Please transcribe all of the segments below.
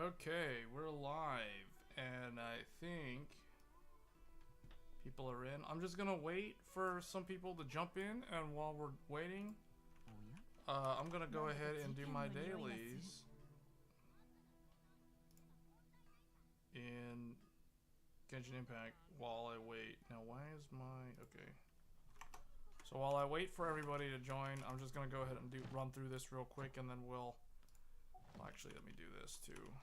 Okay, we're live, and I think people are in. I'm just gonna wait for some people to jump in, and while we're waiting, I'm gonna go ahead and do my dailies in Genshin Impact while I wait. Now, why is my... okay. So while I wait for everybody to join, I'm just gonna go ahead and run through this real quick, and then we'll... well, actually, let me do this too.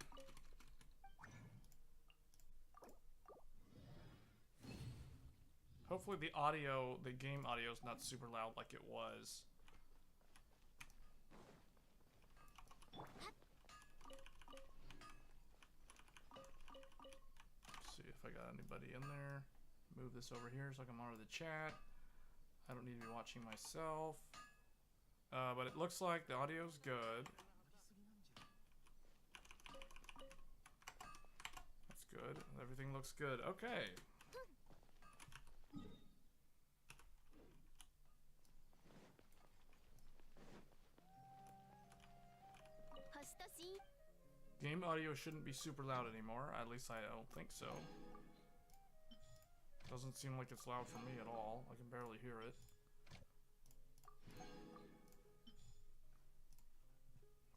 Hopefully the audio, the game audio is not super loud like it was. Let's see if I got anybody in there. Move this over here so I can monitor the chat. I don't need to be watching myself. But it looks like the audio's good. That's good. Everything looks good. Okay. Game audio shouldn't be super loud anymore. At least I don't think so. Doesn't seem like it's loud for me at all. I can barely hear it.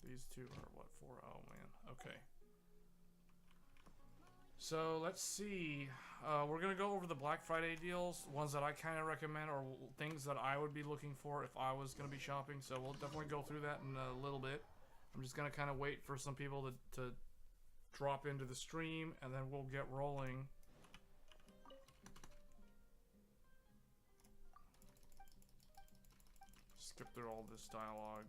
These two are what, 4? Oh man. Okay. So let's see. We're gonna go over the Black Friday deals, ones that I kind of recommend, or things that I would be looking for if I was gonna be shopping. So we'll definitely go through that in a little bit. I'm just gonna kind of wait for some people to drop into the stream, and then we'll get rolling. Skip through all this dialogue.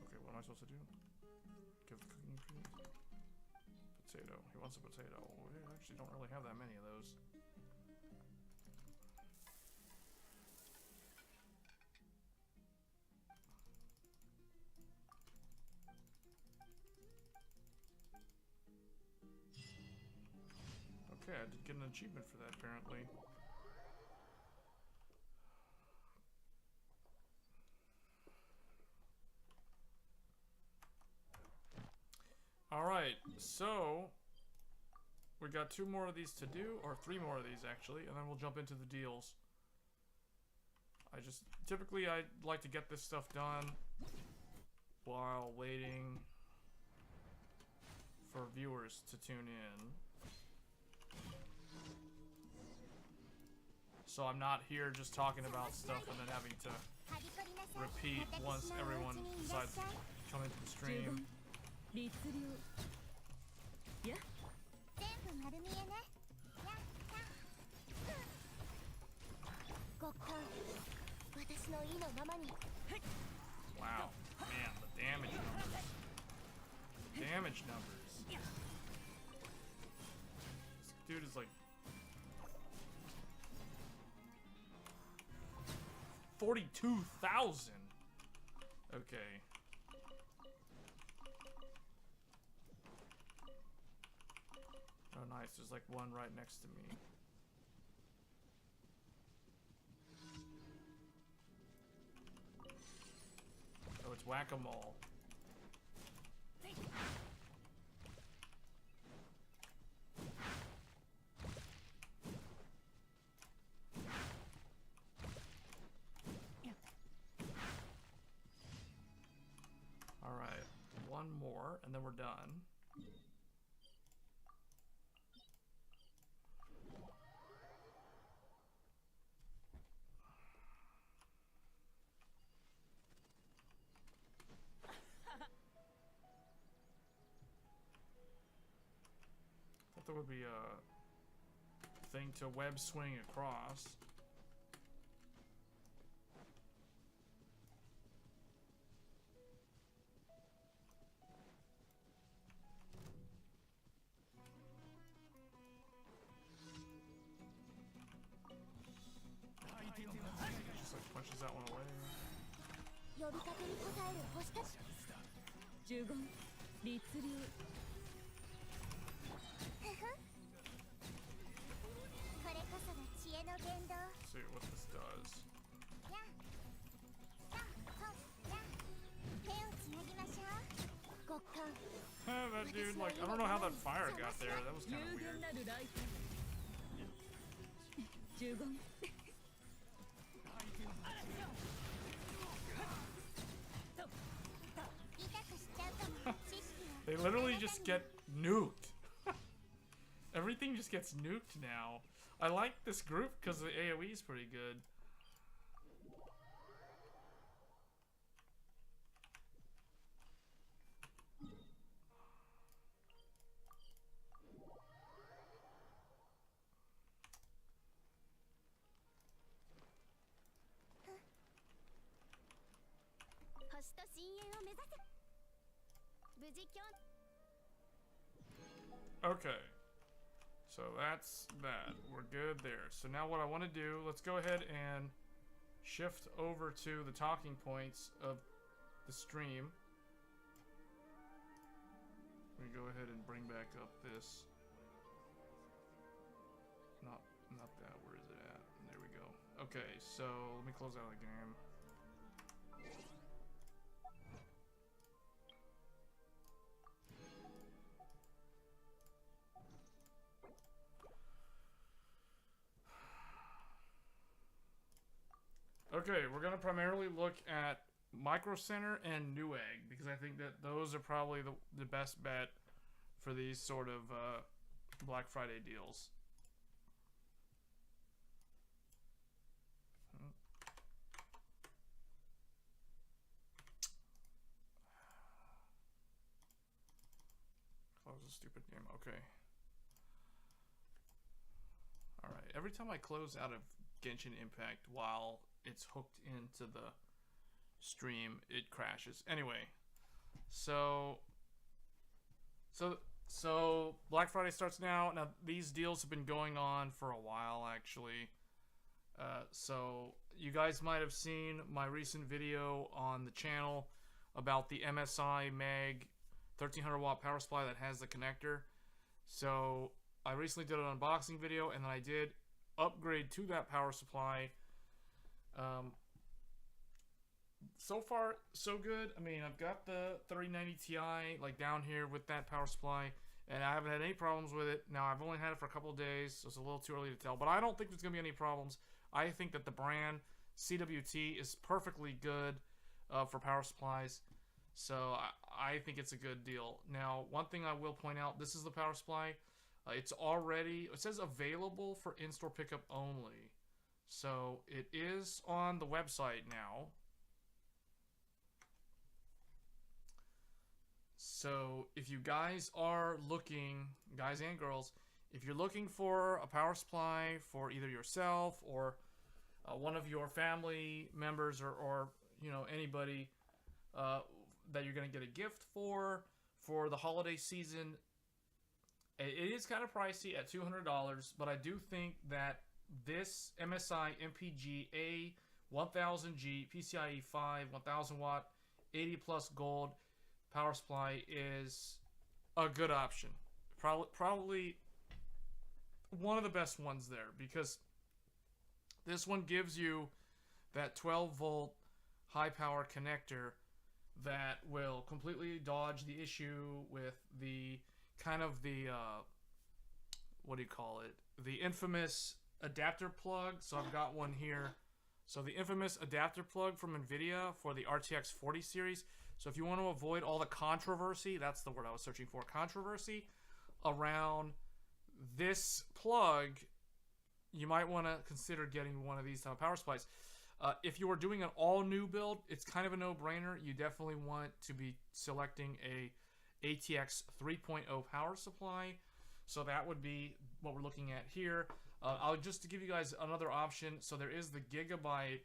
Okay, what am I supposed to do? Give the cooking ingredients. Potato. He wants a potato. We actually don't really have that many of those. Okay, I did get an achievement for that apparently. Alright, so we got 2 more of these to do, or 3 more of these actually, and then we'll jump into the deals. Typically I like to get this stuff done while waiting for viewers to tune in. So I'm not here just talking about stuff and then having to repeat once everyone decides to come into the stream. Okay. Wow, man, the damage numbers. Damage numbers. This dude is like 42,000. Okay. Oh, nice. There's like one right next to me. Oh, it's whack-a-mole. Alright, one more, and then we're done. I thought there would be a thing to web swing across. Just like punches that one away. Let's see what this does. That dude, like, I don't know how that fire got there. That was kind of weird. They literally just get nuked. Everything just gets nuked now. I like this group because the AoE is pretty good. Okay. So that's that. We're good there. So now what I want to do, let's go ahead and shift over to the talking points of the stream. Let me go ahead and bring back up this. Not that. Where is it at? There we go. Okay, so let me close out the game. Okay, we're going to primarily look at Microcenter and Newegg because I think that those are probably the best bet for these sort of Black Friday deals. Close the stupid game. Okay. Alright, every time I close out of Genshin Impact while it's hooked into the stream, it crashes. Anyway, so Black Friday starts now. Now these deals have been going on for a while actually. So you guys might have seen my recent video on the channel about the MSI Mag 1300 watt power supply that has the connector. So I recently did an unboxing video and then I did upgrade to that power supply. So far so good. I mean, I've got the 3090 Ti like down here with that power supply and I haven't had any problems with it. Now I've only had it for a couple of days, so it's a little too early to tell, but I don't think there's gonna be any problems. I think that the brand CWT is perfectly good for power supplies, so I think it's a good deal. Now one thing I will point out, this is the power supply. It's already, it says available for in-store pickup only. So it is on the website now. So if you guys are looking, guys and girls, if you're looking for a power supply for either yourself or one of your family members or you know, anybody that you're going to get a gift for the holiday season, it is kind of pricey at $200, but I do think that this MSI MPG A1000G PCIe 5 1000 watt 80 plus gold power supply is a good option. Probably one of the best ones there because this one gives you that 12 volt high power connector that will completely dodge the issue with the kind of the what do you call it, the infamous adapter plug. So I've got one here. So the infamous adapter plug from nvidia for the RTX 40 series. So if you want to avoid all the controversy, that's the word I was searching for, controversy around this plug, you might want to consider getting one of these type of power supplies. If you are doing an all new build, it's kind of a no-brainer. You definitely want to be selecting a ATX 3.0 power supply. So that would be what we're looking at here. I'll just to give you guys another option. So there is the Gigabyte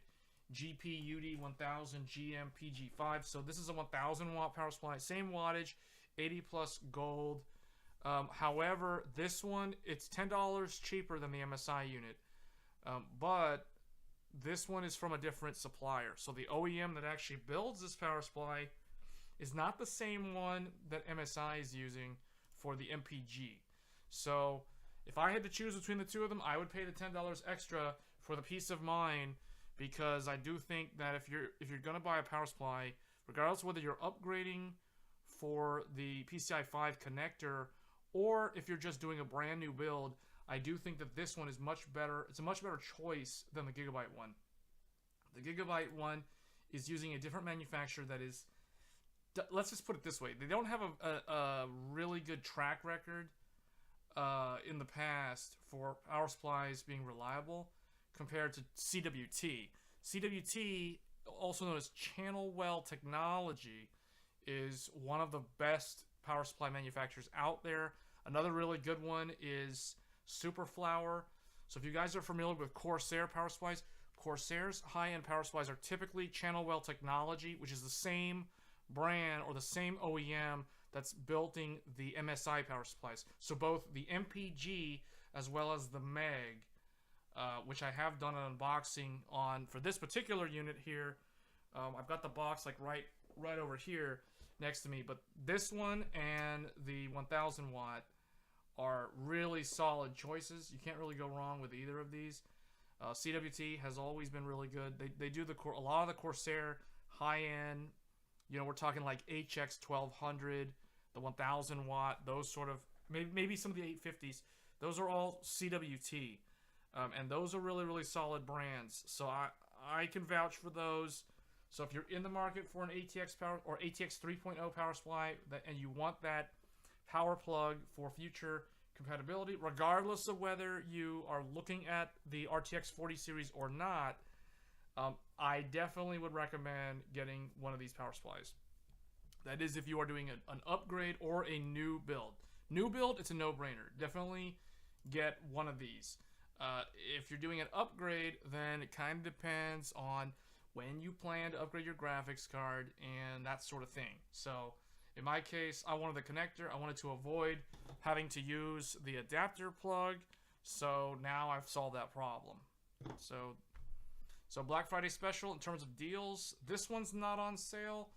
GPU 1000 GM-PG5. So this is a 1000 watt power supply, same wattage, 80 plus gold. However, this one, it's $10 cheaper than the MSI unit. But this one is from a different supplier. So the OEM that actually builds this power supply is not the same one that MSI is using for the MPG. So if I had to choose between the two of them, I would pay the $10 extra for the peace of mind, because I do think that if you're gonna buy a power supply, regardless of whether you're upgrading for the PCI 5 connector, or if you're just doing a brand new build, I do think that this one is much better. It's a much better choice than the Gigabyte one. The Gigabyte one is using a different manufacturer that is, let's just put it this way, they don't have a really good track record in the past for power supplies being reliable compared to CWT. CWT, also known as Channelwell Technology, is one of the best power supply manufacturers out there. Another really good one is Superflower. So if you guys are familiar with Corsair power supplies, Corsair's high-end power supplies are typically Channelwell Technology, which is the same brand or the same OEM that's building the MSI power supplies. So both the MPG as well as the Meg, which I have done an unboxing on for this particular unit here. I've got the box like right over here next to me, but this one and the 1000 watt are really solid choices. You can't really go wrong with either of these. CWT has always been really good. They do a lot of the Corsair high-end, you know, we're talking like HX 1200, the 1000 watt, those sort of, maybe some of the 850s. Those are all CWT. And those are really, really solid brands. So I can vouch for those. So if you're in the market for an ATX power or ATX 3.0 power supply and you want that power plug for future compatibility, regardless of whether you are looking at the RTX 40 series or not, I definitely would recommend getting one of these power supplies. That is if you are doing an upgrade or a new build. New build, it's a no-brainer. Definitely get one of these. If you're doing an upgrade, then it kind of depends on when you plan to upgrade your graphics card and that sort of thing. So in my case, I wanted the connector. I wanted to avoid having to use the adapter plug. So now I've solved that problem. So Black Friday special in terms of deals, this one's not on sale.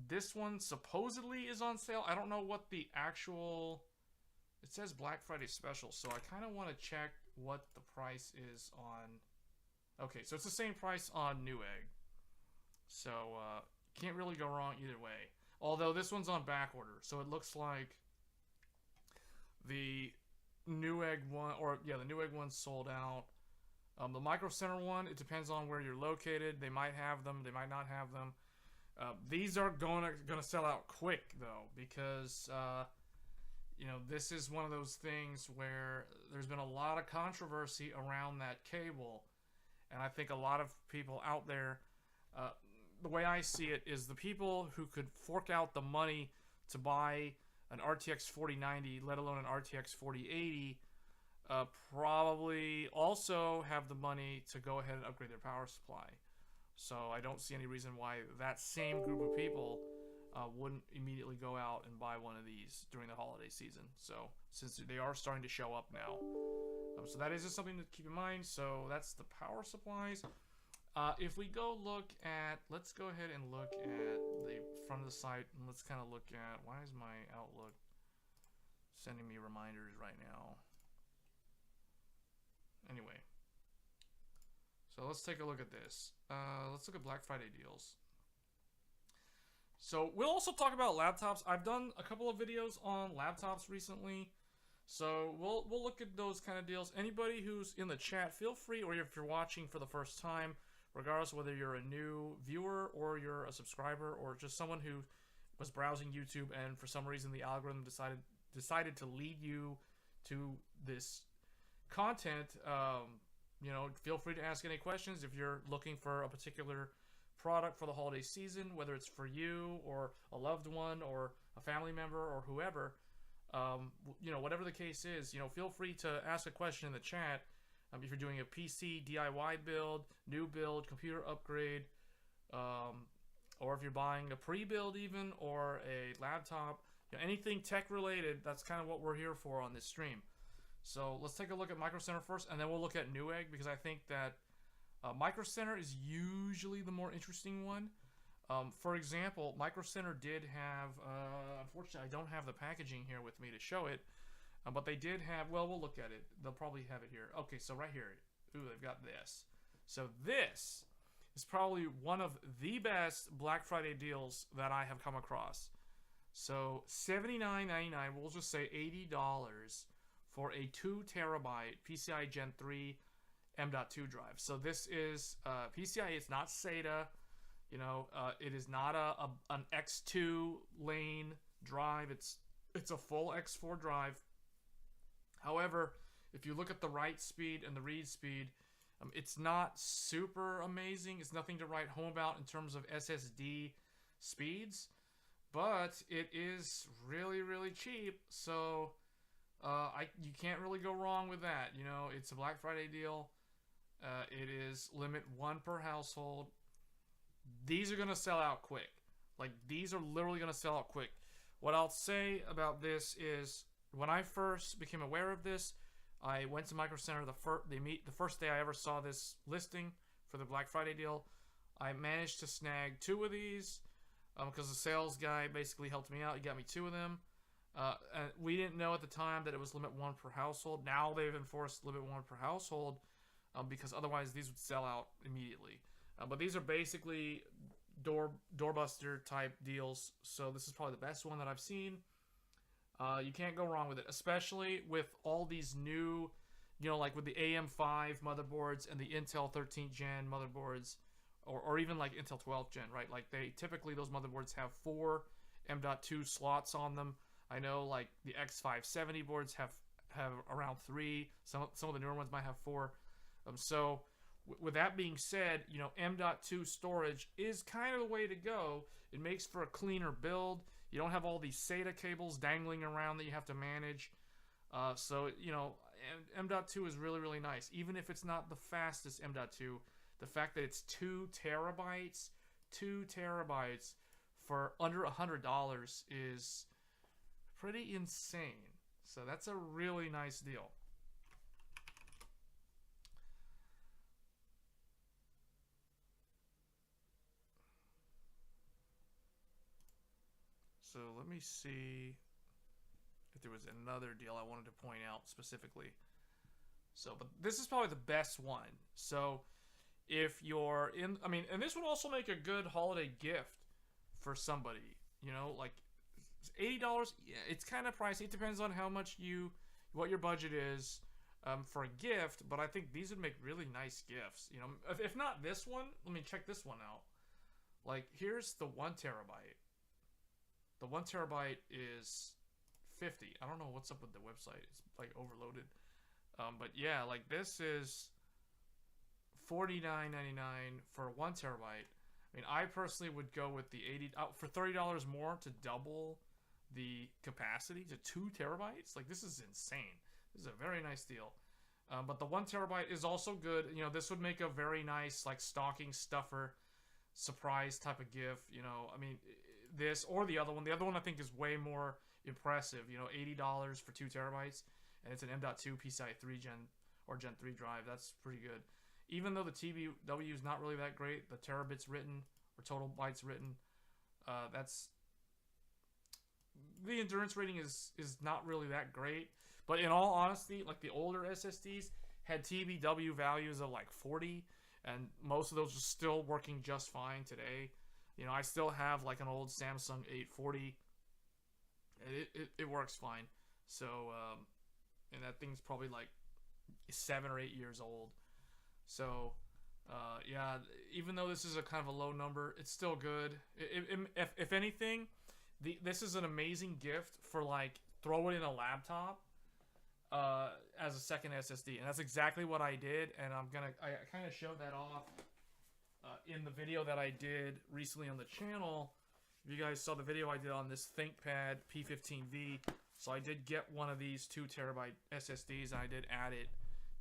This one supposedly is on sale. I don't know what the actual... It says Black Friday special, so I kind of want to check what the price is on... Okay, so it's the same price on Newegg. So, can't really go wrong either way. Although this one's on back order, so it looks like the Newegg one, the Newegg one's sold out. The Microcenter one, it depends on where you're located. They might have them, they might not have them. These are gonna sell out quick though, because you know, this is one of those things where there's been a lot of controversy around that cable, and I think a lot of people out there, the way I see it is the people who could fork out the money to buy an RTX 4090, let alone an RTX 4080, probably also have the money to go ahead and upgrade their power supply. So I don't see any reason why that same group of people wouldn't immediately go out and buy one of these during the holiday season. So since they are starting to show up now. So that is just something to keep in mind. So that's the power supplies. If we go look at, let's go ahead and look at the front of the site, and let's kind of look at, why is my Outlook sending me reminders right now? Anyway, so let's take a look at this. Let's look at Black Friday deals. So we'll also talk about laptops. I've done a couple of videos on laptops recently, so we'll look at those kind of deals. Anybody who's in the chat, feel free, or if you're watching for the first time, regardless of whether you're a new viewer or you're a subscriber or just someone who was browsing YouTube and for some reason the algorithm decided to lead you to this content, you know, feel free to ask any questions if you're looking for a particular product for the holiday season, whether it's for you or a loved one or a family member or whoever. You know, whatever the case is, you know, feel free to ask a question in the chat. If you're doing a PC DIY build, new build, computer upgrade, or if you're buying a pre-build even, or a laptop, you know, anything tech related, that's kind of what we're here for on this stream. So let's take a look at Microcenter first, and then we'll look at Newegg, because I think that Microcenter is usually the more interesting one. For example, Microcenter did have, unfortunately I don't have the packaging here with me to show it, but they did have, well, we'll look at it. They'll probably have it here. Okay, so right here, ooh, they've got this. So this is probably one of the best Black Friday deals that I have come across. So $79.99, we'll just say $80 for a 2 terabyte PCI Gen 3 M.2 drive. So this is PCI. It's not SATA. You know, it is not an X2 lane drive. It's a full X4 drive. However, if you look at the write speed and the read speed, it's not super amazing. It's nothing to write home about in terms of SSD speeds, but it is really, really cheap. So you can't really go wrong with that. You know, it's a Black Friday deal. It is limit 1 per household. These are gonna sell out quick. Like, these are literally gonna sell out quick. What I'll say about this is, when I first became aware of this, I went to Microcenter the first day I ever saw this listing for the Black Friday deal. I managed to snag 2 of these because the sales guy basically helped me out. He got me 2 of them. And we didn't know at the time that it was limit 1 per household. Now they've enforced limit 1 per household because otherwise these would sell out immediately. But these are basically doorbuster type deals. So this is probably the best one that I've seen. You can't go wrong with it, especially with all these new, you know, like with the AM5 motherboards and the Intel 13th gen motherboards, or even like Intel 12th gen, right? Like typically those motherboards have 4 M.2 slots on them. I know like the X570 boards have around 3. Some of the newer ones might have 4. So with that being said, you know, M.2 storage is kind of the way to go. It makes for a cleaner build. You don't have all these SATA cables dangling around that you have to manage. So, you know, M.2 is really, really nice. Even if it's not the fastest M.2, the fact that it's 2 terabytes for under $100 is pretty insane. So that's a really nice deal. So let me see if there was another deal I wanted to point out specifically. So, but this is probably the best one. So if you're in, I mean, and this would also make a good holiday gift for somebody, you know, like $80. Yeah, it's kind of pricey. It depends on how much what your budget is for a gift, but I think these would make really nice gifts. You know, if not this one, let me check this one out. Like, here's the 1 terabyte. The 1 terabyte is 50. I don't know what's up with the website. It's like overloaded. But yeah, like this is $49.99 for 1 terabyte. I mean, I personally would go with the for $30 more to double the capacity to 2 terabytes. Like, this is insane. This is a very nice deal. But the 1 terabyte is also good. You know, this would make a very nice like stocking stuffer surprise type of gift. You know, I mean, this or the other one. The other one I think is way more impressive. You know, $80 for 2 terabytes, and it's an M.2 PCI 3 Gen 3 drive. That's pretty good. Even though the TBW is not really that great, the terabits written or total bytes written, that's the endurance rating is not really that great. But in all honesty, like the older SSDs had TBW values of like 40, and most of those are still working just fine today. You know, I still have like an old Samsung 840. It works fine. So, and that thing's probably like 7 or 8 years old. So, yeah, even though this is a kind of a low number, it's still good. If anything, this is an amazing gift for like throw it in a laptop as a second SSD, and that's exactly what I did. And I kind of showed that off in the video that I did recently on the channel. If you guys saw the video I did on this ThinkPad P15V, so I did get one of these 2 terabyte SSDs, and I did add it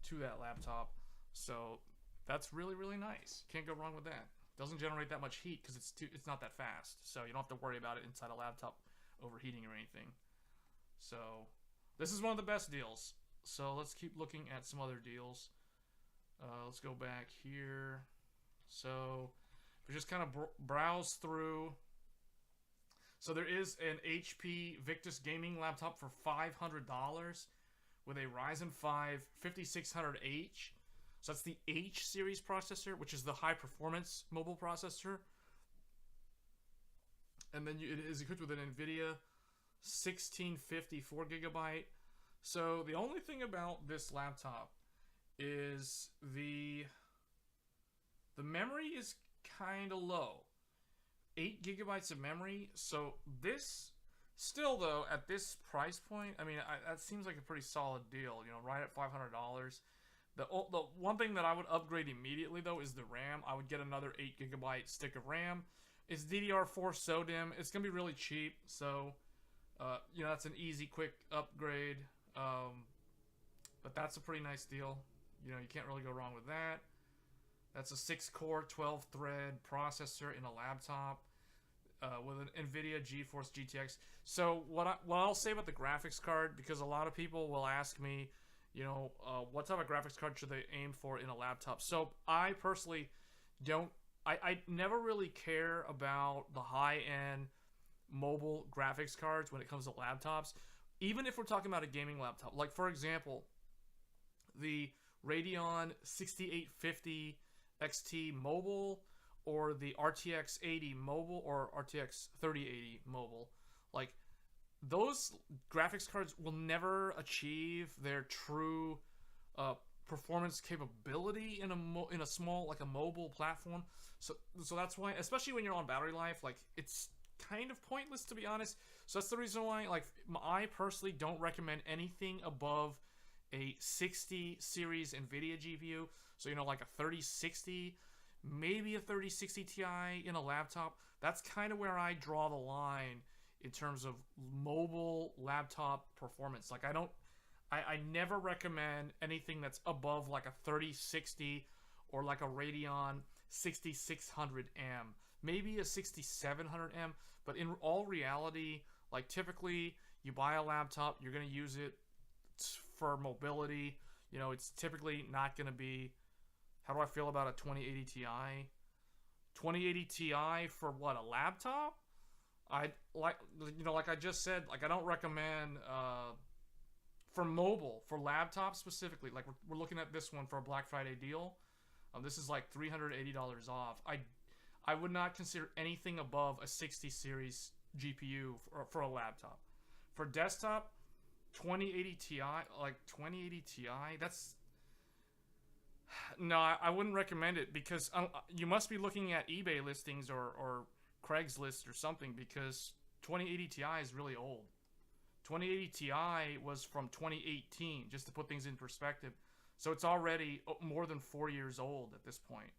to that laptop. So that's really, really nice. Can't go wrong with that. Doesn't generate that much heat because it's not that fast, so you don't have to worry about it inside a laptop overheating or anything. So this is one of the best deals. So let's keep looking at some other deals. Let's go back here. So if we just kind of browse through. So there is an HP Victus gaming laptop for $500 with a Ryzen 5 5600H. So that's the H series processor, which is the high performance mobile processor. and then it is equipped with an nvidia 1650 4GB. So the only thing about this laptop is the memory is kind of low, 8 GB of memory. So this still, though, at this price point, I mean, that seems like a pretty solid deal, you know, right at $500. The one thing that I would upgrade immediately, though, is the RAM. I would get another 8 GB stick of RAM. It's DDR4 SODIMM. It's gonna be really cheap, so you know, that's an easy, quick upgrade. But that's a pretty nice deal. You know, you can't really go wrong with that. That's a 6-core, 12-thread processor in a laptop with an NVIDIA GeForce GTX. So what I'll say about the graphics card, because a lot of people will ask me, you know, what type of graphics card should they aim for in a laptop? So I personally don't. I never really care about the high-end mobile graphics cards when it comes to laptops. Even if we're talking about a gaming laptop, like for example, the Radeon 6850 XT mobile, or the RTX 80 mobile, or RTX 3080 mobile, like those graphics cards will never achieve their true performance capability in a small, like a mobile platform. So that's why, especially when you're on battery life, like it's kind of pointless, to be honest. So that's the reason why, like, I personally don't recommend anything above a 60 series NVIDIA GPU. So, you know, like a 3060, maybe a 3060 Ti in a laptop. That's kind of where I draw the line in terms of mobile laptop performance. Like, I never recommend anything that's above like a 3060 or like a Radeon 6600M, maybe a 6700M. But in all reality, like typically you buy a laptop, you're going to use it for mobility. You know, it's typically not going to be, how do I feel about a 2080 Ti? 2080 Ti for what, a laptop? I like, you know, like I just said, like I don't recommend for mobile, for laptops specifically. Like we're looking at this one for a Black Friday deal. This is like $380 off. I would not consider anything above a 60 series GPU for a laptop. For desktop, 2080 Ti, like 2080 Ti, that's... No, I wouldn't recommend it, because you must be looking at eBay listings or Craigslist or something, because 2080 Ti is really old. 2080 Ti was from 2018, just to put things in perspective. So it's already more than 4 years old at this point.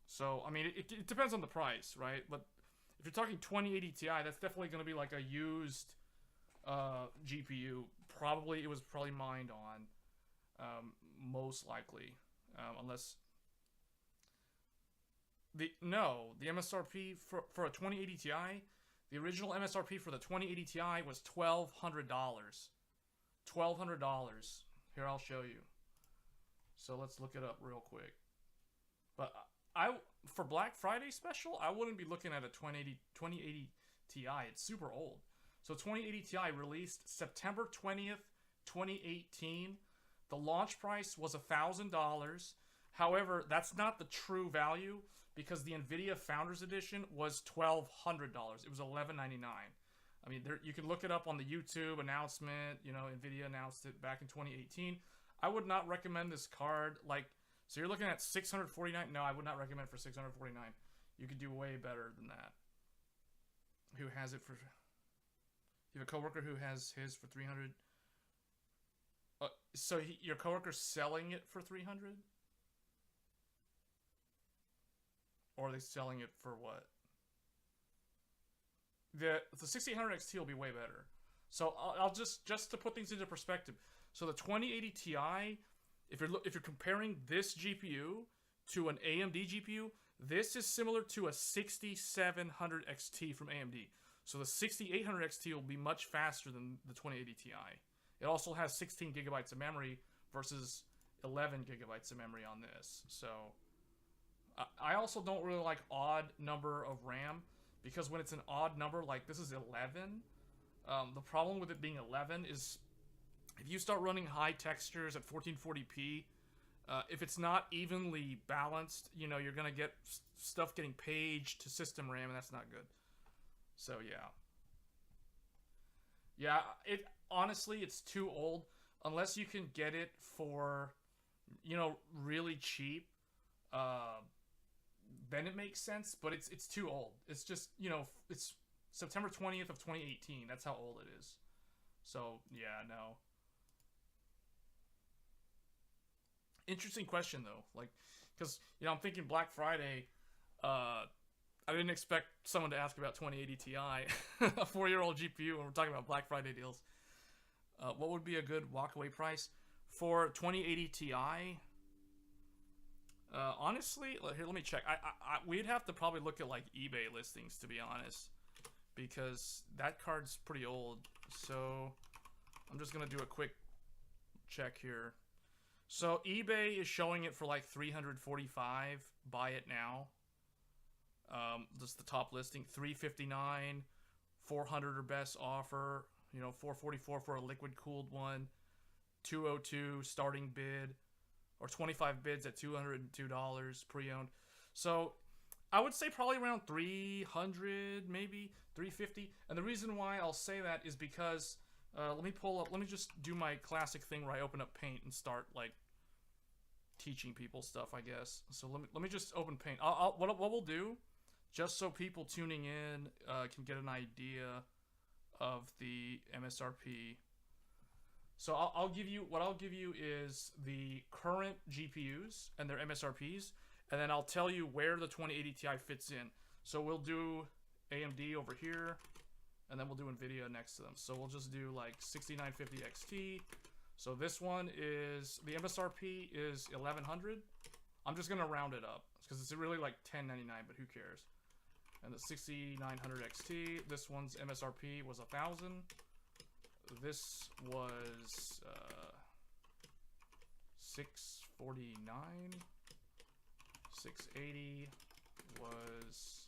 So, I mean, it depends on the price, right? But if you're talking 2080 Ti, that's definitely going to be like a used GPU. It was probably mined on, most likely. Unless... The MSRP for a 2080 Ti, the original MSRP for the 2080 Ti was $1,200. $1,200. Here, I'll show you. So let's look it up real quick. But for Black Friday special, I wouldn't be looking at a 2080 Ti. It's super old. So 2080 Ti released September 20th, 2018. The launch price was $1,000. However, that's not the true value, because the NVIDIA Founders Edition was $1,200. It was $1,199. I mean, you can look it up on the YouTube announcement. You know, NVIDIA announced it back in 2018. I would not recommend this card. Like, so you're looking at $649. No, I would not recommend for $649. You could do way better than that. Who has it for? You have a coworker who has his for $300. So your coworker's selling it for $300? Or are they selling it for what? The 6800 XT will be way better. So I'll just to put things into perspective. So the 2080 Ti, if you're comparing this GPU to an AMD GPU, this is similar to a 6700 XT from AMD. So the 6800 XT will be much faster than the 2080 Ti. It also has 16 gigabytes of memory versus 11 gigabytes of memory on this. So I also don't really like odd number of RAM, because when it's an odd number, like this is 11, the problem with it being 11 is if you start running high textures at 1440p, if it's not evenly balanced, you know, you're going to get stuff getting paged to system RAM, and that's not good. So yeah, it honestly it's too old unless you can get it for, you know, really cheap. Uh, then it makes sense, but it's too old. It's just, you know, it's September 20th of 2018. That's how old it is. So yeah, no. Interesting question though, like, because you know I'm thinking Black Friday. I didn't expect someone to ask about 2080 Ti, a 4-year-old GPU, when we're talking about Black Friday deals. What would be a good walkaway price for 2080 Ti? Honestly, here, let me check. We'd have to probably look at like eBay listings, to be honest, because that card's pretty old. So I'm just gonna do a quick check here. So eBay is showing it for like 345. Buy it now. Just the top listing, 359, 400 or best offer. You know, 444 for a liquid cooled one, 202 starting bid, or 25 bids at $202 pre-owned. So I would say probably around 300, maybe 350. And the reason why I'll say that is because let me just do my classic thing where I open up Paint and start like teaching people stuff, I guess. So let me just open Paint. What we'll do, just so people tuning in can get an idea of the MSRP. So I'll give you is the current GPUs and their MSRPs, and then I'll tell you where the 2080 Ti fits in. So we'll do AMD over here, and then we'll do Nvidia next to them. So we'll just do like 6950 XT. So this one is, the MSRP is 1100. I'm just gonna round it up because it's really like 1099, but who cares? And the 6900 XT, this one's MSRP was 1000. This was 649. 680 was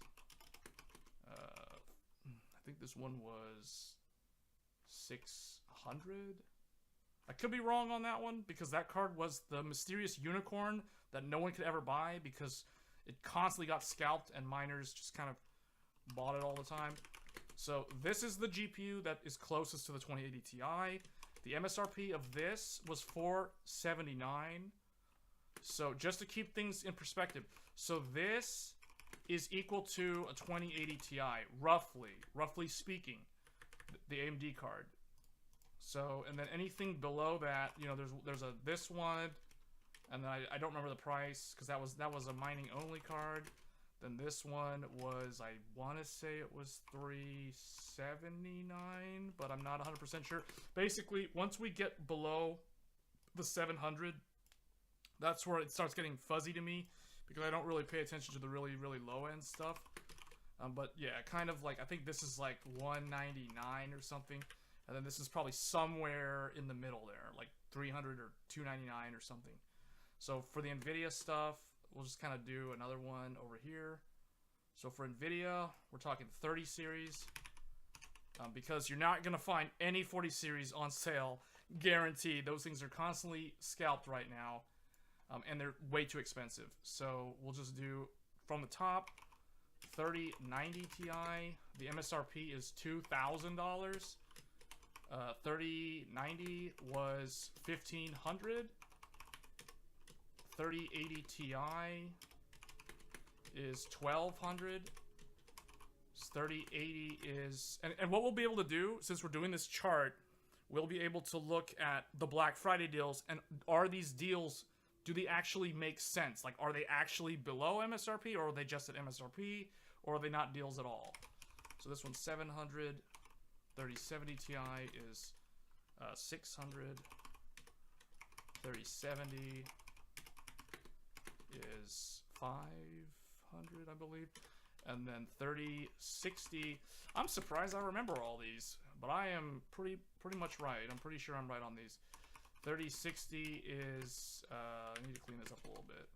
I think this one was 600. I could be wrong on that one because that card was the mysterious unicorn that no one could ever buy because it constantly got scalped and miners just kind of bought it all the time. So this is the GPU that is closest to the 2080 Ti. The MSRP of this was 479. So just to keep things in perspective, so this is equal to a 2080 Ti, roughly speaking, the AMD card. So, and then anything below that, you know, there's a this one, and then I don't remember the price because that was a mining only card. Then this one was, I want to say it was 379, but I'm not 100% sure. Basically, once we get below the 700, that's where it starts getting fuzzy to me because I don't really pay attention to the really low end stuff. But yeah, kind of like, I think this is like 199 or something. And then this is probably somewhere in the middle there, like 300 or 299 or something. So for the NVIDIA stuff, we'll just kind of do another one over here. So for NVIDIA, we're talking 30 series. Because you're not going to find any 40 series on sale, guaranteed. Those things are constantly scalped right now. And they're way too expensive. So we'll just do, from the top, 3090 Ti. The MSRP is $2,000. 3090 was 1500. 3080 Ti is 1200. 3080 is, and what we'll be able to do, since we're doing this chart, we'll be able to look at the Black Friday deals, and are these deals, do they actually make sense? Like, are they actually below MSRP, or are they just at MSRP, or are they not deals at all? So this one's 700. 3070 Ti is 600. 3070 is 500, I believe. And then 3060, I'm surprised I remember all these, but I am pretty much right. I'm pretty sure I'm right on these. 3060 is, I need to clean this up a little bit.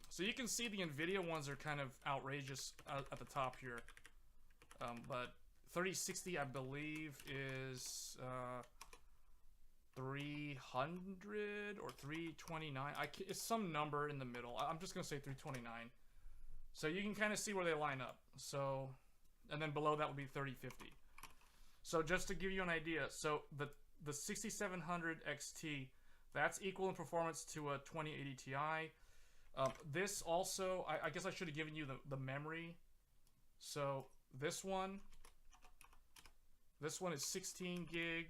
So you can see the NVIDIA ones are kind of outrageous at the top here. But 3060, I believe, is 300 or 329. It's some number in the middle. I'm just gonna say 329. So you can kind of see where they line up. So, and then below that would be 3050. So just to give you an idea, so the 6700 XT, that's equal in performance to a 2080 Ti. This also, I guess I should have given you the memory. So this one is 16 gig,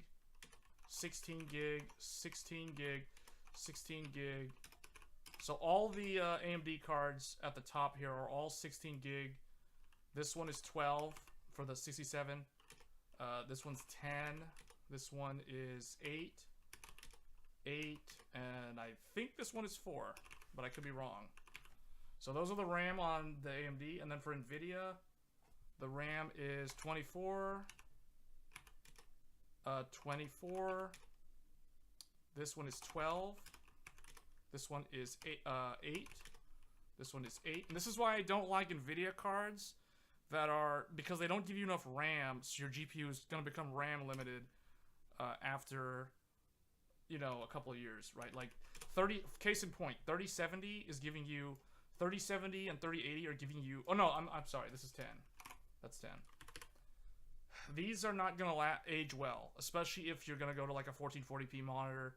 16 gig, 16 gig, 16 gig. So all the AMD cards at the top here are all 16 gig. This one is 12 for the 67. This one's 10. This one is 8, 8, and I think this one is 4, but I could be wrong. So those are the RAM on the AMD, and then for NVIDIA, the RAM is 24, 24. This one is 12. This one is 8. This one is 8. And this is why I don't like NVIDIA cards that are, because they don't give you enough RAM, so your GPU is going to become RAM limited after, you know, a couple of years, right? Like 30, case in point, 3070 is giving you, 3070 and 3080 are giving you, oh no, I'm sorry, this is 10. That's 10. These are not going to age well, especially if you're going to go to like a 1440p monitor.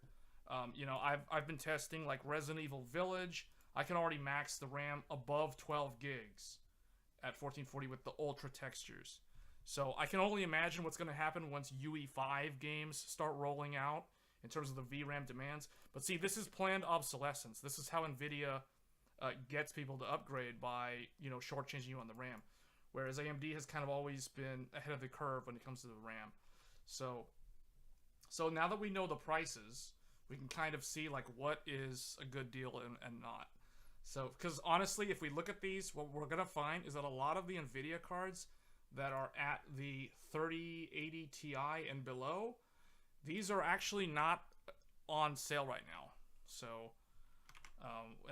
You know, I've been testing like Resident Evil Village. I can already max the RAM above 12 gigs at 1440 with the ultra textures. So I can only imagine what's going to happen once UE5 games start rolling out in terms of the VRAM demands. But see, this is planned obsolescence. This is how NVIDIA gets people to upgrade by, you know, shortchanging you on the RAM. Whereas AMD has kind of always been ahead of the curve when it comes to the RAM. So now that we know the prices, we can kind of see like what is a good deal and not. So, because honestly, if we look at these, what we're going to find is that a lot of the NVIDIA cards that are at the 3080 Ti and below, these are actually not on sale right now. So,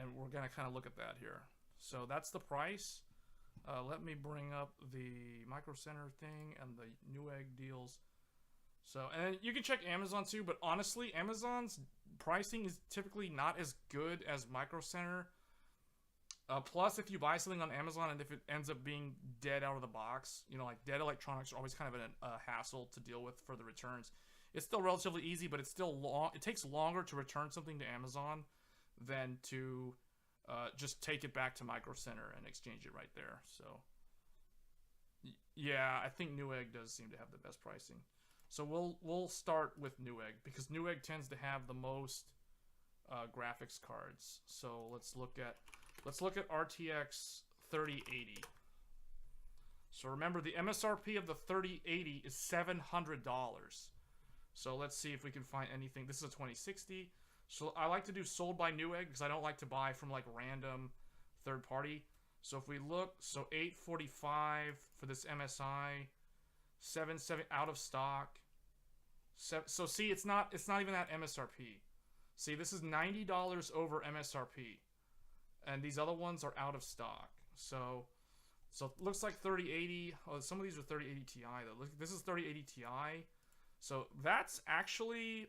and we're going to kind of look at that here. So that's the price. Let me bring up the Microcenter thing and the Newegg deals. So, and you can check Amazon too, but honestly, Amazon's pricing is typically not as good as Microcenter. Plus, if you buy something on Amazon and if it ends up being dead out of the box, you know, like dead electronics are always kind of a hassle to deal with for the returns. It's still relatively easy, but it's still long. It takes longer to return something to Amazon than to just take it back to Microcenter and exchange it right there. So, yeah, I think Newegg does seem to have the best pricing. So we'll start with Newegg because Newegg tends to have the most graphics cards. So let's look at RTX 3080. So remember, the MSRP of the 3080 is $700. So let's see if we can find anything. This is a 2060. So I like to do sold by Newegg because I don't like to buy from like random third party. So if we look, so 845 for this MSI, 77 out of stock. So see, it's not even that MSRP. See, this is $90 over MSRP. And these other ones are out of stock. So it looks like 3080. Oh, some of these are 3080 Ti though. Look, this is 3080 Ti. So that's actually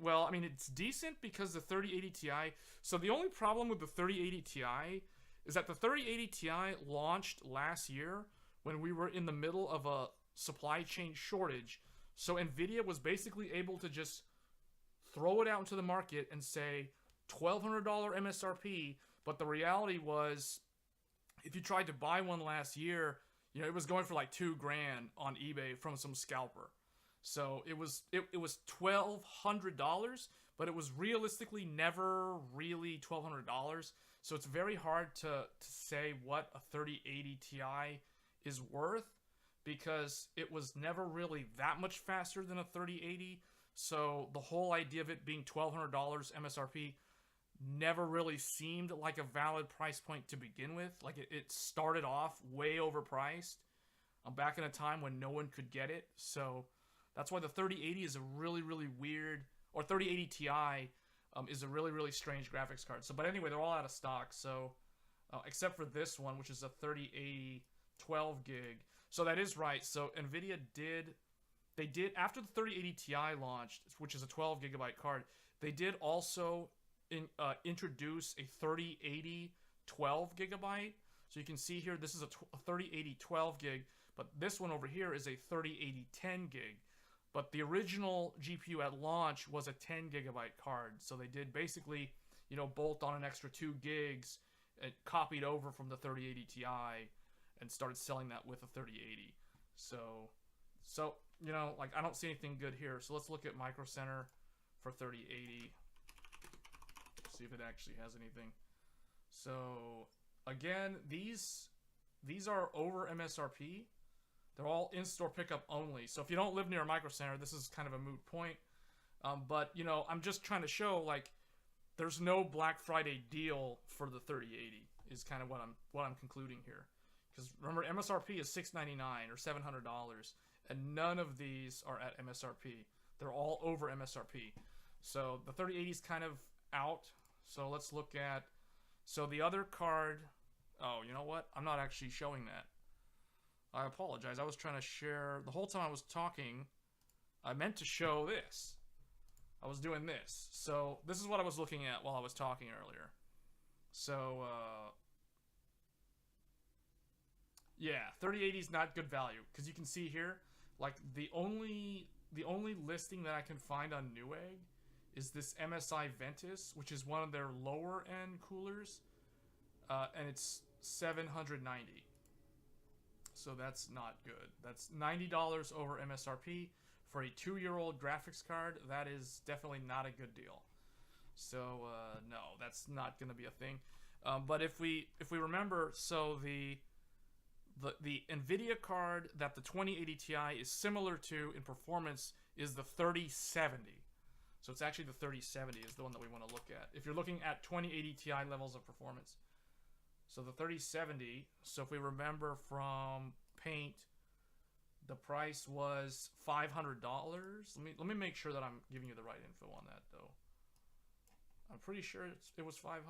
well, I mean, it's decent because the 3080 Ti. So the only problem with the 3080 Ti is that the 3080 Ti launched last year when we were in the middle of a supply chain shortage. So Nvidia was basically able to just throw it out into the market and say $1,200 MSRP, but the reality was, if you tried to buy one last year, you know, it was going for like $2,000 on eBay from some scalper. So it was $1,200, but it was realistically never really $1,200. So it's very hard to say what a 3080 Ti is worth because it was never really that much faster than a 3080. So the whole idea of it being $1,200 MSRP never really seemed like a valid price point to begin with. Like it started off way overpriced back in a time when no one could get it. So that's why the 3080 is a really, really weird, or 3080 Ti is a really, really strange graphics card. So, but anyway, they're all out of stock. So, except for this one, which is a 3080 12 gig. So that is right. So Nvidia did after the 3080 Ti launched, which is a 12 gigabyte card, they did also introduce a 3080 12 gigabyte. So you can see here, this is a 3080 12 gig, but this one over here is a 3080 10 gig. But the original GPU at launch was a 10 gigabyte card. So they did basically, you know, bolt on an extra 2 gigs and copied over from the 3080 Ti and started selling that with a 3080. So, you know, like I don't see anything good here. So let's look at Microcenter for 3080. See if it actually has anything. So again, these are over MSRP. They're all in-store pickup only. So if you don't live near a Micro Center, this is kind of a moot point. But you know, I'm just trying to show like there's no Black Friday deal for the 3080 is kind of what I'm concluding here. Because remember, MSRP is $699 or $700, and none of these are at MSRP. They're all over MSRP. So the 3080 is kind of out. So let's look at. So the other card. Oh, you know what? I'm not actually showing that. I apologize. I was trying to share the whole time I was talking. I meant to show this. I was doing this. So this is what I was looking at while I was talking earlier. So yeah, 3080 is not good value because you can see here, like the only listing that I can find on Newegg is this MSI Ventus, which is one of their lower end coolers, and it's $790. So that's not good. That's $90 over MSRP for a 2-year-old graphics card. That is definitely not a good deal. So no, that's not going to be a thing. But if we remember, so the nvidia card that the 2080 Ti is similar to in performance is the 3070. So it's actually the 3070 is the one that we want to look at if you're looking at 2080 Ti levels of performance. So the 3070, so if we remember from Paint, the price was $500. Let me make sure that I'm giving you the right info on that though. I'm pretty sure it was 500.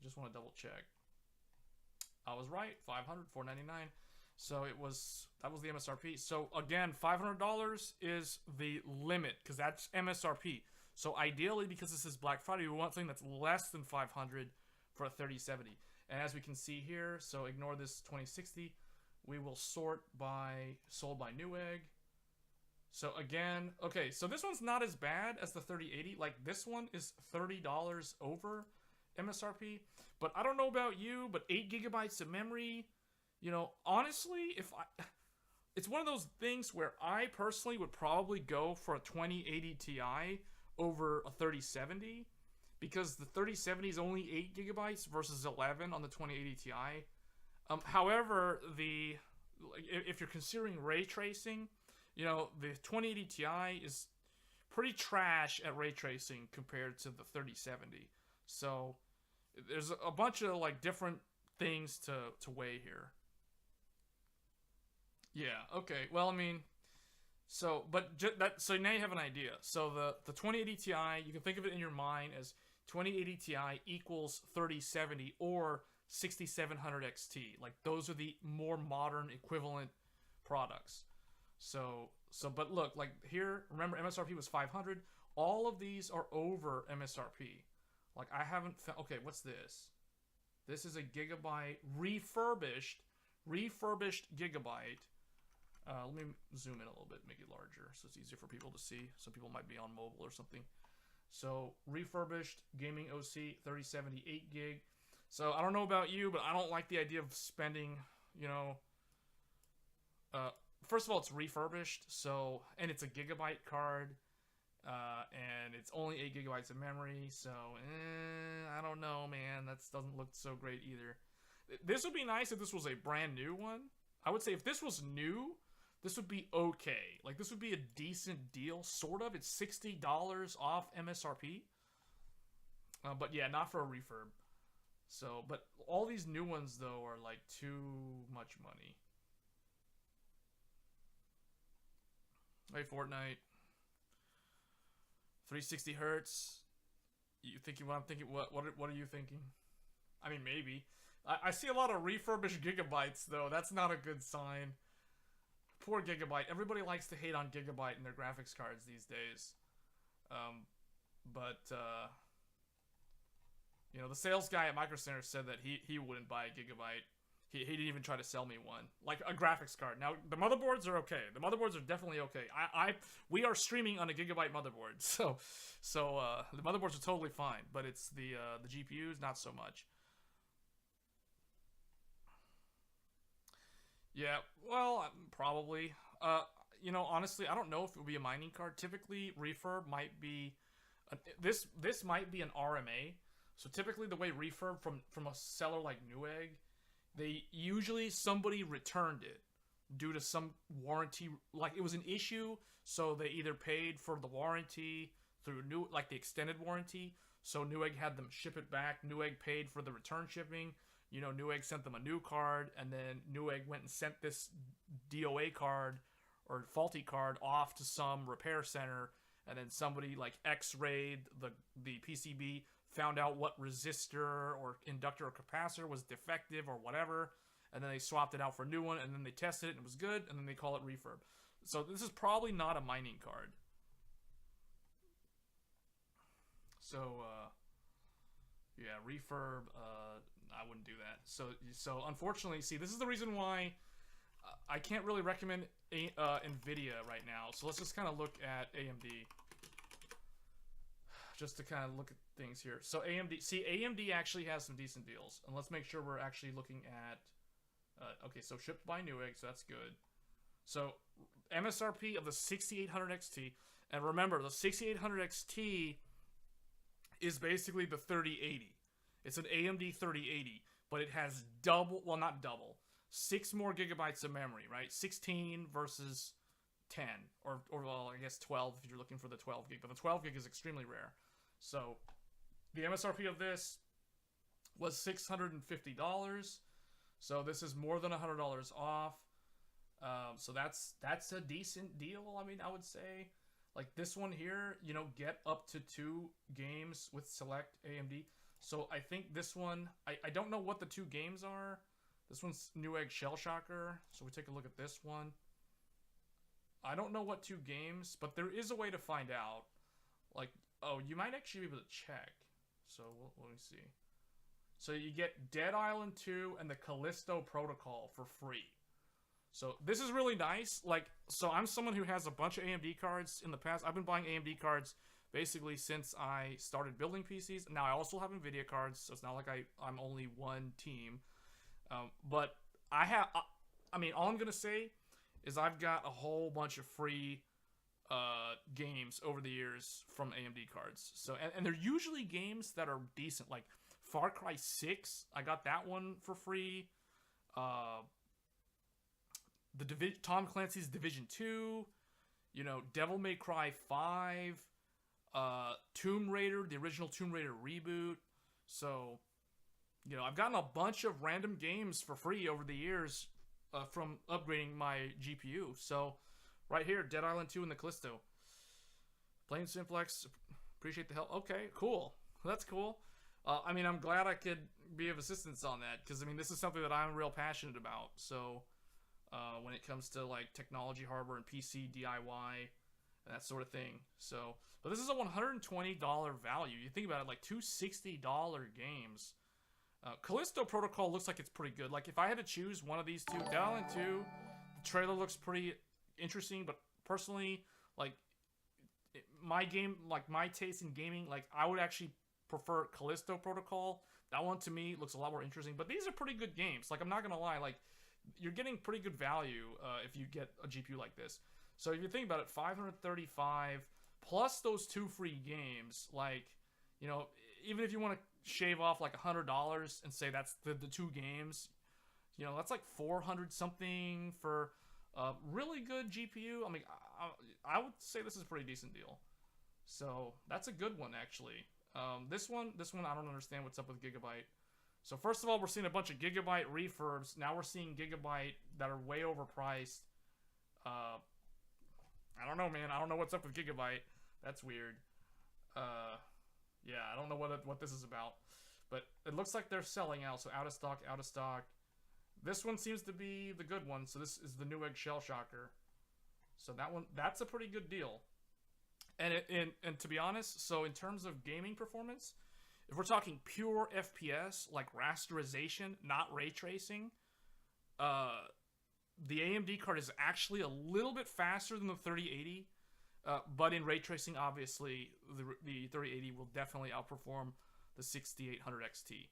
Just want to double check. I was right, 500, 499. So that was the MSRP. So again, $500 is the limit because that's MSRP. So ideally, because this is Black Friday, we want something that's less than 500 for a 3070. And as we can see here, so ignore this 2060, we will sort by sold by Newegg. So again, okay, so this one's not as bad as the 3080. Like this one is $30 over MSRP. But I don't know about you, but 8 gigabytes of memory, you know, honestly, it's one of those things where I personally would probably go for a 2080 Ti over a 3070 because the 3070 is only 8 gigabytes versus 11 on the 2080 Ti. However, if you're considering ray tracing, you know, the 2080 Ti is pretty trash at ray tracing compared to the 3070. So there's a bunch of like different things to weigh here. Yeah, okay. Well, I mean, so so now you have an idea. So the 2080 Ti, you can think of it in your mind as 2080 Ti equals 3070 or 6700 XT. Like those are the more modern equivalent products. So but look, like here, remember MSRP was 500. All of these are over MSRP. Like I haven't found, okay, what's this? This is a gigabyte refurbished gigabyte. Let me zoom in a little bit, make it larger so it's easier for people to see. Some people might be on mobile or something. So refurbished gaming OC 3070 8 gig. So I don't know about you, but I don't like the idea of spending, you know, first of all, it's refurbished, so, and it's a gigabyte card, and it's only 8 gigabytes of memory, so, I don't know, man, that doesn't look so great either. This would be nice if this was a brand new one. I would say if this was new, this would be okay. Like, this would be a decent deal, sort of. It's $60 off MSRP. But yeah, not for a refurb. So, but all these new ones, though, are like too much money. Hey, Fortnite. 360 hertz. You thinking what I'm thinking? What are you thinking? I mean, maybe. I see a lot of refurbished gigabytes, though. That's not a good sign. Poor Gigabyte. Everybody likes to hate on Gigabyte in their graphics cards these days. You know, the sales guy at Microcenter said that he wouldn't buy a Gigabyte. He didn't even try to sell me one, like a graphics card. Now the motherboards are okay. The motherboards are definitely okay. We are streaming on a Gigabyte motherboard, so the motherboards are totally fine. But it's the GPUs, not so much. Yeah, well, probably. You know, honestly, I don't know if it would be a mining card. Typically, refurb might be this might be an RMA. So typically, the way refurb from a seller like Newegg, they usually somebody returned it due to some warranty, like it was an issue. So they either paid for the warranty through like the extended warranty. So Newegg had them ship it back. Newegg paid for the return shipping. You know, Newegg sent them a new card, and then Newegg went and sent this DOA card or faulty card off to some repair center, and then somebody like X-rayed the PCB, found out what resistor or inductor or capacitor was defective or whatever, and then they swapped it out for a new one, and then they tested it and it was good, and then they call it refurb. So this is probably not a mining card. So yeah, refurb, I wouldn't do that. So unfortunately, see, this is the reason why I can't really recommend nvidia right now. So let's just kind of look at AMD, just to kind of look at things here. So AMD actually has some decent deals, and let's make sure we're actually looking at okay, so shipped by Newegg, so that's good. So MSRP of the 6800 XT, and remember the 6800 XT is basically the 3080. It's an AMD 3080, but it has double, well, not double, 6 more gigabytes of memory, right? 16 versus 10, or well, I guess 12 if you're looking for the 12 gig, but the 12 gig is extremely rare. So the MSRP of this was $650. So this is more than $100 off. So that's a decent deal. I mean, I would say, like this one here, you know, get up to 2 games with select AMD. So I think this one, I don't know what the 2 games are. This one's Newegg Shell Shocker. So we take a look at this one. I don't know what 2 games, but there is a way to find out. Like, oh, you might actually be able to check. So let me see. So you get Dead Island 2 and the Callisto Protocol for free. So this is really nice. Like, so I'm someone who has a bunch of AMD cards in the past. I've been buying AMD cards basically since I started building PCs. Now I also have NVIDIA cards, so it's not like I'm only one team. But I mean, all I'm gonna say is I've got a whole bunch of free games over the years from AMD cards. So and they're usually games that are decent, like Far Cry 6. I got that one for free. Tom Clancy's Division 2. You know, Devil May Cry 5. Tomb Raider, the original Tomb Raider reboot. So, you know, I've gotten a bunch of random games for free over the years from upgrading my GPU. So, right here, Dead Island 2 and the Callisto. Plain Simplex, appreciate the help. Okay, cool. That's cool. I mean, I'm glad I could be of assistance on that, because, I mean, this is something that I'm real passionate about. So, when it comes to, like, technology, hardware, and PC DIY, and that sort of thing. So, but this is a $120 value. You think about it, like, 2 $60 games. Callisto Protocol looks like it's pretty good. Like, if I had to choose one of these two, Dead Island 2, the trailer looks pretty interesting, but personally, like, my taste in gaming, like, I would actually prefer Callisto Protocol. That one, to me, looks a lot more interesting. But these are pretty good games. Like, I'm not gonna lie, like, you're getting pretty good value if you get a GPU like this. So if you think about it, $535 plus those 2 free games, like, you know, even if you want to shave off like $100 and say that's the 2 games, you know, that's like 400 something for a really good GPU. I mean, I would say this is a pretty decent deal. So that's a good one, actually. This one, I don't understand what's up with Gigabyte. So first of all, we're seeing a bunch of Gigabyte refurbs. Now we're seeing Gigabyte that are way overpriced. I don't know, man. I don't know what's up with Gigabyte. That's weird. Yeah, I don't know what this is about. But it looks like they're selling out. So out of stock, out of stock. This one seems to be the good one. So this is the Newegg Shell Shocker. So that's a pretty good deal. And to be honest, so in terms of gaming performance, If we're talking pure FPS, like rasterization, not ray tracing, the AMD card is actually a little bit faster than the 3080, but in ray tracing, obviously, the 3080 will definitely outperform the 6800 XT.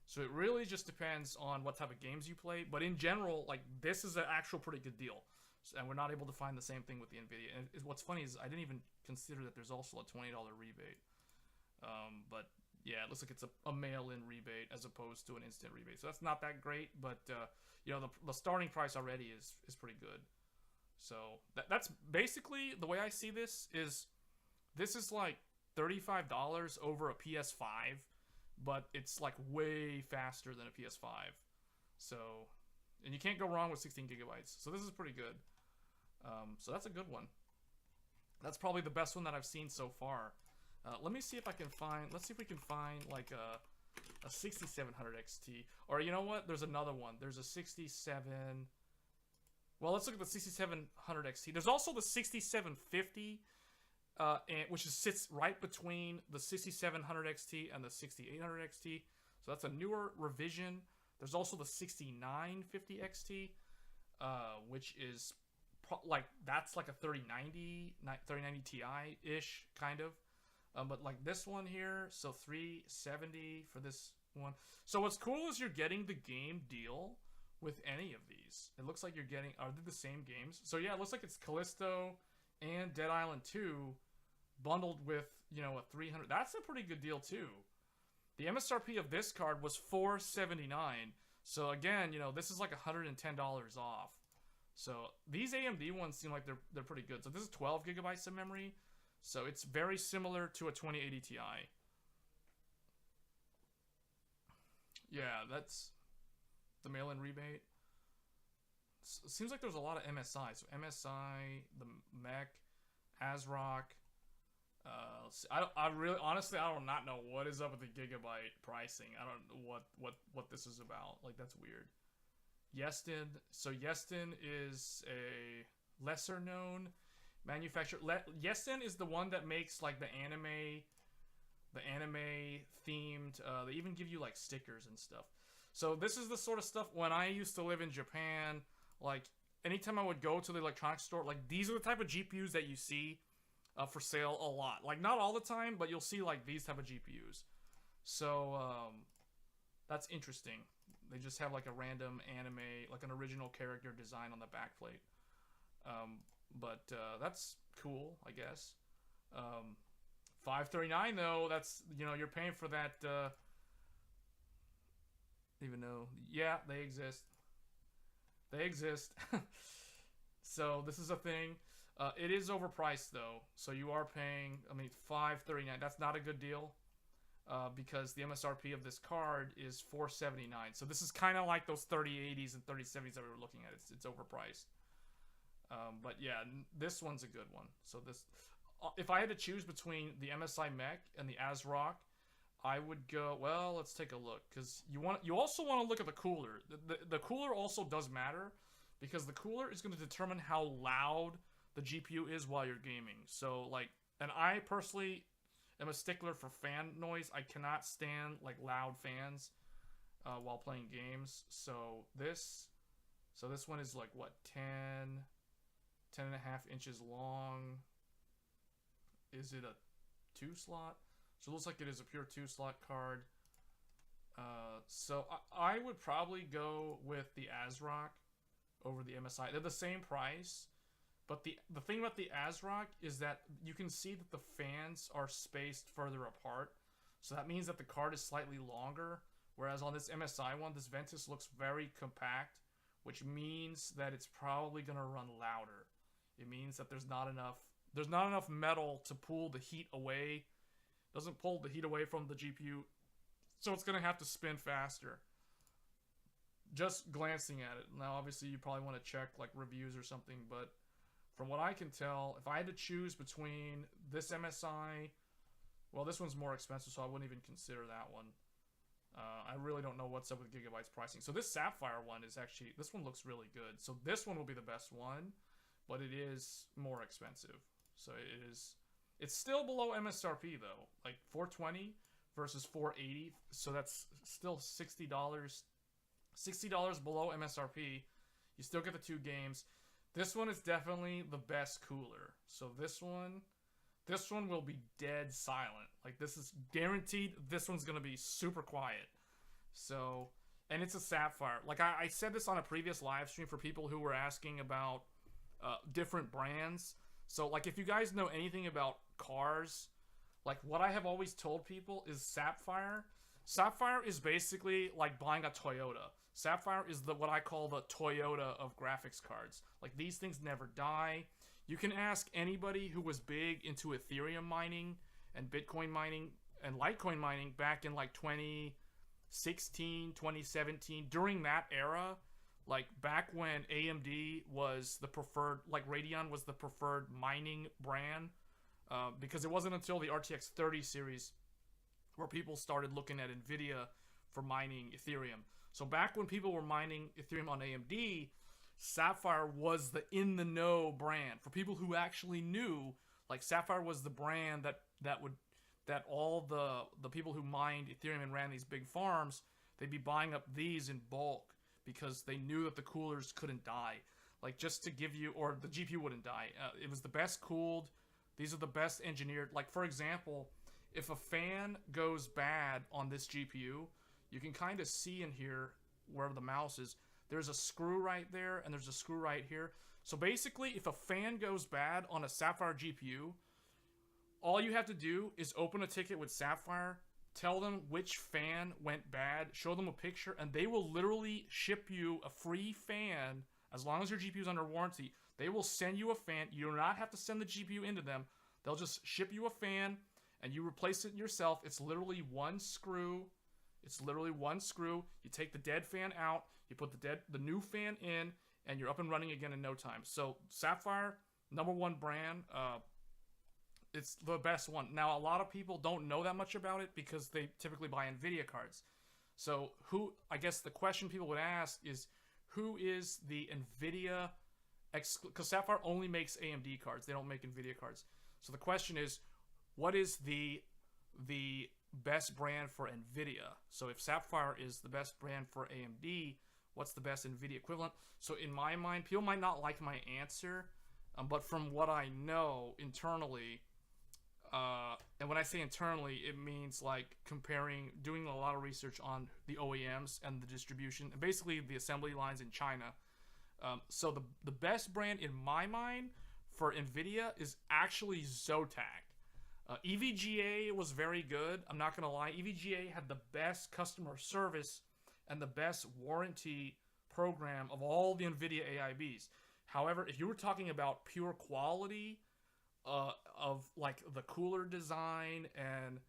So it really just depends on what type of games you play. But in general, like, this is an actual pretty good deal. And we're not able to find the same thing with the NVIDIA. And what's funny is I didn't even consider that there's also a $20 rebate. But yeah, it looks like it's a mail-in rebate as opposed to an instant rebate. So that's not that great, but you know, the starting price already is pretty good. So that's basically the way I see this is like $35 over a PS5, but it's like way faster than a PS5. So, and you can't go wrong with 16 gigabytes. So this is pretty good. So that's a good one. That's probably the best one that I've seen so far. Let me see if I can find. Let's see if we can find like a 6700 XT. Or you know what? There's another one. There's a 67. Well, let's look at the 6700 XT. There's also the 6750, which sits right between the 6700 XT and the 6800 XT. So that's a newer revision. There's also the 6950 XT, which is that's like a 3090 Ti-ish kind of. But like this one here, so 370 for this one. So what's cool is you're getting the game deal with any of these. It looks like you're getting, are they the same games? So yeah, it looks like it's Callisto and Dead Island 2 bundled with, you know, a 300. That's a pretty good deal too. The MSRP of this card was $479. So again, you know, this is like $110 off. So these AMD ones seem like they're pretty good. So this is 12 gigabytes of memory. So it's very similar to a 2080 Ti. Yeah, that's the mail-in rebate. Seems like there's a lot of MSI. So MSI, the Mech, ASRock. I really, honestly, I do not know what is up with the gigabyte pricing. I don't know what this is about. Like, that's weird. Yeston. So Yeston is a lesser known manufacturer. Yeston is the one that makes like the anime themed. They even give you like stickers and stuff. So this is the sort of stuff when I used to live in Japan. Like anytime I would go to the electronics store, like these are the type of GPUs that you see for sale a lot. Like not all the time, but you'll see like these type of GPUs. So that's interesting. They just have like a random anime, like an original character design on the backplate. But that's cool, I guess. $539 though. That's, you know, you're paying for that. Even though, yeah, they exist. They exist. So this is a thing. It is overpriced though, so you are paying. I mean, $539. That's not a good deal. Because the MSRP of this card is $479. So this is kind of like those 3080s and 3070s that we were looking at. It's overpriced. But yeah, this one's a good one. So this, if I had to choose between the MSI Mech and the ASRock, I would go. Well, let's take a look because you also want to look at the cooler. The cooler also does matter because the cooler is going to determine how loud the GPU is while you're gaming. So like, and I personally am a stickler for fan noise. I cannot stand like loud fans while playing games. So this one is like what, 10 and a half inches long. Is it a 2 slot? So it looks like it is a pure 2 slot card. So I would probably go with the ASRock over the MSI. They're the same price. But the thing about the ASRock is that you can see that the fans are spaced further apart. So that means that the card is slightly longer. Whereas on this MSI one, this Ventus looks very compact, which means that it's probably going to run louder. It means that there's not enough metal to pull the heat away. Doesn't pull the heat away from the GPU. So it's going to have to spin faster. Just glancing at it. Now, obviously, you probably want to check like reviews or something, but from what I can tell, if I had to choose between this MSI, well, this one's more expensive, so I wouldn't even consider that one. I really don't know what's up with Gigabyte's pricing. So this Sapphire one is actually, this one looks really good. So this one will be the best one, but it is more expensive. So it's still below MSRP though. Like $420 versus $480. So that's still $60 below MSRP. You still get the 2 games. This one is definitely the best cooler. So this one will be dead silent. Like, this is guaranteed. This one's gonna be super quiet. So, and it's a Sapphire. Like, I said this on a previous live stream for people who were asking about different brands. So, like, if you guys know anything about cars, like, what I have always told people is Sapphire. Sapphire is basically like buying a Toyota. Sapphire is what I call the Toyota of graphics cards. Like, these things never die. You can ask anybody who was big into Ethereum mining and Bitcoin mining and Litecoin mining back in like 2016, 2017, during that era, like back when AMD was the preferred, like Radeon was the preferred mining brand, because it wasn't until the RTX 30 series where people started looking at nvidia for mining Ethereum. So back when people were mining Ethereum on AMD, Sapphire was the in-the-know brand. For people who actually knew, like, Sapphire was the brand that all the people who mined Ethereum and ran these big farms, they'd be buying up these in bulk because they knew that the coolers couldn't die. Like, just to give you, or the GPU wouldn't die. It was the best cooled. These are the best engineered. Like, for example, if a fan goes bad on this GPU, you can kind of see in here where the mouse is. There's a screw right there, and there's a screw right here. So basically, if a fan goes bad on a Sapphire GPU, all you have to do is open a ticket with Sapphire, tell them which fan went bad, show them a picture, and they will literally ship you a free fan as long as your GPU is under warranty. They will send you a fan. You do not have to send the GPU into them. They'll just ship you a fan, and you replace it yourself. It's literally one screw. You take the dead fan out, you put the new fan in, and you're up and running again in no time. So Sapphire, #1 brand. It's the best one. Now, a lot of people don't know that much about it because they typically buy NVIDIA cards. So I guess the question people would ask is, who is the NVIDIA, because Sapphire only makes AMD cards. They don't make NVIDIA cards. So the question is, what is the best brand for NVIDIA? So if Sapphire is the best brand for AMD, what's the best NVIDIA equivalent? So in my mind, people might not like my answer, but from what I know internally, and when I say internally, it means like doing a lot of research on the OEMs and the distribution, and basically the assembly lines in China. So the best brand in my mind for NVIDIA is actually Zotac. EVGA was very good. I'm not going to lie. EVGA had the best customer service and the best warranty program of all the NVIDIA AIBs. However, if you were talking about pure quality of like the cooler design and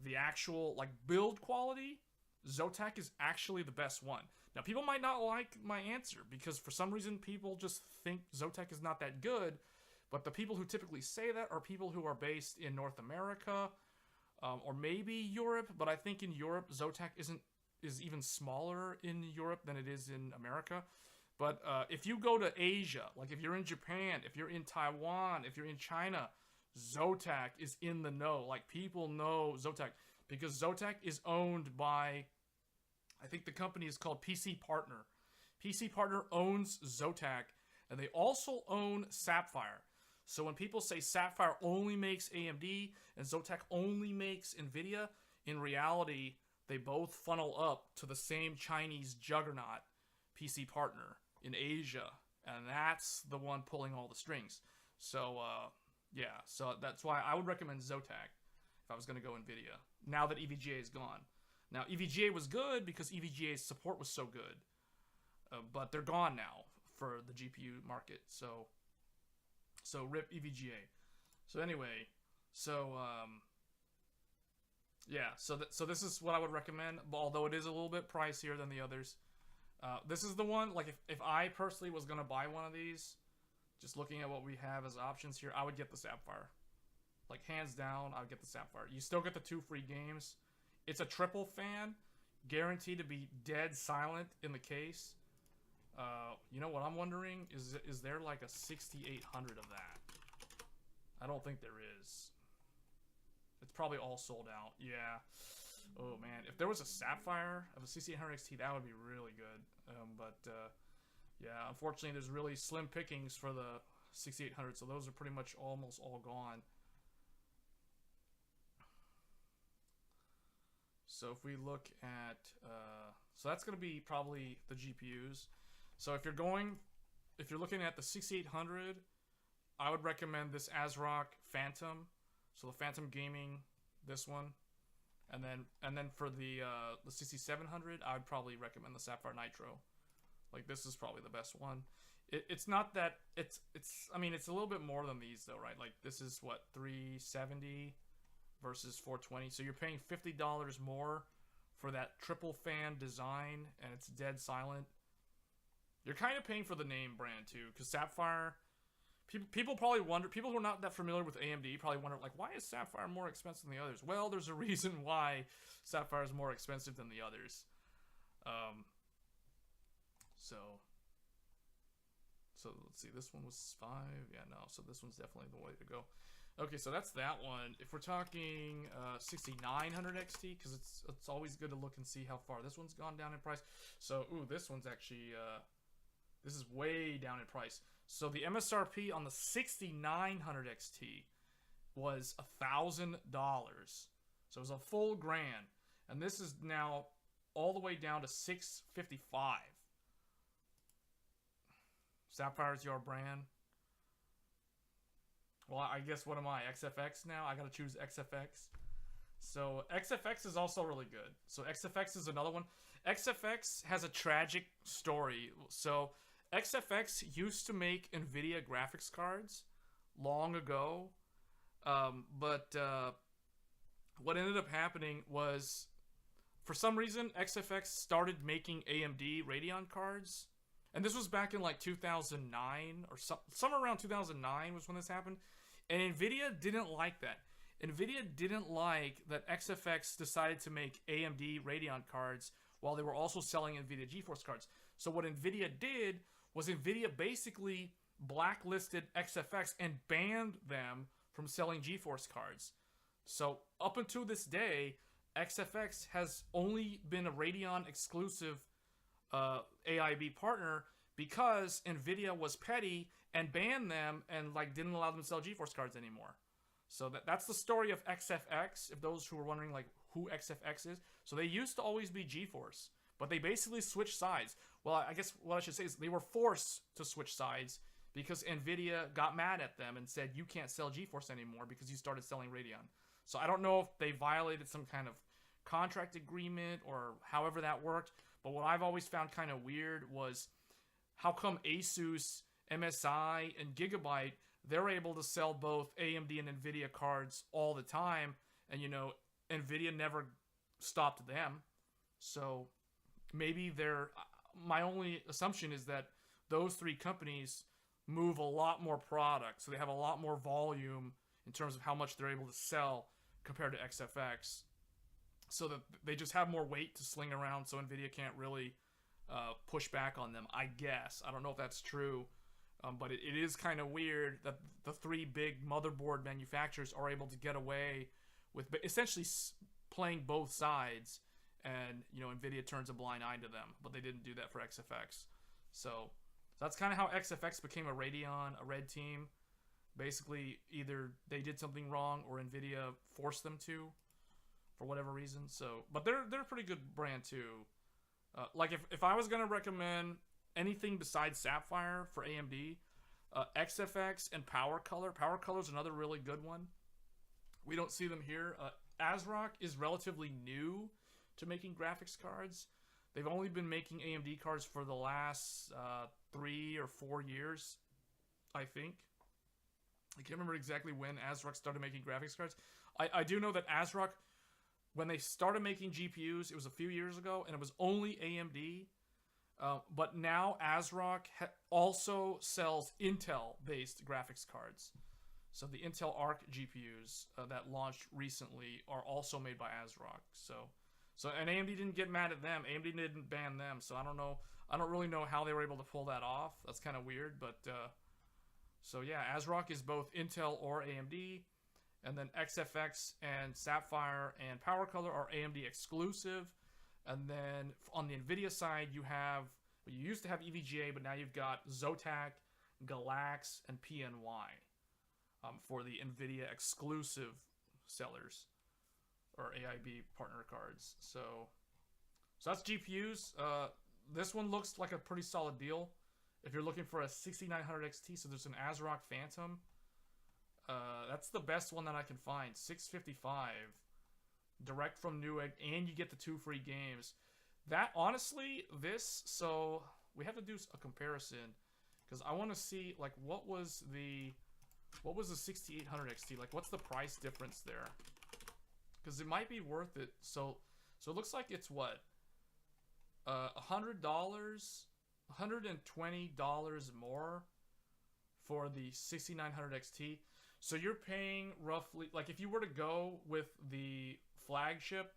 the actual like build quality, Zotac is actually the best one. Now, people might not like my answer because for some reason people just think Zotac is not that good. But the people who typically say that are people who are based in North America, or maybe Europe. But I think in Europe, Zotac is even smaller in Europe than it is in America. But if you go to Asia, like if you're in Japan, if you're in Taiwan, if you're in China, Zotac is in the know. Like, people know Zotac because Zotac is owned by, I think the company is called PC Partner. PC Partner owns Zotac, and they also own Sapphire. So when people say Sapphire only makes AMD and Zotac only makes NVIDIA, in reality, they both funnel up to the same Chinese juggernaut, PC Partner, in Asia. And that's the one pulling all the strings. So, yeah. So that's why I would recommend Zotac if I was going to go NVIDIA, now that EVGA is gone. Now, EVGA was good because EVGA's support was so good. But they're gone now for the GPU market. So rip EVGA. So anyway, yeah, so this is what I would recommend, although it is a little bit pricier than the others. This is the one, like, if I personally was going to buy one of these, just looking at what we have as options here, I would get the Sapphire. Like, hands down, I would get the Sapphire. You still get the 2 free games. It's a triple fan, guaranteed to be dead silent in the case. You know what I'm wondering? Is there like a 6800 of that? I don't think there is. It's probably all sold out. Yeah. Oh man, if there was a Sapphire of a 6800 XT, that would be really good. Yeah, unfortunately, there's really slim pickings for the 6800, so those are pretty much almost all gone. So if we look at, so that's going to be probably the GPUs. So if you're looking at the 6800, I would recommend this ASRock Phantom. So the Phantom Gaming, this one, and then for the 6700, I would probably recommend the Sapphire Nitro. Like, this is probably the best one. It's not that I mean, it's a little bit more than these though, right? Like, this is what, 370 versus 420. So you're paying $50 more for that triple fan design, and it's dead silent. You're kind of paying for the name brand too, because Sapphire. People probably wonder. People who are not that familiar with AMD probably wonder, like, why is Sapphire more expensive than the others? Well, there's a reason why Sapphire is more expensive than the others. So let's see. This one was 5. Yeah, no. So this one's definitely the way to go. Okay, so that's that one. If we're talking 6900 XT, because it's always good to look and see how far this one's gone down in price. So, ooh, this one's actually this is way down in price. So the MSRP on the 6900 XT was $1,000. So it was a full grand, and this is now all the way down to $655. Sapphire's your brand. Well, I guess, what am I? XFX now? I gotta choose XFX. So XFX is also really good. So XFX is another one. XFX has a tragic story. So XFX used to make NVIDIA graphics cards long ago, but what ended up happening was, for some reason, XFX started making AMD Radeon cards, and this was back in like 2009 or somewhere around 2009 was when this happened, and NVIDIA didn't like that. NVIDIA didn't like that XFX decided to make AMD Radeon cards while they were also selling NVIDIA GeForce cards. So what NVIDIA did was NVIDIA basically blacklisted XFX and banned them from selling GeForce cards. So up until this day, XFX has only been a Radeon exclusive AIB partner because NVIDIA was petty and banned them and like didn't allow them to sell GeForce cards anymore. So that's the story of XFX, if those who were wondering like who XFX is. So they used to always be GeForce, but they basically switched sides. Well, I guess what I should say is they were forced to switch sides because NVIDIA got mad at them and said, you can't sell GeForce anymore because you started selling Radeon. So I don't know if they violated some kind of contract agreement or however that worked, but what I've always found kind of weird was how come Asus, MSI, and Gigabyte, they're able to sell both AMD and NVIDIA cards all the time, and, you know, NVIDIA never stopped them. So maybe my only assumption is that those three companies move a lot more product, so they have a lot more volume in terms of how much they're able to sell compared to XFX, so that they just have more weight to sling around, so NVIDIA can't really push back on them, I guess. I don't know if that's true, but it is kind of weird that the three big motherboard manufacturers are able to get away with essentially playing both sides, and, you know, NVIDIA turns a blind eye to them, but they didn't do that for XFX. So that's kind of how XFX became a Radeon, a red team. Basically, either they did something wrong or NVIDIA forced them to, for whatever reason. So, but they're a pretty good brand too. Like if I was gonna recommend anything besides Sapphire for AMD, XFX and PowerColor. PowerColor is another really good one. We don't see them here. ASRock is relatively new to making graphics cards. They've only been making AMD cards for the last 3 or 4 years, I think. I can't remember exactly when ASRock started making graphics cards. I do know that ASRock, when they started making GPUs, it was a few years ago, and it was only AMD. But now ASRock also sells Intel-based graphics cards. So the Intel Arc GPUs that launched recently are also made by ASRock. So and AMD didn't get mad at them. AMD didn't ban them. So I don't know. I don't really know how they were able to pull that off. That's kind of weird. But so yeah, ASRock is both Intel or AMD. And then XFX and Sapphire and Power Color are AMD exclusive. And then on the NVIDIA side, you have, well, you used to have EVGA, but now you've got Zotac, Galax, and PNY for the NVIDIA exclusive sellers or AIB partner cards. So that's GPUs. This one looks like a pretty solid deal if you're looking for a 6900 XT. So there's an ASRock Phantom. That's the best one that I can find. 655 direct from Newegg, and you get the 2 free games. That, honestly, this, so we have to do a comparison because I want to see, like, what was the 6800 XT, like, what's the price difference there? Because it might be worth it. So it looks like it's what, $100, $120 more for the 6900 XT. So you're paying roughly, like, if you were to go with the flagship,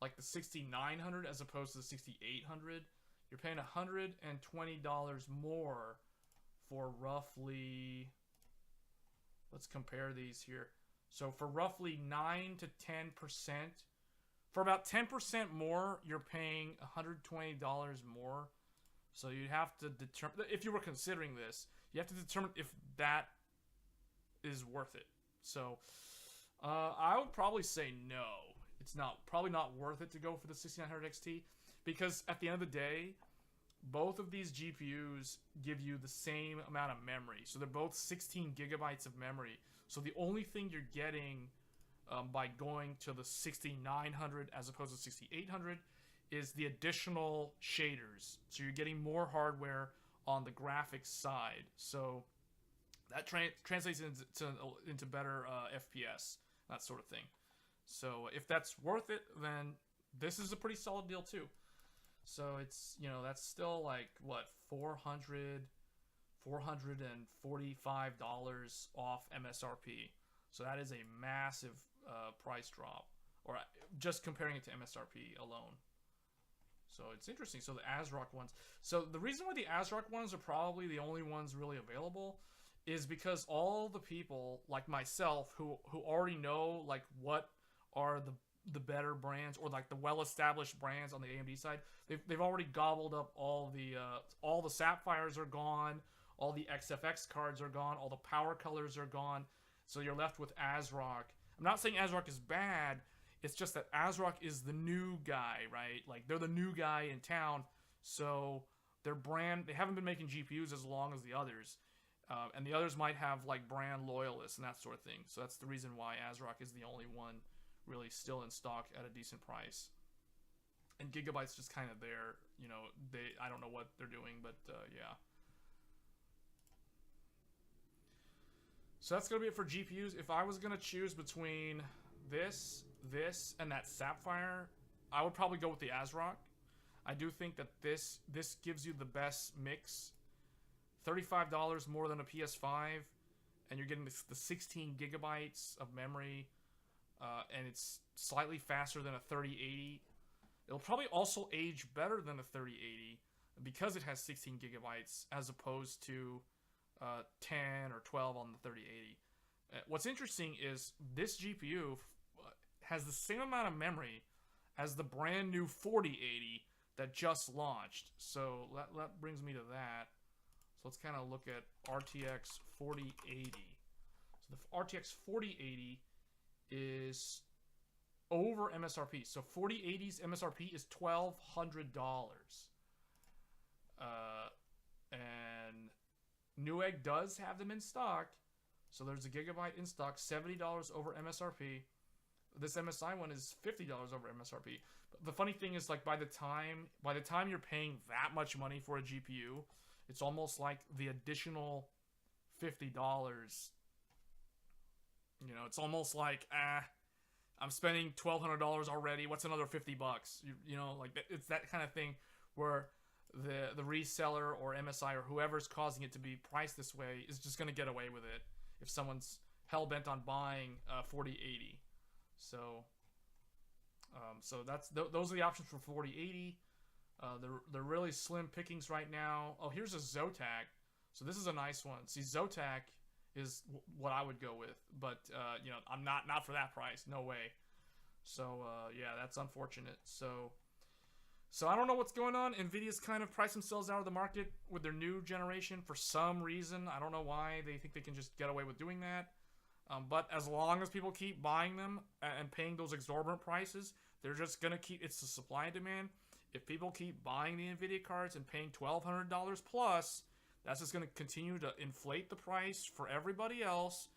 like the 6900 as opposed to the 6800, you're paying $120 more for roughly, let's compare these here. So for roughly 9 to 10%, for about 10% more, you're paying $120 more. So you'd have to determine, if you were considering this, you have to determine if that is worth it. So I would probably say no. It's probably not worth it to go for the 6900 XT, because at the end of the day, both of these GPUs give you the same amount of memory. So they're both 16 gigabytes of memory. So the only thing you're getting by going to the 6900 as opposed to 6800 is the additional shaders. So you're getting more hardware on the graphics side. So that translates into better FPS, that sort of thing. So if that's worth it, then this is a pretty solid deal too. So it's, you know, that's still like, what, $445 off MSRP. So that is a massive price drop, or just comparing it to MSRP alone. So it's interesting. So the ASRock ones. So the reason why the ASRock ones are probably the only ones really available is because all the people like myself who already know like what are the better brands, or like the well-established brands on the AMD side, they've already gobbled up all the Sapphires are gone, all the XFX cards are gone, all the Power Colors are gone. So you're left with ASRock. I'm not saying ASRock is bad. It's just that ASRock is the new guy, right? Like, they're the new guy in town. So their brand, they haven't been making GPUs as long as the others. And the others might have like brand loyalists and that sort of thing. So that's the reason why ASRock is the only one really still in stock at a decent price. And Gigabyte's just kind of there, you know, I don't know what they're doing, but yeah. So that's going to be it for GPUs. If I was going to choose between this, and that Sapphire, I would probably go with the ASRock. I do think that this gives you the best mix. $35 more than a PS5, and you're getting the 16 gigabytes of memory, and it's slightly faster than a 3080. It'll probably also age better than a 3080 because it has 16 gigabytes as opposed to 10 or 12 on the 3080. What's interesting is this GPU has the same amount of memory as the brand new 4080 that just launched. So that brings me to that. So let's kind of look at RTX 4080. So the RTX 4080 is over MSRP. So 4080's MSRP is $1,200. And Newegg does have them in stock. So there's a gigabyte in stock, $70 over MSRP. This MSI one is $50 over MSRP. But the funny thing is, like, by the time you're paying that much money for a GPU, it's almost like the additional $50. You know, it's almost like, I'm spending $1,200 already. What's another $50? You know, like, it's that kind of thing where the reseller or MSI or whoever's causing it to be priced this way is just going to get away with it if someone's hell-bent on buying 4080. So those are the options for 4080. They're really slim pickings right now. Oh, here's a Zotac. So this is a nice one. See, Zotac is what I would go with. But you know, I'm not for that price. No way. So yeah, that's unfortunate. So I don't know what's going on. Nvidia's kind of priced themselves out of the market with their new generation for some reason. I don't know why they think they can just get away with doing that. But as long as people keep buying them and paying those exorbitant prices, they're just gonna keep. It's the supply and demand. If people keep buying the Nvidia cards and paying $1,200 plus, that's just gonna continue to inflate the price for everybody else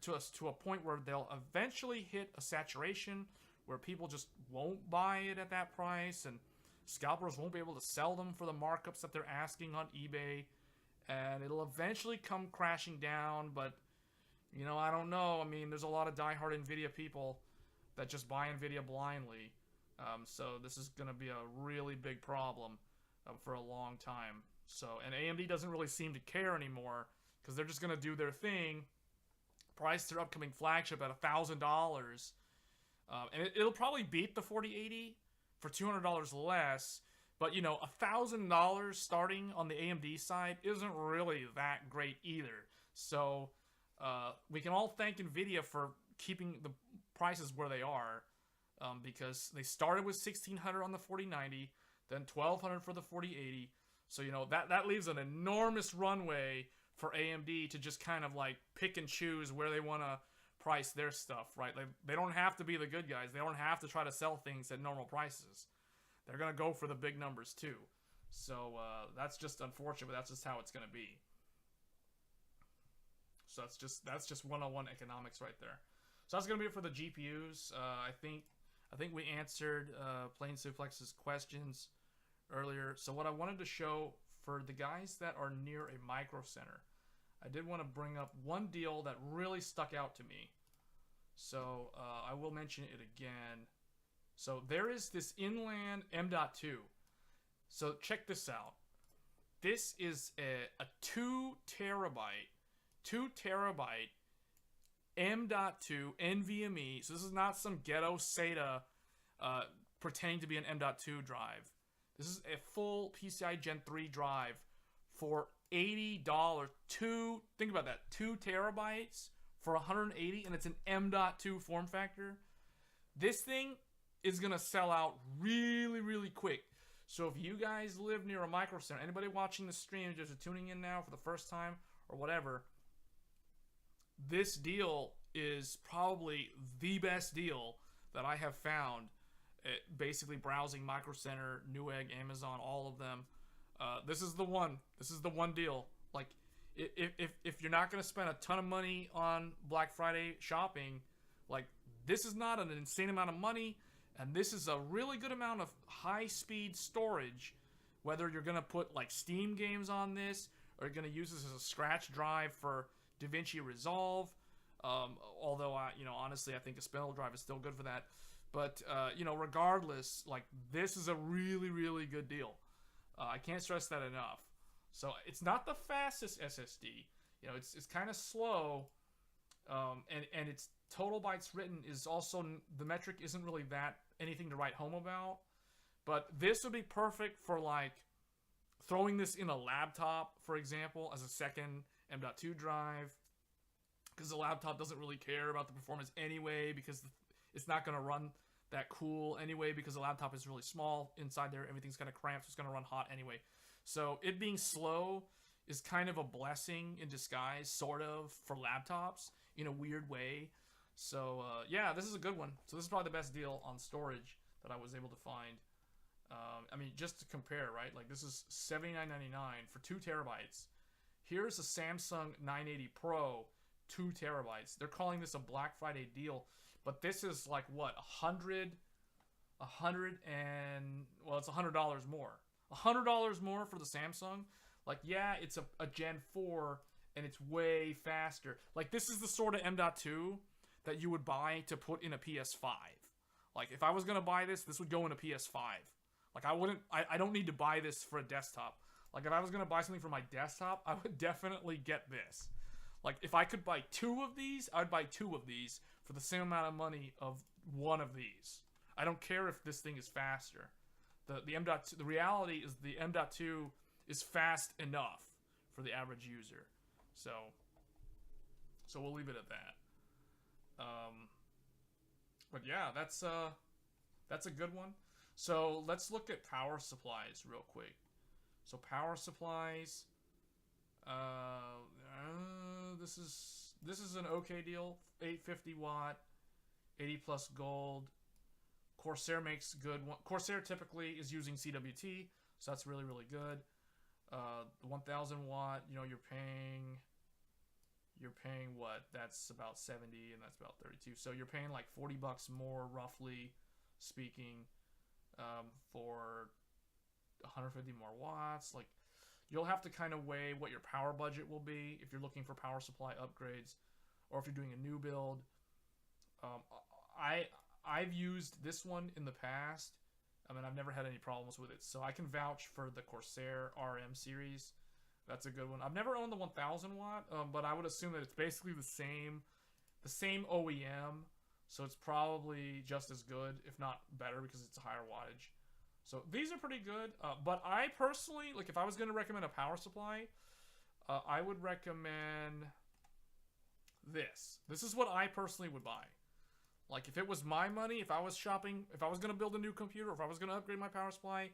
to a point where they'll eventually hit a saturation where people just won't buy it at that price, and scalpers won't be able to sell them for the markups that they're asking on eBay, and it'll eventually come crashing down. But you know, I don't know. I mean, there's a lot of diehard Nvidia people that just buy Nvidia blindly, so this is going to be a really big problem for a long time. So, and AMD doesn't really seem to care anymore because they're just going to do their thing, price their upcoming flagship at $1,000. And it'll probably beat the 4080 for $200 less, but you know, $1,000 starting on the AMD side isn't really that great either. So we can all thank Nvidia for keeping the prices where they are, because they started with $1,600 on the 4090, then $1,200 for the 4080. So you know, that leaves an enormous runway for AMD to just kind of like pick and choose where they want to price their stuff, right? Like, they don't have to be the good guys. They don't have to try to sell things at normal prices. They're gonna go for the big numbers too. So that's just unfortunate, but that's just how it's gonna be. So that's just 101 economics right there. So that's gonna be it for the GPUs. I think we answered Plain Suplex's questions earlier. So what I wanted to show for the guys that are near a Microcenter, I did want to bring up one deal that really stuck out to me. So I will mention it again. So there is this inland M.2. So check this out. This is a 2 terabyte M.2 NVMe. So this is not some ghetto SATA pretending to be an M.2 drive. This is a full PCI Gen 3 drive for $80. Think about that. 2 terabytes for $180, and it's an M.2 form factor. This thing is gonna sell out really, really quick. So if you guys live near a Microcenter, anybody watching the stream just tuning in now for the first time or whatever, this deal is probably the best deal that I have found at basically browsing Microcenter, Newegg, Amazon, all of them. This is the one. This is the one deal. Like, if you're not going to spend a ton of money on Black Friday shopping, like, this is not an insane amount of money, and this is a really good amount of high-speed storage, whether you're going to put, like, Steam games on this, or you're going to use this as a scratch drive for DaVinci Resolve, although, you know, honestly, I think a spindle drive is still good for that. But, you know, regardless, like, this is a really, really good deal. I can't stress that enough. So it's not the fastest SSD. You know, it's kind of slow, and its total bytes written is also, the metric isn't really that anything to write home about. But this would be perfect for, like, throwing this in a laptop, for example, as a second M.2 drive, because the laptop doesn't really care about the performance anyway, because it's not going to run that cool anyway, because the laptop is really small inside there. Everything's kind of cramped, so it's going to run hot anyway. So it being slow is kind of a blessing in disguise, sort of, for laptops in a weird way. So yeah, this is a good one. So this is probably the best deal on storage that I was able to find. I mean, just to compare, right? Like, this is $79.99 for 2 terabytes. Here's a Samsung 980 Pro, 2 terabytes. They're calling this a Black Friday deal, but this is like, what, well, it's $100 more. $100 more for the Samsung. Like, yeah, it's a Gen 4, and it's way faster. Like, this is the sort of M.2 that you would buy to put in a PS5. Like, if I was going to buy this, this would go in a PS5. Like, I don't need to buy this for a desktop. Like, if I was going to buy something for my desktop, I would definitely get this. Like, if I could buy 2 of these, I would buy 2 of these for the same amount of money of 1 of these. I don't care if this thing is faster. The M.2, the reality is the M.2 is fast enough for the average user. So, So we'll leave it at that. But yeah, that's a good one. So let's look at power supplies real quick. So power supplies. This is an okay deal. 850 watt, 80 plus gold. Corsair makes good one. Corsair typically is using CWT, so that's really good. The 1000 watt, you know, you're paying what? That's about 70, and that's about 32. So you're paying like $40 more, roughly speaking, for 150 more watts. Like, you'll have to kind of weigh what your power budget will be if you're looking for power supply upgrades, or if you're doing a new build. I've used this one in the past. I mean, I've never had any problems with it, so I can vouch for the Corsair RM series. That's a good one. I've never owned the 1000 watt, but I would assume that it's basically the same OEM, so it's probably just as good, if not better, because it's a higher wattage. So these are pretty good, but I personally, like, if I was going to recommend a power supply, I would recommend this. This is what I personally would buy. Like, if it was my money, if I was shopping, if I was going to build a new computer, if I was going to upgrade my power supply,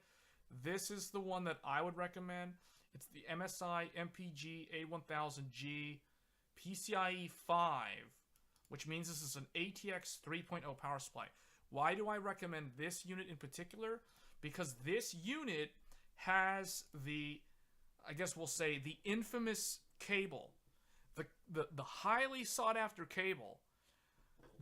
this is the one that I would recommend. It's the MSI MPG A1000G PCIe 5, which means this is an ATX 3.0 power supply. Why do I recommend this unit in particular? Because this unit has the, I guess we'll say, the infamous cable, the highly sought after cable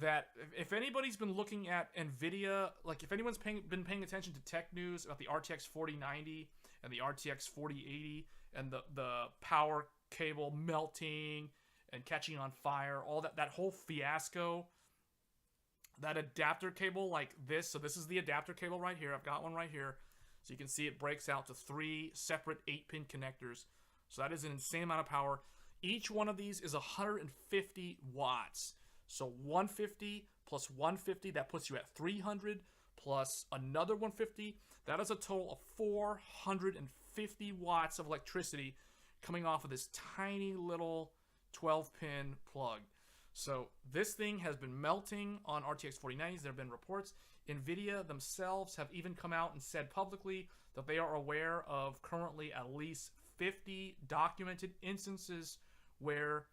that if anybody's been looking at NVIDIA, like if anyone's been paying attention to tech news about the RTX 4090 and the RTX 4080 and the power cable melting and catching on fire, all that whole fiasco, that adapter cable like this. So this is the adapter cable right here. I've got one right here. So you can see it breaks out to 3 separate 8-pin connectors. So that is an insane amount of power. Each one of these is 150 watts. So 150 plus 150, that puts you at 300, plus another 150. That is a total of 450 watts of electricity coming off of this tiny little 12-pin plug. So this thing has been melting on RTX 4090s. There have been reports. NVIDIA themselves have even come out and said publicly that they are aware of currently at least 50 documented instances where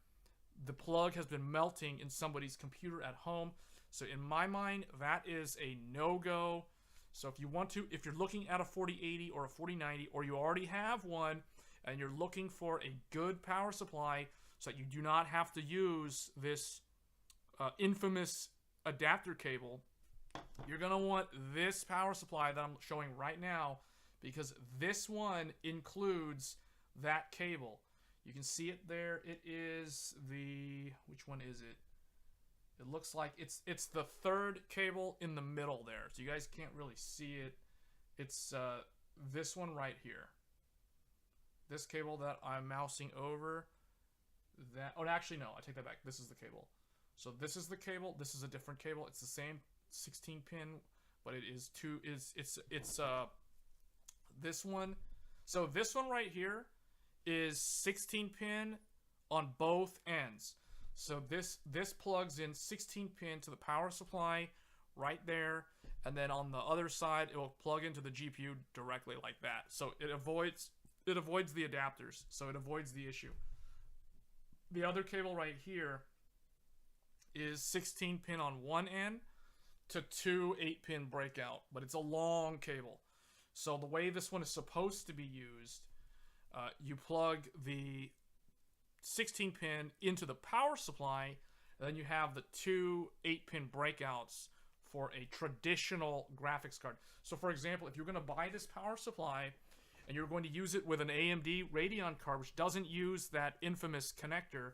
the plug has been melting in somebody's computer at home. So in my mind, that is a no-go. So if you're looking at a 4080 or a 4090, or you already have one and you're looking for a good power supply so that you do not have to use this infamous adapter cable, you're going to want this power supply that I'm showing right now, because this one includes that cable. You can see it there. It is the, which one is it? It looks like it's the third cable in the middle there. So you guys can't really see it. It's this one right here. This cable that I'm mousing over. That, oh, actually no, I take that back. This is the cable. So this is the cable. This is a different cable. It's the same 16 pin, but it is this one. So this one right here is 16 pin on both ends. So this plugs in 16 pin to the power supply right there, and then on the other side it will plug into the GPU directly like that. So it avoids the adapters, so it avoids the issue. The other cable right here is 16 pin on one end to 2 8-pin breakout, but it's a long cable. So the way this one is supposed to be used, you plug the 16 pin into the power supply, and then you have the 2 8-pin breakouts for a traditional graphics card. So for example, if you're going to buy this power supply and you're going to use it with an AMD Radeon card, which doesn't use that infamous connector,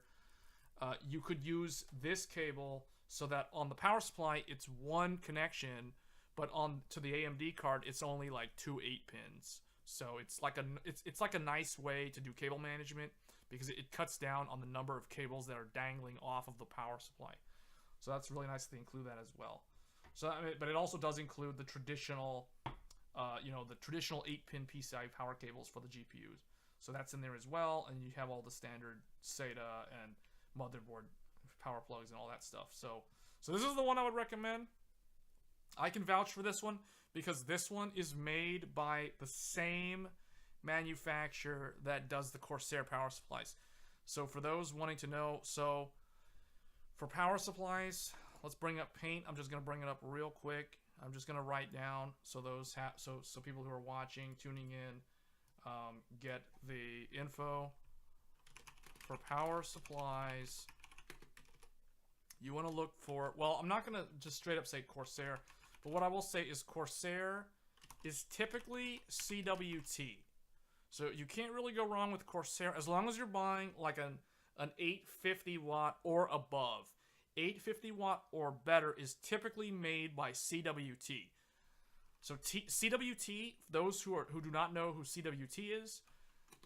you could use this cable so that on the power supply it's one connection, but on to the AMD card it's only like 2 8-pins. So it's like a nice way to do cable management, because it cuts down on the number of cables that are dangling off of the power supply. So that's really nice to include that as well. So, but it also does include the traditional, the traditional 8-pin PCI power cables for the GPUs. So that's in there as well, and you have all the standard SATA and motherboard power plugs and all that stuff. So this is the one I would recommend. I can vouch for this one because this one is made by the same manufacturer that does the Corsair power supplies. So for those wanting to know, so for power supplies, let's bring up Paint. I'm just going to bring it up real quick. I'm just going to write down so those so people who are watching, tuning in, get the info for power supplies. You want to look for, well, I'm not going to just straight up say Corsair, but what I will say is Corsair is typically CWT. So you can't really go wrong with Corsair as long as you're buying like an 850 watt or above. 850 watt or better is typically made by CWT. So CWT, those who do not know who CWT is,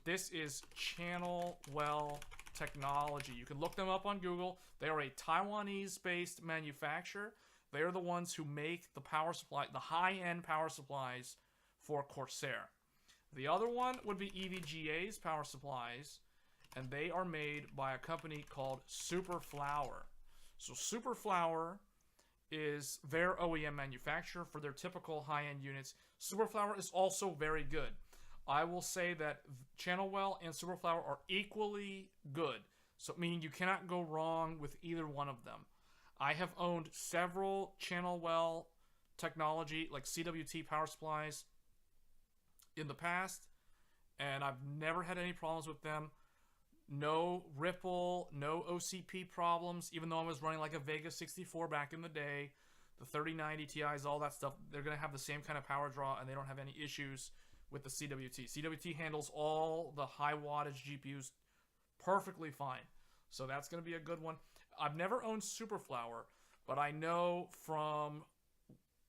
this is Channel Well Technology. You can look them up on Google. They are a Taiwanese-based manufacturer. They are the ones who make the power supply, the high-end power supplies for Corsair. The other one would be EVGA's power supplies, and they are made by a company called Superflower. So Superflower is their OEM manufacturer for their typical high-end units. Superflower is also very good. I will say that Channelwell and Superflower are equally good. So meaning you cannot go wrong with either one of them. I have owned several Channelwell technology, like CWT power supplies, in the past, and I've never had any problems with them. No ripple, no OCP problems, even though I was running like a Vega 64 back in the day. The 3090 Ti's, all that stuff, they're going to have the same kind of power draw, and they don't have any issues with the CWT. CWT handles all the high wattage GPUs perfectly fine. So that's going to be a good one. I've never owned Superflower, but I know from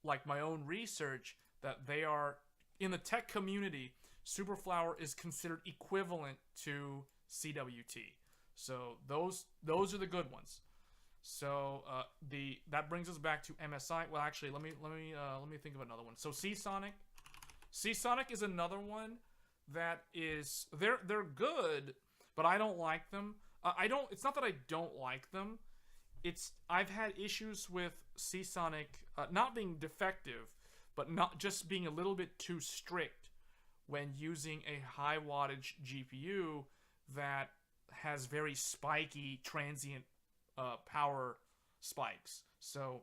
like my own research that they are, in the tech community, Superflower is considered equivalent to CWT. So those are the good ones. So that brings us back to MSI. Well, actually, let me think of another one. So Seasonic. Seasonic is another one that is they're good, but I don't like them. It's not that I don't like them. I've had issues with Seasonic not being defective, but not just being a little bit too strict when using a high wattage GPU that has very spiky transient power spikes. So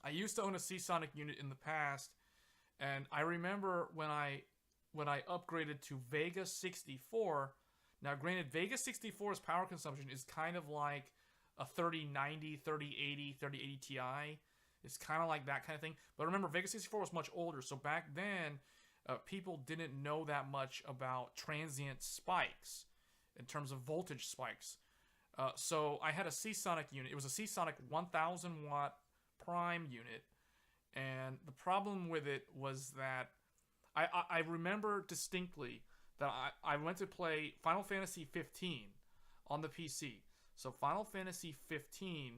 I used to own a Seasonic unit in the past, and I remember when I upgraded to Vega 64. Now, granted, Vega 64's power consumption is kind of like a 3090, 3080, 3080 Ti. It's kind of like that kind of thing. But remember, Vega 64 was much older, so back then, people didn't know that much about transient spikes in terms of voltage spikes. So I had a Seasonic unit. It was a Seasonic 1000 watt prime unit, and the problem with it was that I remember distinctly that I went to play Final Fantasy 15 on the PC. So Final Fantasy 15,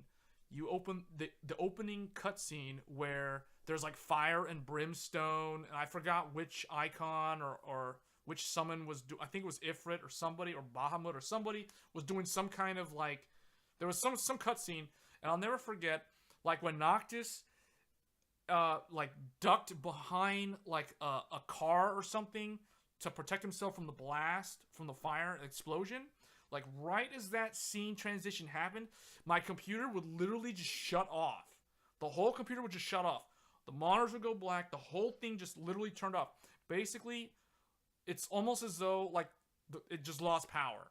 you open the opening cutscene where there's like fire and brimstone, and I forgot which icon or which summon was I think it was Ifrit or somebody, or Bahamut or somebody was doing some kind of like, there was some cutscene, and I'll never forget like when Noctis like ducked behind like a car or something to protect himself from the blast, from the fire explosion. Like right as that scene transition happened, my computer would literally just shut off. The whole computer would just shut off. The monitors would go black. The whole thing just literally turned off. Basically, it's almost as though like it just lost power.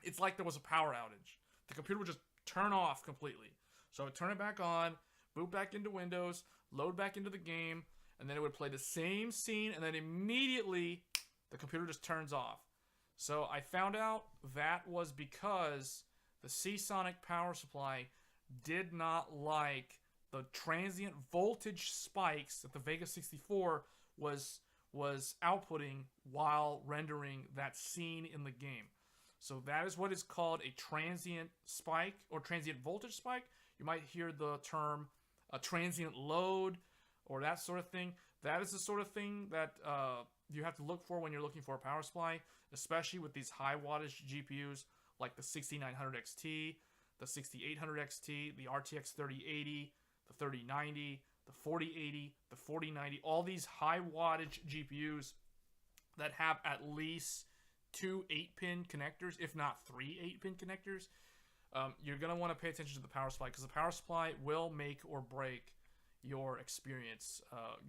It's like there was a power outage. The computer would just turn off completely. So I would turn it back on, boot back into Windows, load back into the game, and then it would play the same scene, and then immediately the computer just turns off. So I found out that was because the Seasonic power supply did not like the transient voltage spikes that the Vega 64 was outputting while rendering that scene in the game. So that is what is called a transient spike or transient voltage spike. You might hear the term a transient load or that sort of thing. That is the sort of thing that you have to look for when you're looking for a power supply, especially with these high wattage GPUs like the 6900 XT, the 6800 XT, the RTX 3080, the 3090, the 4080, the 4090, all these high wattage GPUs that have at least 2 8-pin connectors, if not 3 8-pin connectors. You're going to want to pay attention to the power supply, because the power supply will make or break your experience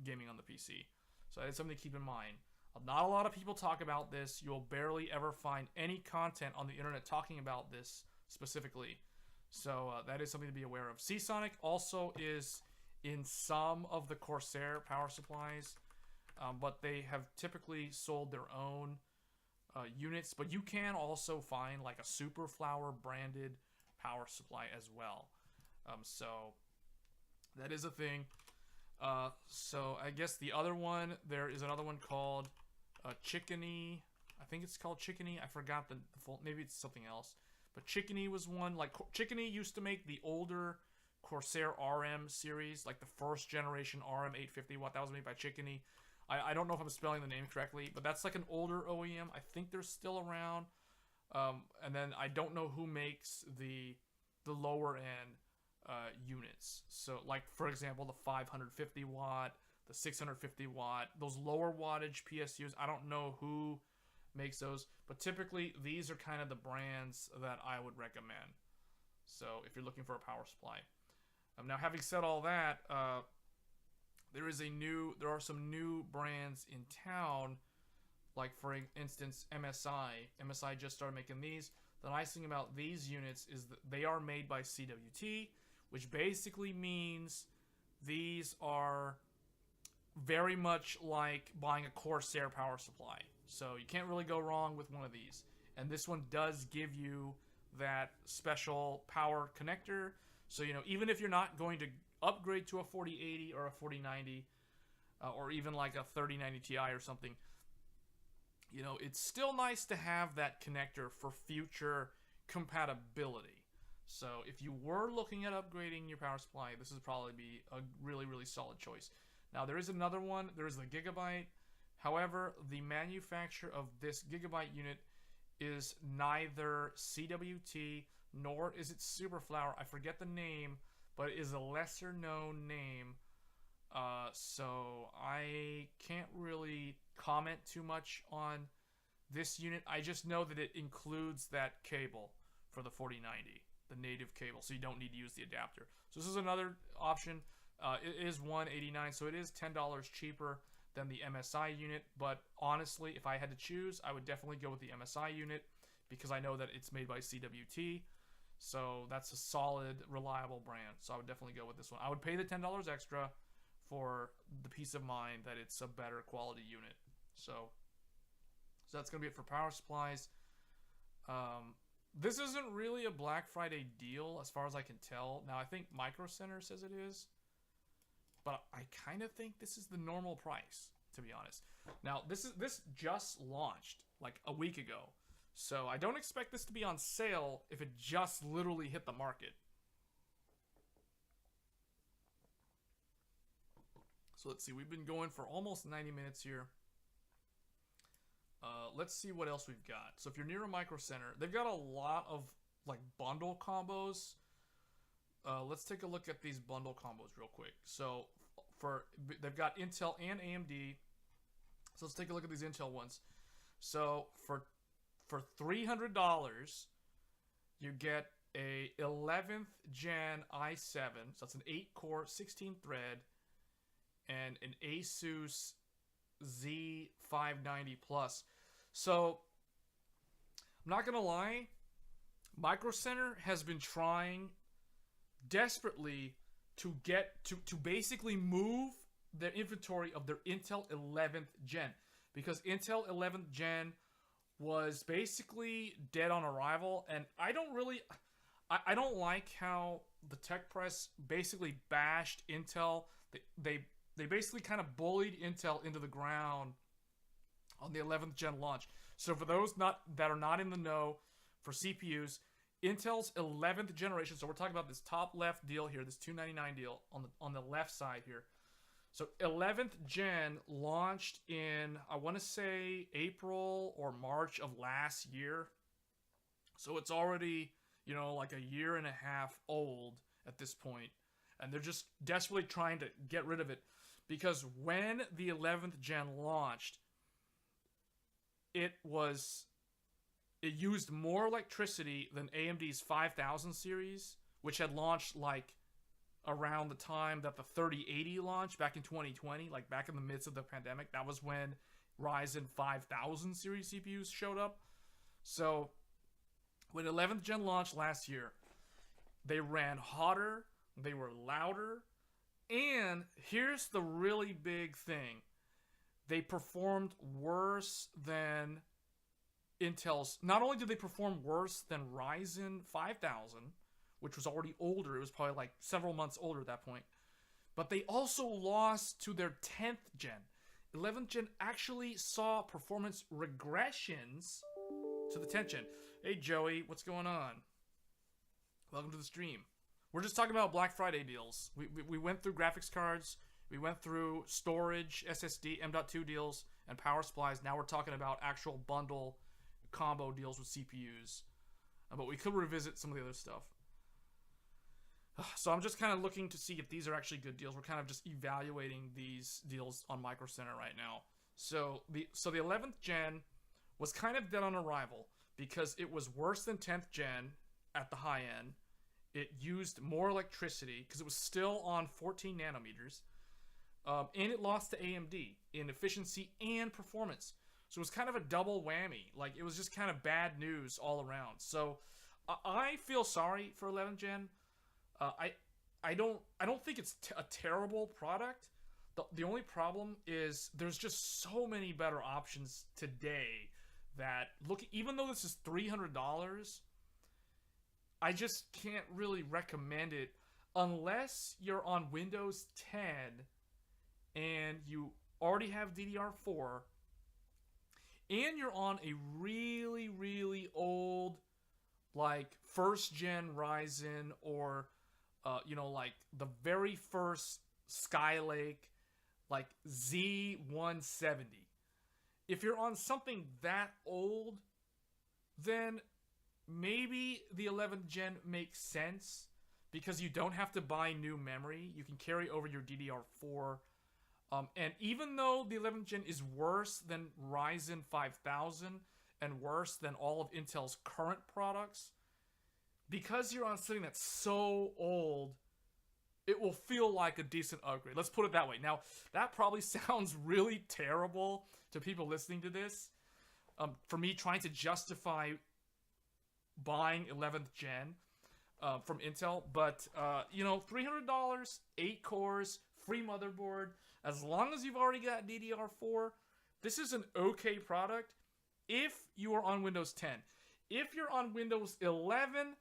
gaming on the PC. So that's something to keep in mind. Not a lot of people talk about this. You'll barely ever find any content on the internet talking about this specifically. So that is something to be aware of. Seasonic also is in some of the Corsair power supplies, but they have typically sold their own units. But you can also find like a Superflower branded power supply as well. So that is a thing. So I guess the other one, there is another one called Chickeny. I think it's called Chickeny. I forgot the full, maybe it's something else. But Chickeny was one. Like, Chickeny used to make the older Corsair RM series, like the first generation RM 850 watt. That was made by Chickeny. I don't know if I'm spelling the name correctly, but that's like an older OEM. I think they're still around. And then I don't know who makes the lower end units. So, like, for example, the 550 watt, the 650 watt, those lower wattage PSUs. I don't know who makes those, but typically these are kind of the brands that I would recommend. So if you're looking for a power supply. Now, having said all that, there are some new brands in town, like for instance MSI. MSI just started making these. The nice thing about these units is that they are made by CWT, which basically means these are very much like buying a Corsair power supply. So you can't really go wrong with one of these. And this one does give you that special power connector. So, you know, even if you're not going to upgrade to a 4080 or a 4090, or even like a 3090 Ti or something, you know, it's still nice to have that connector for future compatibility. So if you were looking at upgrading your power supply, this would probably be a really, really solid choice. Now, there is another one. There is the Gigabyte. However, the manufacturer of this Gigabyte unit is neither CWT nor is it Superflower. I forget the name, but it is a lesser known name. So I can't really comment too much on this unit. I just know that it includes that cable for the 4090, the native cable, so you don't need to use the adapter. So this is another option. It is $189, so it is $10 cheaper than the MSI unit. But honestly, if I had to choose, I would definitely go with the MSI unit because I know that it's made by CWT. So that's a solid, reliable brand. So I would definitely go with this one. I would pay the $10 extra for the peace of mind that it's a better quality unit. So that's going to be it for power supplies. This isn't really a Black Friday deal as far as I can tell. Now, I think Microcenter says it is, but I kind of think this is the normal price, to be honest. Now, this just launched like a week ago, so I don't expect this to be on sale if it just literally hit the market. So let's see, we've been going for almost 90 minutes here. Let's see what else we've got. So if you're near a Microcenter, they've got a lot of like bundle combos. Let's take a look at these bundle combos real quick. So they've got Intel and AMD. So let's take a look at these Intel ones. So for $300, you get a 11th gen i7. So that's an 8-core, 16-thread, and an Asus Z590 Plus. So I'm not gonna lie, Microcenter has been trying desperately to get to basically move their inventory of their Intel 11th gen, because Intel 11th gen was basically dead on arrival, and I don't like how the tech press basically bashed Intel. They basically kind of bullied Intel into the ground on the 11th gen launch. So for those that are not in the know for CPUs, Intel's 11th generation, so we're talking about this top left deal here, this $299 deal on the left side here. So 11th gen launched in, I want to say, April or March of last year. So it's already, you know, like a year and a half old at this point, and they're just desperately trying to get rid of it because when the 11th gen launched, it used more electricity than AMD's 5000 series, which had launched like around the time that the 3080 launched back in 2020, like back in the midst of the pandemic. That was when Ryzen 5000 series CPUs showed up. So when 11th gen launched last year, they ran hotter, they were louder, and here's the really big thing. They performed worse than Intel's. Not only did they perform worse than Ryzen 5000, which was already older, it was probably like several months older at that point, but they also lost to their 10th gen. 11th gen actually saw performance regressions to the 10th gen. Hey Joey, what's going on? Welcome to the stream. We're just talking about Black Friday deals. We went through graphics cards, we went through storage, SSD, M.2 deals, and power supplies. Now we're talking about actual bundle combo deals with CPUs. But we could revisit some of the other stuff. So I'm just kind of looking to see if these are actually good deals. We're kind of just evaluating these deals on Microcenter right now. So the 11th gen was kind of dead on arrival because it was worse than 10th gen at the high end. It used more electricity because it was still on 14 nanometers. And it lost to AMD in efficiency and performance. So it was kind of a double whammy. Like, it was just kind of bad news all around. So I feel sorry for 11th gen. I don't think it's a terrible product. The only problem is there's just so many better options today that even though this is $300, I just can't really recommend it unless you're on Windows 10 and you already have DDR4 and you're on a really, really old, like, first gen Ryzen or like the very first Skylake, like Z170. If you're on something that old, then maybe the 11th gen makes sense because you don't have to buy new memory. You can carry over your DDR4. And even though the 11th gen is worse than Ryzen 5000 and worse than all of Intel's current products, because you're on something that's so old, it will feel like a decent upgrade. Let's put it that way. Now, that probably sounds really terrible to people listening to this. For me trying to justify buying 11th gen from Intel. But, $300, 8 cores, free motherboard. As long as you've already got DDR4, this is an okay product if you are on Windows 10. If you're on Windows 11,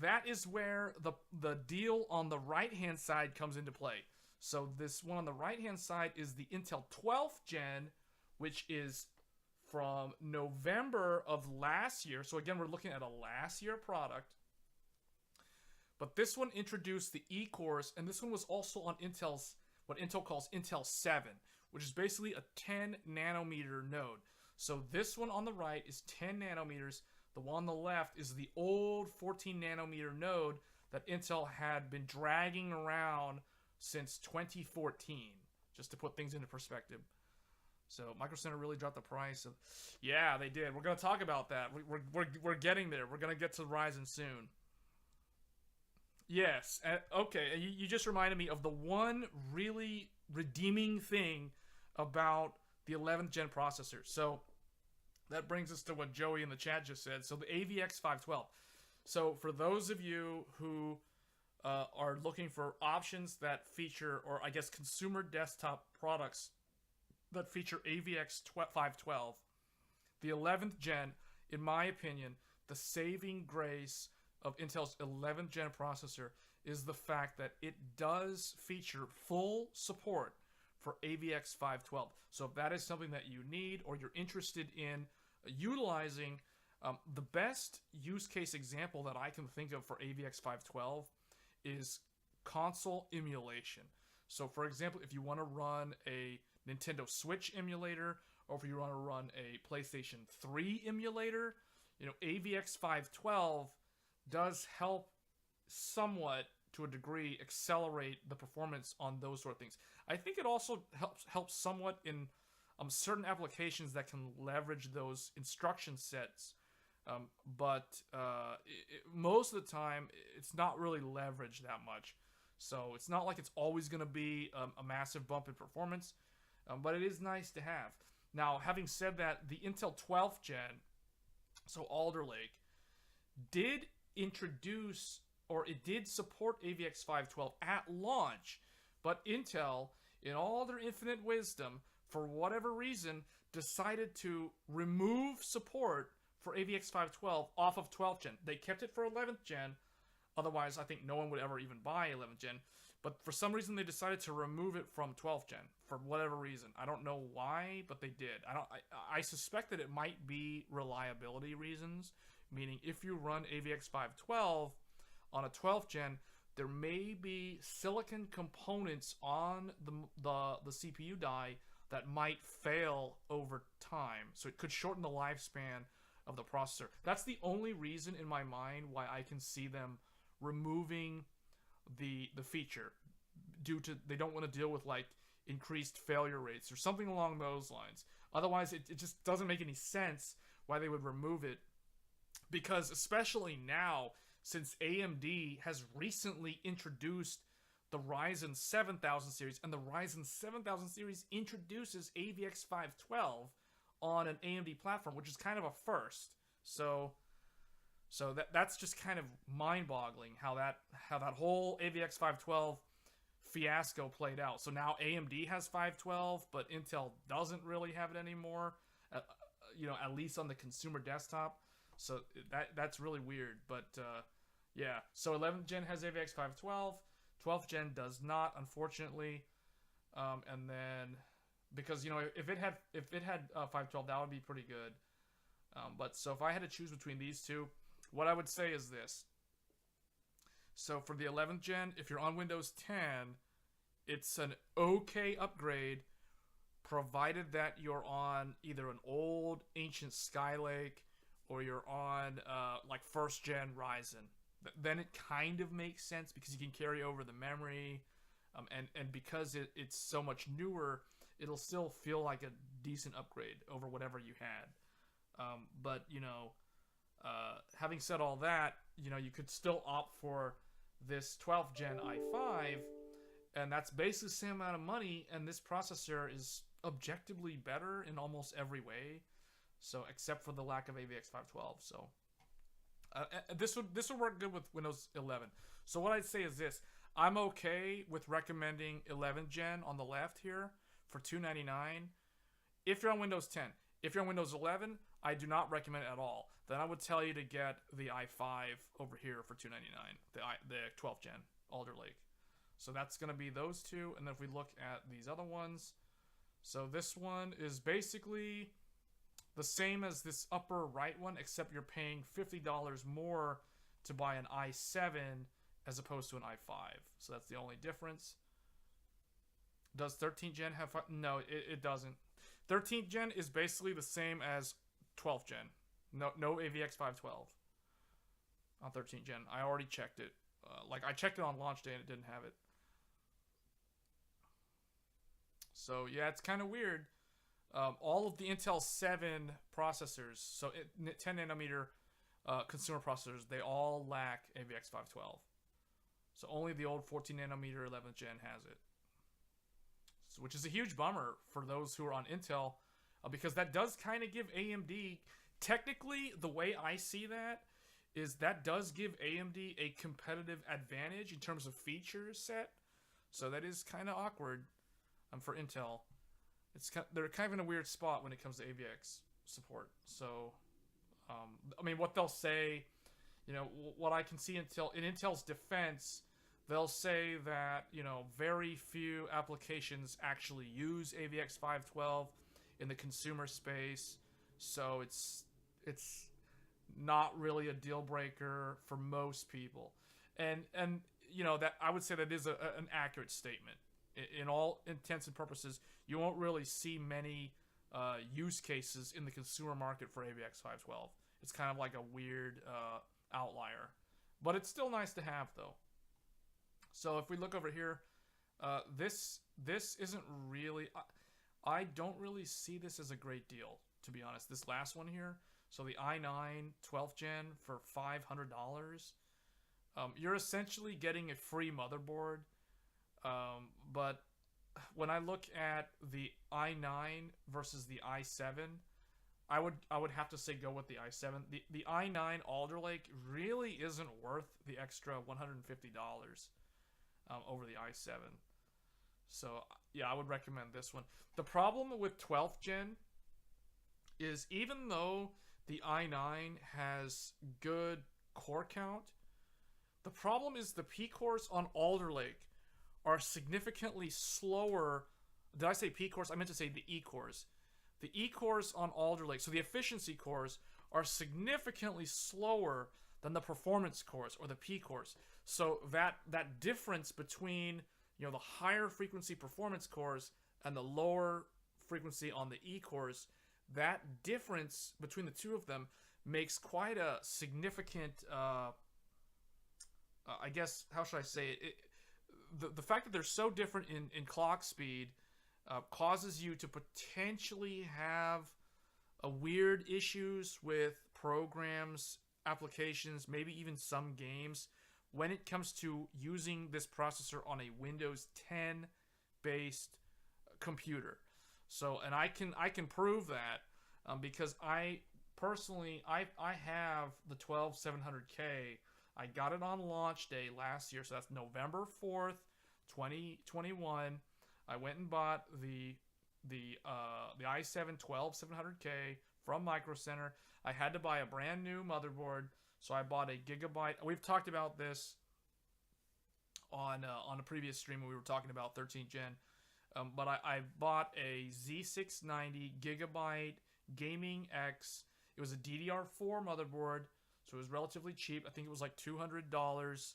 that is where the deal on the right-hand side comes into play. So this one on the right-hand side is the Intel 12th gen, which is from November of last year. So again, we're looking at a last year product. But this one introduced the E-cores, and this one was also on what Intel calls Intel 7, which is basically a 10 nanometer node. So this one on the right is 10 nanometers. The one on the left is the old 14 nanometer node that Intel had been dragging around since 2014, just to put things into perspective. So Microcenter really dropped the price. Yeah, they did. We're going to talk about that. We're getting there. We're going to get to Ryzen soon. Yes. Okay. You just reminded me of the one really redeeming thing about the 11th gen processor. So that brings us to what Joey in the chat just said. So the AVX 512. So for those of you who are looking for options that feature, or I guess consumer desktop products that feature AVX 512, the 11th gen, in my opinion, the saving grace of Intel's 11th gen processor is the fact that it does feature full support for AVX 512. So if that is something that you need or you're interested in utilizing, the best use case example that I can think of for AVX 512 is console emulation. So for example, if you want to run a Nintendo Switch emulator, or if you want to run a PlayStation 3 emulator, AVX 512 does help somewhat, to a degree, accelerate the performance on those sort of things. I think it also helps somewhat in certain applications that can leverage those instruction sets, but most of the time it's not really leveraged that much. So it's not like it's always going to be a massive bump in performance, but it is nice to have. Now, having said that, the Intel 12th gen, so Alder Lake, did introduce, or it did support AVX 512 at launch, but Intel, in all their infinite wisdom, for whatever reason, decided to remove support for AVX 512 off of 12th gen. They kept it for 11th gen. Otherwise, I think no one would ever even buy 11th gen. But for some reason, they decided to remove it from 12th gen for whatever reason. I don't know why, but they did. I suspect that it might be reliability reasons, meaning if you run AVX 512 on a 12th gen, there may be silicon components on the CPU die that might fail over time. So it could shorten the lifespan of the processor. That's the only reason in my mind why I can see them removing the feature, due to they don't want to deal with like increased failure rates or something along those lines. Otherwise, it just doesn't make any sense why they would remove it, because especially now, since AMD has recently introduced the Ryzen 7000 series, and the Ryzen 7000 series introduces AVX 512 on an AMD platform, which is kind of a first. So that's just kind of mind-boggling how that whole AVX 512 fiasco played out. So now AMD has 512, but Intel doesn't really have it anymore. At least on the consumer desktop. So that's really weird. But yeah, so 11th gen has AVX 512. 12th gen does not, unfortunately. And then, because if it had 512, that would be pretty good. But so if I had to choose between these two, what I would say is this. So for the 11th gen, if you're on Windows 10, it's an okay upgrade, provided that you're on either an old ancient Skylake or you're on like 1st gen Ryzen. Then it kind of makes sense because you can carry over the memory, and because it's so much newer, it'll still feel like a decent upgrade over whatever you had. But having said all that, you could still opt for this 12th gen i5, and that's basically the same amount of money, and this processor is objectively better in almost every way, so except for the lack of AVX 512. So this would work good with Windows 11. So what I'd say is this: I'm okay with recommending 11th gen on the left here for $299 if you're on Windows 10. If you're on Windows 11, I do not recommend it at all. Then I would tell you to get the i5 over here for $299, the 12th gen Alder Lake. So that's going to be those two. And then if we look at these other ones, so this one is basically the same as this upper right one, except you're paying $50 more to buy an i7 as opposed to an i5. So that's the only difference. Does 13th gen have... No, it doesn't. 13th gen is basically the same as 12th gen. No AVX 512 on 13th gen. I already checked it. I checked it on launch day and it didn't have it. So yeah, it's kind of weird. All of the Intel 7 processors, so 10 nanometer consumer processors, they all lack AVX 512. So only the old 14 nanometer 11th gen has it. So, which is a huge bummer for those who are on Intel, because that does kind of give AMD, technically the way I see that is that does give AMD a competitive advantage in terms of feature set. So that is kind of awkward for Intel. They're kind of in a weird spot when it comes to AVX support. So, what they'll say, what I can see in Intel's defense, they'll say that, very few applications actually use AVX 512 in the consumer space. So it's not really a deal breaker for most people. And that I would say that is an accurate statement. In all intents and purposes, you won't really see many use cases in the consumer market for AVX 512. It's kind of like a weird outlier. but it's still nice to have though. So if we look over here, this isn't really. I don't really see this as a great deal, to be honest. This last one here, so the i9 12th gen for $500. You're essentially getting a free motherboard, but when I look at the i9 versus the i7, I would have to say go with the i7. The i9 Alder Lake really isn't worth the extra $150 over the i7. So yeah, I would recommend this one. The problem with 12th gen is even though the i9 has good core count, the problem is the P cores on Alder Lake are significantly slower. Did I say P cores? I meant to say the E cores. The E cores on Alder Lake, so the efficiency cores, are significantly slower than the performance cores or the P cores. So that difference between, you know, the higher frequency performance cores and the lower frequency on the E cores, that difference between the two of them makes quite a significant, I guess, how should I say it? The fact that they're so different in clock speed causes you to potentially have weird issues with programs, applications, maybe even some games when it comes to using this processor on a Windows 10 based computer. So, and I can prove that because I personally I have the 12700K. I got it on launch day last year, so that's November 4th, 2021. I went and bought the i7 12700K from Microcenter. I had to buy a brand new motherboard, so I bought a gigabyte. We've talked about this on a previous stream when we were talking about 13th gen. But I bought a Z690 gigabyte Gaming X. It was a DDR4 motherboard, so it was relatively cheap. I think it was like $200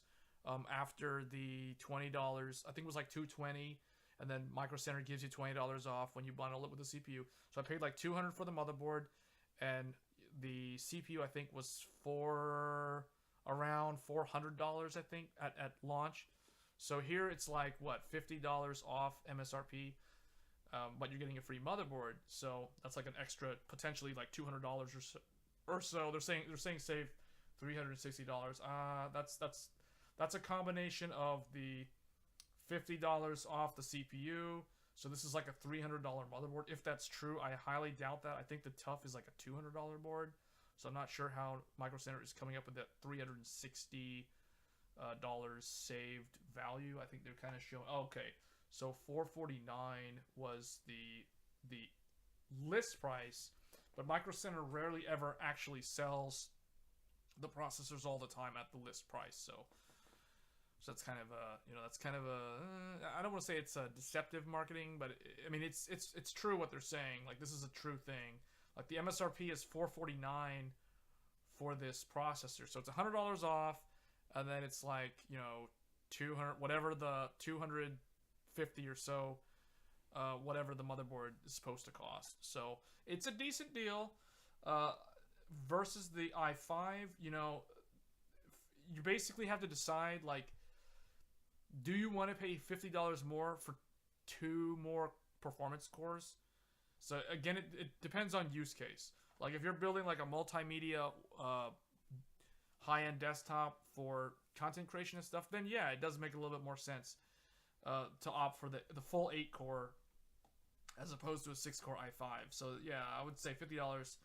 after the $20. I think it was like $220, and then Microcenter gives you $20 off when you bundle it with the CPU. So I paid like $200 for the motherboard, and the CPU I think was around $400 I think at launch. So here it's like what, $50 off MSRP, but you're getting a free motherboard. So that's like an extra potentially like $200 or so. They're saying save $360. That's a combination of the $50 off the CPU. So this is like a $300 motherboard. If that's true, I highly doubt that. I think the TUF is like a $200 board. So I'm not sure how Microcenter is coming up with that $360 saved value. I think they're kind of showing. Oh, okay, so $449 was the list price, but Microcenter rarely ever actually sells the processors all the time at the list price. So that's kind of I don't want to say it's a deceptive marketing, but I mean it's true what they're saying. Like, this is a true thing. Like, the MSRP is $449 for this processor, so it's $100 off. And then it's like, you know, 200, whatever the 250 or so, whatever the motherboard is supposed to cost. So it's a decent deal versus the i5. You know, you basically have to decide, like, do you want to pay $50 more for 2 more performance cores? So again, it depends on use case. Like, if you're building like a multimedia high-end desktop for content creation and stuff, then yeah, it does make a little bit more sense to opt for the full 8-core as opposed to a 6-core i5. So yeah, I would say $50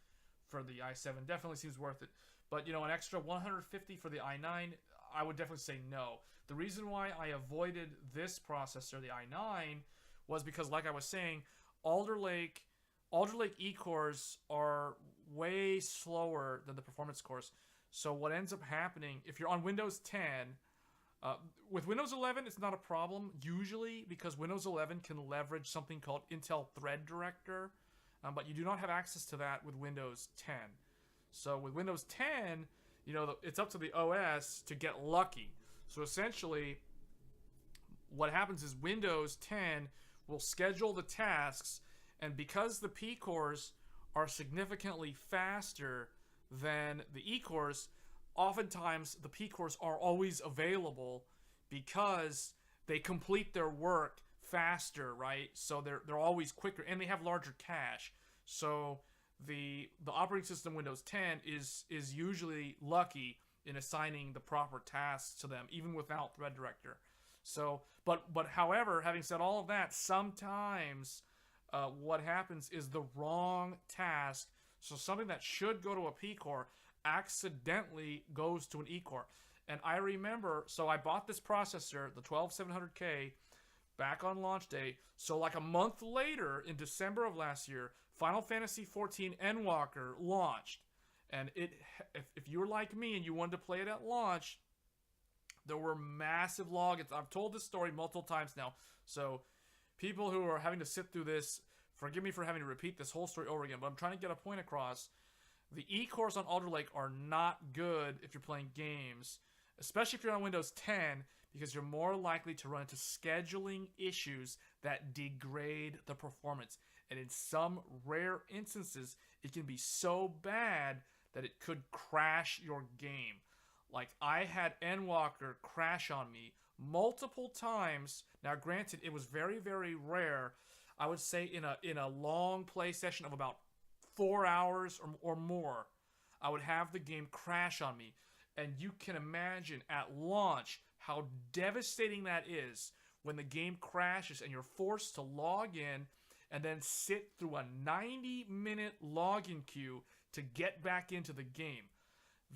for the i7 definitely seems worth it. But, you know, an extra $150 for the i9, I would definitely say no. The reason why I avoided this processor, the i9, was because, like I was saying, Alder Lake E-cores are way slower than the performance cores. So what ends up happening, if you're on Windows 10, with Windows 11, it's not a problem, usually, because Windows 11 can leverage something called Intel Thread Director, but you do not have access to that with Windows 10. So with Windows 10, you know, it's up to the OS to get lucky. So essentially, what happens is Windows 10 will schedule the tasks, and because the P cores are significantly faster than the E cores, oftentimes the P cores are always available because they complete their work faster, right? So they're always quicker, and they have larger cache. So the operating system Windows 10 is usually lucky in assigning the proper tasks to them, even without Thread Director. So, but however, having said all of that, sometimes what happens is the wrong task. So something that should go to a P core accidentally goes to an E core. And I remember, so I bought this processor, the 12700K, back on launch day. So like a month later, in December of last year, Final Fantasy XIV Endwalker launched. And if you were like me and you wanted to play it at launch, there were massive logins. I've told this story multiple times now. So people who are having to sit through this, forgive me for having to repeat this whole story over again, but I'm trying to get a point across. The E-cores on Alder Lake are not good if you're playing games, especially if you're on Windows 10, because you're more likely to run into scheduling issues that degrade the performance. And in some rare instances, it can be so bad that it could crash your game. Like, I had Endwalker crash on me multiple times. Now, granted, it was very, very rare. I would say in a long play session of about 4 hours or more, I would have the game crash on me. And you can imagine at launch how devastating that is when the game crashes and you're forced to log in and then sit through a 90-minute login queue to get back into the game.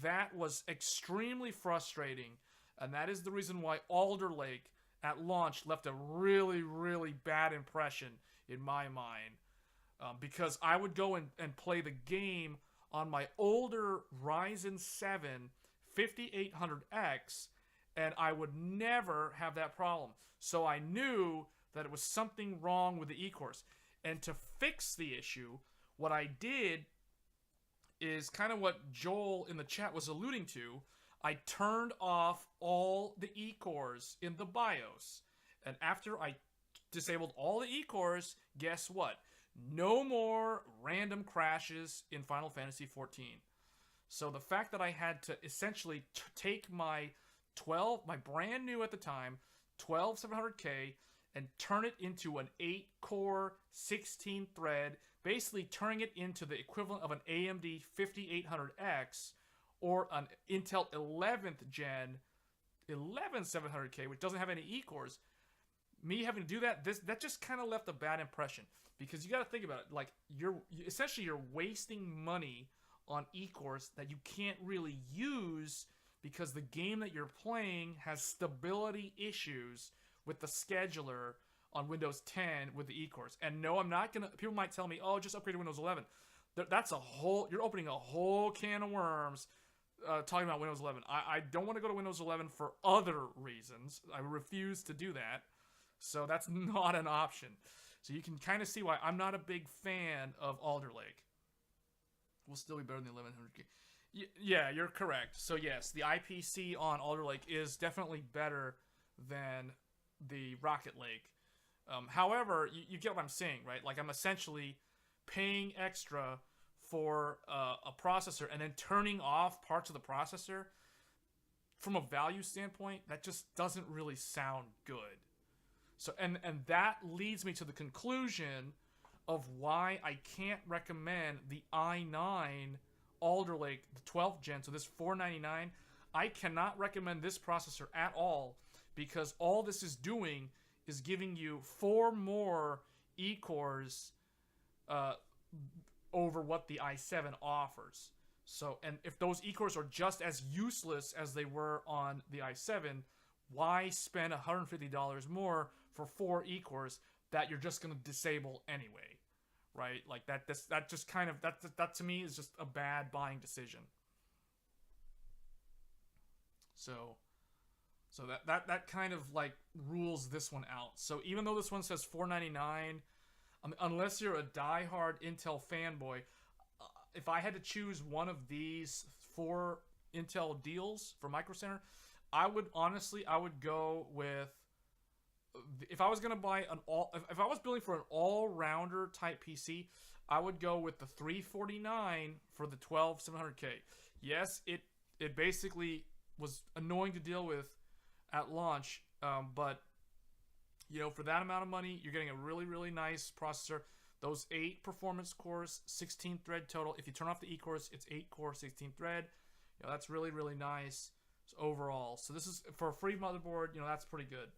That was extremely frustrating, and that is the reason why Alder Lake at launch left a really, really bad impression in my mind. Because I would go and play the game on my older Ryzen 7 5800X, and I would never have that problem. So I knew that it was something wrong with the E-cores. And to fix the issue, what I did is kind of what Joel in the chat was alluding to. I turned off all the E-cores in the BIOS. And after I disabled all the E-cores, guess what? No more random crashes in Final Fantasy XIV. So the fact that I had to essentially take my brand new at the time, 12700K, and turn it into an 8-core, 16-thread, basically turning it into the equivalent of an AMD 5800X or an Intel 11th gen 11700K, which doesn't have any E-cores. Me having to do that, that just kind of left a bad impression, because you got to think about it. Like, you're wasting money on E-cores that you can't really use because the game that you're playing has stability issues with the scheduler on Windows 10 with the E-cores. And no, I'm not gonna. People might tell me, "Oh, just upgrade to Windows 11." That's a whole. You're opening a whole can of worms talking about Windows 11. I don't want to go to Windows 11 for other reasons. I refuse to do that. So that's not an option. So you can kind of see why I'm not a big fan of Alder Lake. Will still be better than the 1100K. Yeah, you're correct. So yes, the IPC on Alder Lake is definitely better than the Rocket Lake. However, you get what I'm saying, right? Like, I'm essentially paying extra for a processor and then turning off parts of the processor. From a value standpoint, that just doesn't really sound good. So, and that leads me to the conclusion of why I can't recommend the i9 Alder Lake, the 12th gen, so this $499. I cannot recommend this processor at all, because all this is doing is giving you 4 more E-cores over what the i7 offers. So, and if those E-cores are just as useless as they were on the i7, why spend $150 more for 4 E-cores that you're just going to disable anyway, right? Like, that just kind of, that to me is just a bad buying decision. So that kind of like rules this one out. So even though this one says $499, unless you're a diehard Intel fanboy, if I had to choose one of these 4 Intel deals for Microcenter, I would go with, if I was gonna buy if I was building for an all-rounder type PC, I would go with the $349 for the 12700K. Yes, it basically was annoying to deal with at launch, but you know, for that amount of money, you're getting a really, really nice processor. Those 8 performance cores, 16 thread total. If you turn off the E-cores, it's 8 core, 16 thread. You know, that's really, really nice overall. So this is for a free motherboard. You know, that's pretty good.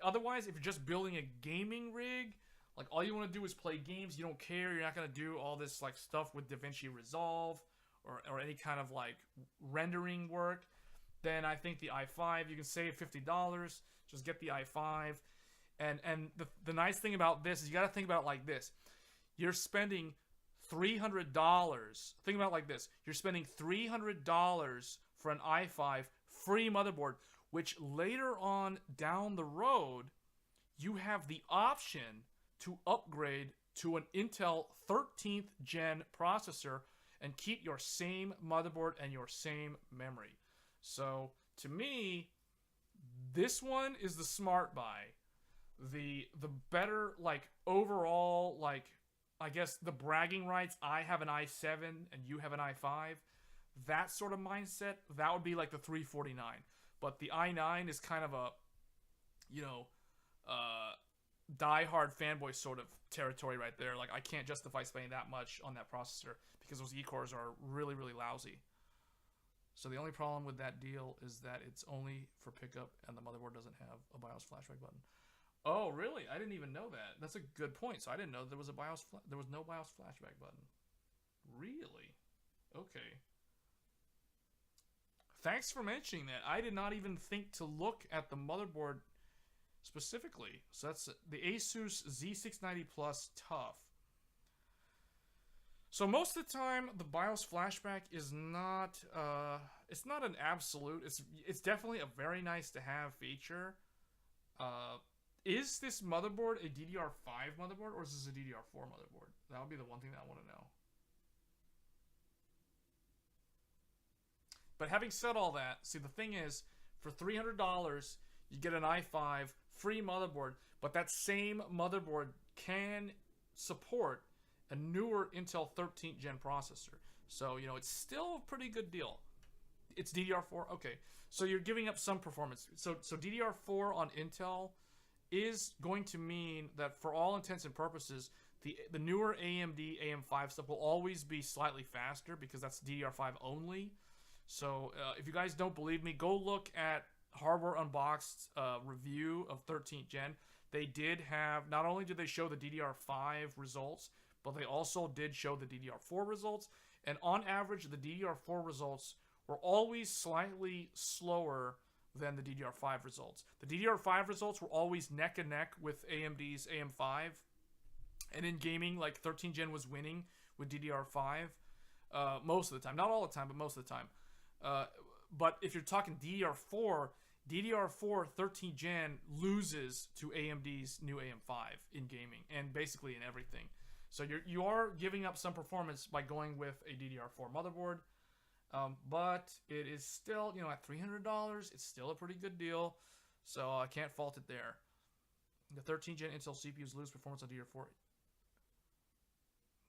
Otherwise, if you're just building a gaming rig, like all you want to do is play games, you don't care, you're not going to do all this like stuff with DaVinci Resolve or any kind of like rendering work, then I think the i5, you can save $50. Just get the i5. And the nice thing about this is you got to think about it like this. You're spending $300. Think about it like this. You're spending $300 for an i5 free motherboard, which later on down the road, you have the option to upgrade to an Intel 13th gen processor and keep your same motherboard and your same memory. So to me, this one is the smart buy. The better, like, overall, like, I guess the bragging rights, I have an i7 and you have an i5, that sort of mindset, that would be like the 349. But the i9 is kind of a, you know, die-hard fanboy sort of territory right there. Like, I can't justify spending that much on that processor because those E-cores are really, really lousy. So the only problem with that deal is that it's only for pickup and the motherboard doesn't have a BIOS flashback button. Oh, really? I didn't even know that. That's a good point. So I didn't know there was a there was no BIOS flashback button. Really? Okay. Thanks for mentioning that. I did not even think to look at the motherboard specifically. So that's the Asus Z690 Plus Tough. So most of the time, the BIOS flashback is not, it's not an absolute. It's definitely a very nice to have feature. Is this motherboard a DDR5 motherboard or is this a DDR4 motherboard? That would be the one thing that I want to know. But having said all that, see, the thing is, for $300, you get an i5 free motherboard, but that same motherboard can support a newer Intel 13th gen processor. So, you know, it's still a pretty good deal. It's DDR4? Okay. So you're giving up some performance. So DDR4 on Intel is going to mean that for all intents and purposes, the newer AMD AM5 stuff will always be slightly faster because that's DDR5 only. So if you guys don't believe me, go look at Hardware Unboxed review of 13th gen. They did have, not only did they show the DDR5 results, but they also did show the DDR4 results. And on average, the DDR4 results were always slightly slower than the DDR5 results. The DDR5 results were always neck and neck with AMD's AM5. And in gaming, like 13th gen was winning with DDR5 most of the time. Not all the time, but most of the time. But if you're talking DDR4 13th gen loses to AMD's new AM5 in gaming and basically in everything. So you are giving up some performance by going with a DDR4 motherboard, but it is still, you know, at $300, it's still a pretty good deal. So I can't fault it there. The 13th gen Intel CPUs lose performance on DDR4.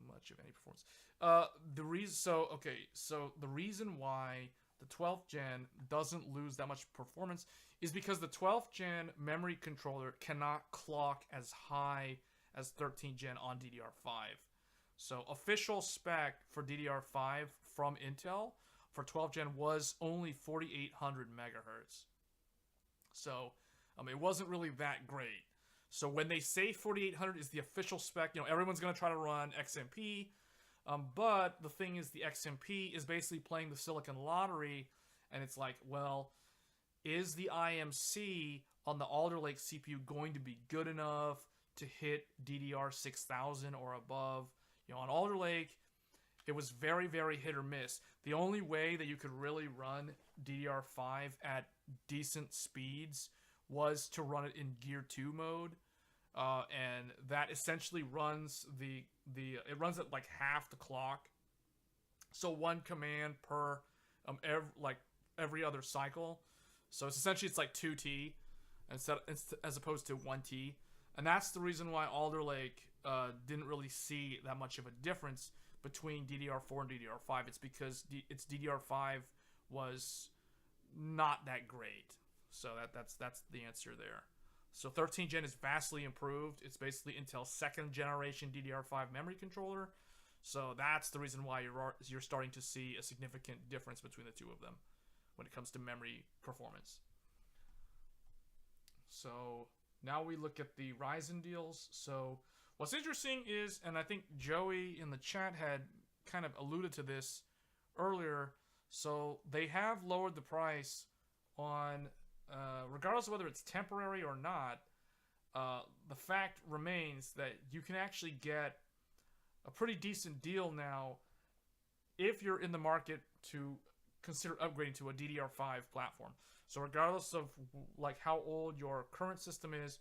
Much of any performance. The reason why the 12th gen doesn't lose that much performance is because the 12th gen memory controller cannot clock as high as 13th gen on DDR5. So official spec for DDR5 from Intel for 12th gen was only 4800 megahertz. So it wasn't really that great. So when they say 4800 is the official spec, you know, everyone's going to try to run XMP. But the thing is, the XMP is basically playing the Silicon Lottery, and it's like, well, is the IMC on the Alder Lake CPU going to be good enough to hit DDR 6000 or above? You know, on Alder Lake, it was very, very hit or miss. The only way that you could really run DDR5 at decent speeds was to run it in Gear 2 mode. And that essentially runs it runs at like half the clock. So one command per every other cycle. So it's essentially like 2T as opposed to 1T. And that's the reason why Alder Lake didn't really see that much of a difference between DDR4 and DDR5. It's because it's DDR5 was not that great. So that's the answer there. So 13th gen is vastly improved. It's basically Intel's second generation DDR5 memory controller. So that's the reason why you're starting to see a significant difference between the two of them when it comes to memory performance. So now we look at the Ryzen deals. So what's interesting is, and I think Joey in the chat had kind of alluded to this earlier, so they have lowered the price on, regardless of whether it's temporary or not, the fact remains that you can actually get a pretty decent deal now if you're in the market to consider upgrading to a DDR5 platform. So regardless of like how old your current system is,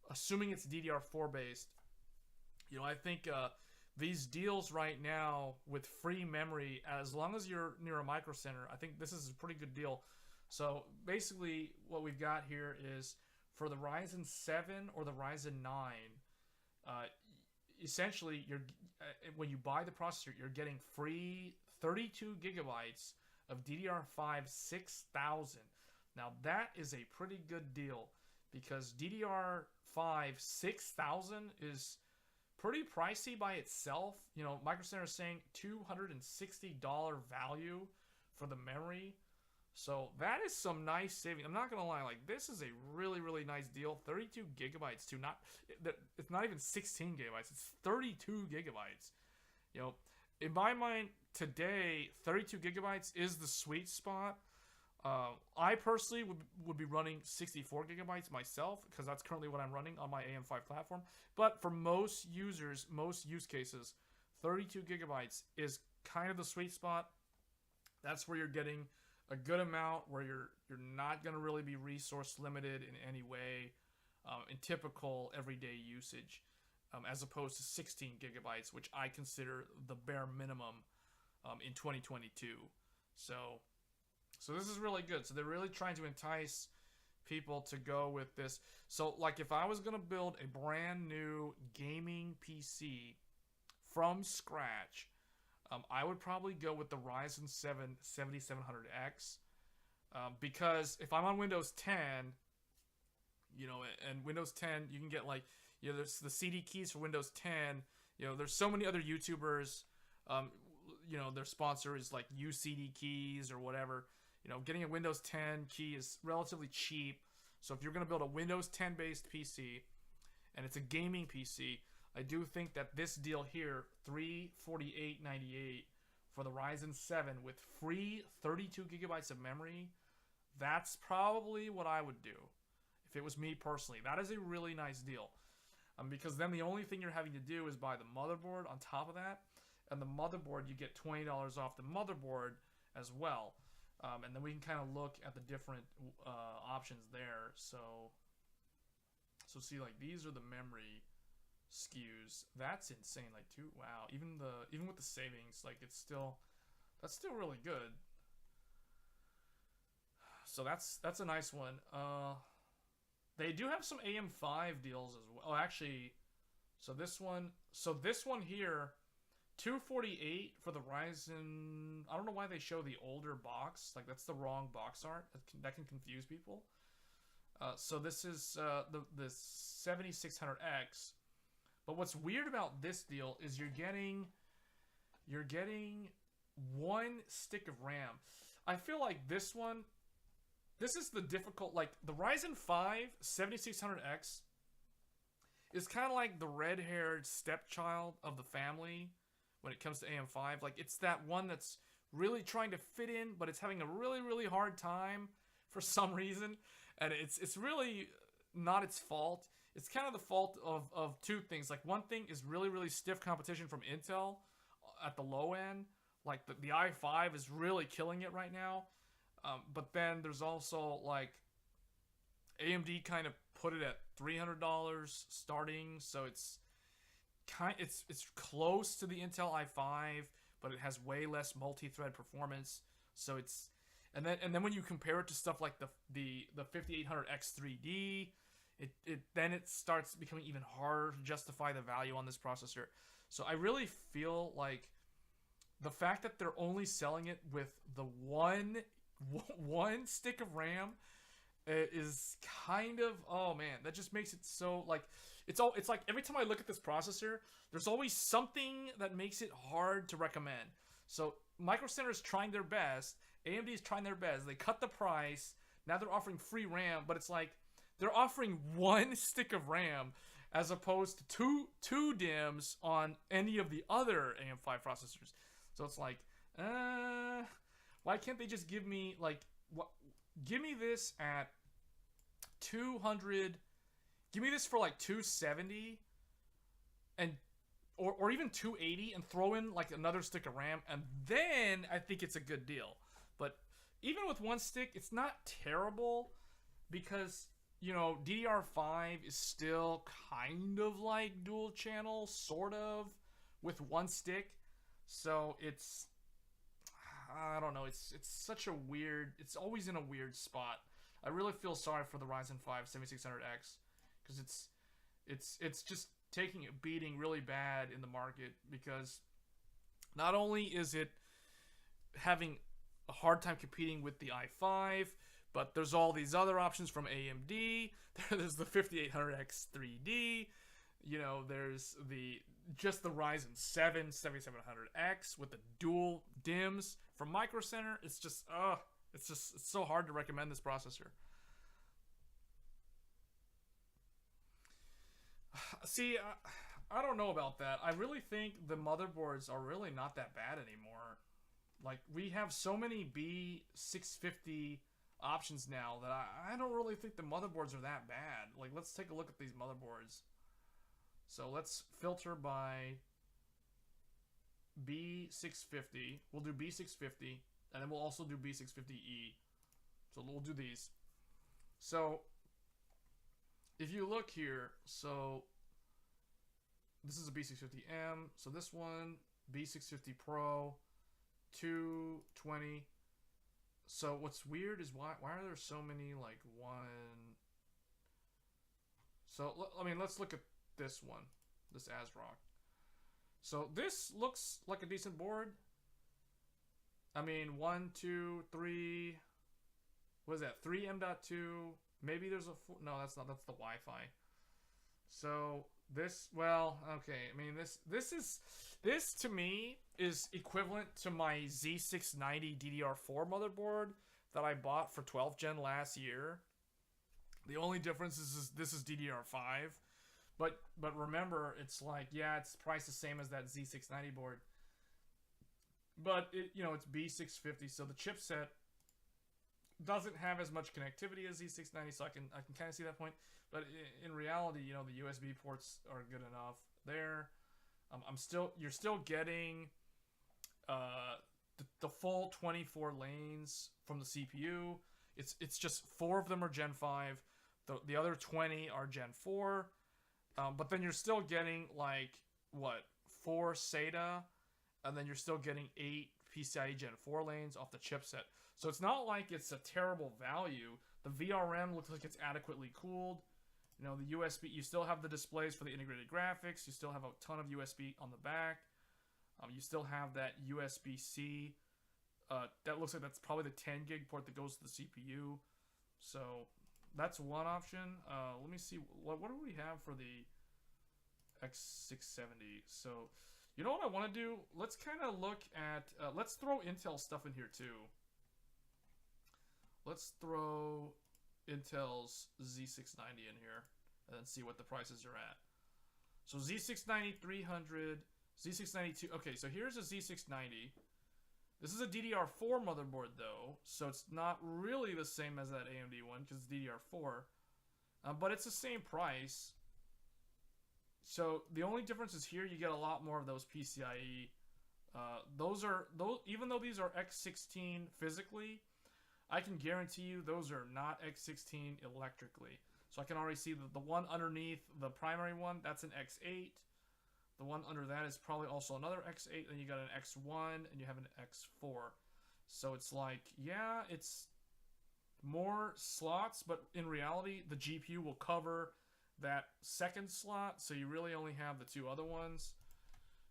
assuming it's DDR4 based, you know, I think these deals right now with free memory, as long as you're near a micro center, I think this is a pretty good deal. So basically what we've got here is for the Ryzen 7 or the Ryzen 9, essentially you're when you buy the processor, you're getting free 32 gigabytes of DDR5 6000. Now that is a pretty good deal because DDR5 6000 is pretty pricey by itself. You know, Microcenter is saying $260 value for the memory. So that is some nice saving. I'm not gonna lie, like this is a really, really nice deal. 32 gigabytes too. It's not even 16 gigabytes. It's 32 gigabytes. You know, in my mind today, 32 gigabytes is the sweet spot. I personally would be running 64 gigabytes myself because that's currently what I'm running on my AM5 platform. But for most users, most use cases, 32 gigabytes is kind of the sweet spot. That's where you're getting a good amount, where you're not going to really be resource limited in any way in typical everyday usage, as opposed to 16 gigabytes, which I consider the bare minimum in 2022. So this is really good. So they're really trying to entice people to go with this. So like if I was going to build a brand new gaming PC from scratch, I would probably go with the Ryzen 7 7700X because if I'm on Windows 10, you know, and Windows 10, you can get like, you know, there's the CD keys for Windows 10. You know, there's so many other YouTubers, you know, their sponsor is like UCD keys or whatever. You know, getting a Windows 10 key is relatively cheap. So if you're going to build a Windows 10 based PC and it's a gaming PC, I do think that this deal here, $348.98 for the Ryzen 7 with free 32 gigabytes of memory, that's probably what I would do if it was me personally. That is a really nice deal. Because then the only thing you're having to do is buy the motherboard on top of that. And the motherboard, you get $20 off the motherboard as well. And then we can kind of look at the different options there. So see, like these are the memory SKUs. That's insane. Like wow, even with the savings, like that's still really good. So that's a nice one. They do have some AM5 deals as well. Oh, actually, so this one here, $248 for the Ryzen. I don't know why they show the older box. Like that's the wrong box art. That can confuse people. So this is the 7600X. But what's weird about this deal is you're getting one stick of RAM. I feel like this is the difficult, like the Ryzen 5 7600X is kind of like the red-haired stepchild of the family when it comes to AM5. Like it's that one that's really trying to fit in, but it's having a really, really hard time for some reason. And it's really not its fault. It's kind of the fault of two things. Like one thing is really, really stiff competition from Intel at the low end. Like the i5 is really killing it right now. But then there's also like AMD kind of put it at $300 starting. So it's close to the Intel i5, but it has way less multi-thread performance. So it's and then when you compare it to stuff like the 5800X3D, it starts becoming even harder to justify the value on this processor. So I really feel like the fact that they're only selling it with the one one stick of RAM is kind of, oh man, that just makes it so like it's like every time I look at this processor, there's always something that makes it hard to recommend. So Microcenter is trying their best, AMD is trying their best. They cut the price. Now they're offering free RAM, but it's like they're offering one stick of RAM as opposed to two DIMMs on any of the other AM5 processors. So it's like, why can't they just give me like what? Give me this at 200. Give me this for like 270, and or even 280, and throw in like another stick of RAM, and then I think it's a good deal. But even with one stick, it's not terrible because, you know, DDR5 is still kind of like dual channel, sort of, with one stick. So it's, I don't know, it's such a weird, it's always in a weird spot. I really feel sorry for the Ryzen 5 7600X because it's just taking a beating really bad in the market, because not only is it having a hard time competing with the i5, but there's all these other options from AMD. There's the 5800X 3D. You know, there's the Ryzen 7 7700X with the dual DIMMs from Microcenter. It's just, it's so hard to recommend this processor. See, I don't know about that. I really think the motherboards are really not that bad anymore. Like, we have so many B650 options now that I don't really think the motherboards are that bad. Like, let's take a look at these motherboards. So let's filter by B650. We'll do B650, and then we'll also do B650E. So we'll do these. So if you look here, so this is a B650M. So this one, B650 Pro, 220. So what's weird is why are there so many like one? So I mean, let's look at this one, this ASRock. So this looks like a decent board. I mean, 1, 2, 3. What is that? 3 M.2. Maybe there's a 4. No, that's not. That's the Wi-Fi. So this, well, okay. I mean, this to me is equivalent to my Z690 DDR4 motherboard that I bought for 12th gen last year. The only difference is this is DDR5. But remember, it's like, yeah, it's priced the same as that Z690 board. But it, you know, it's B650, so the chipset doesn't have as much connectivity as Z690, so I can kind of see that point. But in reality, you know, the USB ports are good enough there. You're still getting the full 24 lanes from the CPU. It's just 4 of them are Gen 5. The other 20 are Gen 4. But then you're still getting like what, 4 SATA, and then you're still getting 8 PCIe Gen 4 lanes off the chipset. So it's not like it's a terrible value. The VRM looks like it's adequately cooled. You know, the USB, you still have the displays for the integrated graphics. You still have a ton of USB on the back. You still have that USB-C. That looks like that's probably the 10 gig port that goes to the CPU. So that's one option. Let me see. What do we have for the X670? So, you know what I want to do? Let's kind of look at... let's throw Intel stuff in here, too. Let's throw Intel's Z690 in here and then see what the prices are at. So Z690 300, Z692. Okay, so here's a Z690. This is a DDR4 motherboard though, so it's not really the same as that AMD one because it's DDR4, but it's the same price. So the only difference is here you get a lot more of those PCIe. Even though these are X16 physically, I can guarantee you those are not X16 electrically. So I can already see that the one underneath the primary one, that's an X8. The one under that is probably also another X8. Then you got an X1 and you have an X4. So it's like, yeah, it's more slots, but in reality, the GPU will cover that second slot. So you really only have the 2 other ones.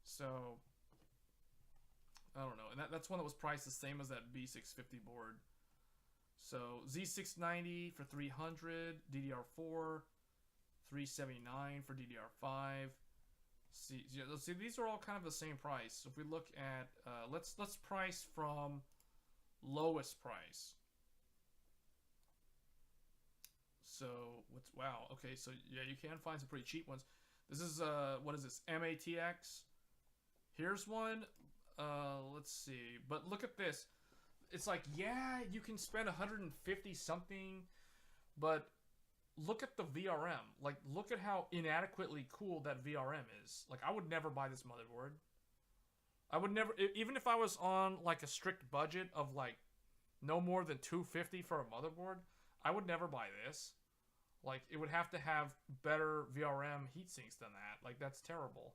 So I don't know. And that's one that was priced the same as that B650 board. So Z690 for 300, DDR4, 379 for DDR5. See, these are all kind of the same price. So if we look at, let's price from lowest price. So wow, okay, so yeah, you can find some pretty cheap ones. This is what is this, MATX? Here's one. Let's see, but look at this. It's like, yeah, you can spend 150 something, but look at the VRM. Like, look at how inadequately cooled that VRM is. Like, I would never buy this motherboard. I would never, even if I was on like a strict budget of like no more than 250 for a motherboard, I would never buy this. Like, it would have to have better VRM heat sinks than that. Like, that's terrible.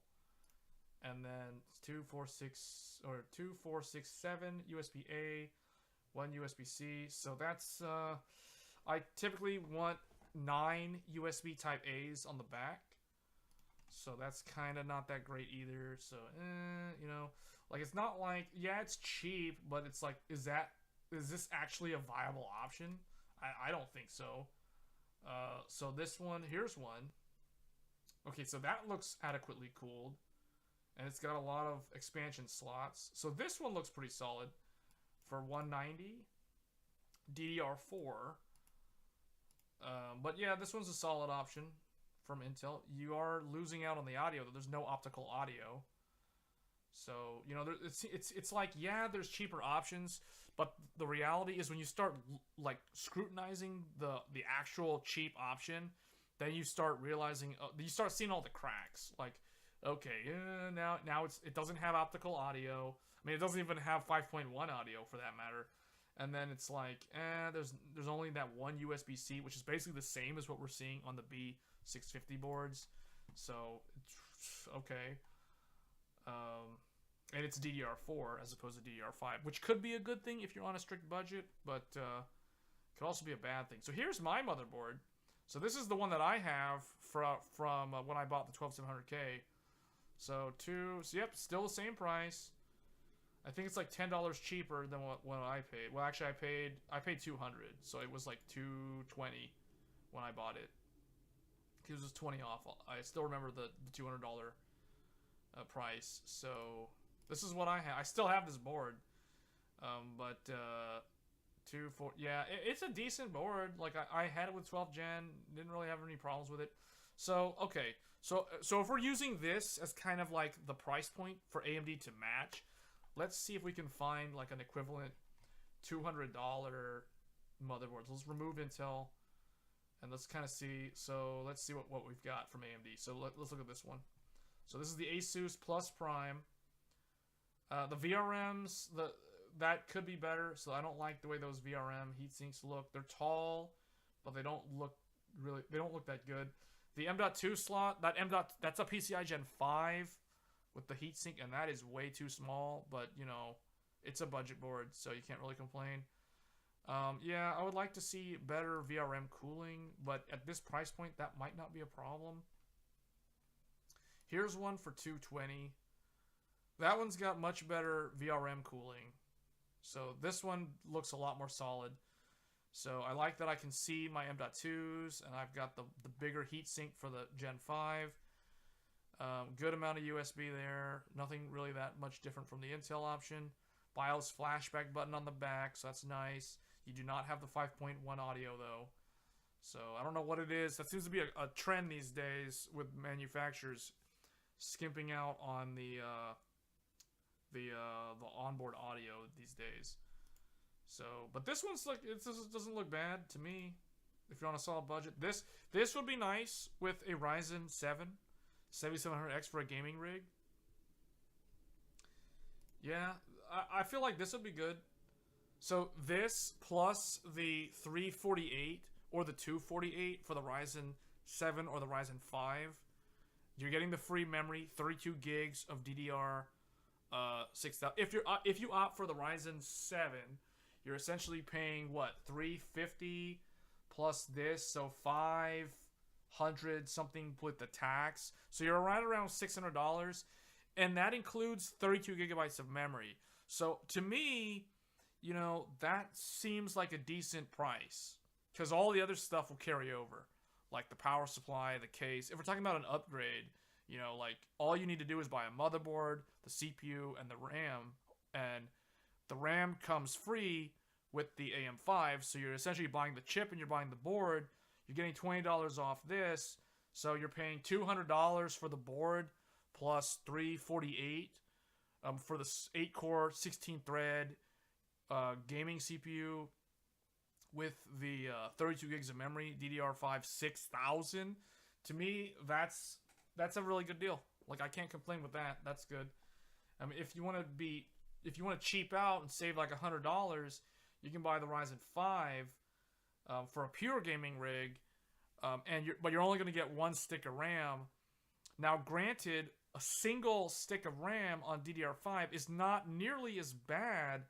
And then 2467 USB A, 1 USB C. So that's I typically want 9 USB Type A's on the back. So that's kind of not that great either. So you know, like, it's not like, yeah, it's cheap, but it's like, is this actually a viable option? I don't think so. So this one, here's one. Okay, so that looks adequately cooled. And it's got a lot of expansion slots. So this one looks pretty solid for 190 DDR4. But yeah, this one's a solid option from Intel. You are losing out on the audio, though. There's no optical audio. So, you know, it's like, yeah, there's cheaper options, but the reality is when you start like scrutinizing the actual cheap option, then you start realizing, you start seeing all the cracks. Like, okay, now it doesn't have optical audio. I mean, it doesn't even have 5.1 audio for that matter. And then it's like, there's only that one USB-C, which is basically the same as what we're seeing on the B650 boards. So, okay. And it's DDR4 as opposed to DDR5, which could be a good thing if you're on a strict budget, but could also be a bad thing. So here's my motherboard. So this is the one that I have from when I bought the 12700K. So yep, still the same price. I think it's like $10 cheaper than what I paid. Well, actually, I paid $200, so it was like $220 when I bought it. It was just 20 off. I still remember the $200 price. So this is what I have. I still have this board, but yeah, it's a decent board. Like, I had it with 12 Gen, didn't really have any problems with it. So okay, so if we're using this as kind of like the price point for AMD to match, let's see if we can find like an equivalent $200 motherboard. Let's remove Intel and let's kind of see. So let's see what we've got from AMD. So let's look at this one. So this is the Asus Plus Prime. The VRMs, that could be better. So I don't like the way those VRM heatsinks look. They're tall, but they don't look that good. The M.2 slot, that's a PCI Gen 5 with the heatsink, and that is way too small. But you know, it's a budget board, so you can't really complain. Yeah, I would like to see better VRM cooling, but at this price point, that might not be a problem. Here's one for $220. That one's got much better VRM cooling. So this one looks a lot more solid. So I like that I can see my M.2s, and I've got the bigger heatsink for the Gen 5. Good amount of USB there. Nothing really that much different from the Intel option. BIOS flashback button on the back, so that's nice. You do not have the 5.1 audio though. So I don't know what it is. That seems to be a trend these days with manufacturers skimping out on the onboard audio these days. So, but this one's like, this doesn't look bad to me. If you're on a solid budget, this would be nice with a Ryzen 7 7700X for a gaming rig. Yeah, I feel like this would be good. So this plus the 348 or the 248 for the Ryzen 7 or the Ryzen 5. You're getting the free memory, 32 gigs of DDR 6000. If you opt for the Ryzen 7, you're essentially paying what, $350 plus this, so $500 something with the tax. So you're right around $600, and that includes 32 gigabytes of memory. So to me, you know, that seems like a decent price. Because all the other stuff will carry over. Like the power supply, the case. If we're talking about an upgrade, you know, like all you need to do is buy a motherboard, the CPU, and the RAM. And the RAM comes free with the AM5. So you're essentially buying the chip and you're buying the board. You're getting $20 off this. So you're paying $200 for the board plus $348 for the 8-core, 16-thread gaming CPU with the 32 gigs of memory, DDR5 6000. To me, that's a really good deal. Like, I can't complain with that. That's good. I mean, if you want to cheap out and save like $100, you can buy the Ryzen 5 for a pure gaming rig, but you're only going to get one stick of RAM. Now, granted, a single stick of RAM on DDR5 is not nearly as bad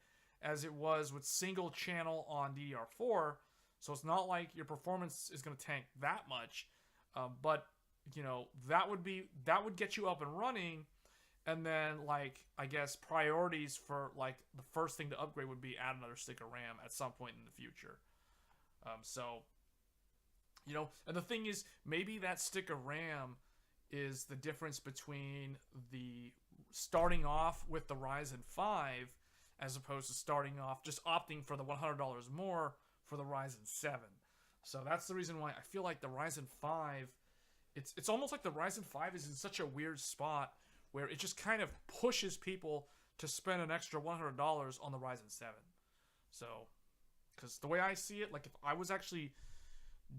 as it was with single channel on DDR4, so it's not like your performance is going to tank that much. But you know, that would get you up and running. And then, like, I guess priorities for like the first thing to upgrade would be add another stick of RAM at some point in the future. So, you know, and the thing is, maybe that stick of RAM is the difference between the starting off with the Ryzen 5 as opposed to starting off just opting for the $100 more for the Ryzen 7. So that's the reason why I feel like the Ryzen 5, it's almost like the Ryzen 5 is in such a weird spot where it just kind of pushes people to spend an extra $100 on the Ryzen 7. So, because the way I see it, like if I was actually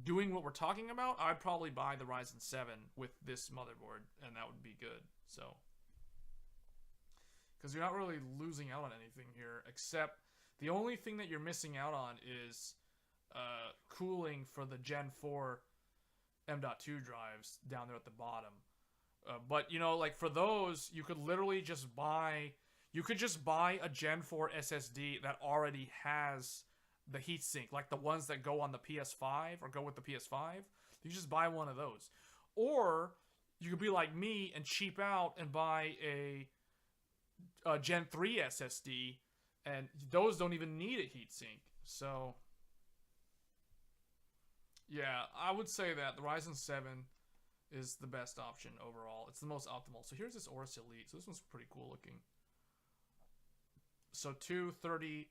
doing what we're talking about, I'd probably buy the Ryzen 7 with this motherboard, and that would be good. So, because you're not really losing out on anything here, except the only thing that you're missing out on is cooling for the Gen 4 M.2 drives down there at the bottom. But, you know, like for those, you could literally just buy a Gen 4 SSD that already has the heatsink, like the ones that go on the PS5 or go with the PS5. You just buy one of those. Or you could be like me and cheap out and buy a Gen 3 SSD, and those don't even need a heatsink. So, yeah, I would say that the Ryzen 7 is the best option overall. It's the most optimal. So here's this Aorus Elite. So this one's pretty cool looking. So 230,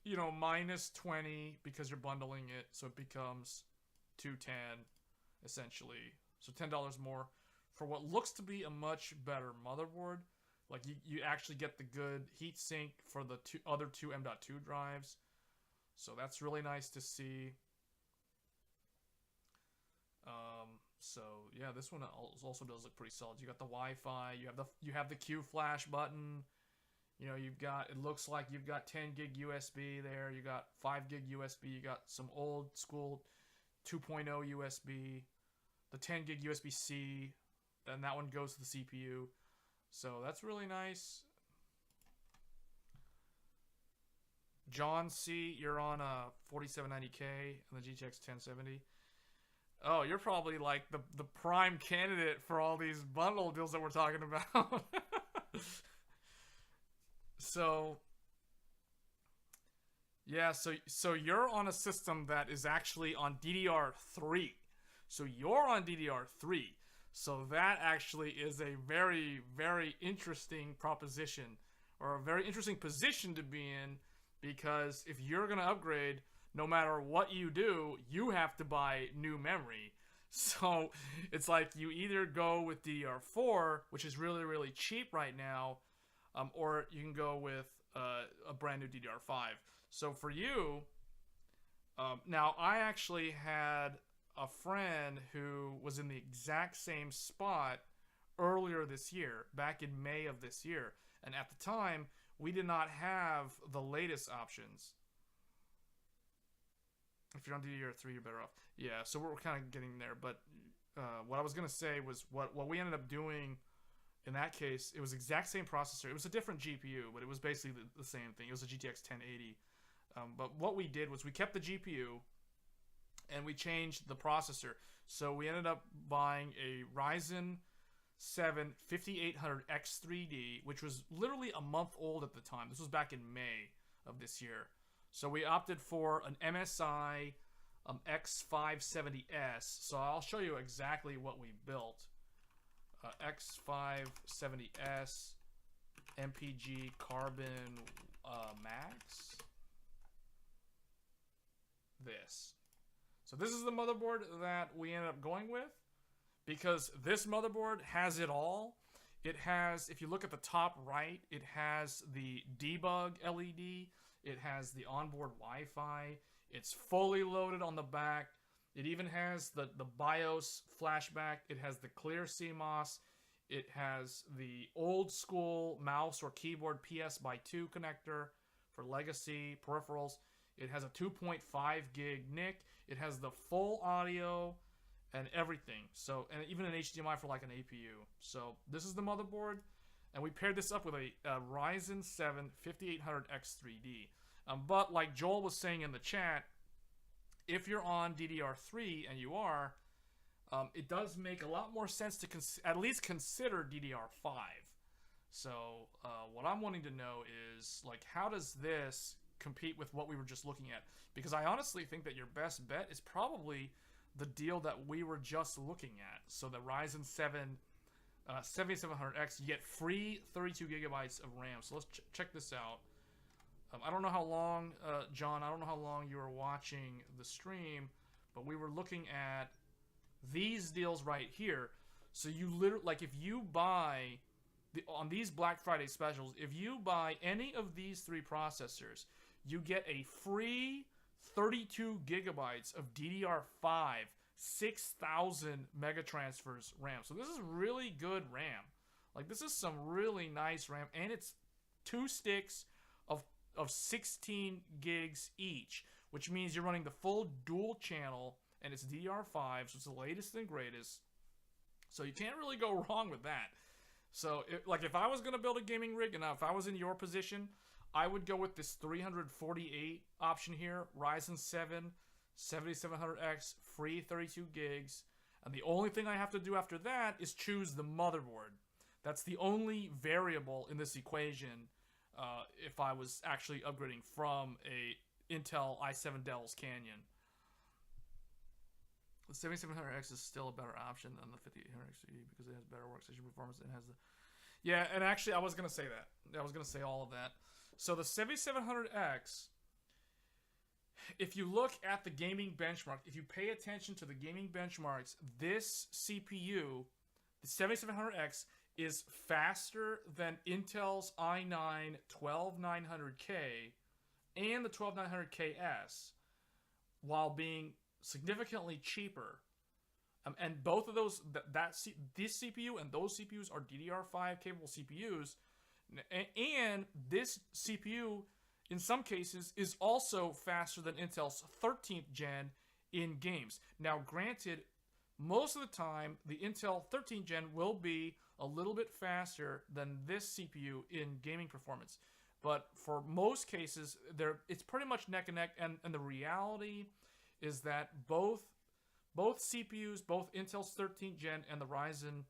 you know, minus 20 because you're bundling it, so it becomes 210 essentially. So $10 more for what looks to be a much better motherboard. Like you actually get the good heatsink for the other two M.2 drives. So that's really nice to see. So yeah, this one also does look pretty solid. You got the Wi-Fi, you have the Q flash button. You know, it looks like you've got 10 gig USB there. You got 5 gig USB. You got some old school 2.0 USB, the 10 gig USB-C. Then that one goes to the CPU. So that's really nice. John C., you're on a 4790K and the GTX 1070. Oh, you're probably like the prime candidate for all these bundle deals that we're talking about. So, yeah, so you're on a system that is actually on DDR3. So you're on DDR3. So that actually is a very, very interesting proposition, or a very interesting position to be in, because if you're going to upgrade, no matter what you do, you have to buy new memory. So it's like you either go with DDR4, which is really, really cheap right now, or you can go with a brand new DDR5. So for you, now I actually had a friend who was in the exact same spot earlier this year, back in May of this year. And at the time, we did not have the latest options. If you're on DDR3, you're better off. Yeah, so we're kind of getting there. But what I was going to say was what we ended up doing in that case, it was the exact same processor. It was a different GPU, but it was basically the same thing. It was a GTX 1080. But what we did was we kept the GPU and we changed the processor. So we ended up buying a Ryzen 7 5800X3D, which was literally a month old at the time. This was back in May of this year. So we opted for an MSI X570S. So I'll show you exactly what we built. X570S MPG Carbon Max. This. So this is the motherboard that we ended up going with, because this motherboard has it all. It has, if you look at the top right, it has the debug LED. It has the onboard Wi-Fi. It's fully loaded on the back. It even has the BIOS flashback. It has the clear CMOS. It has the old school mouse or keyboard PS/2 connector for legacy peripherals. It has a 2.5 gig NIC. It has the full audio and everything. So, and even an HDMI for like an APU. So this is the motherboard, and we paired this up with a Ryzen 7 5800X3D. But like Joel was saying in the chat, if you're on DDR3, and you are, it does make a lot more sense to at least consider DDR5. So what I'm wanting to know is, like, how does this compete with what we were just looking at? Because I honestly think that your best bet is probably the deal that we were just looking at. So the Ryzen 7 7700X, you get free 32 gigabytes of RAM. So let's check this out. I don't know how long, John, I don't know how long you were watching the stream, but we were looking at these deals right here. So you literally, like, if you buy on these Black Friday specials, if you buy any of these three processors, you get a free 32 gigabytes of DDR5 6000 megatransfers RAM. So this is really good RAM. Like, this is some really nice RAM, and it's 2 sticks of 16 gigs each, which means you're running the full dual channel, and it's DDR5, so it's the latest and greatest. So you can't really go wrong with that. So, like, if I was going to build a gaming rig, and if I was in your position, I would go with this 348 option here, Ryzen 7 7700X, free 32 gigs. And the only thing I have to do after that is choose the motherboard. That's the only variable in this equation if I was actually upgrading from a Intel i7 Dell's Canyon. The 7700X is still a better option than the 5800X because it has better workstation performance and has the... Yeah, and actually I was going to say that. I was going to say all of that. So the 7700X, if you look at the gaming benchmark, if you pay attention to the gaming benchmarks, this CPU, the 7700X, is faster than Intel's i9 12900K and the 12900KS, while being significantly cheaper. And both of those, this CPU and those CPUs are DDR5 capable CPUs, and this CPU, in some cases, is also faster than Intel's 13th gen in games. Now, granted, most of the time, the Intel 13th gen will be a little bit faster than this CPU in gaming performance. But for most cases, it's pretty much neck and neck. And the reality is that both CPUs, both Intel's 13th gen and the Ryzen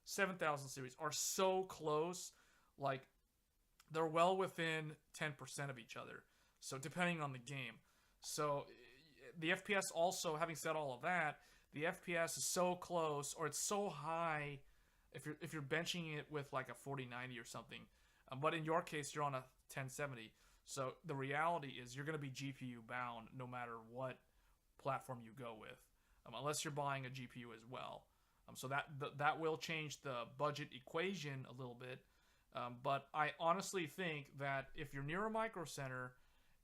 7000 series, are so close. Like, they're well within 10% of each other. So depending on the game. So the FPS also, having said all of that, the FPS is so close, or it's so high if you're benching it with like a 4090 or something. But in your case, you're on a 1070. So the reality is you're going to be GPU bound no matter what platform you go with, unless you're buying a GPU as well. So that will change the budget equation a little bit. But I honestly think that if you're near a micro center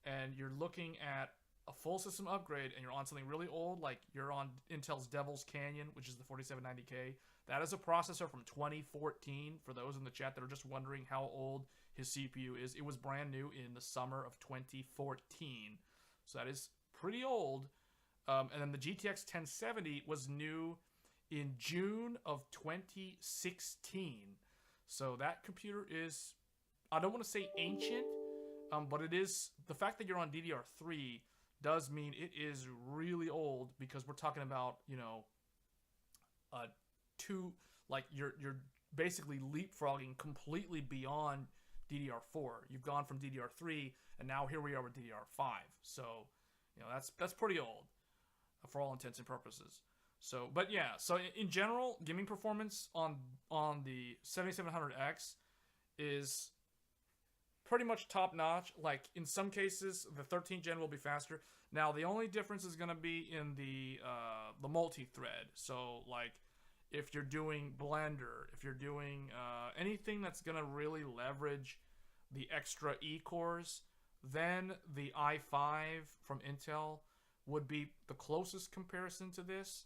and you're looking at a full system upgrade and you're on something really old, like you're on Intel's Devil's Canyon, which is the 4790K, that is a processor from 2014. For those in the chat that are just wondering how old his CPU is, it was brand new in the summer of 2014. So that is pretty old. And then the GTX 1070 was new in June of 2016. So that computer is, I don't want to say ancient, but it is, the fact that you're on DDR3 does mean it is really old, because we're talking about, you know, you're basically leapfrogging completely beyond DDR4. You've gone from DDR3, and now here we are with DDR5. So, you know, that's pretty old for all intents and purposes. So, but yeah, so in general, gaming performance on the 7700X is pretty much top notch. Like in some cases, the 13th gen will be faster. Now, the only difference is going to be in the multi-thread. So, like, if you're doing Blender, if you're doing anything that's going to really leverage the extra E-cores, then the i5 from Intel would be the closest comparison to this.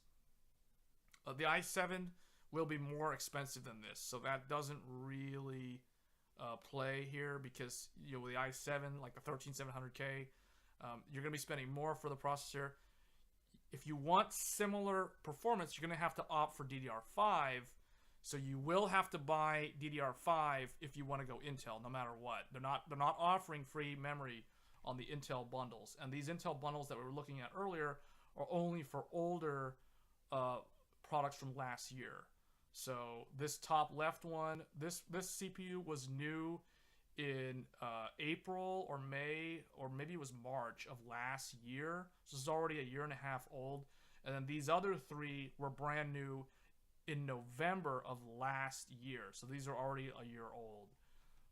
The i7 will be more expensive than this, so that doesn't really play here, because you know, with the i7, like the 13700K, you're going to be spending more for the processor. If you want similar performance, you're going to have to opt for DDR5, so you will have to buy DDR5 if you want to go Intel, no matter what. They're not offering free memory on the Intel bundles, and these Intel bundles that we were looking at earlier are only for older products from last year. So this top left one, this CPU was new in April or May, or maybe it was March of last year. So this is already a year and a half old. And then these other three were brand new in November of last year. So these are already a year old.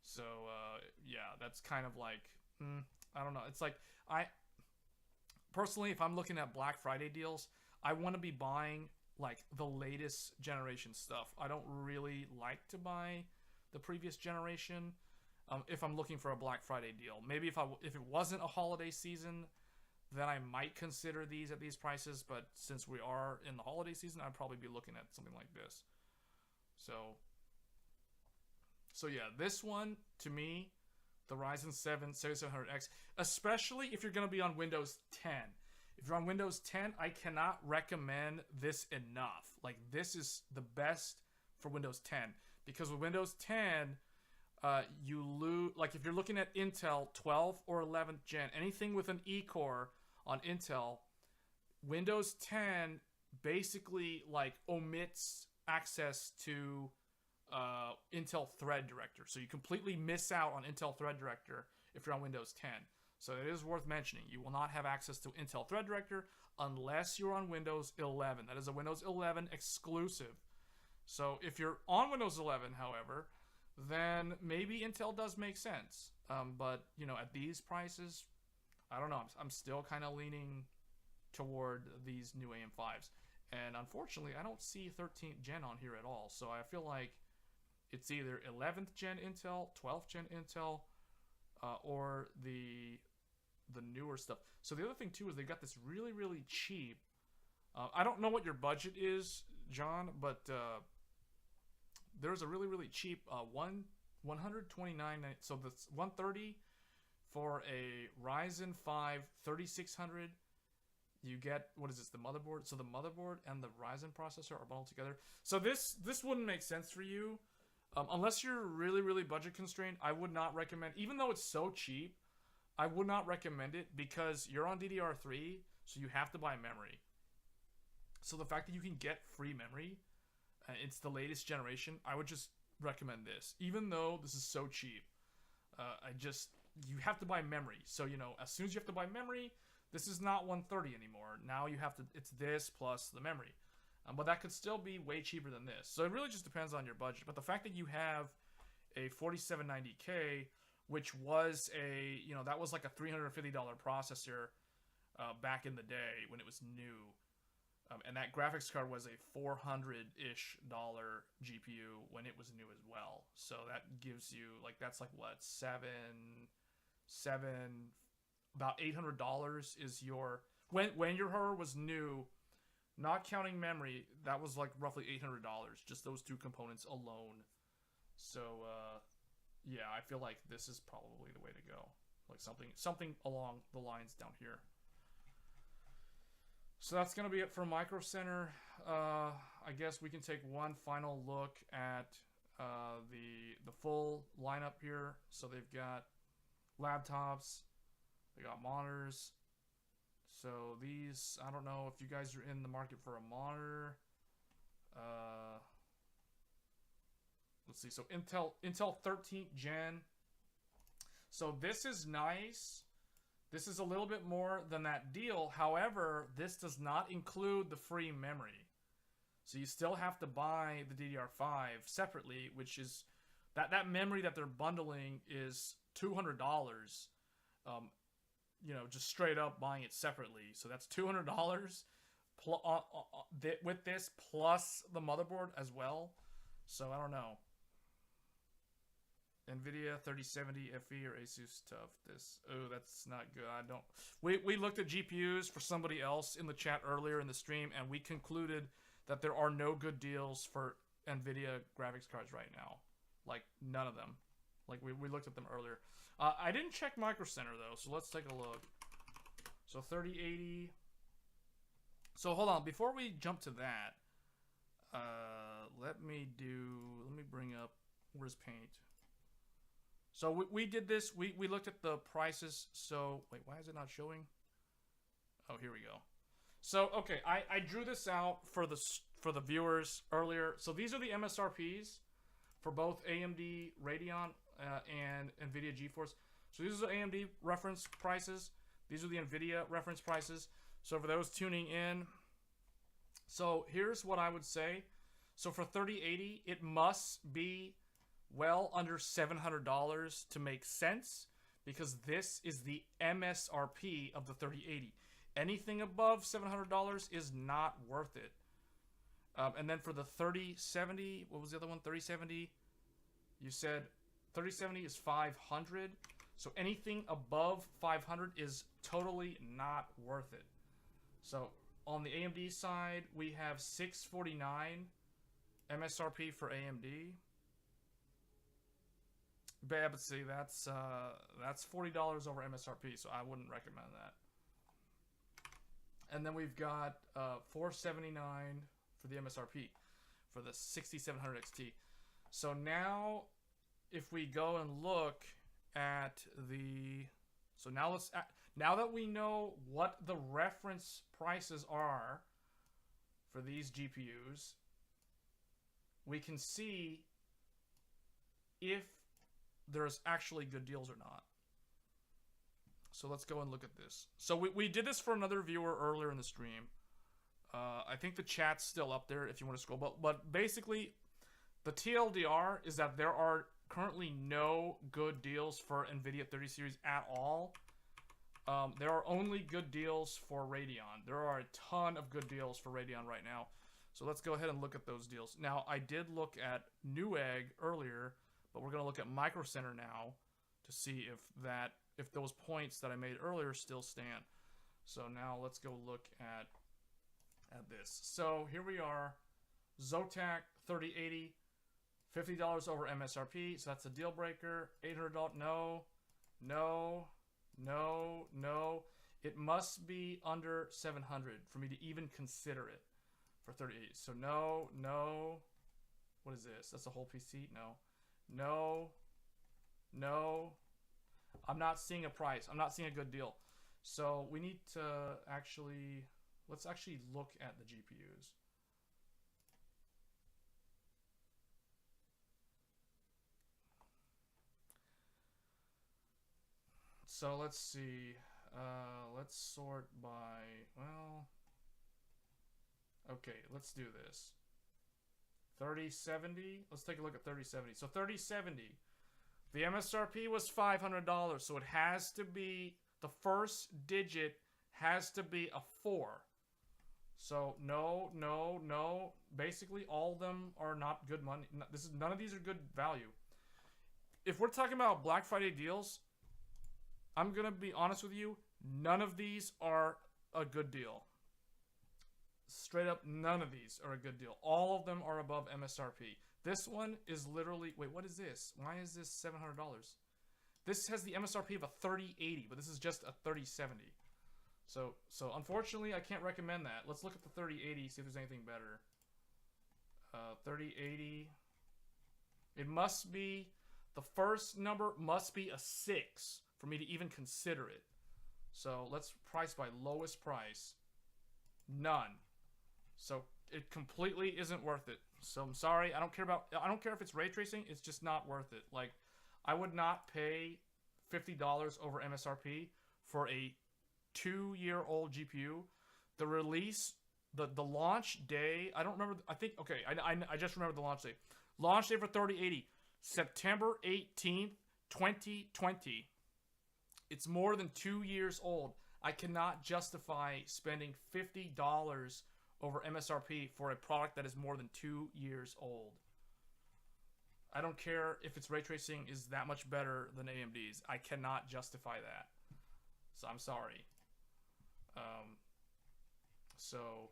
So yeah, that's kind of like, I don't know. It's like, I personally, if I'm looking at Black Friday deals, I want to be buying like the latest generation stuff. I don't really like to buy the previous generation if I'm looking for a Black Friday deal. Maybe if it wasn't a holiday season, then I might consider these at these prices. But since we are in the holiday season, I'd probably be looking at something like this. So yeah, this one to me, the Ryzen 7 7700X, especially if you're going to be on Windows 10. If you're on Windows 10, I cannot recommend this enough. Like, this is the best for Windows 10. Because with Windows 10, you lose... Like, if you're looking at Intel 12th or 11th gen, anything with an E-core on Intel, Windows 10 basically, like, omits access to Intel Thread Director. So you completely miss out on Intel Thread Director if you're on Windows 10. So it is worth mentioning. You will not have access to Intel Thread Director unless you're on Windows 11. That is a Windows 11 exclusive. So if you're on Windows 11, however, then maybe Intel does make sense. But, you know, at these prices, I don't know. I'm still kind of leaning toward these new AM5s. And unfortunately, I don't see 13th gen on here at all. So I feel like it's either 11th gen Intel, 12th gen Intel, or the newer stuff. So the other thing too is they got this really, really cheap. I don't know what your budget is, John, but there's a really, really cheap 129. So that's 130 for a Ryzen 5 3600. You get, what is this, the motherboard? So the motherboard and the Ryzen processor are bundled together. So this wouldn't make sense for you. Unless you're really, really budget constrained, I would not recommend, even though it's so cheap, I would not recommend it because you're on DDR3, so you have to buy memory. So the fact that you can get free memory, it's the latest generation, I would just recommend this. Even though this is so cheap, you have to buy memory. So, you know, as soon as you have to buy memory, this is not 130 anymore. Now you have to, it's this plus the memory. But that could still be way cheaper than this. So it really just depends on your budget. But the fact that you have a 4790K, which was that was like a $350 processor back in the day when it was new. And that graphics card was a $400-ish GPU when it was new as well. So that gives you, like, that's like what, about $800 is your, when your hardware was new, not counting memory, that was like roughly $800, just those two components alone. So, yeah, I feel like this is probably the way to go. Like something along the lines down here. So that's going to be it for Micro Center. I guess we can take one final look at the full lineup here. So they've got laptops, they got monitors. So these, I don't know if you guys are in the market for a monitor. Let's see. So Intel 13th gen So this is nice. This is a little bit more than that deal. However, this does not include the free memory. So you still have to buy the DDR5 separately, which is that memory that they're bundling is $200. You know, just straight up buying it separately. So that's $200 with this plus the motherboard as well. So I don't know. nvidia 3070 FE or Asus TUF. That's not good. I don't. We looked at GPUs for somebody else in the chat earlier in the stream, and we concluded that there are no good deals for nvidia graphics cards right now. Like none of them. Like we looked at them earlier. I didn't check Microcenter though, so let's take a look. So 3080. So hold on, before we jump to that, let me bring up, where's Paint? So we did this, we looked at the prices. So wait, why is it not showing? Oh, here we go. So okay, I drew this out for the viewers earlier. So these are the MSRPs for both AMD Radeon and nvidia GeForce. So these are the AMD reference prices. These are the nvidia reference prices. So for those tuning in, so here's what I would say. So for 3080, it must be well under $700 to make sense, because this is the MSRP of the 3080. Anything above $700 is not worth it. And then for the 3070, what was the other one? 3070, you said 3070 is 500. So anything above 500 is totally not worth it. So on the AMD side, we have $649 MSRP for AMD. But see, that's $40 over MSRP, so I wouldn't recommend that. And then we've got $479 for the MSRP for the 6700 XT. So now, if we go and look at the, so now now that we know what the reference prices are for these GPUs, we can see if there's actually good deals or not. So let's go and look at this. So we did this for another viewer earlier in the stream. I think the chat's still up there if you want to scroll. But basically, the TLDR is that there are currently no good deals for NVIDIA 30 series at all. There are only good deals for Radeon. There are a ton of good deals for Radeon right now. So let's go ahead and look at those deals. Now, I did look at Newegg earlier, but we're going to look at Microcenter now to see if those points that I made earlier still stand. So now let's go look at this. So here we are, Zotac 3080, $50 over MSRP. So that's a deal breaker. $800. No, no, no, no. It must be under 700 for me to even consider it for 3080. So no, no. What is this? That's a whole PC? No, no, no. I'm not seeing a price. I'm not seeing a good deal. So we need to actually, let's actually look at the GPUs. So let's see. Let's sort by, well, okay, let's do this. 3070. Let's take a look at 3070. So 3070. The MSRP was $500, so it has to be, the first digit has to be a 4. So no, no, no. Basically, all of them are not good money. None of these are good value. If we're talking about Black Friday deals, I'm going to be honest with you, none of these are a good deal. Straight up, none of these are a good deal. All of them are above MSRP. This one is literally, wait, what is this? Why is this $700? This has the MSRP of a 3080, but this is just a 3070. So unfortunately, I can't recommend that. Let's look at the 3080, see if there's anything better. 3080. It must be, the first number must be a 6 for me to even consider it. So let's price by lowest price. None. So it completely isn't worth it. So I'm sorry. I don't care if it's ray tracing. It's just not worth it. Like, I would not pay $50 over MSRP for a 2-year-old GPU. The release, the launch day, I don't remember. I think, okay, I just remember the launch day. Launch day for 3080, September 18th, 2020. It's more than 2 years old. I cannot justify spending $50 over MSRP for a product that is more than 2 years old. I don't care if its ray tracing is that much better than AMD's. I cannot justify that. So I'm sorry. So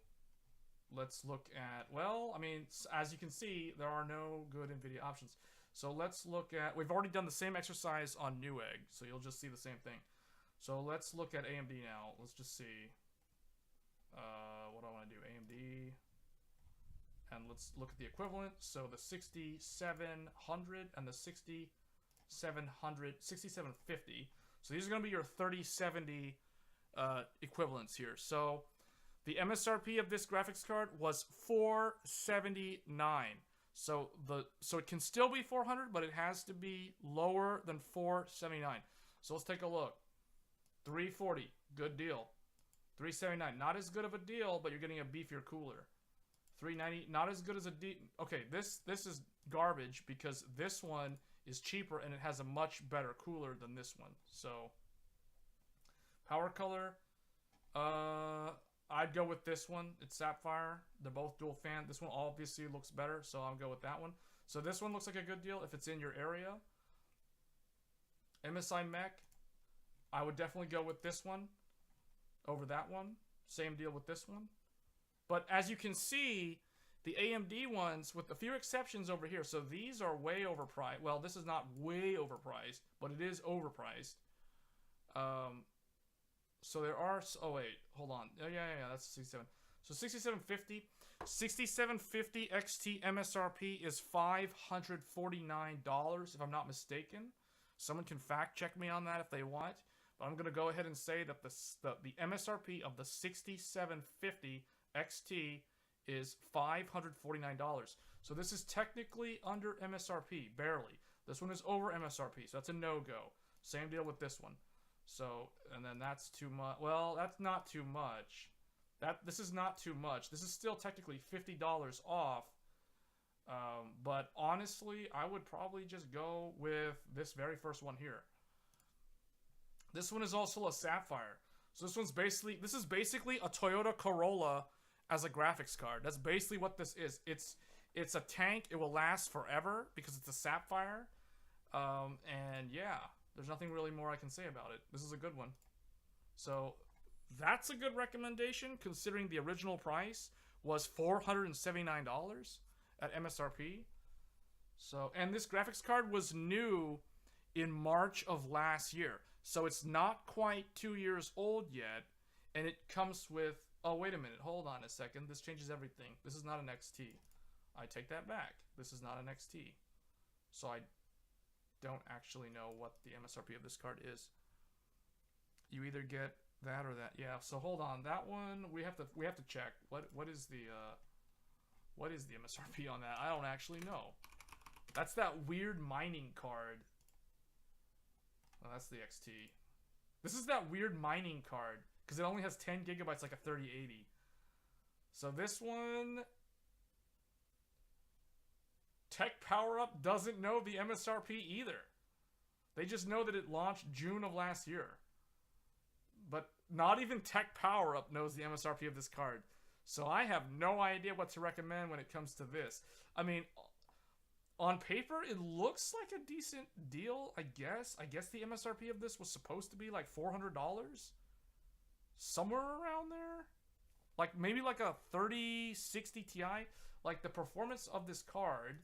let's look at, well, I mean, as you can see, there are no good NVIDIA options. So let's look at, we've already done the same exercise on Newegg, so you'll just see the same thing. So let's look at AMD now. Let's just see. What do I want to do? AMD. And let's look at the equivalent. So the 6700 and the 6750. So these are going to be your 3070 equivalents here. So the MSRP of this graphics card was $479. So it can still be 400, but it has to be lower than 479. So let's take a look. 340, good deal. 379, not as good of a deal, but you're getting a beefier cooler. 390, not as good as a okay, this is garbage because this one is cheaper and it has a much better cooler than this one. So power color, I'd go with this one. It's Sapphire. They're both dual fan. This one obviously looks better, so I'll go with that one. So this one looks like a good deal if it's in your area. MSI Mech, I would definitely go with this one over that one. Same deal with this one. But as you can see, the AMD ones, with a few exceptions over here, so these are way overpriced. Well, this is not way overpriced, but it is overpriced. So there are, oh wait, hold on. Oh yeah, that's 67. So 6750, 6750 XT MSRP is $549 if I'm not mistaken. Someone can fact check me on that if they want. But I'm going to go ahead and say that the MSRP of the 6750 XT is $549. So this is technically under MSRP, barely. This one is over MSRP, so that's a no-go. Same deal with this one. So, and then that's too much. Well, that's not too much. This is not too much. This is still technically $50 off. But honestly, I would probably just go with this very first one here. This one is also a Sapphire. So this is basically a Toyota Corolla as a graphics card. That's basically what this is. It's a tank. It will last forever because it's a Sapphire. And yeah, there's nothing really more I can say about it. This is a good one. So that's a good recommendation considering the original price was $479 at MSRP. So, and this graphics card was new in March of last year. So it's not quite 2 years old yet, and it comes with, oh wait a minute, hold on a second, this changes everything. This is not an XT. I take that back. This is not an XT. So I don't actually know what the MSRP of this card is. You either get that or that. Yeah, so hold on. That one we have to check. What is the MSRP on that? I don't actually know. That's that weird mining card. Oh, that's the XT. This is that weird mining card because it only has 10 gigabytes like a 3080. So this one, Tech Power Up doesn't know the MSRP either. They just know that it launched June of last year. But not even Tech Power Up knows the MSRP of this card. So I have no idea what to recommend when it comes to this. I mean, on paper, it looks like a decent deal, I guess. I guess the MSRP of this was supposed to be like $400? Somewhere around there? Like, maybe like a 3060 Ti? Like, the performance of this card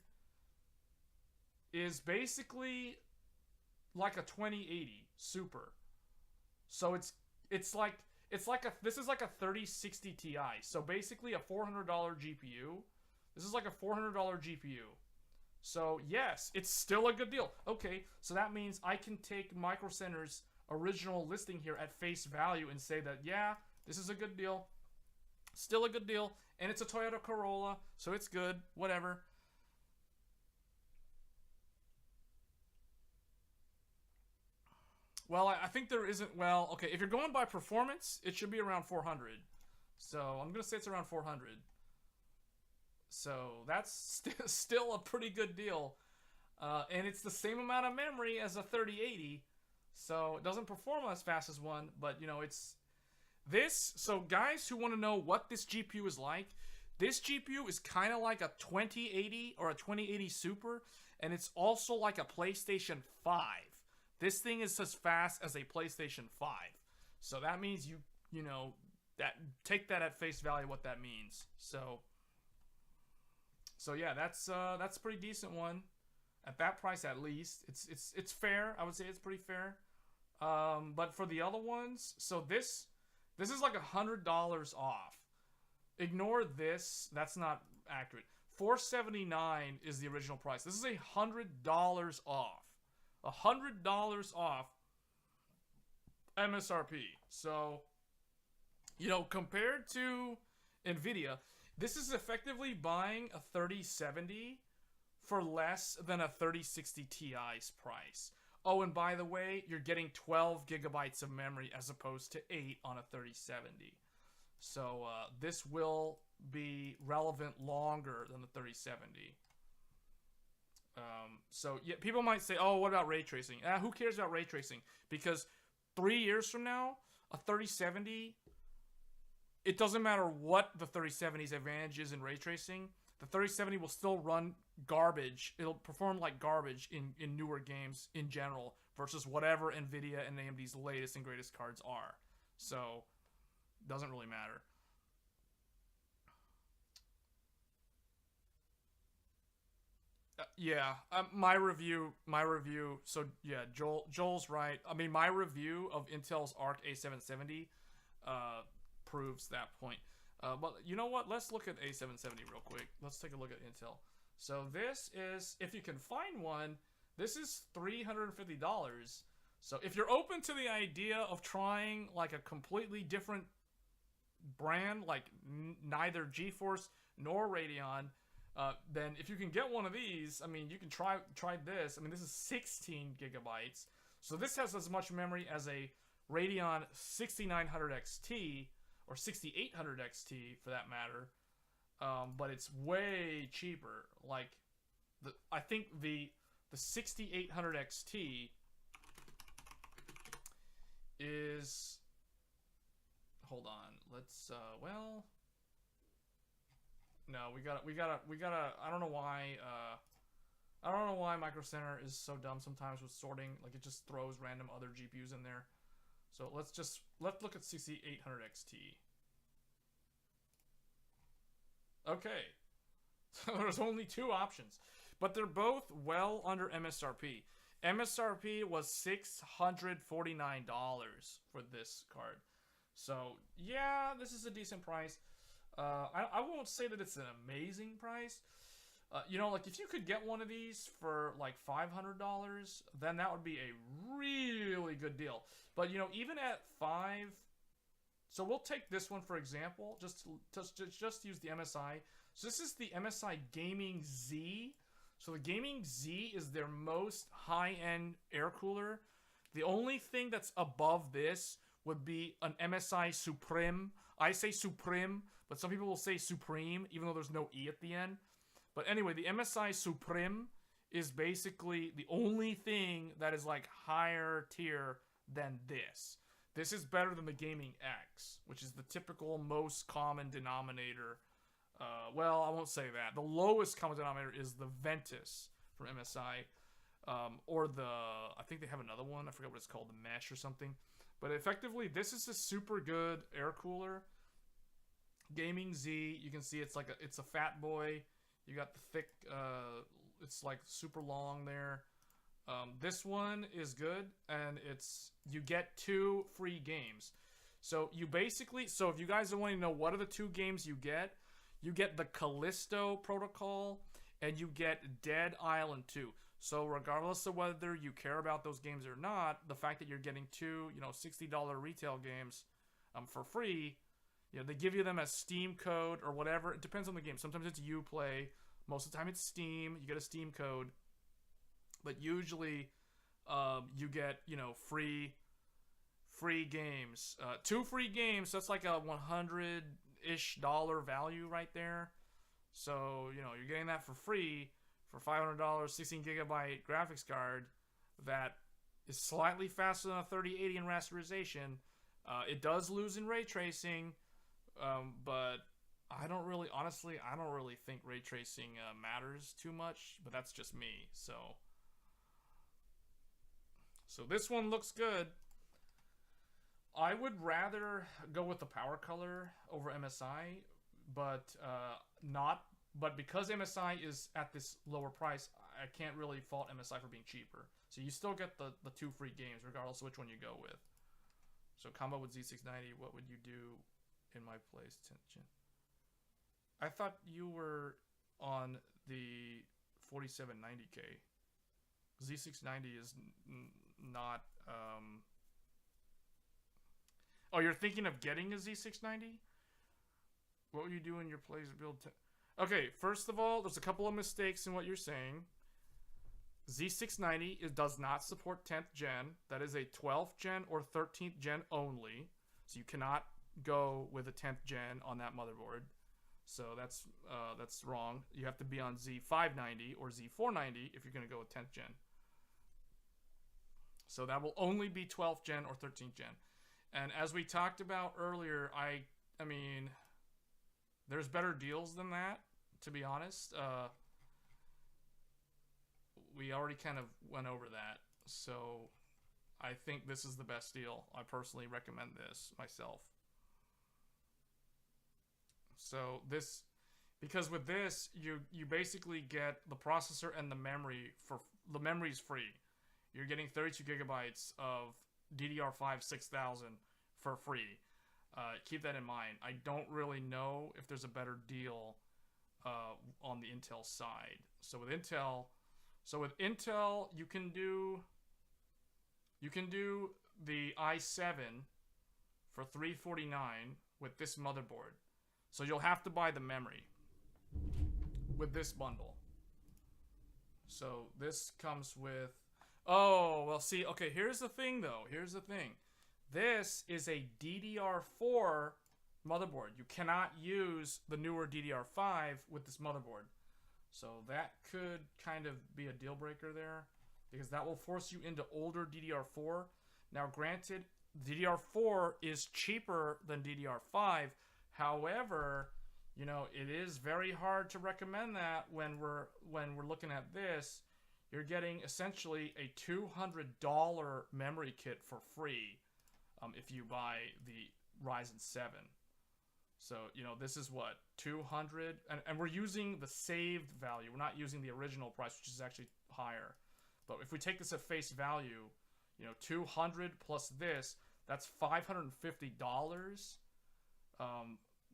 is basically like a 2080 Super. So this is like a 3060 Ti. So basically a $400 GPU. This is like a $400 GPU. So yes, it's still a good deal. Okay, so that means I can take Microcenter's original listing here at face value and say that, yeah, this is a good deal. Still a good deal. And it's a Toyota Corolla, so it's good. Whatever. Well, I think there isn't. Well, okay, if you're going by performance, it should be around 400. So I'm gonna say it's around 400. So that's still a pretty good deal, and it's the same amount of memory as a 3080. So it doesn't perform as fast as one, but you know it's this. So guys who want to know what this GPU is like, this GPU is kind of like a 2080 or a 2080 Super, and it's also like a PlayStation 5. This thing is as fast as a PlayStation 5. So that means you know that take that at face value what that means. So yeah, that's a pretty decent one at that price at least. It's fair. I would say it's pretty fair. But for the other ones, so this is like $100 off. Ignore this. That's not accurate. $479 is the original price. This is $100 off. $100 off MSRP. So, you know, compared to nvidia, this is effectively buying a 3070 for less than a 3060 Ti's price. Oh, and by the way, you're getting 12 gigabytes of memory as opposed to 8 on a 3070. So this will be relevant longer than the 3070. So yeah, people might say, "Oh, what about ray tracing?" Who cares about ray tracing? Because 3 years from now, a 3070, it doesn't matter what the 3070's advantage is in ray tracing. The 3070 will still run garbage. It'll perform like garbage in newer games in general versus whatever NVIDIA and AMD's latest and greatest cards are. So, doesn't really matter. Yeah, my review. So yeah, Joel's right. I mean, my review of Intel's Arc A770 proves that point. But you know what? Let's look at A770 real quick. Let's take a look at Intel. So this is, if you can find one, this is $350. So if you're open to the idea of trying like a completely different brand, like neither GeForce nor Radeon, then if you can get one of these, I mean, you can try this. I mean, this is 16 gigabytes. So this has as much memory as a Radeon 6900 XT or 6800 XT for that matter. But it's way cheaper. Like, I think the 6800 XT is, hold on, let's well, no, we gotta I don't know why Microcenter is so dumb sometimes with sorting. Like, it just throws random other GPUs in there. So let's look at 6800 XT. Okay, so there's only two options, but they're both well under MSRP. MSRP was $649 for this card. So yeah, this is a decent price. I won't say that it's an amazing price. You know, like if you could get one of these for like $500, then that would be a really good deal. But you know, even at $5, so we'll take this one for example, just use the MSI. So this is the MSI Gaming Z. So the Gaming Z is their most high-end air cooler. The only thing that's above this would be an MSI Supreme. I say Supreme, but some people will say Supreme, even though there's no E at the end. But anyway, the MSI Supreme is basically the only thing that is like higher tier than this. This is better than the Gaming X, which is the typical most common denominator. Well, I won't say that. The lowest common denominator is the Ventus from MSI. Or I think they have another one. I forgot what it's called, the Mesh or something. But effectively, this is a super good air cooler. Gaming Z, you can see it's a fat boy. You got the thick, it's like super long there. This one is good, and you get 2 free games. So you basically, so if you guys are wanting to know what are the 2 games you get the Callisto Protocol, and you get Dead Island 2. So regardless of whether you care about those games or not, the fact that you're getting 2, $60 retail games for free, they give you them as Steam code or whatever. It depends on the game. Sometimes it's Uplay. Most of the time it's Steam. You get a Steam code. But usually you get, you know, free games. 2 free games, so that's like a $100-ish value right there. So, you know, you're getting that for free for $500, 16 gigabyte graphics card that is slightly faster than a 3080 in rasterization. It does lose in ray tracing, but I don't really think ray tracing matters too much, but that's just me. So this one looks good. I would rather go with the power color over MSI, but because MSI is at this lower price, I can't really fault MSI for being cheaper. So you still get the 2 free games regardless of which one you go with. So combo with Z690, what would you do in my place? I thought you were on the 4790K. Z690 is not. Oh, you're thinking of getting a Z690? What would you do in your place build? Okay, first of all, there's a couple of mistakes in what you're saying. Z690 does not support 10th gen. That is a 12th gen or 13th gen only. So you cannot go with a 10th gen on that motherboard. So that's wrong. You have to be on Z590 or Z490 if you're going to go with 10th gen. So that will only be 12th gen or 13th gen. And as we talked about earlier, I mean, there's better deals than that, to be honest. We already kind of went over that. So I think this is the best deal. I personally recommend this myself. So this, because with this, you basically get the processor and the memory the memory's free. You're getting 32 gigabytes of DDR5 6000 for free. Keep that in mind. I don't really know if there's a better deal on the Intel side. So with Intel, you can do the i7 for $349 with this motherboard. So you'll have to buy the memory with this bundle. So this comes with... Oh, well, see, okay, here's the thing, though. Here's the thing. This is a DDR4 motherboard. You cannot use the newer DDR5 with this motherboard. So that could kind of be a deal breaker there, because that will force you into older DDR4. Now, granted, DDR4 is cheaper than DDR5. However, you know, it is very hard to recommend that when we're looking at this. You're getting essentially a $200 memory kit for free if you buy the Ryzen 7. So, you know, this is what, 200, and we're using the saved value. We're not using the original price, which is actually higher. But if we take this at face value, you know, 200 plus this, that's $550.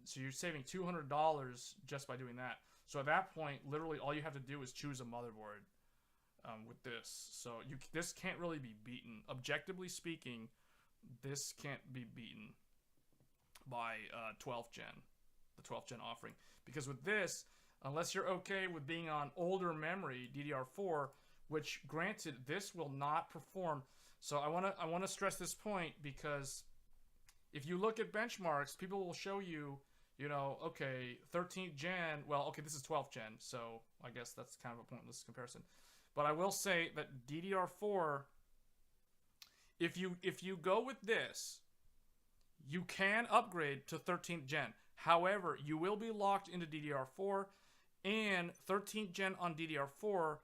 So you're saving $200 just by doing that. So at that point, literally all you have to do is choose a motherboard with this. So this can't really be beaten. Objectively speaking, this can't be beaten by 12th gen, the 12th gen offering. Because with this, unless you're okay with being on older memory, DDR4, which granted, this will not perform. So I want to stress this point, because if you look at benchmarks, people will show you, you know, okay, 13th gen, well, okay, this is 12th gen, so I guess that's kind of a pointless comparison. But I will say that DDR4, if you go with this, you can upgrade to 13th gen. However, you will be locked into DDR4, and 13th gen on DDR4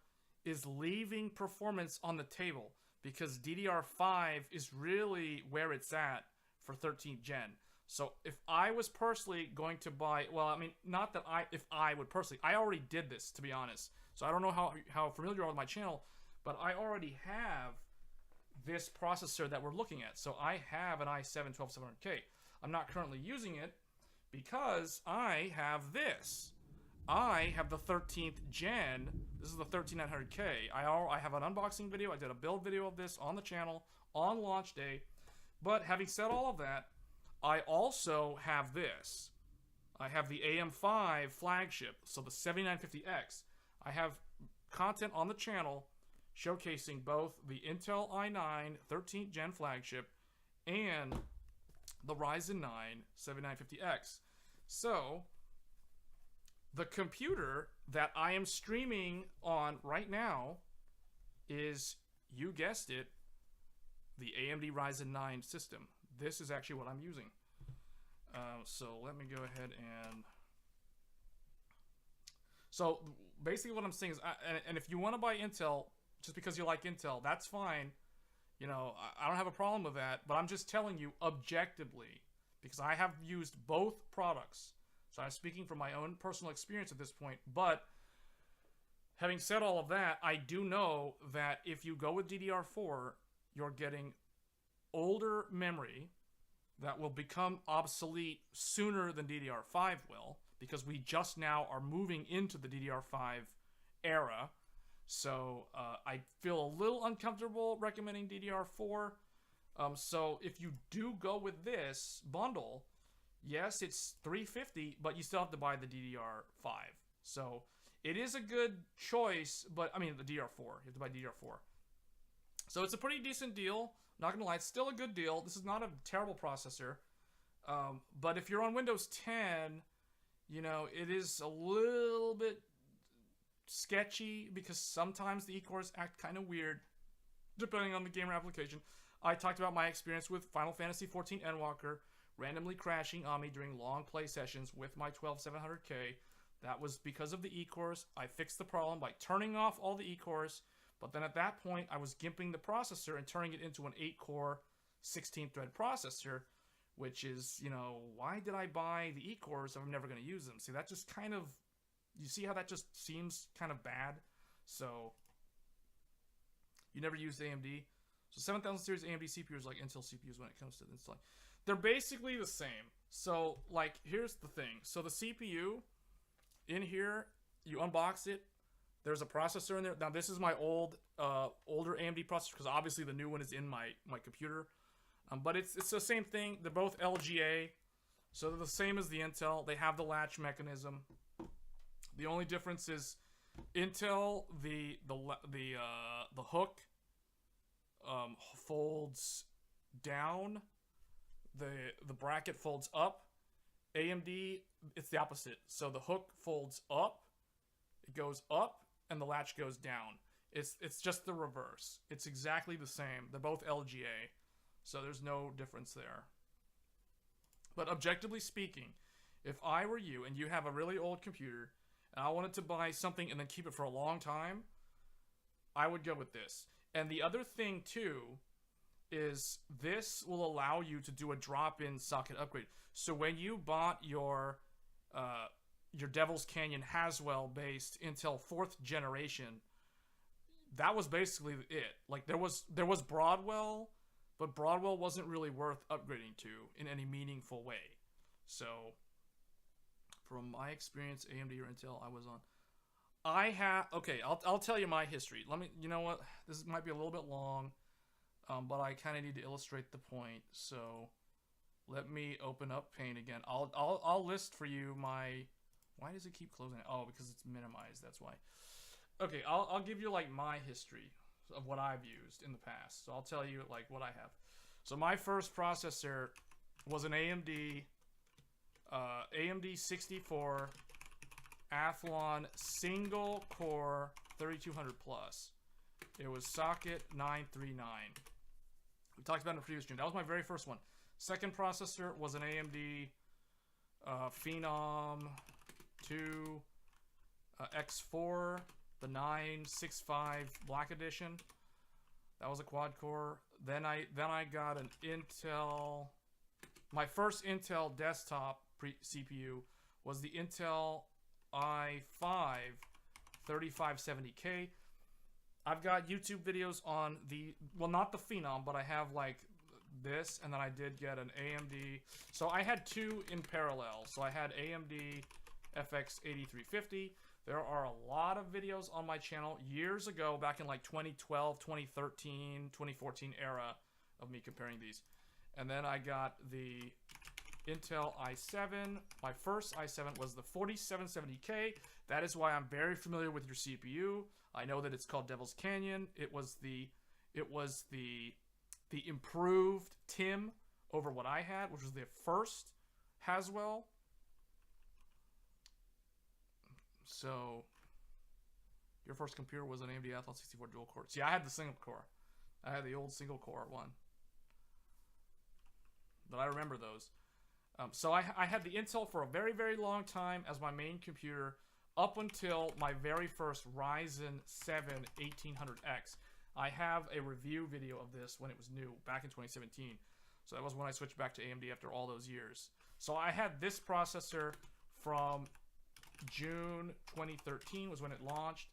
is leaving performance on the table, because DDR5 is really where it's at for 13th gen. So if I was personally going to buy, well, I mean, not that if I would personally, I already did this, to be honest. So I don't know how familiar you are with my channel, but I already have this processor that we're looking at. So I have an i7-12700K. I'm not currently using it because I have this. I have the 13th gen. This is the 13900K. I have an unboxing video. I did a build video of this on the channel on launch day. But having said all of that, I also have this. I have the AM5 flagship, so the 7950X. I have content on the channel showcasing both the Intel i9 13th gen flagship and the Ryzen 9 7950X. So, the computer that I am streaming on right now is, you guessed it, the AMD Ryzen 9 system. This is actually what I'm using. So let me go ahead and... So basically what I'm saying is, and if you want to buy Intel, just because you like Intel, that's fine. You know, I don't have a problem with that, but I'm just telling you objectively, because I have used both products. So I'm speaking from my own personal experience at this point, but having said all of that, I do know that if you go with DDR4, you're getting older memory that will become obsolete sooner than DDR5 will, because we just now are moving into the DDR5 era. So I feel a little uncomfortable recommending DDR4. So if you do go with this bundle, yes, it's $350, but you still have to buy the DDR5. So it is a good choice, but I mean the DDR4. You have to buy DDR4. So it's a pretty decent deal. Not gonna lie, it's still a good deal. This is not a terrible processor. But if you're on Windows 10, you know, it is a little bit sketchy because sometimes the E-cores act kind of weird depending on the gamer application. I talked about my experience with Final Fantasy XIV Endwalker randomly crashing on me during long play sessions with my 12700K. That was because of the E-cores. I fixed the problem by turning off all the E-cores, but then at that point I was gimping the processor and turning it into an 8-core 16-thread processor, which is, you know, why did I buy the E-cores if I'm never going to use them? See, that just kind of, you see how that just seems kind of bad? So, you never used AMD? So 7000 series AMD CPUs like Intel CPUs when it comes to installing. They're basically the same. So, like, here's the thing. So the CPU, in here, you unbox it, there's a processor in there. Now, this is my older AMD processor, because obviously the new one is in my computer. But it's the same thing. They're both LGA, so they're the same as the Intel. They have the latch mechanism. The only difference is Intel, the hook folds down. The bracket folds up. AMD, it's the opposite. So the hook folds up, it goes up, and the latch goes down. It's just the reverse. It's exactly the same. They're both LGA, so there's no difference there. But objectively speaking, if I were you and you have a really old computer and I wanted to buy something and then keep it for a long time, I would go with this. And the other thing too is this will allow you to do a drop-in socket upgrade. So when you bought your Devil's Canyon Haswell based Intel 4th generation, that was basically it. Like there was Broadwell, but Broadwell wasn't really worth upgrading to in any meaningful way. So from my experience, AMD or Intel, I was on. Okay, I'll tell you my history. You know what? This might be a little bit long, but I kind of need to illustrate the point. So let me open up Paint again. I'll list for you my. Why does it keep closing? Oh, because it's minimized. That's why. Okay, I'll give you like my history of what I've used in the past. So I'll tell you like what I have. So my first processor was an AMD 64 Athlon single core 3200 plus. It was socket 939. We talked about it in the previous stream. That was my very first one. Second processor was an AMD Phenom 2 X4, the 965 Black Edition. That was a quad core. Then I got an Intel. My first Intel desktop CPU was the Intel i5 3570K. I've got YouTube videos on the, well, not the Phenom, but I have like this, and then I did get an AMD. So I had two in parallel. So I had AMD FX 8350. There are a lot of videos on my channel years ago, back in like 2012, 2013, 2014 era of me comparing these. And then I got the Intel i7. My first i7 was the 4770K. That is why I'm very familiar with your CPU. I know that it's called Devil's Canyon. It was the improved TIM over what I had, which was the first Haswell. So your first computer was an AMD Athlon 64 dual core. See, I had the single core. I had the old single core one. But I remember those. So I had the Intel for a very, very long time as my main computer up until my very first Ryzen 7 1800X. I have a review video of this when it was new, back in 2017. So that was when I switched back to AMD after all those years. So I had this processor from June 2013 was when it launched,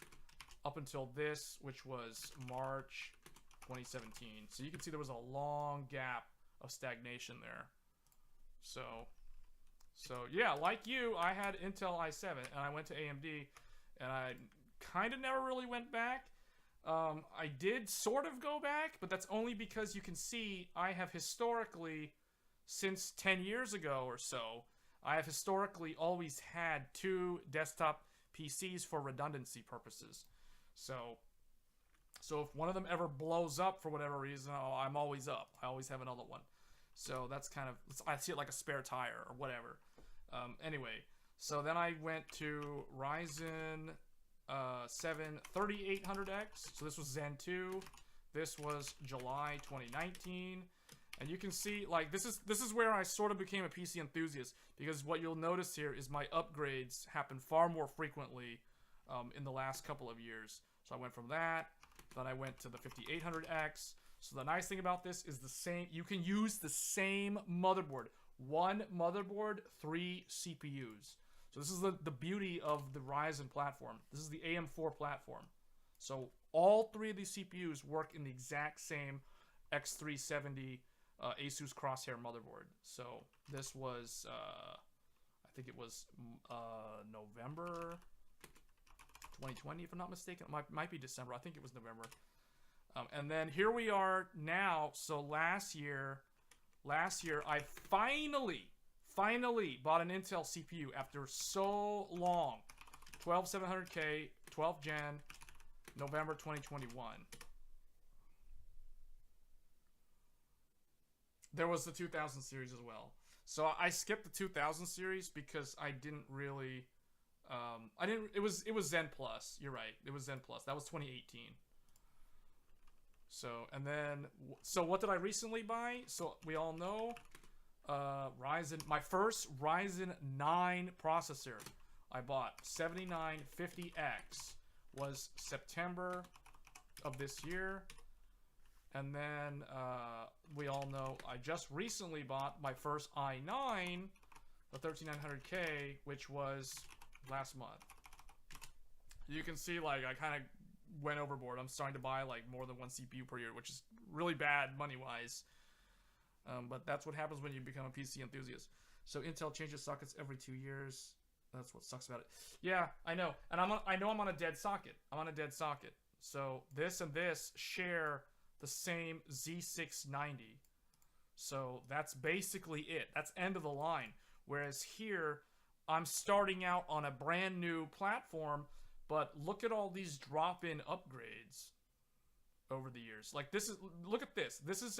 up until this, which was March 2017. So you can see there was a long gap of stagnation there. So yeah, like you, I had Intel i7 and I went to AMD, and I kind of never really went back. I did sort of go back, but that's only because you can see I have historically, since 10 years ago or so, I have historically always had 2 desktop PCs for redundancy purposes. So if one of them ever blows up for whatever reason, I'm always up. I always have another one. So that's kind of, I see it like a spare tire or whatever. Anyway, so then I went to Ryzen 7 3800X. So this was Zen 2. This was July 2019. And you can see, like, this is where I sort of became a PC enthusiast, because what you'll notice here is my upgrades happen far more frequently in the last couple of years. So I went from that, then I went to the 5800X. So the nice thing about this is the same, you can use the same motherboard. 1 motherboard, 3 CPUs. So this is the beauty of the Ryzen platform. This is the AM4 platform. So all 3 of these CPUs work in the exact same X370 Asus Crosshair motherboard. So this was, I think it was November 2020, if I'm not mistaken. It might be December. I think it was November. And then here we are now. So last year I finally bought an Intel CPU after so long. 12700K, 12th gen, November 2021. There was the 2000 series as well. So I skipped the 2000 series because I didn't really, it was Zen Plus. You're right. It was Zen Plus. That was 2018. So, and then, so what did I recently buy? So we all know, my first Ryzen 9 processor I bought, 7950X, was September of this year. And then we all know I just recently bought my first i9, the 13900K, which was last month. You can see, like, I kind of went overboard. I'm starting to buy like more than 1 CPU per year, which is really bad money-wise. But that's what happens when you become a PC enthusiast. So Intel changes sockets every 2 years. That's what sucks about it. Yeah, I know. And I know I'm on a dead socket. I'm on a dead socket. So this and this share the same Z690. So that's basically it. That's end of the line. Whereas here, I'm starting out on a brand new platform, but look at all these drop-in upgrades over the years. Like look at this. This is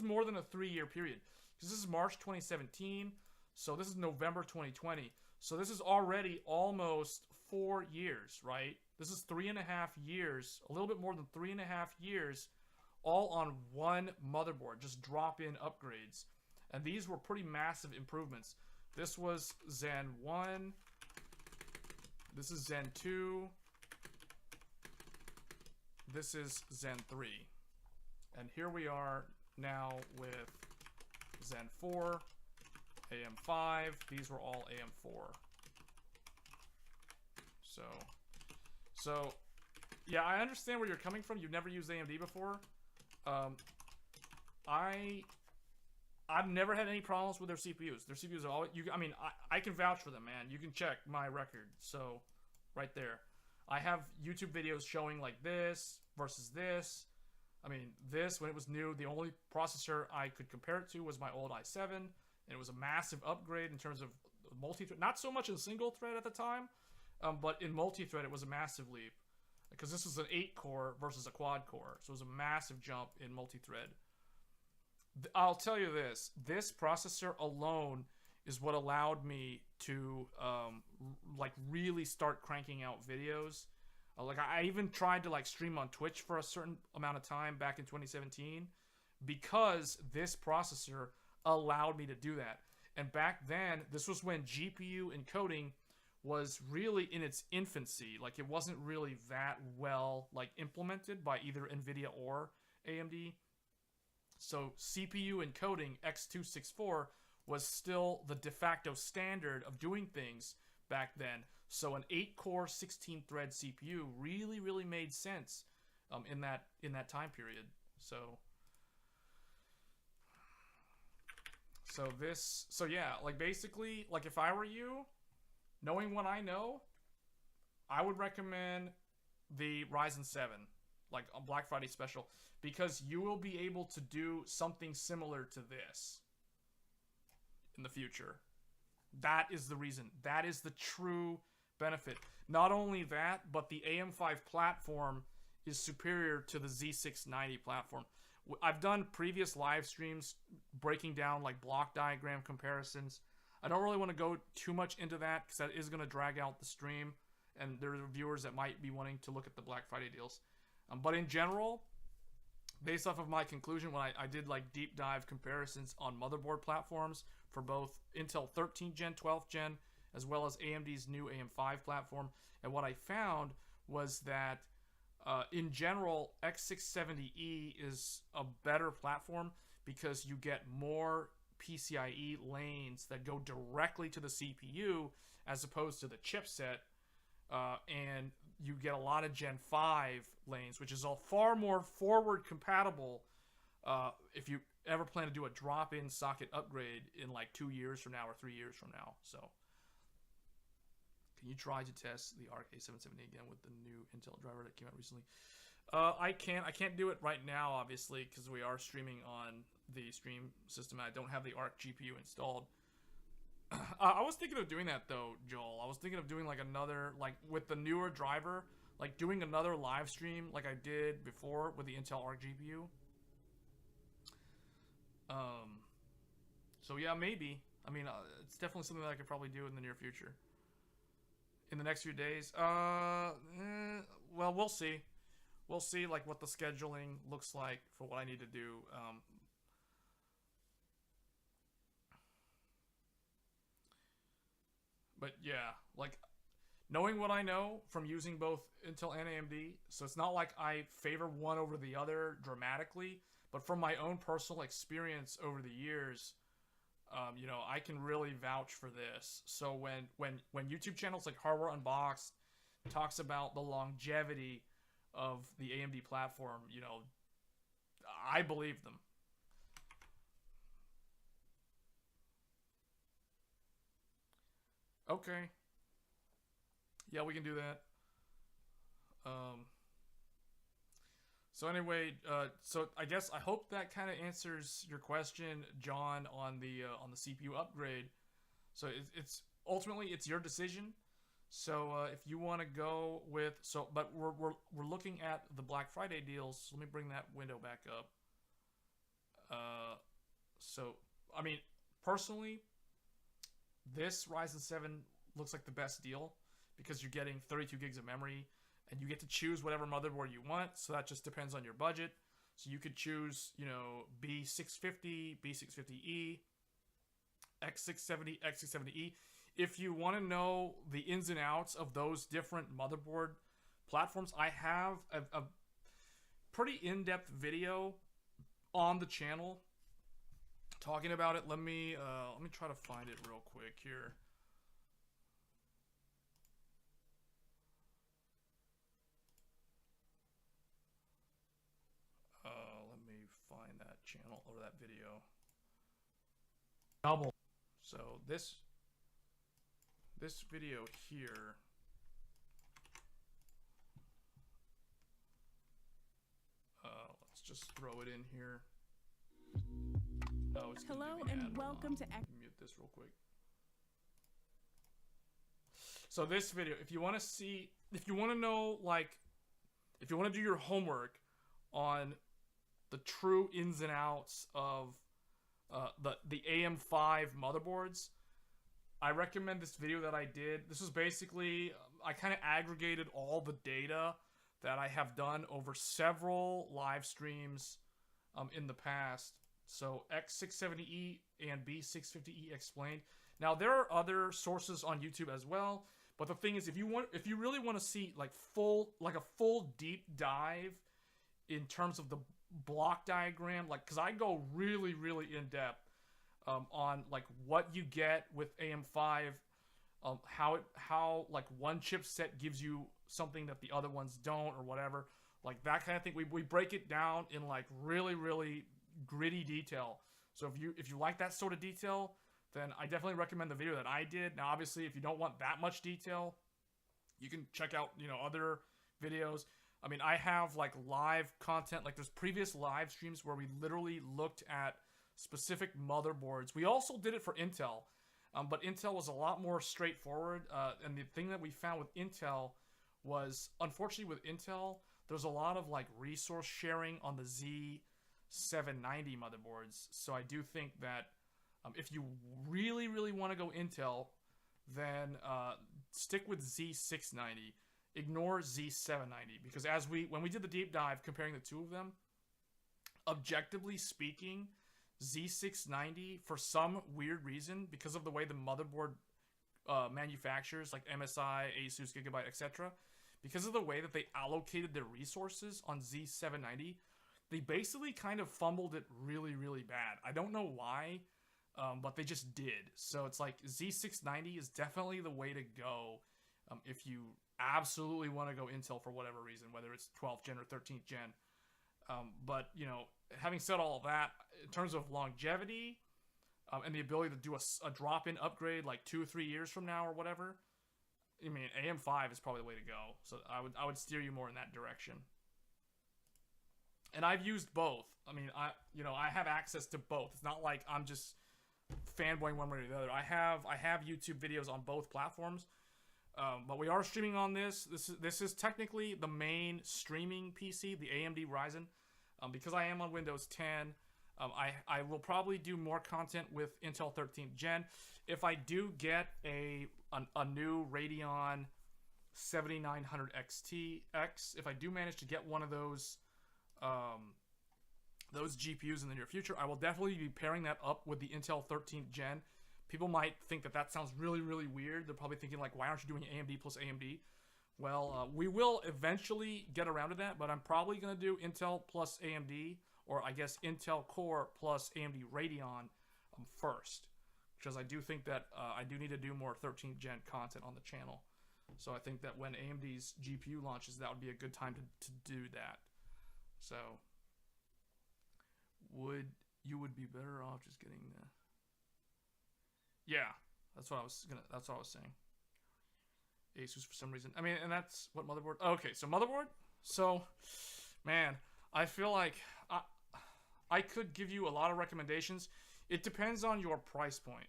more than a 3-year period. Because this is March 2017, so this is November 2020. So this is already almost 4 years, right? This is 3.5 years, a little bit more than 3.5 years, all on 1 motherboard, just drop-in upgrades. And these were pretty massive improvements. This was Zen 1. This is Zen 2. This is Zen 3. And here we are now with Zen 4, AM5. These were all AM4. So yeah, I understand where you're coming from. You've never used AMD before. I've never had any problems with their CPUs. Their CPUs are all I can vouch for them, man. You can check my record. So right there, I have YouTube videos showing like this versus this. I mean, this, when it was new, the only processor I could compare it to was my old i7. And it was a massive upgrade in terms of multi-thread. Not so much in single thread at the time, but in multi-thread it was a massive leap. Because this is an 8-core versus a quad-core. So it was a massive jump in multi-thread. I'll tell you this. This processor alone is what allowed me to like really start cranking out videos. Like I even tried to like stream on Twitch for a certain amount of time back in 2017 because this processor allowed me to do that. And back then, this was when GPU encoding was really in its infancy. Like it wasn't really that well like implemented by either Nvidia or AMD. So CPU encoding x264 was still the de facto standard of doing things back then. So an 8-core 16-thread CPU really made sense in that time period. So yeah, like basically, like if I were you, knowing what I know, I would recommend the Ryzen 7, like a Black Friday special, because you will be able to do something similar to this in the future. That is the reason. That is the true benefit. Not only that, but the AM5 platform is superior to the Z690 platform. I've done previous live streams breaking down like block diagram comparisons. I don't really want to go too much into that because that is going to drag out the stream, and there are viewers that might be wanting to look at the Black Friday deals. But in general, based off of my conclusion when I did like deep dive comparisons on motherboard platforms for both Intel 13th gen, 12th gen, as well as AMD's new AM5 platform, and what I found was that in general, X670E is a better platform because you get more PCIe lanes that go directly to the CPU as opposed to the chipset, and you get a lot of Gen 5 lanes, which is all far more forward compatible if you ever plan to do a drop-in socket upgrade in like 2 years from now or 3 years from now. So can you try to test the ARC A770 again with the new Intel driver that came out recently? I can't do it right now, obviously, because we are streaming on the stream system. I don't have the ARC GPU installed. I was thinking of doing that though, Joel. I was thinking of doing like another, like with the newer driver, like doing another live stream like I did before with the Intel ARC GPU. So yeah, maybe. I mean, it's definitely something that I could probably do in the near future. In the next few days, well, we'll see. We'll see like what the scheduling looks like for what I need to do. But yeah, like knowing what I know from using both Intel and AMD, so it's not like I favor one over the other dramatically, but from my own personal experience over the years, you know, I can really vouch for this. So when YouTube channels like Hardware Unboxed talks about the longevity of the AMD platform, you know, I believe them. Okay. Yeah, we can do that. So anyway, so I guess I hope that kind of answers your question, John, on the CPU upgrade. So it's ultimately it's your decision. So if you want to go with but we're looking at the Black Friday deals. So let me bring that window back up. So I mean, personally, this Ryzen 7 looks like the best deal because you're getting 32 gigs of memory and you get to choose whatever motherboard you want. So that just depends on your budget. So you could choose, you know, B650, B650E, X670, X670E. If you want to know the ins and outs of those different motherboard platforms, I have a pretty in-depth video on the channel talking about it. Let me try to find it real quick here. Let me find that channel or that video. Double. So this video here. Let's just throw it in here. Oh, it's Hello and welcome to this real quick. So this video, if you want to know, like, if you want to do your homework on the true ins and outs of the AM5 motherboards, I recommend this video that I did. This was basically, I kind of aggregated all the data that I have done over several live streams in the past. So X670E and B650E explained. Now there are other sources on YouTube as well, but the thing is, if you really want to see like a full deep dive in terms of the block diagram, like, because I go really in depth on like what you get with AM5, how like one chipset gives you something that the other ones don't, or whatever, like that kind of thing. We break it down in like really gritty detail. So if you like that sort of detail, then I definitely recommend the video that I did. Now, obviously, if you don't want that much detail, you can check out, you know, other videos. I mean, I have like live content, like there's previous live streams where we literally looked at specific motherboards. We also did it for Intel, but Intel was a lot more straightforward. And the thing that we found with Intel was, unfortunately with Intel, there's a lot of like resource sharing on the Z790 motherboards. So I do think that if you really want to go Intel, then stick with Z690. Ignore Z790, because when we did the deep dive comparing the two of them, objectively speaking, Z690, for some weird reason, because of the way the motherboard manufacturers like MSI, Asus, Gigabyte, etc., because of the way that they allocated their resources on Z790, they basically kind of fumbled it really bad. I don't know why, but they just did. So it's like Z690 is definitely the way to go if you absolutely want to go Intel for whatever reason, whether it's 12th gen or 13th gen. But, you know, having said all of that, in terms of longevity and the ability to do a drop-in upgrade like 2 or 3 years from now or whatever, I mean, AM5 is probably the way to go. So I would steer you more in that direction. And I've used both. I mean, I have access to both. It's not like I'm just fanboying one way or the other. I have YouTube videos on both platforms. But we are streaming on this. This is technically the main streaming PC, the AMD Ryzen. Because I am on Windows 10, I will probably do more content with Intel 13th Gen. If I do get a new Radeon 7900 XTX, if I do manage to get one of those GPUs in the near future, I will definitely be pairing that up with the Intel 13th Gen. People might think that sounds really weird. They're probably thinking like, why aren't you doing AMD plus AMD? Well, we will eventually get around to that, but I'm probably going to do Intel plus AMD, or I guess Intel Core plus AMD Radeon first, because I do think that I do need to do more 13th gen content on the channel. So I think that when AMD's GPU launches, that would be a good time to do that. So you would be better off just getting the... Yeah, that's what I was saying. Asus for some reason. I mean, and that's what motherboard. Okay, so motherboard. So, man, I feel like I could give you a lot of recommendations. It depends on your price point.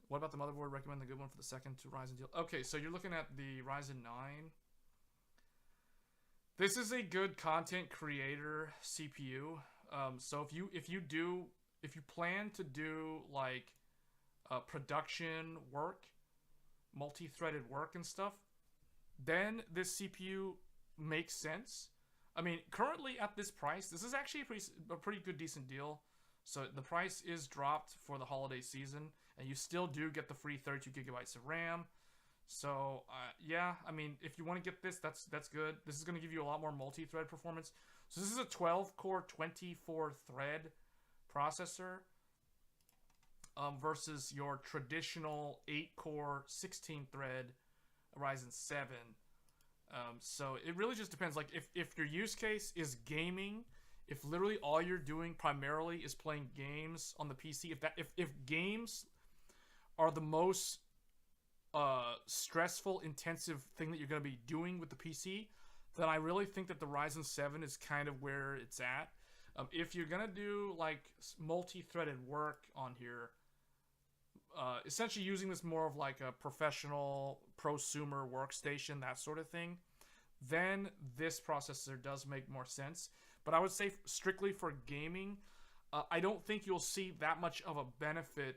What about the motherboard? Recommend the good one for the second to Ryzen deal. Okay, so you're looking at the Ryzen 9. This is a good content creator CPU. So if you plan to do like production work, multi-threaded work and stuff, then this CPU makes sense. I mean, currently at this price, this is actually a pretty good, decent deal. So the price is dropped for the holiday season, and you still do get the free 32 gigabytes of RAM. So yeah, I mean, if you want to get this, that's good. This is going to give you a lot more multi-thread performance. So this is a 12-core, 24-thread processor. Versus your traditional 8-core, 16-thread Ryzen 7. So it really just depends. Like if your use case is gaming, if literally all you're doing primarily is playing games on the PC, if games are the most stressful, intensive thing that you're going to be doing with the PC, then I really think that the Ryzen 7 is kind of where it's at. If you're going to do like multi-threaded work on here, essentially using this more of like a professional prosumer workstation, that sort of thing, then this processor does make more sense. But I would say strictly for gaming, I don't think you'll see that much of a benefit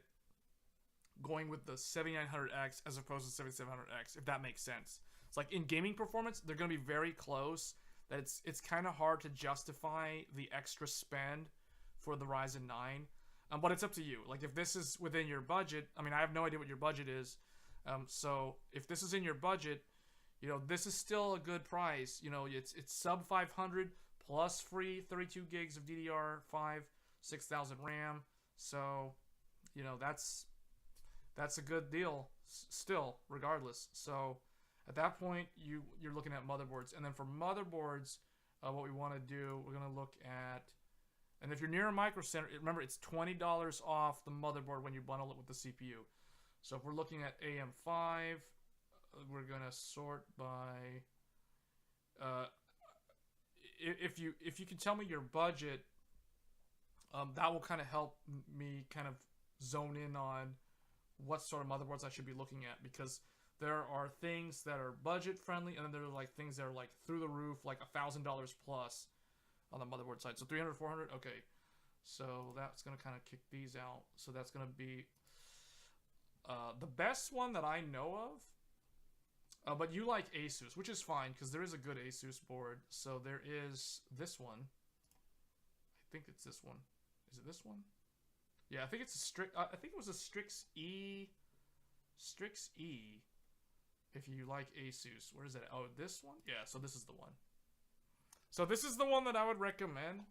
going with the 7900X as opposed to 7700X, if that makes sense. It's like in gaming performance, they're going to be very close. That it's kind of hard to justify the extra spend for the Ryzen 9. But it's up to you. Like if this is within your budget, I mean, I have no idea what your budget is. So if this is in your budget, you know, this is still a good price. You know, it's sub 500 plus free 32 gigs of DDR5, 6000 RAM. So, you know, that's a good deal still, regardless. So at that point, you're looking at motherboards. And then for motherboards, what we want to do, we're going to look at, and if you're near a Microcenter, remember it's $20 off the motherboard when you bundle it with the CPU. So if we're looking at AM5, we're going to sort by, if you can tell me your budget, that will kind of help me kind of zone in on what sort of motherboards I should be looking at, because there are things that are budget friendly, and then there are like things that are like through the roof, like $1,000 plus on the motherboard side. So 300, 400, okay. So that's gonna kind of kick these out. So that's gonna be the best one that I know of. But you like Asus, which is fine because there is a good Asus board. So there is this one. I think it's this one. Is it this one? Yeah, I think it's a Strix. I think it was a Strix E. Strix E. If you like Asus, where is it? Oh, this one. Yeah, so this is the one. So this is the one that I would recommend.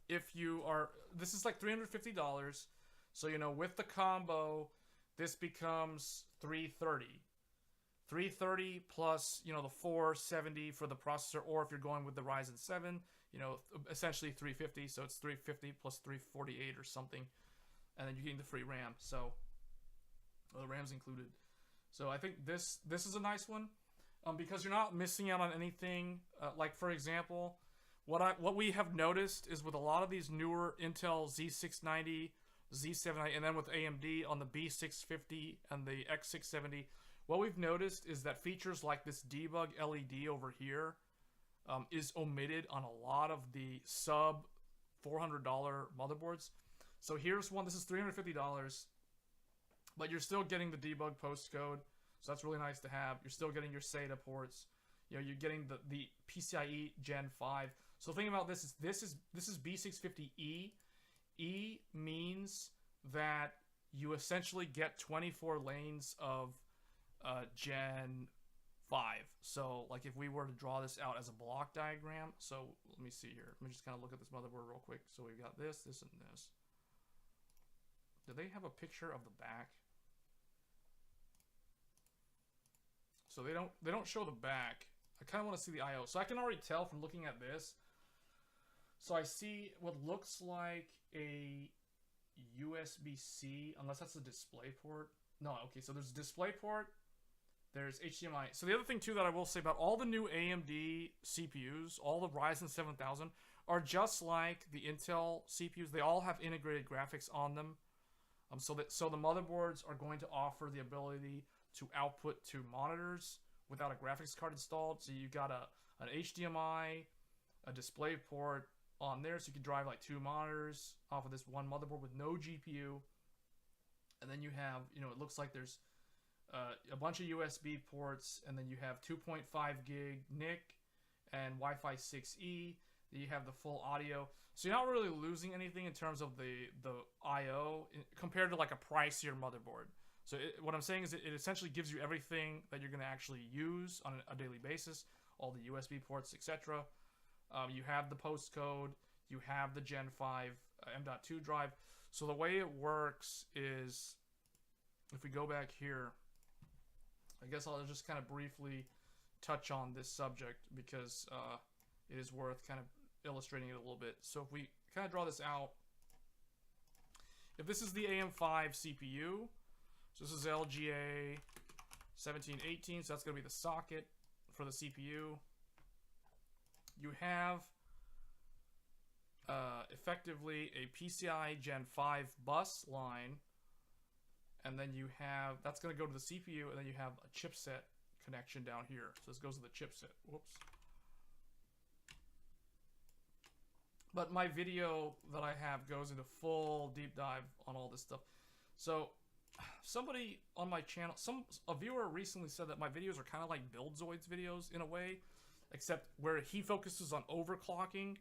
If you are, this is like $350. So you know, with the combo, this becomes $330. $330 plus, you know, the $470 for the processor, or if you're going with the Ryzen 7, you know, essentially $350. So it's $350 plus $348 or something, and then you're getting the free RAM. So the RAM's included. So I think this is a nice one, because you're not missing out on anything. Like for example, what we have noticed is with a lot of these newer Intel Z690, Z790, and then with AMD on the B650 and the X670. What we've noticed is that features like this debug LED over here is omitted on a lot of the sub $400 motherboards. So here's one. This is $350, but you're still getting the debug postcode, so that's really nice to have. You're still getting your SATA ports. You know, you're getting the PCIe Gen 5. So the thing about this is B650E. E means that you essentially get 24 lanes of Gen 5. So like if we were to draw this out as a block diagram, so let me see here. Let me just kind of look at this motherboard real quick. So we've got this, this, and this. Do they have a picture of the back? So they don't show the back. I kind of want to see the I/O. So I can already tell from looking at this. So I see what looks like a USB-C, unless that's a display port. No, okay, so there's a display port. There's HDMI. So the other thing too that I will say about all the new AMD CPUs, all the Ryzen 7000 are just like the Intel CPUs. They all have integrated graphics on them. So the motherboards are going to offer the ability to output to monitors without a graphics card installed. So you got an HDMI, a display port on there, so you can drive like 2 monitors off of this one motherboard with no GPU. And then you have, you know, it looks like there's a bunch of USB ports, and then you have 2.5 gig NIC and Wi-Fi 6E. Then you have the full audio. So you're not really losing anything in terms of the I/O compared to like a pricier motherboard. So what I'm saying is it essentially gives you everything that you're going to actually use on a daily basis, all the USB ports, etc. You have the postcode, you have the Gen 5 M.2 drive. So the way it works is, if we go back here, I guess I'll just kind of briefly touch on this subject because it is worth kind of illustrating it a little bit. So if we kind of draw this out, if this is the AM5 CPU, so this is LGA 1718, so that's going to be the socket for the CPU. You have effectively a PCI Gen 5 bus line, and then you have, that's going to go to the CPU, and then you have a chipset connection down here. So this goes to the chipset. Whoops. But my video that I have goes into full deep dive on all this stuff. So somebody on my channel, a viewer recently said that my videos are kind of like Buildzoid's videos in a way, except where he focuses on overclocking,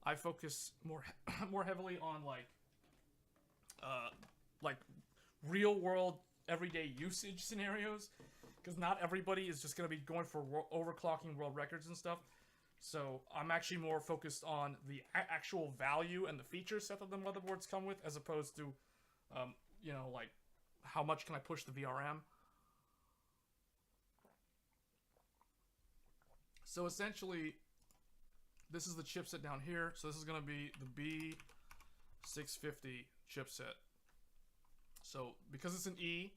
I focus more heavily on like real world everyday usage scenarios, because not everybody is just going to be going for overclocking world records and stuff. So I'm actually more focused on the actual value and the feature set that the motherboards come with, as opposed to, you know, like how much can I push the VRM. So essentially, this is the chipset down here. So this is going to be the B650 chipset. So because it's an E,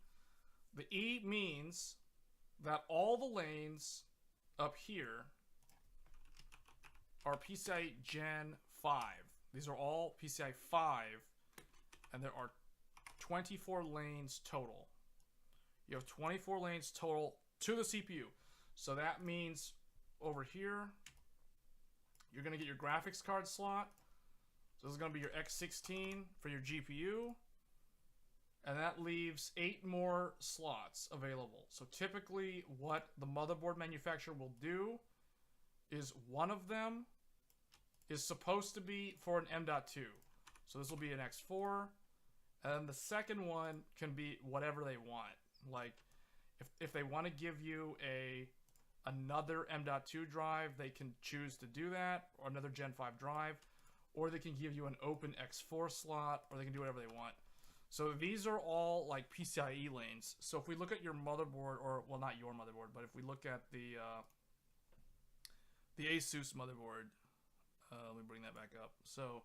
the E means that all the lanes up here are PCI Gen 5. These are all PCI 5, and there are 24 lanes total. You have 24 lanes total to the CPU. So that means over here, you're going to get your graphics card slot. So this is going to be your X16 for your GPU. And that leaves 8 more slots available. So typically what the motherboard manufacturer will do is one of them is supposed to be for an M.2. So this will be an X4. And the second one can be whatever they want. Like, if they want to give you another M.2 drive, they can choose to do that, or another Gen 5 drive, or they can give you an open X4 slot, or they can do whatever they want. So these are all like PCIe lanes. So if we look at your motherboard, or well, not your motherboard, but if we look at the Asus motherboard, let me bring that back up. So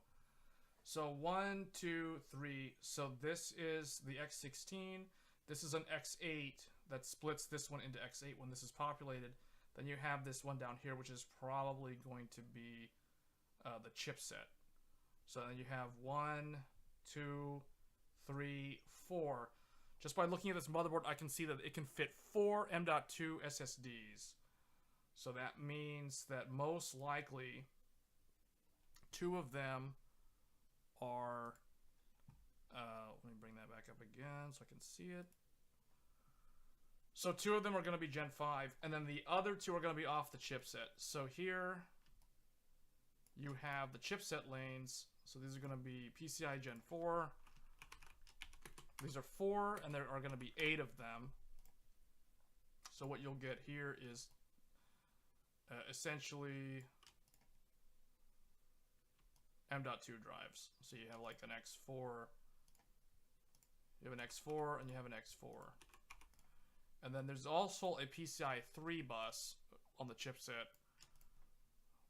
1, 2, 3. So this is the X16. This is an X8 that splits this one into X8 when this is populated. Then you have this one down here, which is probably going to be the chipset. So then you have 1, 2, 3, 4. Just by looking at this motherboard, I can see that it can fit 4 M.2 SSDs. So that means that most likely 2 of them are, let me bring that back up again so I can see it. So 2 of them are going to be Gen 5, and then the other 2 are going to be off the chipset. So here you have the chipset lanes. So these are going to be PCI Gen 4. These are 4, and there are going to be 8 of them. So what you'll get here is essentially M.2 drives. So you have like an X4, you have an X4, and you have an X4. And then there's also a PCI 3 bus on the chipset,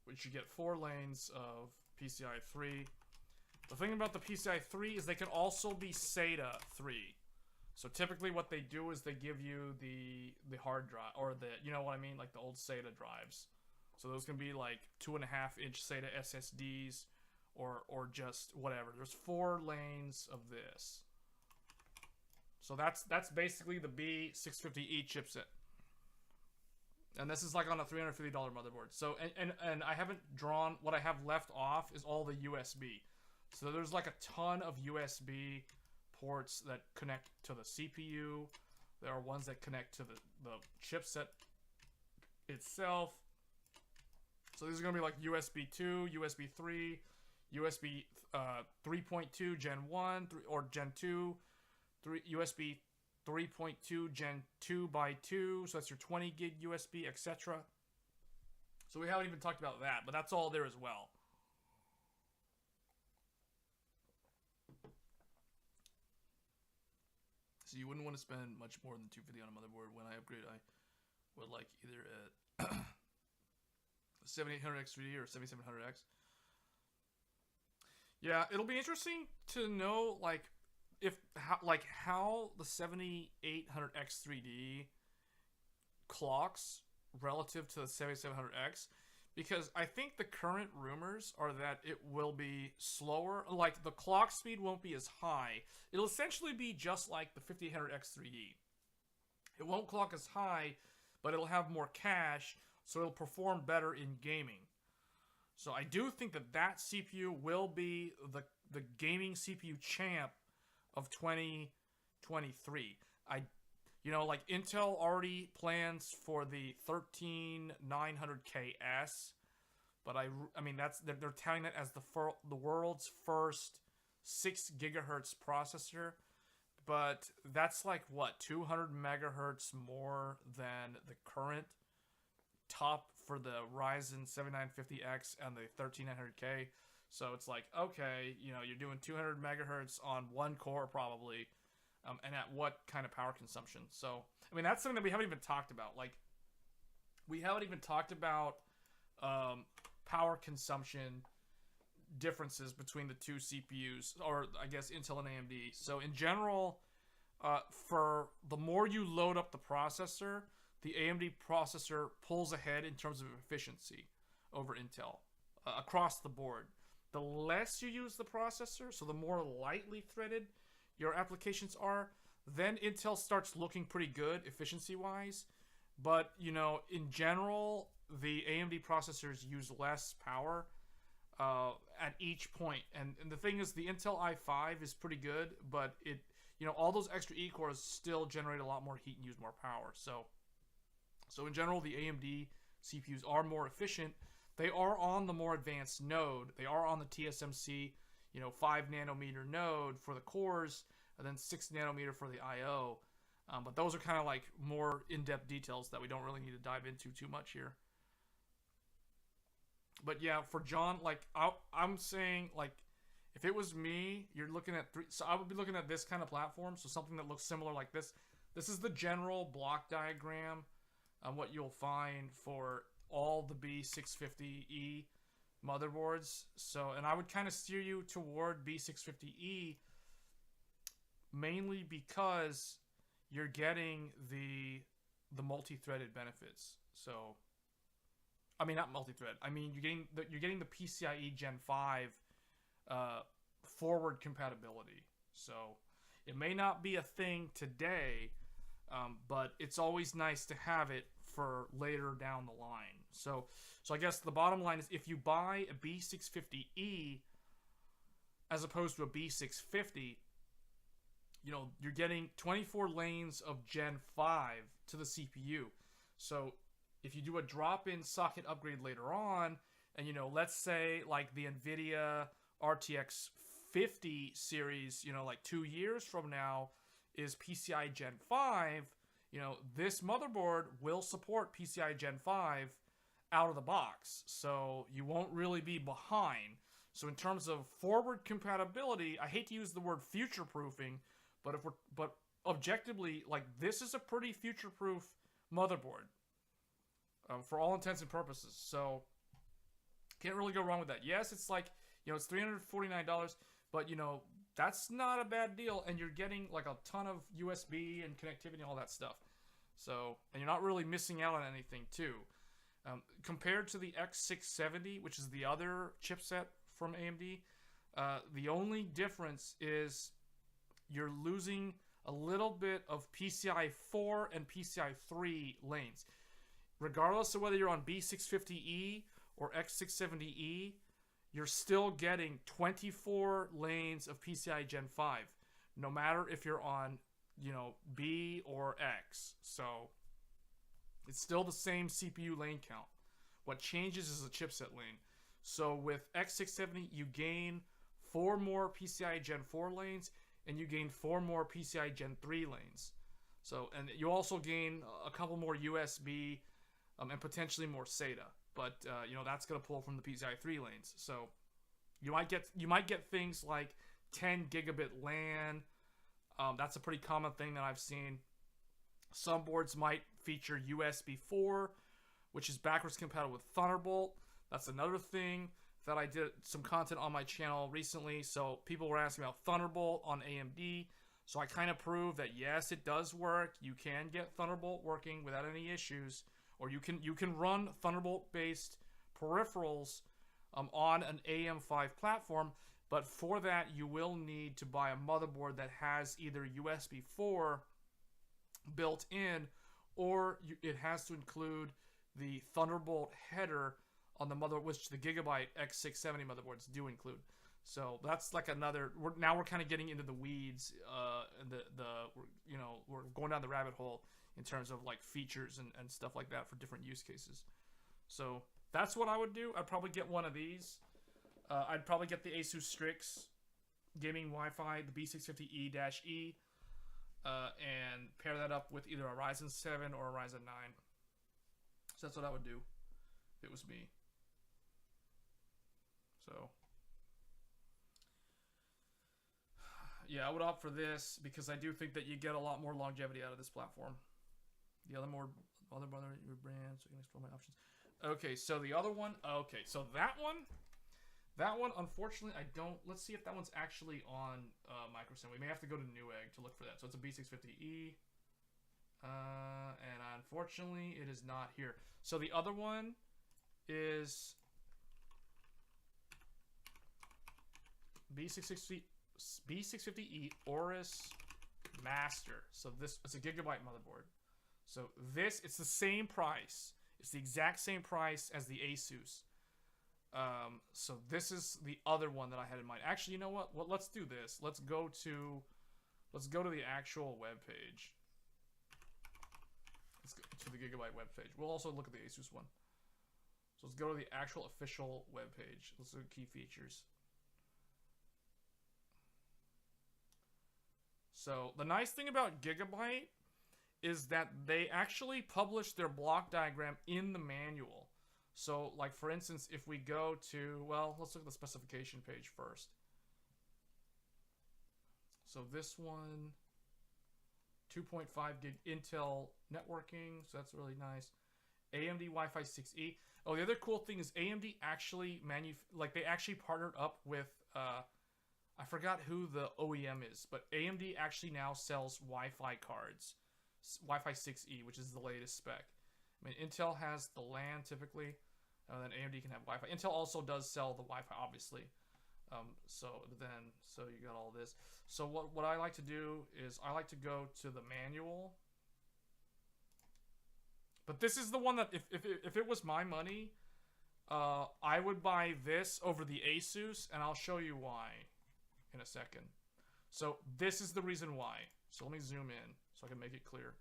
which you get 4 lanes of PCI 3. The thing about the PCI 3 is they can also be SATA 3. So typically what they do is they give you the hard drive, or the, you know what I mean, like the old SATA drives. So those can be like 2.5-inch SATA SSDs, or just whatever. There's 4 lanes of this. So that's basically the B650E chipset. And this is like on a $350 motherboard. So and I haven't drawn, what I have left off is all the USB. So there's like a ton of USB ports that connect to the CPU. There are ones that connect to the chipset itself. So these are going to be like USB 2, USB 3, USB 3.2 Gen 1 or Gen 2, USB 3.2 Gen 2 by 2, so that's your 20 gig USB, etc. So we haven't even talked about that, but that's all there as well. So you wouldn't want to spend much more than $250 on a motherboard. When I upgrade, I would like either a 7800X 3D or 7700X. Yeah, it'll be interesting to know how the 7800X 3D clocks relative to the 7700X, Because I think the current rumors are that it will be slower. Like, the clock speed won't be as high. It'll essentially be just like the 5800X3E. It won't clock as high, but it'll have more cache, so it'll perform better in gaming. So I do think that that CPU will be the gaming CPU champ of 2023. Like Intel already plans for the 13900KS, but I mean they're touting it as the world's first 6 gigahertz processor, but that's like what 200 megahertz more than the current top for the Ryzen 7950X and the 13900K. So it's like, okay, you're doing 200 megahertz on one core probably. And at what kind of power consumption? So, I mean, that's something that we haven't even talked about. Like, we haven't even talked about power consumption differences between the two CPUs, or I guess Intel and AMD. So, in general, for the more you load up the processor, the AMD processor pulls ahead in terms of efficiency over Intel across the board. The less you use the processor, so the more lightly threaded your applications are, then Intel starts looking pretty good efficiency-wise. But, in general, the AMD processors use less power at each point. And the thing is, the Intel i5 is pretty good, but all those extra E-cores still generate a lot more heat and use more power. So in general, the AMD CPUs are more efficient. They are on the more advanced node. They are on the TSMC 5 nanometer node for the cores, and then 6 nanometer for the I/O. But those are kind of like more in-depth details that we don't really need to dive into too much here. But yeah, for John, like I'm saying, like if it was me, you're looking at so I would be looking at this kind of platform, so something that looks similar like this. This is the general block diagram on what you'll find for all the B650E motherboards. So, and I would kind of steer you toward B650E mainly because you're getting the multi-threaded benefits. So, I mean not multi-thread. I mean you're getting the PCIe Gen 5 forward compatibility. So, it may not be a thing today, but it's always nice to have it for later down the line. So I guess the bottom line is if you buy a B650E as opposed to a B650, you're getting 24 lanes of Gen 5 to the CPU. So if you do a drop-in socket upgrade later on, and let's say like the NVIDIA RTX 50 series, like 2 years from now is PCI Gen 5, this motherboard will support PCI Gen 5 out of the box, so you won't really be behind. So in terms of forward compatibility, I hate to use the word future-proofing, but objectively, like this is a pretty future-proof motherboard for all intents and purposes. So can't really go wrong with that. Yes, it's like it's $349, but that's not a bad deal, and you're getting like a ton of USB and connectivity and all that stuff. So, and you're not really missing out on anything too. Compared to the X670, which is the other chipset from AMD, the only difference is you're losing a little bit of PCI 4 and PCI 3 lanes. Regardless of whether you're on B650E or X670E, you're still getting 24 lanes of PCI Gen 5, no matter if you're on, B or X. So it's still the same CPU lane count. What changes is the chipset lane. So with X670, you gain 4 more PCI Gen 4 lanes, and you gain 4 more PCI Gen 3 lanes. So, and you also gain a couple more USB and potentially more SATA. But that's gonna pull from the PCI 3 lanes. So you might get things like 10 gigabit LAN. That's a pretty common thing that I've seen. Some boards might feature USB 4, which is backwards compatible with Thunderbolt. That's another thing that I did some content on my channel recently. So people were asking about Thunderbolt on AMD. So I kind of proved that yes, it does work. You can get Thunderbolt working without any issues, or you can run Thunderbolt based peripherals on an AM5 platform, but for that you will need to buy a motherboard that has either USB 4 built in, or it has to include the Thunderbolt header on the mother, which the Gigabyte X670 motherboards do include. So that's like another. Now we're kind of getting into the weeds, and we're going down the rabbit hole in terms of like features and stuff like that for different use cases. So that's what I would do. I'd probably get one of these. I'd probably get the Asus Strix gaming Wi-Fi, the B650E-E, and pair that up with either a Ryzen 7 or a Ryzen 9. So that's what I would do if it was me. So yeah, I would opt for this because I do think that you get a lot more longevity out of this platform. The other brother, your brand, so you can explore my options. Okay, so the other one. Okay, so that one, unfortunately, I don't. Let's see if that one's actually on Microcenter. We may have to go to Newegg to look for that. So it's a B650E, and unfortunately, it is not here. So the other one is B650E Aorus Master. So it's a Gigabyte motherboard. So it's the same price. It's the exact same price as the Asus. So this is the other one that I had in mind. Actually, you know what? Well, let's do this. Let's go to the actual web page. Let's go to the Gigabyte web page. We'll also look at the Asus one. So let's go to the actual official web page. Let's look at key features. So the nice thing about Gigabyte is that they actually publish their block diagram in the manual. So like for instance, if we go to, well, let's look at the specification page first. So this one, 2.5 gig Intel networking, so that's really nice. AMD Wi-Fi 6E. Oh, the other cool thing is AMD actually they actually partnered up with I forgot who the OEM is, but AMD actually now sells Wi-Fi cards. Wi-Fi 6E, which is the latest spec. I mean, Intel has the LAN typically, and then AMD can have Wi-Fi. Intel also does sell the Wi-Fi, obviously. So you got all this. So what I like to do is I like to go to the manual. But this is the one that if it was my money, I would buy this over the Asus, and I'll show you why in a second. So this is the reason why. So let me zoom in so I can make it clear.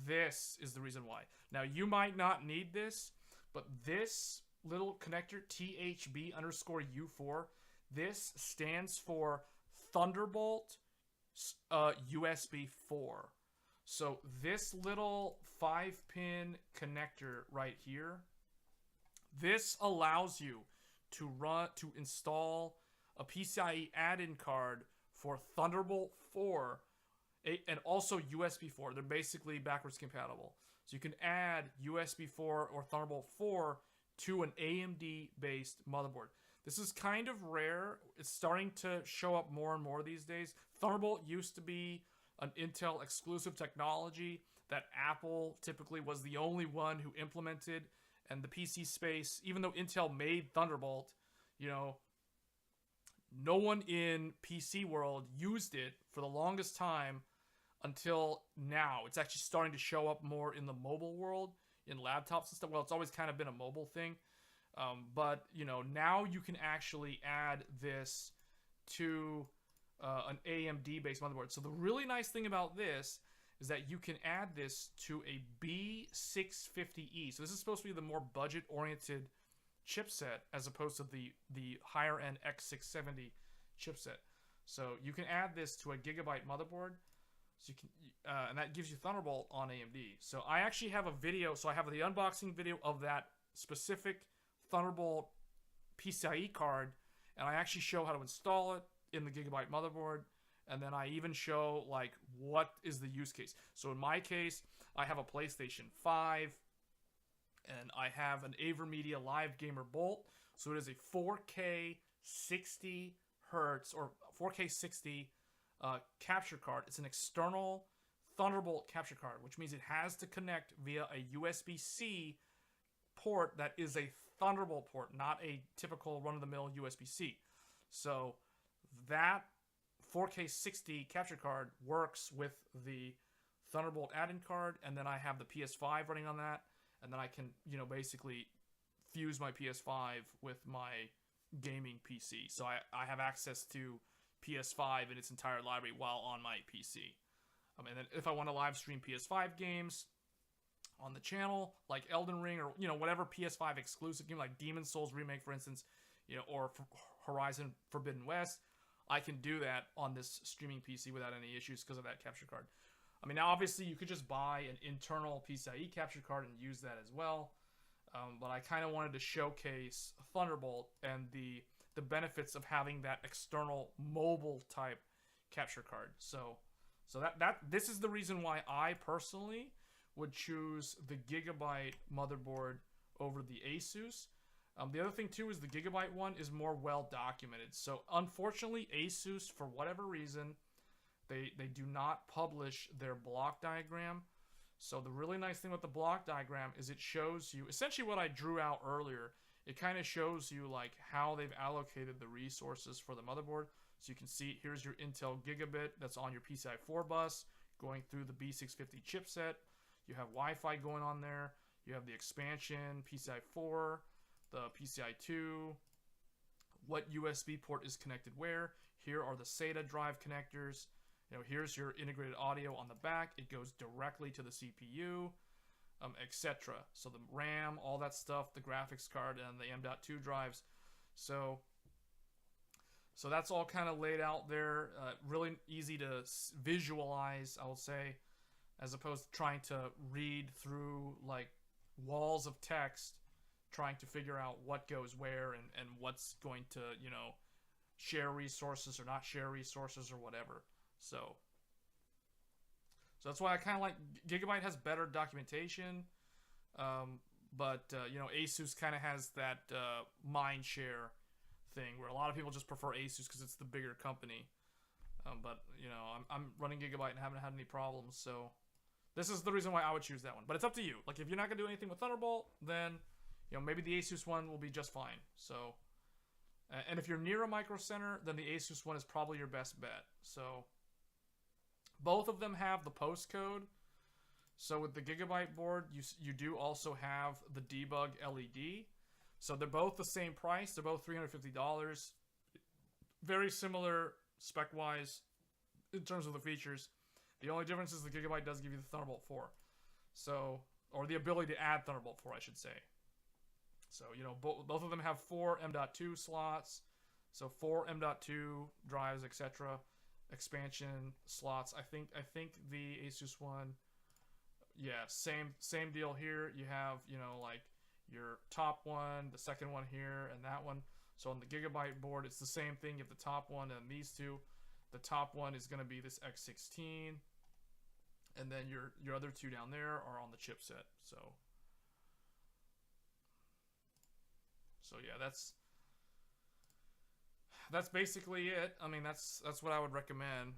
This is the reason why. Now you might not need this, but this little connector THB_U4, this stands for Thunderbolt USB 4. So this little 5-pin connector right here, this allows you to install a PCIe add-in card for Thunderbolt 4 and also USB 4. They're basically backwards compatible. So you can add USB 4 or Thunderbolt 4 to an AMD-based motherboard. This is kind of rare. It's starting to show up more and more these days. Thunderbolt used to be an Intel exclusive technology that Apple typically was the only one who implemented, and the PC space, even though Intel made Thunderbolt, no one in PC world used it for the longest time until now. It's actually starting to show up more in the mobile world, in laptops and stuff. Well, it's always kind of been a mobile thing. But now you can actually add this to an AMD-based motherboard. So the really nice thing about this is that you can add this to a B650E. So this is supposed to be the more budget-oriented chipset as opposed to the higher-end X670 chipset. So you can add this to a Gigabyte motherboard. So you can, and that gives you Thunderbolt on AMD. So I actually have a video. So I have the unboxing video of that specific Thunderbolt PCIe card, and I actually show how to install it in the Gigabyte motherboard, and then I even show like what is the use case. So in my case, I have a PlayStation 5, and I have an AverMedia Live Gamer Bolt. So it is a 4K 60 hertz or 4K 60 capture card. It's an external Thunderbolt capture card, which means it has to connect via a USB-C port that is a Thunderbolt port, not a typical run-of-the-mill USB-C. So that 4K 60 capture card works with the Thunderbolt add-in card, and then I have the PS5 running on that, and then I can, basically fuse my PS5 with my gaming PC. So I have access to PS5 and its entire library while on my PC. And then if I want to live stream PS5 games on the channel, like Elden Ring or whatever PS5 exclusive game, like Demon's Souls Remake, for instance, or Horizon Forbidden West, I can do that on this streaming PC without any issues because of that capture card. I mean, now obviously you could just buy an internal PCIe capture card and use that as well, but I kind of wanted to showcase Thunderbolt and the benefits of having that external mobile type capture card. So this is the reason why I personally would choose the Gigabyte motherboard over the Asus. The other thing too is the Gigabyte one is more well documented. So unfortunately, Asus, for whatever reason, they do not publish their block diagram. So the really nice thing with the block diagram is it shows you essentially what I drew out earlier. It kind of shows you like how they've allocated the resources for the motherboard. So you can see here's your Intel Gigabit that's on your PCI 4 bus going through the B650 chipset. You have Wi-Fi going on there. You have the expansion, PCI 4, the PCI 2, what USB port is connected where. Here are the SATA drive connectors. Here's your integrated audio on the back. It goes directly to the CPU, etc. So the RAM, all that stuff, the graphics card, and the M.2 drives. So that's all kind of laid out there. Really easy to visualize, I will say, as opposed to trying to read through like walls of text, trying to figure out what goes where and what's going to, share resources or not share resources or whatever. So that's why I kind of like Gigabyte has better documentation, but Asus kind of has that mind share thing where a lot of people just prefer Asus because it's the bigger company. But I'm running Gigabyte and haven't had any problems, so this is the reason why I would choose that one. But it's up to you. Like if you're not gonna do anything with Thunderbolt, then maybe the Asus one will be just fine. So, and if you're near a Micro Center, then the Asus one is probably your best bet. So. Both of them have the postcode. So with the Gigabyte board, you do also have the debug LED. So they're both the same price. They're both $350. Very similar spec-wise in terms of the features. The only difference is the Gigabyte does give you the Thunderbolt 4. So, or the ability to add Thunderbolt 4, I should say. So, both of them have 4 M.2 slots. So 4 M.2 drives, etc. Expansion slots. I think the Asus one, yeah, same deal here. You have like your top one, the second one here, and that one. So on the Gigabyte board, it's the same thing. You have the top one and these two. The top one is going to be this X16, and then your other two down there are on the chipset. So yeah, that's basically it. I mean, that's what I would recommend.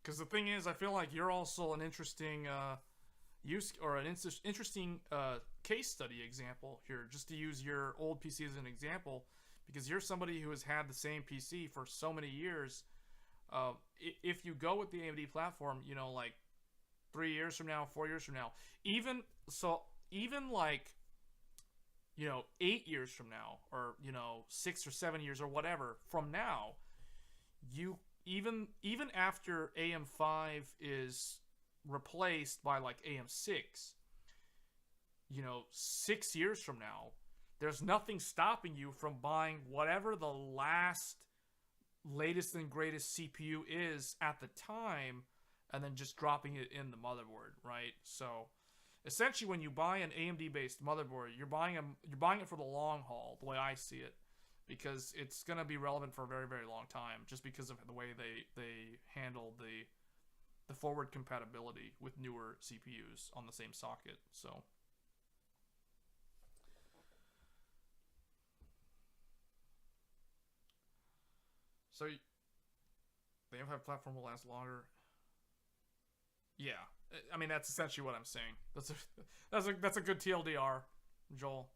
Because the thing is, I feel like you're also an interesting interesting case study example here, just to use your old PC as an example, because you're somebody who has had the same PC for so many years. If you go with the AMD platform, like 3 years from now, 4 years from now, even like 8 years from now, or 6 or 7 years or whatever from now, you even after AM5 is replaced by like AM6, 6 years from now, there's nothing stopping you from buying whatever the latest and greatest CPU is at the time, and then just dropping it in the motherboard, right? So essentially, when you buy an AMD-based motherboard, you're buying it for the long haul, the way I see it, because it's going to be relevant for a very, very long time, just because of the way they handle the forward compatibility with newer CPUs on the same socket. So the M5 platform will last longer. Yeah. I mean, that's essentially what I'm saying. That's a good TLDR, Joel.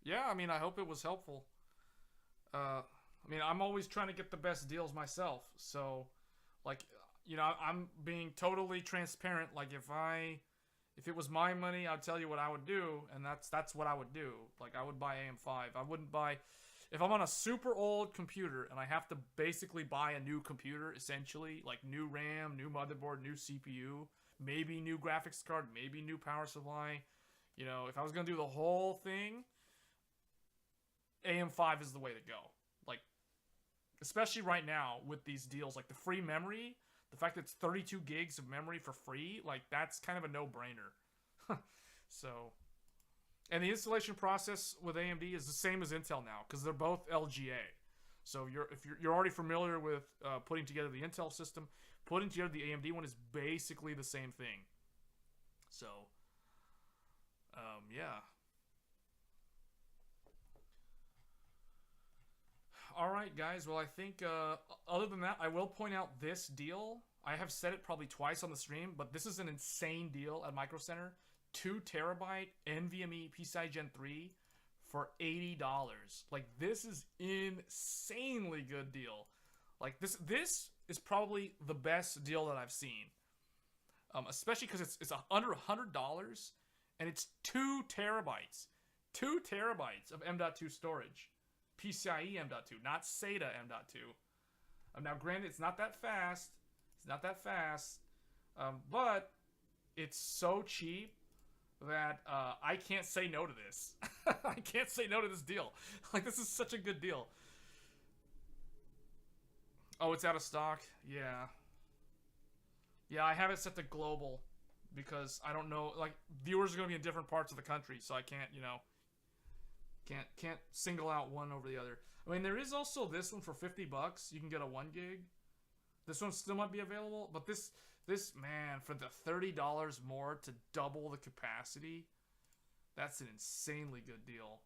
Yeah, I mean, I hope it was helpful. I mean, I'm always trying to get the best deals myself. So, like, I'm being totally transparent. Like, if it was my money, I'd tell you what I would do, and that's what I would do. Like, I would buy AM5. I wouldn't buy if I'm on a super old computer and I have to basically buy a new computer, essentially, like new RAM, new motherboard, new CPU, maybe new graphics card, maybe new power supply. If I was gonna do the whole thing, AM5 is the way to go. Like, especially right now with these deals, like the free memory, the fact that it's 32 gigs of memory for free, like that's kind of a no-brainer. So, and the installation process with AMD is the same as Intel now because they're both LGA. So if you're already familiar with putting together the Intel system, putting together the AMD one is basically the same thing. So, yeah. All right, guys. Well, I think other than that, I will point out this deal. I have said it probably twice on the stream, but this is an insane deal at Microcenter. 2 terabyte NVMe PCIe Gen 3 for $80. Like, this is insanely good deal. Like, this is probably the best deal that I've seen. Especially because it's under $100 and it's 2 terabytes. 2 terabytes of M.2 storage. PCIe M.2, not SATA M.2. Now, granted, it's not that fast. But it's so cheap that I can't say no to this. I can't say no to this deal. Like, this is such a good deal. Oh, it's out of stock? Yeah. Yeah, I have it set to global because I don't know, like, viewers are going to be in different parts of the country, so I can't, can't single out one over the other. I mean, there is also this one for $50. You can get a 1 gig. This one still might be available, but this man, for the $30 more to double the capacity, that's an insanely good deal.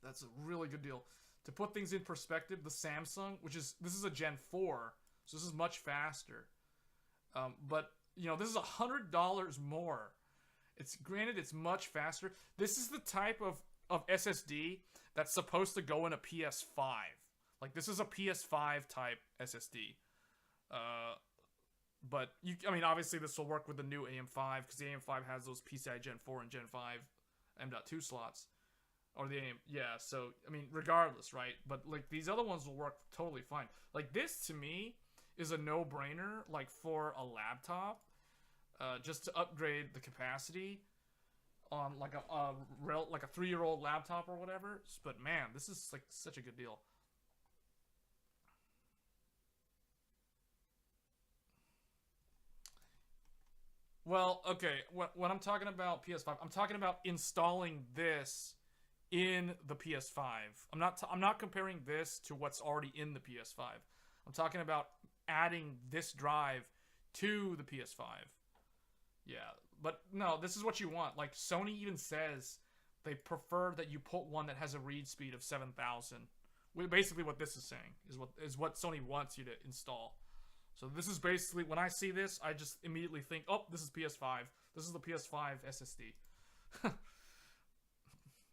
That's a really good deal. To put things in perspective, the Samsung, this is a Gen 4, so this is much faster. But this is $100 more. Granted, it's much faster. This is the type of SSD that's supposed to go in a PS5. Like, this is a PS5 type SSD. But obviously this will work with the new AM5 because the AM5 has those PCIe Gen 4 and Gen 5 M.2 slots. Or the AM, yeah, so, regardless, right? But, like, these other ones will work totally fine. Like, this, to me, is a no-brainer, like, for a laptop. Just to upgrade the capacity on, like, a 3-year-old laptop or whatever. But, man, this is, like, such a good deal. Well, okay, when I'm talking about PS5, I'm talking about installing this in the PS5. I'm not comparing this to what's already in the PS5. I'm talking about adding this drive to the PS5. Yeah, but no, this is what you want. Like, Sony even says they prefer that you put one that has a read speed of 7,000. Basically, what this is saying is what Sony wants you to install. So this is basically, when I see this, I just immediately think, oh, this is PS5. This is the PS5 SSD.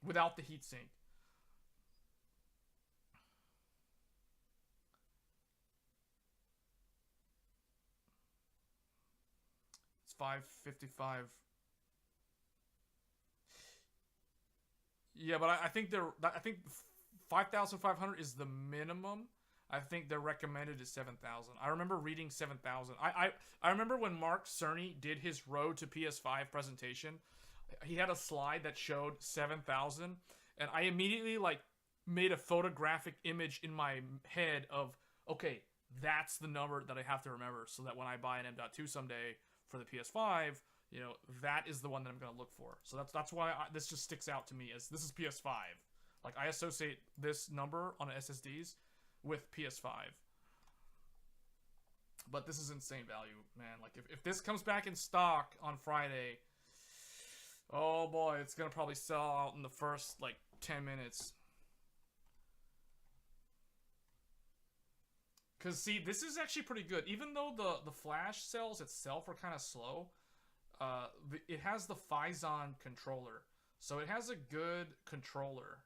Without the heatsink. It's $555. Yeah, but I think 5,500 is the minimum. I think their recommended is 7,000. I remember reading 7,000. I remember when Mark Cerny did his Road to PS5 presentation. He had a slide that showed 7,000, and I immediately made a photographic image in my head of, okay, that's the number that I have to remember, so that when I buy an M.2 someday for the PS5, that is the one that I'm gonna look for. So that's why this just sticks out to me as this is PS5. Like, I associate this number on SSDs with PS5. But this is insane value, man. Like, if this comes back in stock on Friday, oh boy, it's gonna probably sell out in the first 10 minutes. Because, see, this is actually pretty good. Even though the flash cells itself are kind of slow, it has the Phison controller. So it has a good controller.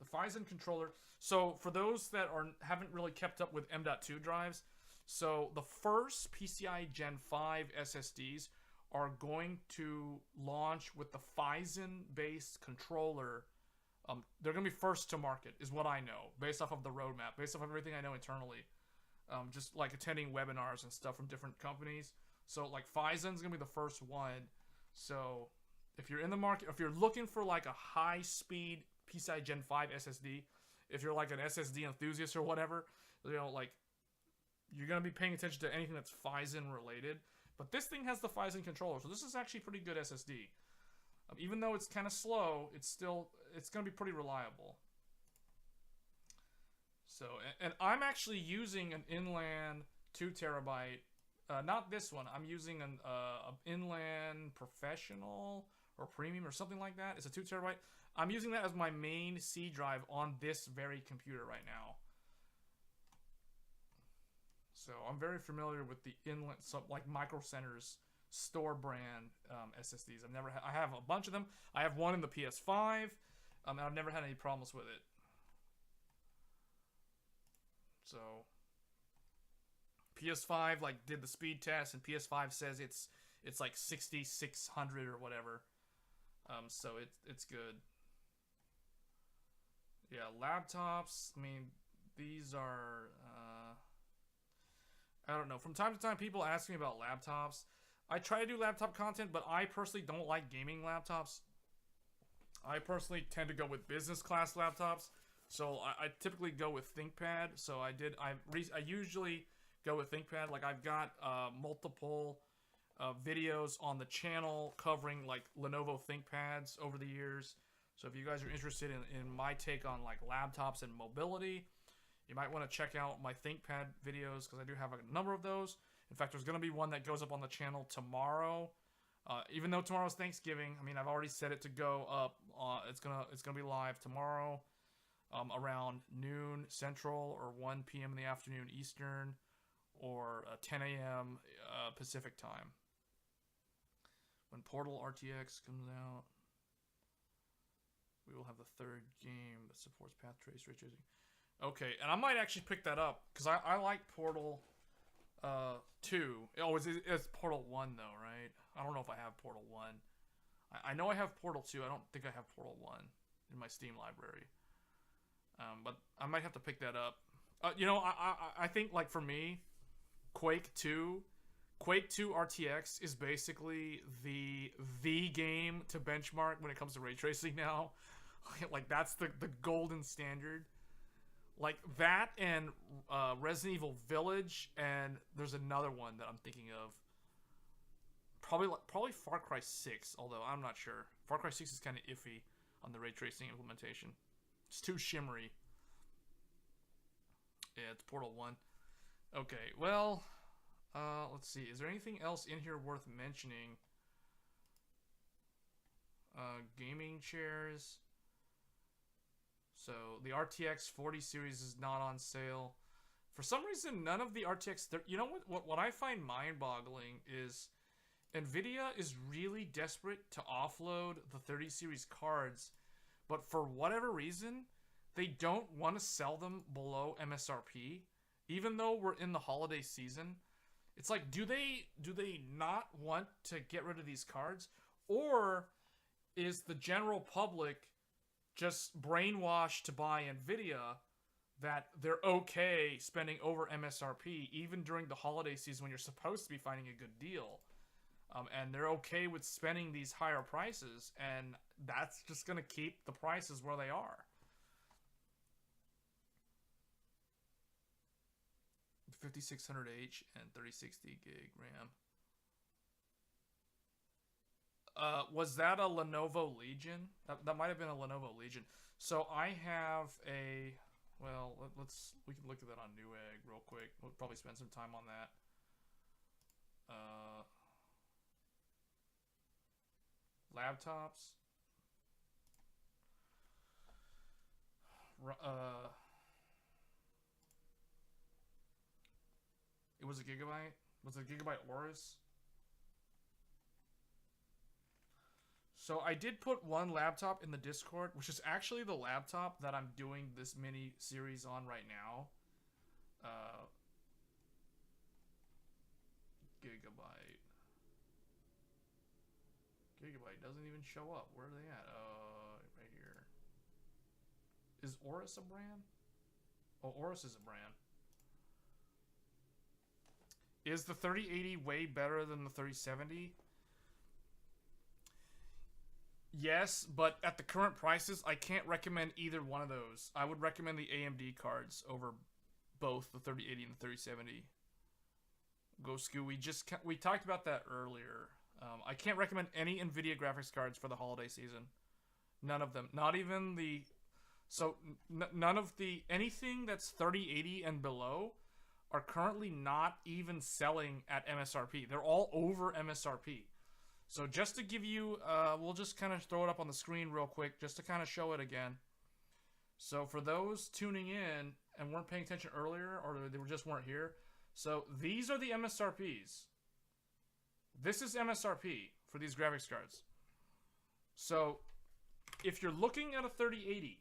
The Phison controller. So for those that haven't really kept up with M.2 drives, so the first PCI Gen 5 SSDs are going to launch with the Phison-based controller. They're going to be first to market, is what I know, based off of the roadmap, based off of everything I know internally. Just like attending webinars and stuff from different companies. So like Phison's gonna be the first one. So if you're in the market, if you're looking for like a high speed PCI Gen 5 SSD, if you're like an SSD enthusiast or whatever, you know, like you're gonna be paying attention to anything that's Phison related. But this thing has the Phison controller, so this is actually pretty good SSD. Even though it's kind of slow, it's gonna be pretty reliable. So, and I'm actually using an inland 2 terabyte, not this one. I'm using an inland professional or premium or something like that. It's a 2 terabyte. I'm using that as my main C drive on this very computer right now. So I'm very familiar with the inland, like Microcenter's store brand SSDs. I have a bunch of them. I have one in the PS5, and I've never had any problems with it. So PS5 like did the speed test, and PS5 says it's like 6600 or whatever. So it's good. Yeah, laptops. I mean, these are I don't know. From time to time, people ask me about laptops. I try to do laptop content, but I personally don't like gaming laptops. I personally tend to go with business class laptops. So I typically go with ThinkPad. So I usually go with ThinkPad. Like I've got multiple videos on the channel covering like Lenovo ThinkPads over the years. So if you guys are interested in my take on like laptops and mobility, you might want to check out my ThinkPad videos because I do have a number of those. In fact, there's going to be one that goes up on the channel tomorrow. Even though tomorrow's Thanksgiving, I mean I've already set it to go up. It's gonna be live tomorrow. Around noon Central or 1 p.m. in the afternoon Eastern or 10 a.m. Pacific time. When Portal RTX comes out, we will have the third game that supports path trace ray tracing. Okay, and I might actually pick that up because I like Portal 2. Oh, it's Portal 1 though, right? I don't know if I have Portal 1. I know I have Portal 2. I don't think I have Portal 1 in my Steam library. But I might have to pick that up. You know, I think like for me, Quake 2 RTX is basically the game to benchmark when it comes to ray tracing now. Like that's the golden standard. Like that and Resident Evil Village, and there's another one that I'm thinking of. Probably Far Cry 6, although I'm not sure. Far Cry 6 is kind of iffy on the ray tracing implementation. It's too shimmery. Yeah, it's Portal 1. Okay, well, let's see. Is there anything else in here worth mentioning? Gaming chairs. So, the RTX 40 series is not on sale. For some reason, none of the RTX... You know what I find mind-boggling is NVIDIA is really desperate to offload the 30 series cards, but for whatever reason, they don't want to sell them below MSRP, even though we're in the holiday season. It's like, do they not want to get rid of these cards? Or is the general public just brainwashed to buy NVIDIA that they're okay spending over MSRP even during the holiday season when you're supposed to be finding a good deal? And they're okay with spending these higher prices, and that's just going to keep the prices where they are. 5600H and 3060 gig RAM. Was that a Lenovo Legion? That might have been a Lenovo Legion. So I have a... Well, we can look at that on Newegg real quick. We'll probably spend some time on that. Laptops. It was a Gigabyte? Was it a Gigabyte Aorus? So I did put one laptop in the Discord, which is actually the laptop that I'm doing this mini series on right now. Gigabyte. Gigabyte doesn't even show up. Where are they at? Right here. Is Aorus a brand? Oh, Aorus is a brand. Is the 3080 way better than the 3070? Yes, but at the current prices, I can't recommend either one of those. I would recommend the AMD cards over both the 3080 and the 3070. Go Scoo. We talked about that earlier. I can't recommend any NVIDIA graphics cards for the holiday season. None of them. Not even the... So, none of the... Anything that's 3080 and below are currently not even selling at MSRP. They're all over MSRP. So just to give you... we'll just kind of throw it up on the screen real quick, just to kind of show it again. So for those tuning in and weren't paying attention earlier, or they just weren't here... So these are the MSRPs. This is MSRP for these graphics cards. So if you're looking at a 3080,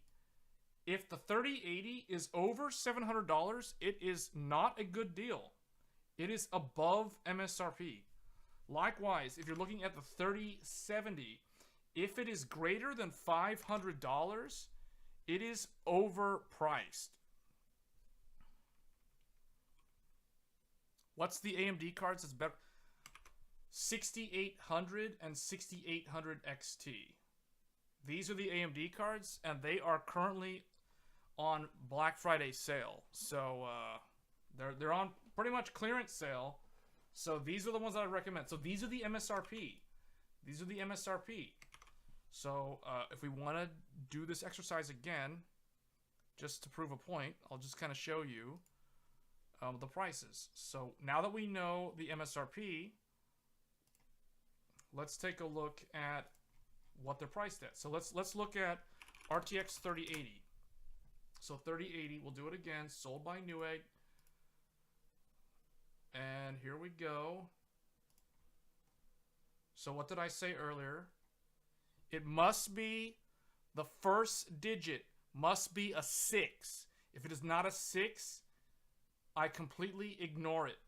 if the 3080 is over $700, it is not a good deal. It is above MSRP. Likewise, if you're looking at the 3070, if it is greater than $500, it is overpriced. What's the AMD cards that's better? 6800 and 6800 XT. These are the AMD cards, and they are currently on Black Friday sale. So they're on pretty much clearance sale. So these are the ones that I recommend. So these are the MSRP. These are the MSRP. So if we want to do this exercise again, just to prove a point, I'll just kind of show you the prices. So now that we know the MSRP, let's take a look at what they're priced at. So let's look at RTX 3080. So 3080, we'll do it again, sold by Newegg. And here we go. So what did I say earlier? It must be, the first digit must be a 6. If it is not a 6, I completely ignore it.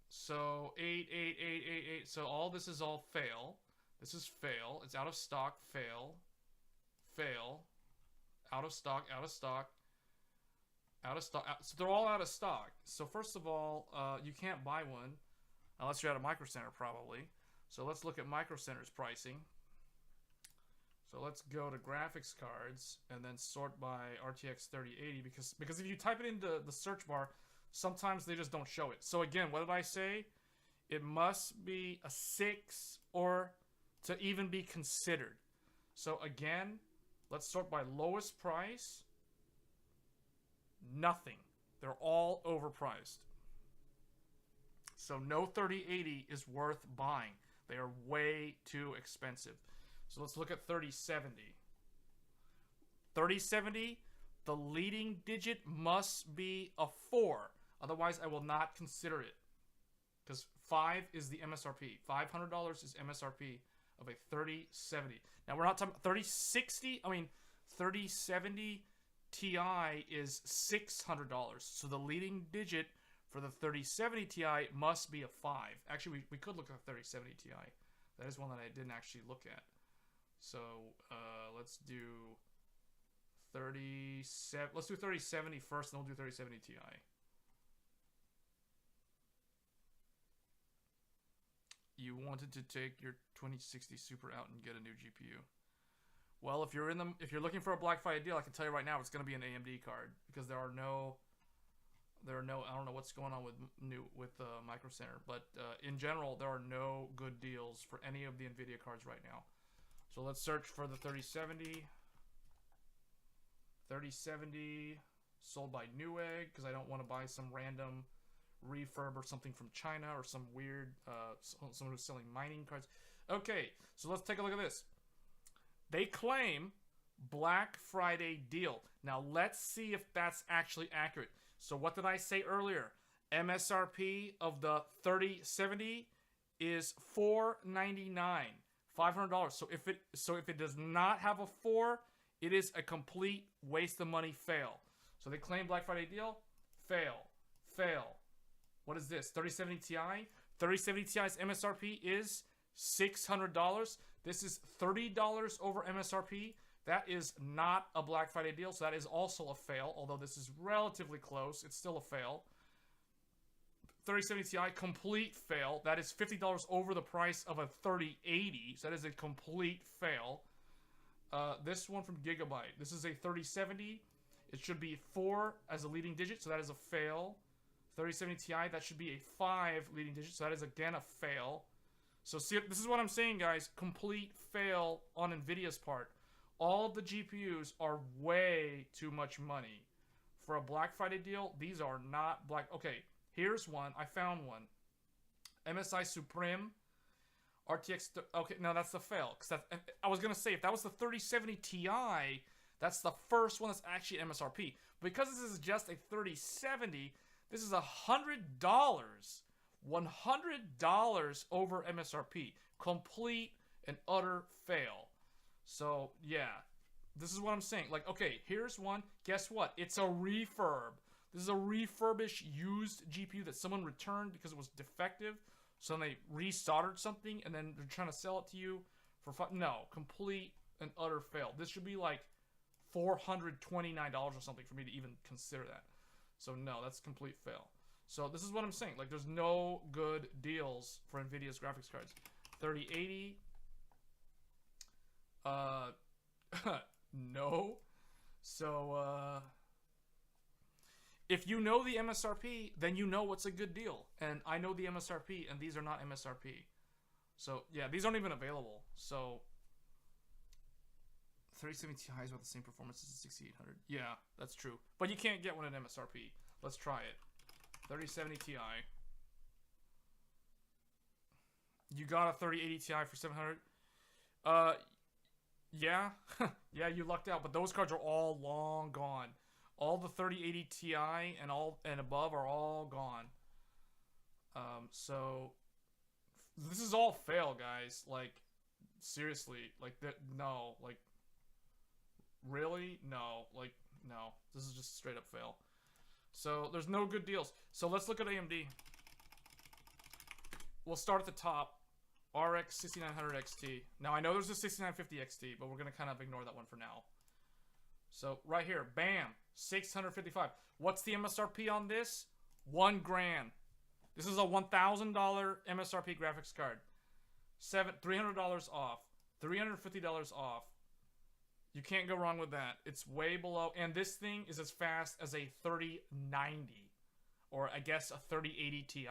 So 88888. So all this is all fail. This is fail. It's out of stock. Fail. Fail. Out of stock. Out of stock. Out of stock. So they're all out of stock. So first of all, you can't buy one unless you're at a Microcenter probably. So let's look at Microcenter's pricing. So let's go to graphics cards and then sort by RTX 3080 because if you type it into the search bar, sometimes they just don't show it. So again, what did I say? It must be a 6 or to even be considered. So again, let's sort by lowest price. Nothing. They're all overpriced. So no 3080 is worth buying. They are way too expensive. So let's look at 3070. 3070, the leading digit must be a 4. Otherwise, I will not consider it. Because 5 is the MSRP. $500 is MSRP of a 3070. Now, we're not talking 3060. I mean, 3070 Ti is $600. So the leading digit for the 3070 Ti must be a 5. Actually, we could look at the 3070 Ti. That is one that I didn't actually look at. So let's do 3070. Let's do 3070 first, and then we'll do 3070 Ti. You wanted to take your 2060 Super out and get a new GPU. Well, if you're looking for a Black Friday deal, I can tell you right now it's going to be an AMD card because there are no. I don't know what's going on with Microcenter, but in general, there are no good deals for any of the NVIDIA cards right now. So let's search for the 3070. 3070 sold by Newegg because I don't want to buy some random refurb or something from China or some weird someone who's selling mining cards. Okay, so let's take a look at this. They claim Black Friday deal. Now let's see if that's actually accurate. So what did I say earlier? MSRP of the 3070 is $499, $500. So if it does not have a 4, it is a complete waste of money fail. So they claim Black Friday deal, fail. What is this? 3070 Ti? 3070 Ti's MSRP is $600. This is $30 over MSRP. That is not a Black Friday deal, so that is also a fail. Although this is relatively close, it's still a fail. 3070 Ti, complete fail. That is $50 over the price of a 3080, so that is a complete fail. This one from Gigabyte. This is a 3070. It should be 4 as a leading digit, so that is a fail. 3070 Ti, that should be a 5 leading digit, so that is again a fail. So see, this is what I'm saying, guys. Complete fail on NVIDIA's part. All of the GPUs are way too much money. For a Black Friday deal, these are not black. Okay, here's one. I found one. MSI Supreme RTX. Okay, no, that's the fail. Cause I was going to say, if that was the 3070 Ti, that's the first one that's actually MSRP. Because this is just a 3070, this is $100. $100 over MSRP. Complete and utter fail. So, yeah. This is what I'm saying. Like, okay, here's one. Guess what? It's a refurb. This is a refurbished used GPU that someone returned because it was defective. So then they resoldered something and then they're trying to sell it to you for fun. No, complete and utter fail. This should be like $429 or something for me to even consider that. So no, that's complete fail. So this is what I'm saying. Like, there's no good deals for NVIDIA's graphics cards. 3080. No. So, if you know the MSRP, then you know what's a good deal. And I know the MSRP, and these are not MSRP. So, yeah, these aren't even available. So, 3070 Ti is about the same performance as the 6800. Yeah, that's true. But you can't get one at MSRP. Let's try it. 3070 Ti. You got a 3080 Ti for $700. Yeah. Yeah, you lucked out. But those cards are all long gone. All the 3080 Ti and above are all gone. So this is all fail, guys. Like, seriously, like that. No, like, really, no, like, no. This is just straight up fail. So there's no good deals. So let's look at AMD. We'll start at the top. RX 6900 XT. Now I know there's a 6950 XT, but we're gonna kind of ignore that one for now. So right here, bam, 655. What's the MSRP on this? $1,000. This is a $1,000 MSRP graphics card. $300 off. $350 off. You can't go wrong with that. It's way below, and this thing is as fast as a 3090, or I guess a 3080 Ti.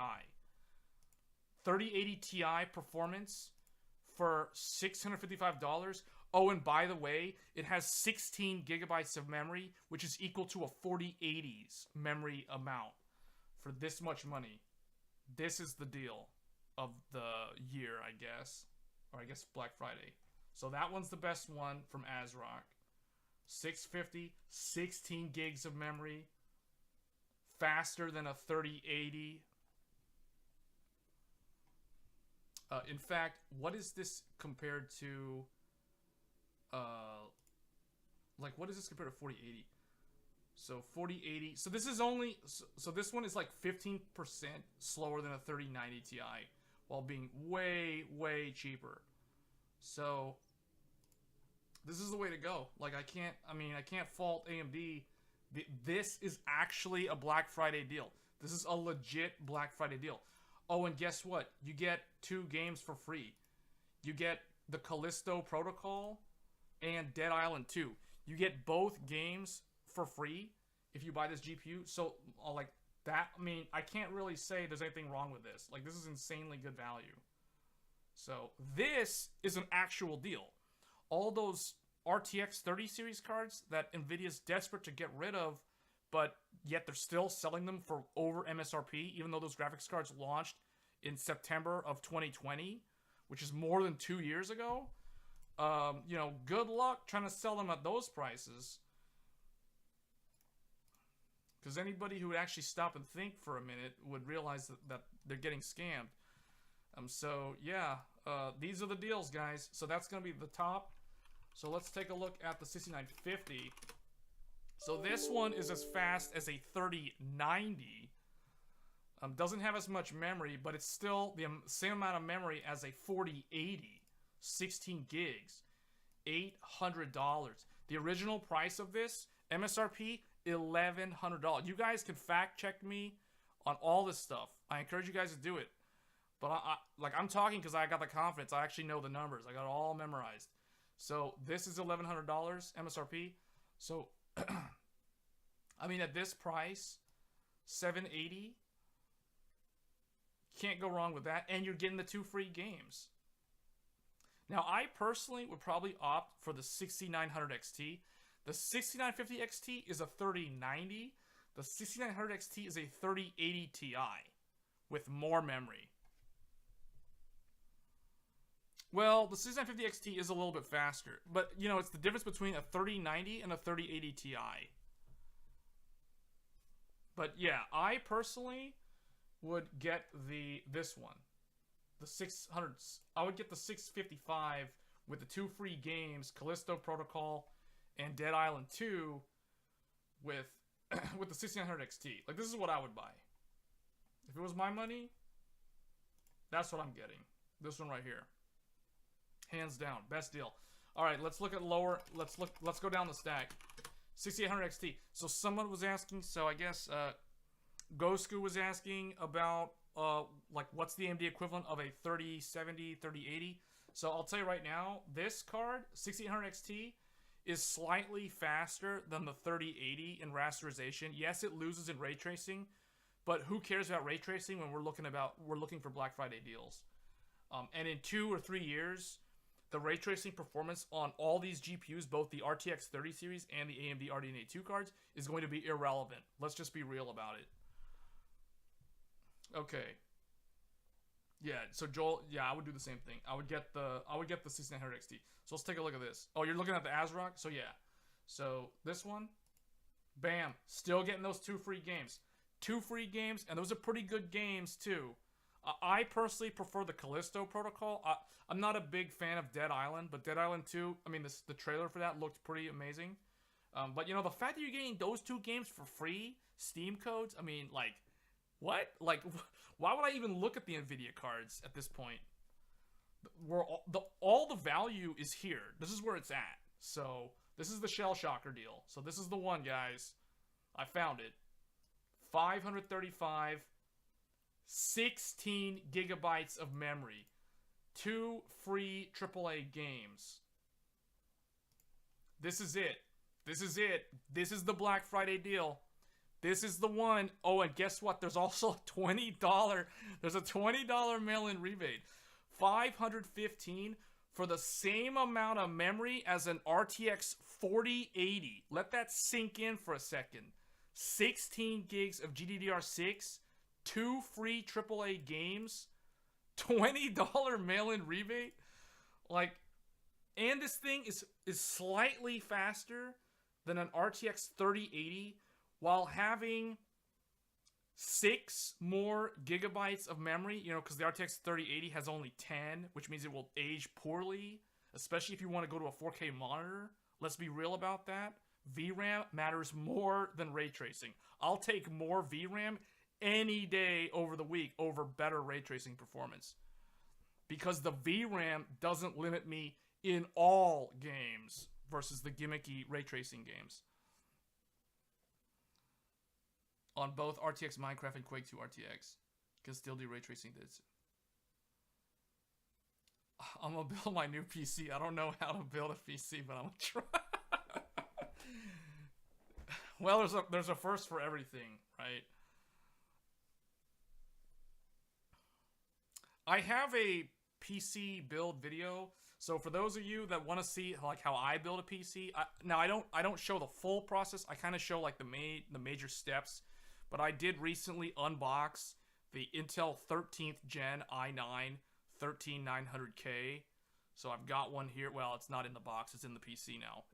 3080 Ti performance for $655. Oh, and by the way, it has 16 gigabytes of memory, which is equal to a 4080's memory amount for this much money. This is the deal of the year, I guess. Or I guess Black Friday. So that one's the best one from ASRock. 650, 16 gigs of memory. Faster than a 3080. In fact, what is this compared to... like, what is this compared to 4080? So 4080. So this is only... So this one is like 15% slower than a 3090 Ti, while being way, way cheaper. So this is the way to go. Like, I can't fault AMD. This is actually a Black Friday deal. This is a legit Black Friday deal. Oh, and guess what? You get 2 games for free. You get the Callisto Protocol and Dead Island 2. You get both games for free if you buy this GPU. So, like, that, I mean, I can't really say there's anything wrong with this. Like, this is insanely good value. So, this is an actual deal. All those RTX 30 series cards that NVIDIA's desperate to get rid of, but yet they're still selling them for over MSRP, even though those graphics cards launched in September of 2020, which is more than 2 years ago. You know, good luck trying to sell them at those prices. Because anybody who would actually stop and think for a minute would realize that they're getting scammed. So yeah, these are the deals, guys. So that's gonna be the top. So let's take a look at the 6950. So this one is as fast as a 3090. Doesn't have as much memory, but it's still the same amount of memory as a 4080. 16 gigs. $800. The original price of this, MSRP, $1,100. You guys can fact check me on all this stuff. I encourage you guys to do it. But I'm talking because I got the confidence. I actually know the numbers. I got it all memorized. So this is $1,100 MSRP. So I mean, at this price, $780. Can't go wrong with that, and you're getting the 2 free games. Now, I personally would probably opt for the 6900 XT. The 6950 XT is a 3090. The 6900 XT is a 3080 Ti with more memory. Well, the 6950 XT is a little bit faster, but you know, it's the difference between a 3090 and a 3080 Ti. But yeah, I personally would get this one, the 600. I would get the 655 with the 2 free games, Callisto Protocol and Dead Island 2, with with the 6900 XT. Like, this is what I would buy if it was my money. That's what I'm getting. This one right here, hands down, best deal. All right, let's look at lower. Let's go down the stack. 6800 XT. So someone was asking. So I guess Gosku was asking about like what's the AMD equivalent of a 3070, 3080. So I'll tell you right now, this card 6800 XT is slightly faster than the 3080 in rasterization. Yes, it loses in ray tracing, but who cares about ray tracing when we're looking for Black Friday deals? And in 2 or 3 years, the ray tracing performance on all these GPUs, both the RTX 30 series and the AMD RDNA 2 cards, is going to be irrelevant. Let's just be real about it. Okay. Yeah, so Joel, yeah, I would do the same thing. I would get the 6900 XT. So let's take a look at this. Oh, you're looking at the ASRock? So yeah. So this one, bam, still getting those 2 free games. 2 free games, and those are pretty good games too. I personally prefer the Callisto Protocol. I'm not a big fan of Dead Island, but Dead Island 2, I mean, the trailer for that looked pretty amazing. But you know, the fact that you're getting those 2 games for free, Steam codes, I mean, like, what? Like, why would I even look at the NVIDIA cards at this point? All the value is here. This is where it's at. So, this is the Shell Shocker deal. So, this is the one, guys. I found it. 535, 16 gigabytes of memory. 2 free AAA games. This is it. This is it. This is the Black Friday deal. This is the one. Oh, and guess what? There's also a $20. There's a $20 mail-in rebate. 515 for the same amount of memory as an RTX 4080. Let that sink in for a second. 16 gigs of GDDR6, 2 free AAA games, $20 mail-in rebate. Like, and this thing is slightly faster than an RTX 3080 while having 6 more gigabytes of memory, you know, because the RTX 3080 has only 10, which means it will age poorly, especially if you want to go to a 4K monitor. Let's be real about that. VRAM matters more than ray tracing. I'll take more VRAM any day over the week over better ray tracing performance, because the VRAM doesn't limit me in all games versus the gimmicky ray tracing games. On both RTX Minecraft and Quake 2 RTX, can still do ray tracing. I'm gonna build my new PC. I don't know how to build a PC, but I'm gonna try. Well, there's a first for everything, right? I have a PC build video, so for those of you that want to see like how I build a PC, now I don't show the full process. I kind of show like the major steps. But I did recently unbox the Intel 13th Gen i9 13900K. So I've got one here. Well, it's not in the box. It's in the PC now.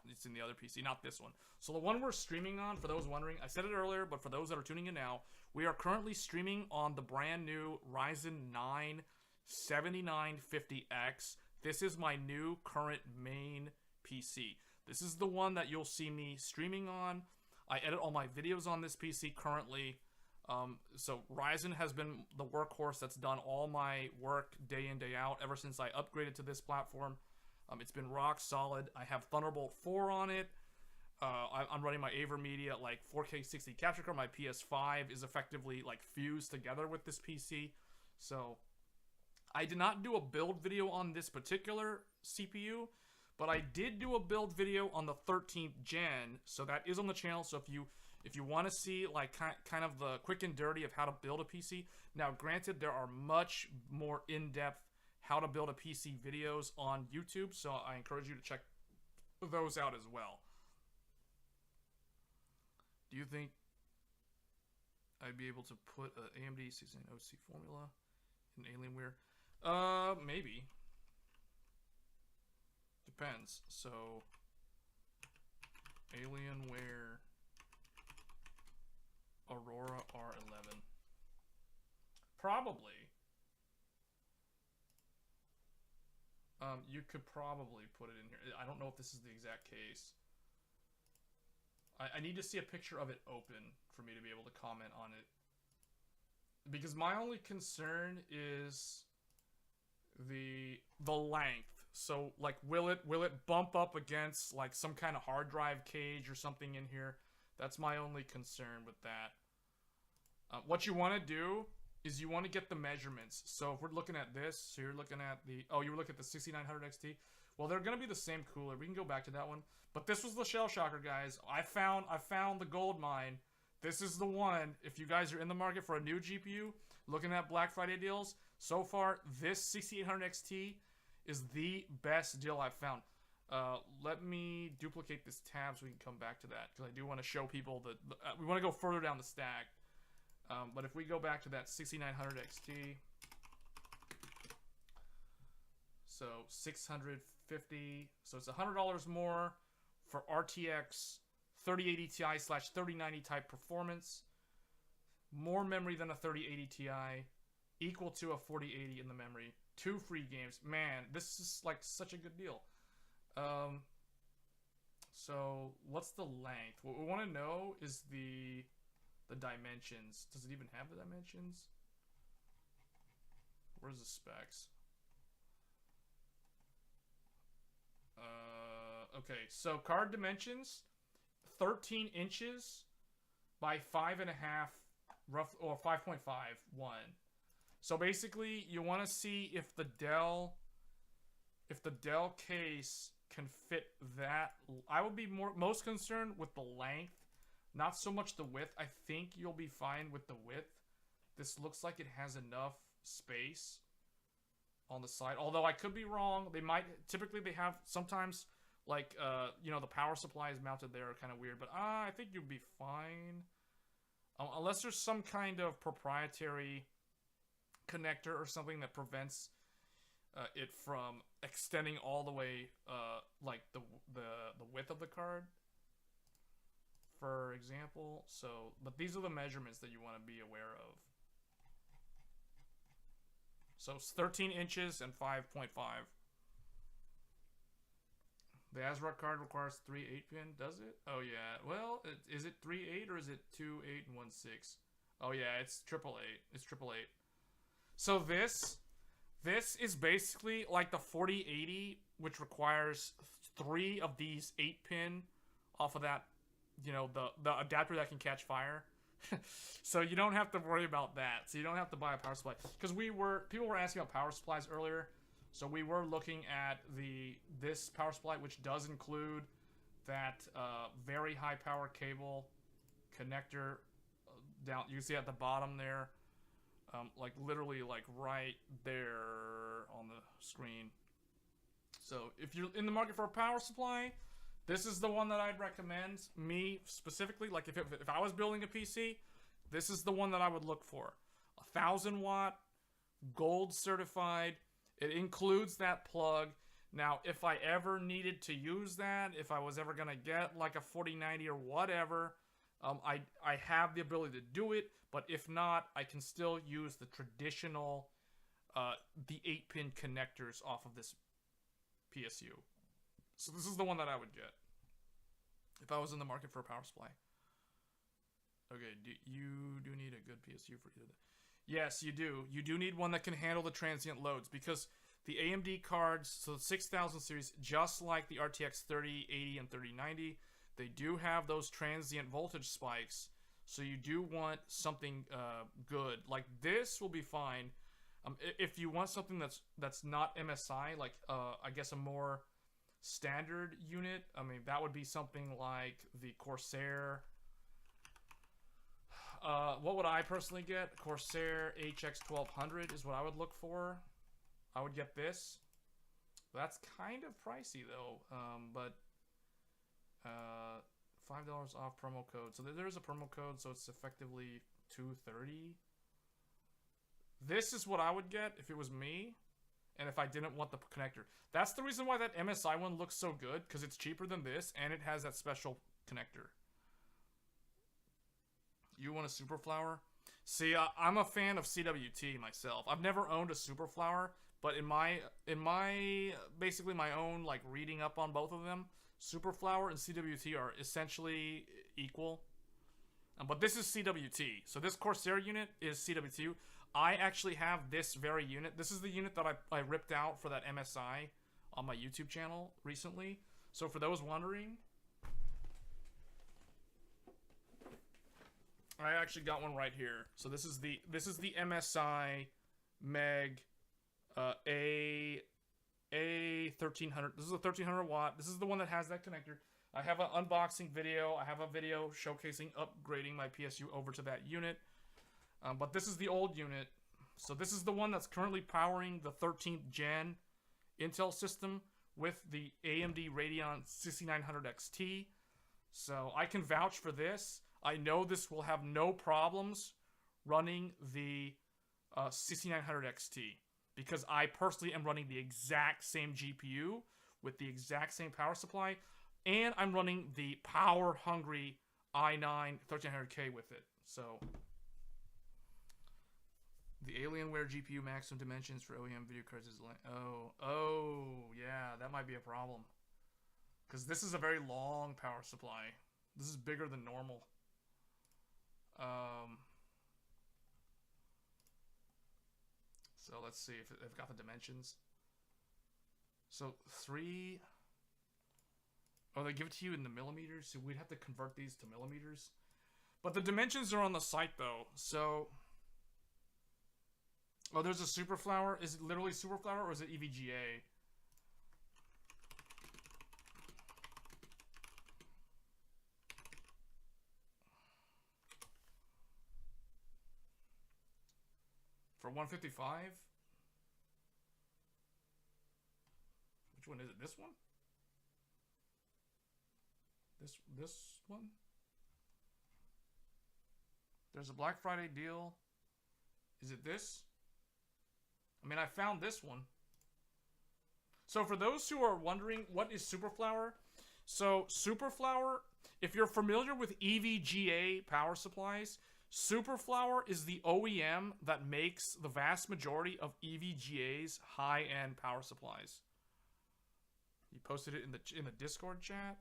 It's in the other PC, not this one. So the one we're streaming on, for those wondering, I said it earlier, but for those that are tuning in now, we are currently streaming on the brand new Ryzen 9 7950X. This is my new current main PC. This is the one that you'll see me streaming on. I edit all my videos on this PC currently. So Ryzen has been the workhorse that's done all my work day in, day out ever since I upgraded to this platform. It's been rock solid. I have Thunderbolt 4 on it. I'm running my AverMedia like 4K 60 capture card. My PS5 is effectively like fused together with this PC. So I did not do a build video on this particular CPU, but I did do a build video on the 13th gen. So that is on the channel. So if you want to see like kind of the quick and dirty of how to build a PC. Now, granted, there are much more in-depth how to build a PC videos on YouTube, so I encourage you to check those out as well. Do you think I'd be able to put an AMD 6900C formula in Alienware? Maybe. Depends. So, Alienware Aurora R11. Probably. You could probably put it in here. I don't know if this is the exact case. I need to see a picture of it open for me to be able to comment on it. Because my only concern is the length. So, like, will it bump up against, like, some kind of hard drive cage or something in here? That's my only concern with that. What you want to do is you want to get the measurements. So if we're looking at this, so you're looking at the, oh, you were looking at the 6900 XT. Well, they're going to be the same cooler. We can go back to that one. But this was the shell shocker, guys. I found the gold mine. This is the one. If you guys are in the market for a new GPU, looking at Black Friday deals, so far, this 6800 XT is the best deal I've found. Let me duplicate this tab so we can come back to that, because I do want to show people that we want to go further down the stack. But if we go back to that 6900 XT, so 650, so it's $100 more for RTX 3080 Ti/3090 type performance, more memory than a 3080 Ti, equal to a 4080 in the memory, 2 free games. Man, this is like such a good deal. So what's the length? What we want to know is the dimensions. Does it even have the dimensions? Where's the specs? Okay, so card dimensions, 13 inches by 5.5, rough, or 5.5, 1. So basically, you want to see if the Dell case can fit that. I would be most concerned with the length, not so much the width. I think you'll be fine with the width. This looks like it has enough space on the side. Although I could be wrong. Typically they have sometimes, like, you know, the power supply is mounted there, kind of weird. But I think you'll be fine. Unless there's some kind of proprietary connector or something that prevents it from extending all the way, like the width of the card, for example. So, but these are the measurements that you want to be aware of. So it's 13 inches and 5.5. The ASRock card requires 3 8-pin, does it? Oh yeah. Well, is it 3 8 or is it 2 8 and 1 6? Oh yeah, it's 888. It's 888. So this is basically like the 4080, which requires 3 of these 8-pin off of that, you know, the adapter that can catch fire. So you don't have to worry about that. So you don't have to buy a power supply. Because people were asking about power supplies earlier. So we were looking at this power supply, which does include that very high power cable connector down. You can see at the bottom there, like literally like right there on the screen. So if you're in the market for a power supply, this is the one that I'd recommend. Me specifically, like if I was building a PC, this is the one that I would look for. 1,000 watt, gold certified. It includes that plug. Now, if I ever needed to use that, if I was ever gonna get like a 4090 or whatever, I have the ability to do it. But if not, I can still use the traditional, the 8-pin connectors off of this PSU. So this is the one that I would get if I was in the market for a power supply. Okay, you do need a good PSU for you. Yes, you do. You do need one that can handle the transient loads, because the AMD cards, so the 6000 series, just like the RTX 3080 and 3090, they do have those transient voltage spikes. So you do want something good. Like this will be fine. If you want something that's not MSI, like I guess a more standard unit, I mean that would be something like the Corsair. What would I personally get? Corsair HX1200 is what I would look for. I would get this. That's kind of pricey though, but $5 off promo code. So there is a promo code, so it's effectively $230. This is what I would get if it was me, and if I didn't want the connector. That's the reason why that MSI one looks so good, because it's cheaper than this, and it has that special connector. You want a Super Flower? See, I'm a fan of CWT myself. I've never owned a Super Flower, but in my basically my own like reading up on both of them, Super Flower and CWT are essentially equal. But this is CWT. So this Corsair unit is CWT. I actually have this very unit. This is the unit that I ripped out for that MSI on my YouTube channel recently. So for those wondering, I actually got one right here. So this is the MSI Meg A1300. This is a 1300 watt. This is the one that has that connector. I have an unboxing video. I have a video showcasing upgrading my PSU over to that unit. But this is the old unit. So this is the one that's currently powering the 13th gen Intel system with the AMD Radeon 6900 XT. So I can vouch for this. I know this will have no problems running the 6900 XT, because I personally am running the exact same GPU with the exact same power supply, and I'm running the power-hungry i9 1300K with it. So the Alienware GPU maximum dimensions for OEM video cards is like, oh, yeah, that might be a problem, because this is a very long power supply. This is bigger than normal. So let's see if I've got the dimensions. So 3. Oh, they give it to you in the millimeters, so we'd have to convert these to millimeters. But the dimensions are on the site though. So, oh, there's a Super Flower. Is it literally Super Flower or is it EVGA? For 155? Which one is it? This one? This one? There's a Black Friday deal. Is it this? I mean, I found this one. So for those who are wondering, what is Super Flower? So Super Flower, if you're familiar with EVGA power supplies, Super Flower is the OEM that makes the vast majority of EVGA's high-end power supplies. You posted it in the Discord chat,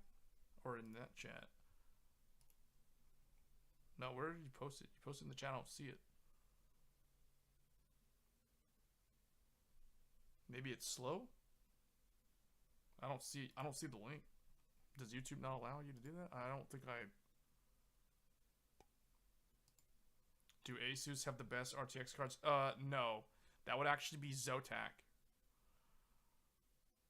or in that chat? No, where did you post it? You posted in the chat. I don't see it. Maybe it's slow. I don't see the link. Does YouTube not allow you to do that? I don't think I. Do Asus have the best RTX cards? No. That would actually be Zotac.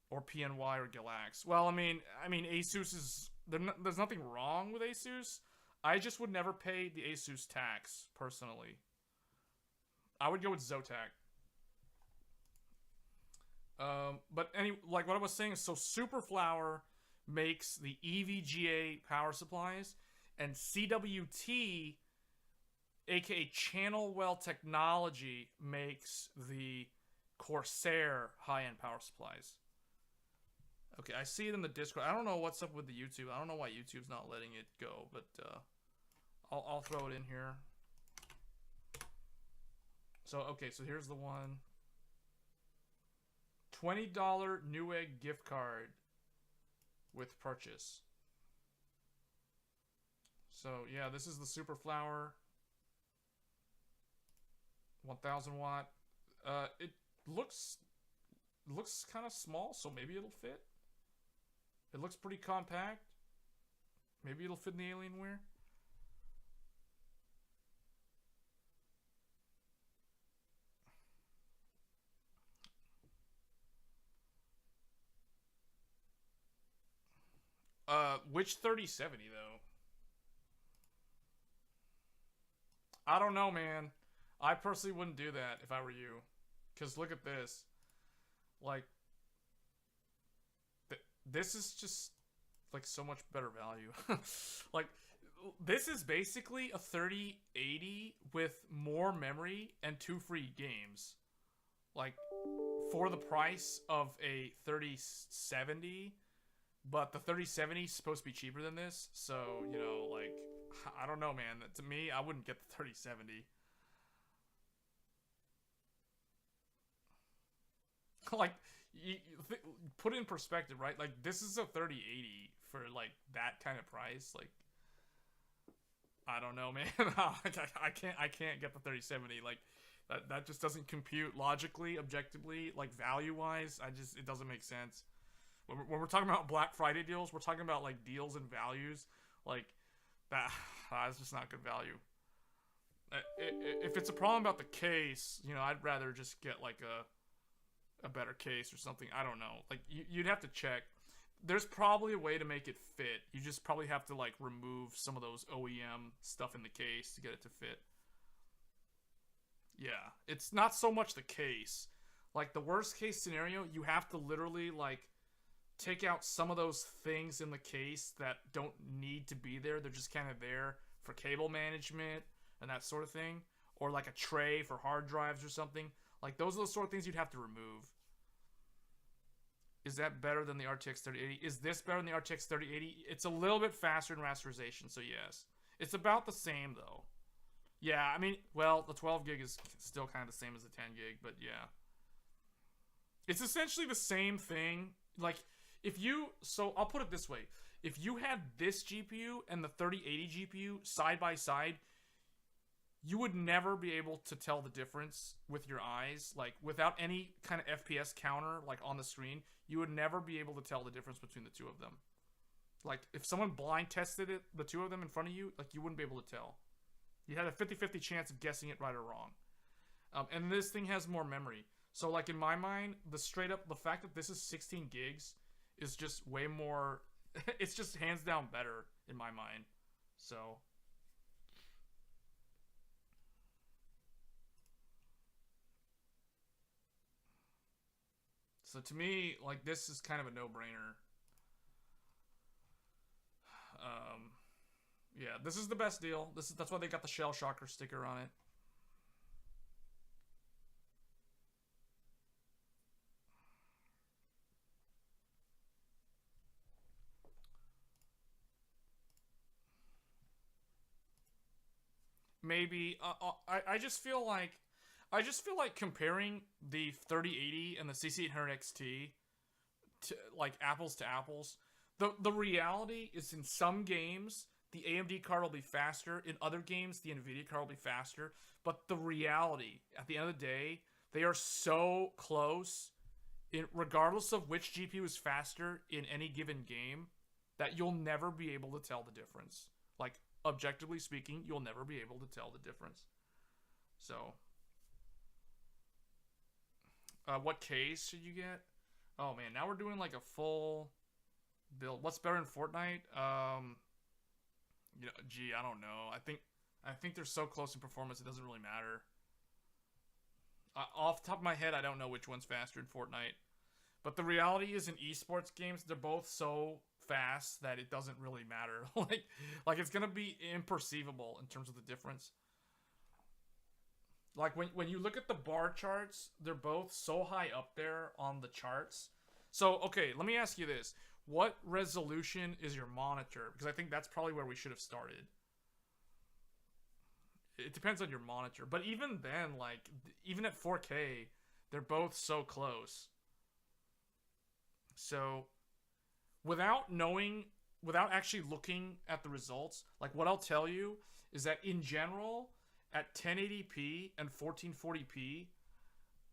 Or PNY or Galax. Well, I mean Asus is... There's nothing wrong with Asus. I just would never pay the Asus tax, personally. I would go with Zotac. But like what I was saying, so Super Flower makes the EVGA power supplies, and CWT, aka Channelwell Technology, makes the Corsair high-end power supplies. Okay, I see it in the Discord. I don't know what's up with the YouTube. I don't know why YouTube's not letting it go, but I'll throw it in here. So, okay, so here's the one. $20 Newegg gift card with purchase. So, yeah, this is the Super Flower. 1000 watt. It looks kind of small, so maybe it'll fit. It looks pretty compact. Maybe it'll fit in the Alienware. Which 3070 though? I don't know, man. I personally wouldn't do that if I were you. Cause look at this. Like, this is just like so much better value. Like, this is basically a 3080 with more memory and 2 free games. Like, for the price of a 3070. But the 3070 is supposed to be cheaper than this, so, you know, like, I don't know, man. To me, I wouldn't get the 3070. Like, put it in perspective, right? Like, this is a 3080 for, like, that kind of price. Like, I don't know, man. I can't get the 3070. Like, that just doesn't compute logically, objectively, like, value-wise. It doesn't make sense. When we're talking about Black Friday deals, we're talking about like deals and values, like that's just not good value. If it's a problem about the case, you know, I'd rather just get like a better case or something. I don't know. Like you'd have to check. There's probably a way to make it fit. You just probably have to like remove some of those OEM stuff in the case to get it to fit. Yeah, it's not so much the case. Like the worst case scenario, you have to literally like take out some of those things in the case that don't need to be there. They're just kind of there for cable management and that sort of thing. Or like a tray for hard drives or something. Like those are the sort of things you'd have to remove. Is that better than the RTX 3080? Is this better than the RTX 3080? It's a little bit faster in rasterization, so yes. It's about the same though. Yeah, I mean, well, the 12 gig is still kind of the same as the 10 gig, but yeah. It's essentially the same thing. Like, so I'll put it this way. If you had this GPU and the 3080 GPU side by side, you would never be able to tell the difference with your eyes. Like, without any kind of FPS counter, like, on the screen, you would never be able to tell the difference between the two of them. Like, if someone blind tested it, the two of them in front of you, like, you wouldn't be able to tell. You had a 50-50 chance of guessing it right or wrong. And this thing has more memory. So, like, in my mind, the fact that this is 16 gigs is just way more, it's just hands down better in my mind. So to me, like, this is kind of a no-brainer. Yeah, this is the best deal. That's why they got the Shell Shocker sticker on it. Maybe I just feel like comparing the 3080 and the CC800 XT to like apples to apples. The reality is, in some games the AMD card will be faster, in other games the Nvidia card will be faster, but the reality at the end of the day, they are so close regardless of which GPU is faster in any given game, that you'll never be able to tell the difference. Like, objectively speaking, you'll never be able to tell the difference. So, what case should you get? Oh man, now we're doing like a full build. What's better in Fortnite? You know, gee, I don't know. I think they're so close in performance, it doesn't really matter. Off the top of my head, I don't know which one's faster in Fortnite. But the reality is, in esports games, they're both so fast that it doesn't really matter. like it's gonna be imperceivable in terms of the difference. Like when you look at the bar charts, they're both so high up there on the charts So, okay, let me ask you this. What resolution is your monitor? Because I think that's probably where we should have started. It depends on your monitor. But even then, like, even at 4K, they're both so close. So, without actually looking at the results, like, what I'll tell you is that in general, at 1080p and 1440p,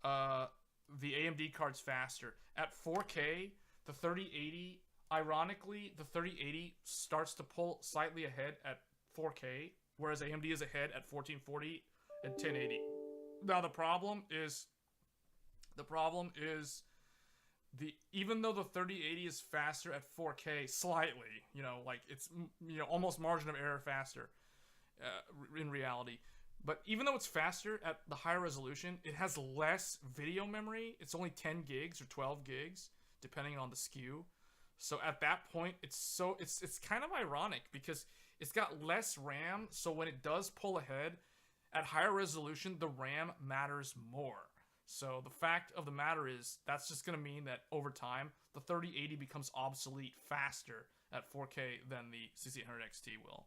the AMD card's faster. At 4K, the 3080, ironically, the 3080 starts to pull slightly ahead at 4K, whereas AMD is ahead at 1440 and 1080. Now the problem is even though the 3080 is faster at 4K slightly, like it's almost margin of error faster in reality. But even though it's faster at the higher resolution, it has less video memory. It's only 10 gigs or 12 gigs, depending on the SKU. So at that point, it's kind of ironic because it's got less RAM. So when it does pull ahead at higher resolution, the RAM matters more. So the fact of the matter is that's just going to mean that over time, the 3080 becomes obsolete faster at 4K than the 6800 XT will.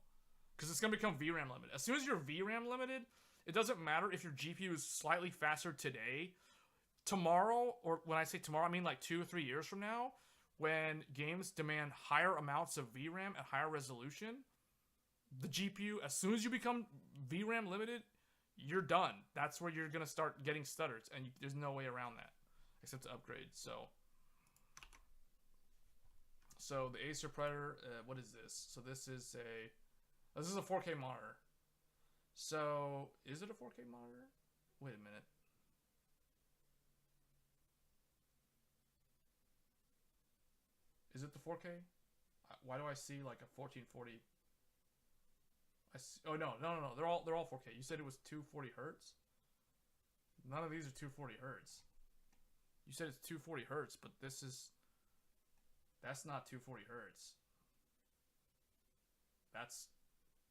Because it's going to become VRAM limited. As soon as you're VRAM limited, it doesn't matter if your GPU is slightly faster today. Tomorrow, or when I say tomorrow, I mean like 2 or 3 years from now, when games demand higher amounts of VRAM at higher resolution, the GPU, as soon as you become VRAM limited, you're done. That's where you're going to start getting stutters, and there's no way around that except to upgrade. So the Acer Predator, what is this? So this is a 4K monitor. So, is it a 4K monitor? Wait a minute. Is it the 4K? Why do I see like a 1440? Oh no. They're all 4K. You said it was 240 hertz. None of these are 240 hertz. You said it's 240 hertz, but that's not 240 hertz.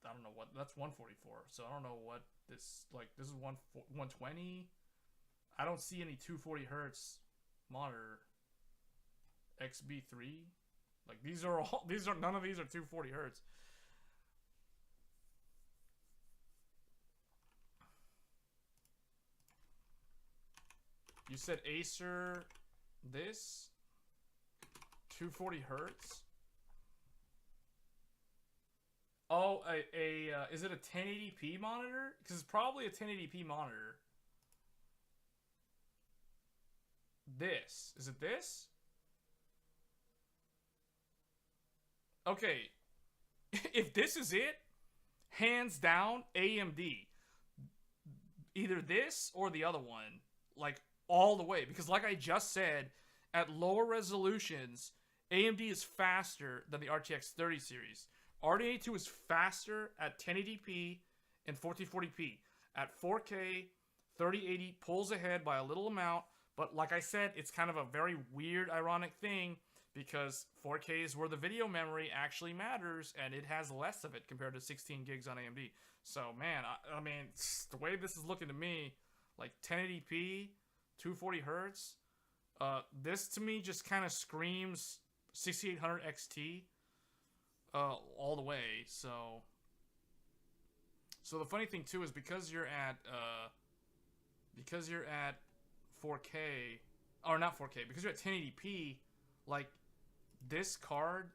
I don't know what, that's 144. So I don't know what this is 120. I don't see any 240 hertz monitor XB3. Like none of these are 240 hertz. You said Acer this 240 hertz. Oh, is it a 1080p monitor? Because it's probably a 1080p monitor. Is it this? Okay. If this is it, hands down, AMD. Either this or the other one. Like, all the way. Because like I just said, at lower resolutions, AMD is faster than the RTX 30 series. RDNA 2 is faster at 1080p and 1440p. At 4K, 3080 pulls ahead by a little amount, but like I said, it's kind of a very weird, ironic thing because 4K is where the video memory actually matters, and it has less of it compared to 16 gigs on AMD. So, man, I mean, the way this is looking to me, like 1080p, 240 hertz, this to me just kind of screams 6800 XT. All the way. So the funny thing too is because you're at 4K, or not 4K, because you're at 1080p, like this card,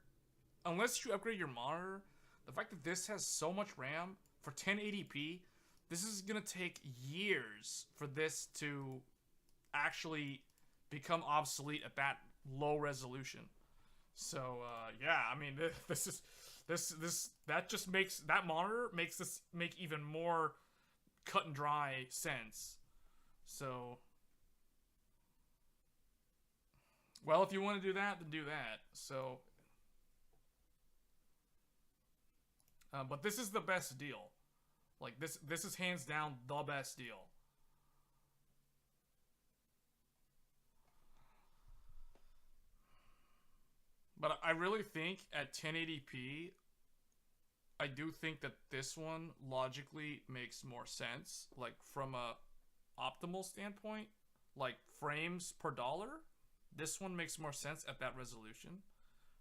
unless you upgrade your monitor, the fact that this has so much RAM for 1080p, this is gonna take years for this to actually become obsolete at that low resolution. So yeah, I mean, that just makes that monitor makes this make even more cut and dry sense. So, well, if you want to do that, then do that. So, but this is the best deal. Like this is hands down the best deal. But I really think at 1080p, I do think that this one logically makes more sense. Like from a optimal standpoint, like frames per dollar, This one makes more sense at that resolution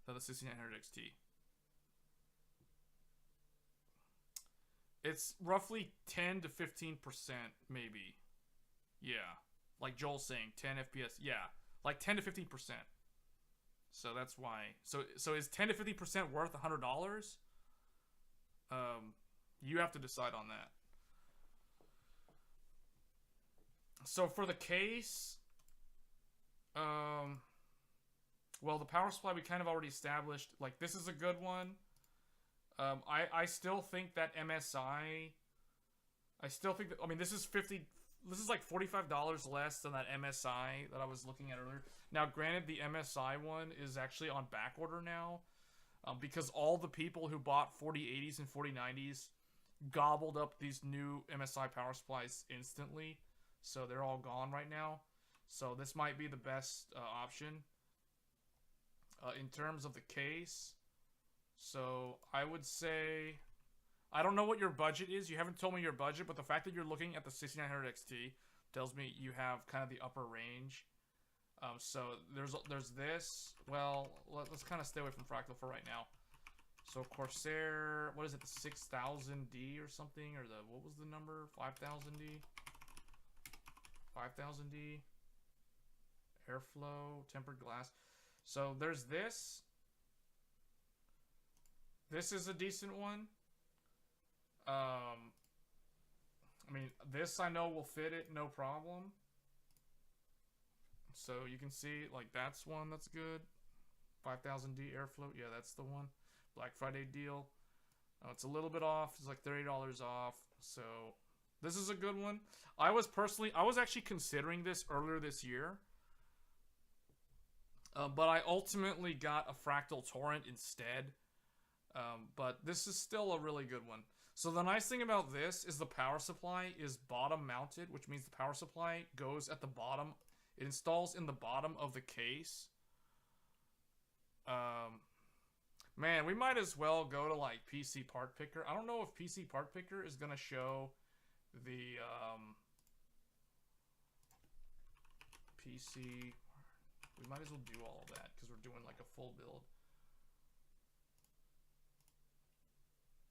than the 6900 XT. It's roughly 10 to 15%, maybe. Yeah. Like Joel's saying, 10 FPS. Yeah. Like 10 to 15%. So that's why. So is 10 to 50% worth $100? You have to decide on that. So for the case, well, the power supply we kind of already established. Like, this is a good one. I still think that MSI. I still think that. I mean, this is like $45 less than that MSI that I was looking at earlier. Now, granted, the MSI one is actually on back order now, because all the people who bought 4080s and 4090s gobbled up these new MSI power supplies instantly, so they're all gone right now. So this might be the best option in terms of the case. So I would say, I don't know what your budget is. You haven't told me your budget, but the fact that you're looking at the 6900 XT tells me you have kind of the upper range. So there's this. Well, let's kind of stay away from Fractal for right now. So Corsair, what is it, the 6000D or something, or the, what was the number? 5000D. 5000D. Airflow, tempered glass. So there's this. This is a decent one. I mean, this I know will fit it, no problem. So you can see, like, that's one that's good. 5000D Airflow, yeah, that's the one. Black Friday deal. It's a little bit off. It's like $30 off. So this is a good one. I was actually considering this earlier this year. But I ultimately got a Fractal Torrent instead. But this is still a really good one. So the nice thing about this is the power supply is bottom mounted, which means the power supply goes at the bottom. It installs in the bottom of the case. Man, we might as well go to like PC Part Picker. I don't know if PC Part Picker is gonna show the PC. We might as well do all of that because we're doing like a full build.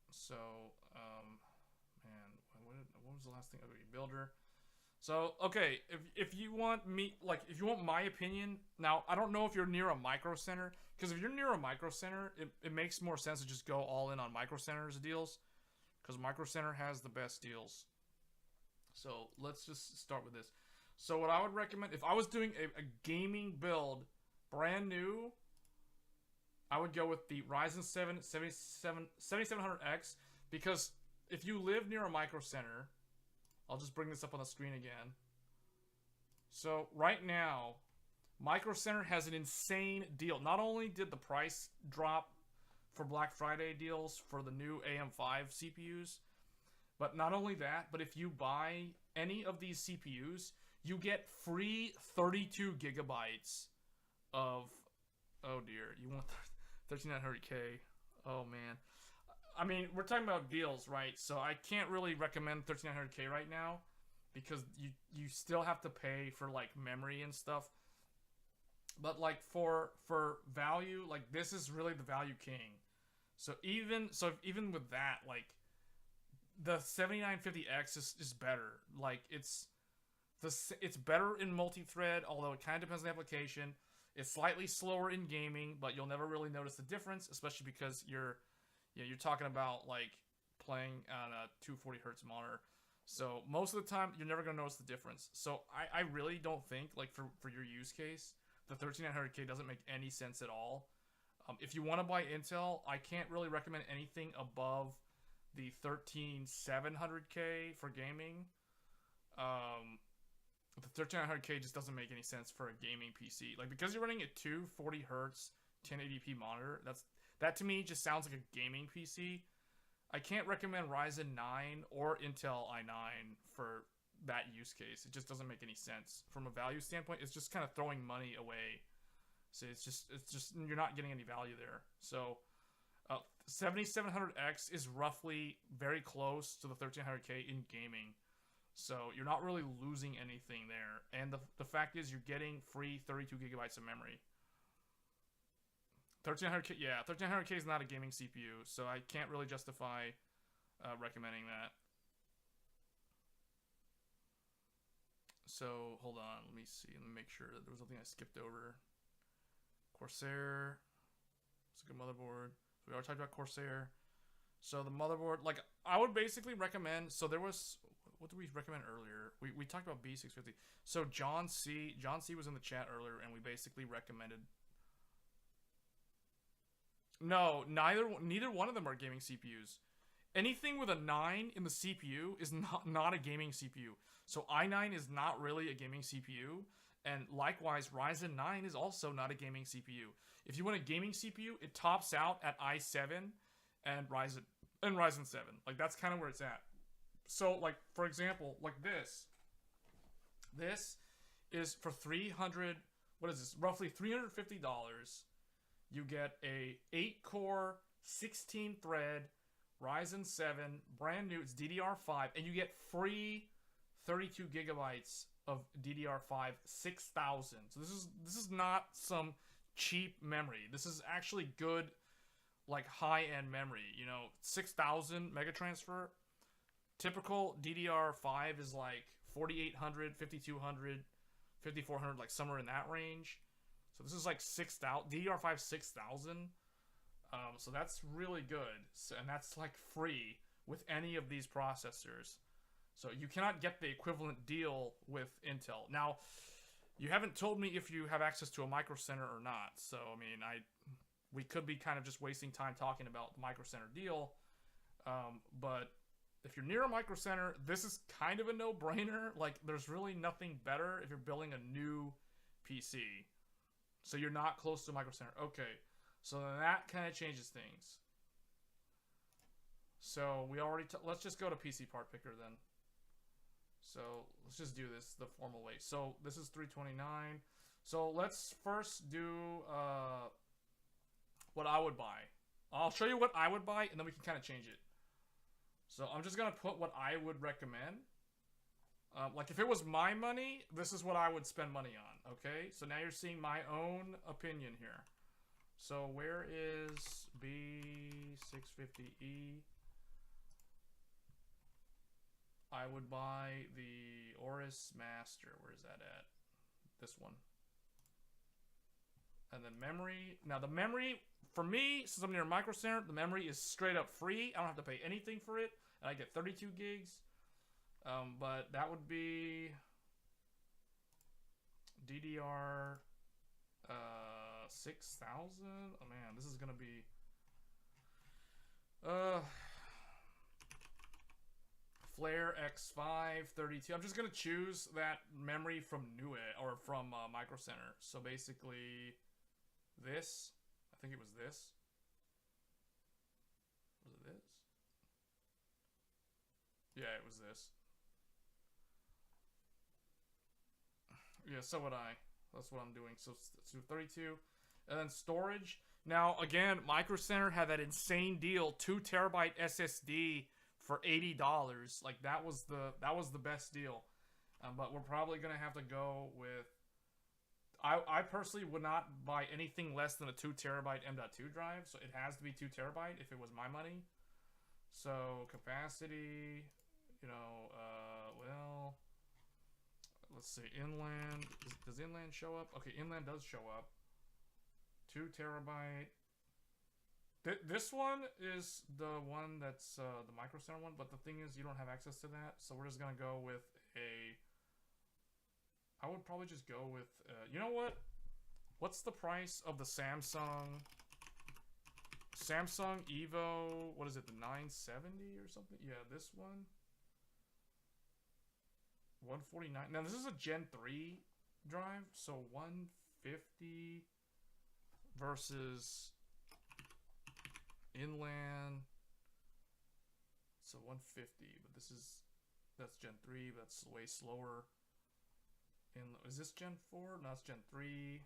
So, man, what was the last thing? Okay, builder. So, okay, if you want me, like, if you want my opinion, now, I don't know if you're near a Micro Center, because if you're near a Micro Center, it makes more sense to just go all in on Micro Center's deals, because Micro Center has the best deals. So, let's just start with this. So, what I would recommend, if I was doing a gaming build, brand new, I would go with the Ryzen 7 7700X, because if you live near a Micro Center, I'll just bring this up on the screen again. So right now, Micro Center has an insane deal. Not only did the price drop for Black Friday deals for the new AM5 CPUs, but not only that, but if you buy any of these CPUs, you get free 32 gigabytes of, oh dear, you want 3900K. Oh man. I mean, we're talking about deals, right? So I can't really recommend 3900K right now because you still have to pay for like memory and stuff. But like for value, like this is really the value king. So even with that, like the 7950X is better. Like it's better in multi-thread, although it kind of depends on the application. It's slightly slower in gaming, but you'll never really notice the difference, especially because you're talking about like playing on a 240 hertz monitor. So most of the time, you're never gonna notice the difference. So I really don't think, like for your use case, the 3900K doesn't make any sense at all. If you want to buy Intel, I can't really recommend anything above the 13700K for gaming. The 3900K just doesn't make any sense for a gaming PC. Like, because you're running a 240 hertz 1080p monitor, that to me just sounds like a gaming PC. I can't recommend Ryzen 9 or Intel i9 for that use case. It just doesn't make any sense. From a value standpoint, it's just kind of throwing money away. So it's just you're not getting any value there. So 7700X is roughly very close to the 1300K in gaming. So you're not really losing anything there. And the fact is you're getting free 32 gigabytes of memory. 1300K, yeah, 1300K is not a gaming CPU, so I can't really justify recommending that. So hold on, let me see, let me make sure that there was nothing I skipped over. Corsair, it's a good motherboard. So we already talked about Corsair. So the motherboard, like I would basically recommend. So there was, what did we recommend earlier? We talked about B650. So John C was in the chat earlier, and we basically recommended. No, neither one of them are gaming CPUs. Anything with a 9 in the CPU is not a gaming CPU. So i9 is not really a gaming CPU, and likewise Ryzen 9 is also not a gaming CPU. If you want a gaming CPU, it tops out at i7 and Ryzen 7. Like that's kind of where it's at. So like for example, like this is for 300, what is this? Roughly $350. You get a 8-core, 16-thread Ryzen 7, brand new. It's DDR5, and you get free 32 gigabytes of DDR5 6000. So this is not some cheap memory. This is actually good, like high-end memory. You know, 6000 mega transfer. Typical DDR5 is like 4800, 5200, 5400, like somewhere in that range. So this is like 6,000 DDR5 6000. So that's really good, and that's like free with any of these processors. So you cannot get the equivalent deal with Intel. Now, you haven't told me if you have access to a Microcenter or not. So I mean, we could be kind of just wasting time talking about the Microcenter deal. But if you're near a Microcenter, this is kind of a no-brainer. Like, there's really nothing better if you're building a new PC. So you're not close to Microcenter. Okay, so then that kind of changes things. So we already, let's just go to PC part picker then. So let's just do this the formal way. So this is 329. So let's first do what I would buy. I'll show you what I would buy, and then we can kind of change it. So I'm just gonna put what I would recommend. Like if it was my money, this is what I would spend money on. Okay, so now you're seeing my own opinion here. So where is B650E? I would buy the Oris Master. Where is that at? This one. And then memory. Now the memory, for me, since I'm near Micro Center, the memory is straight up free. I don't have to pay anything for it. And I get 32 gigs. But that would be DDR 6000. Oh man, this is gonna be Flare X5 32. I'm just gonna choose that memory from Newegg or from Micro Center. So basically, this. I think it was this. Was it this? Yeah, it was this. Yeah, so would I. That's what I'm doing. So 32. And then storage. Now, again, Micro Center had that insane deal, 2 terabyte SSD for $80. Like that was the best deal. But we're probably gonna have to go with. I personally would not buy anything less than a 2 terabyte M.2 drive, so it has to be 2 terabyte if it was my money. So capacity, you know, well, let's see, inland. Does inland show up? Okay, inland does show up. 2 terabyte. This one is the one that's the Micro Center one, but the thing is you don't have access to that, so we're just gonna go with a. I would probably just go with. You know what? What's the price of the Samsung Evo? What is it? The 970 or something? Yeah, this one. 149. Now this is a Gen 3 drive, so 150 versus inland. So 150, but that's Gen 3, but that's way slower. Is this Gen 4? No, it's Gen 3.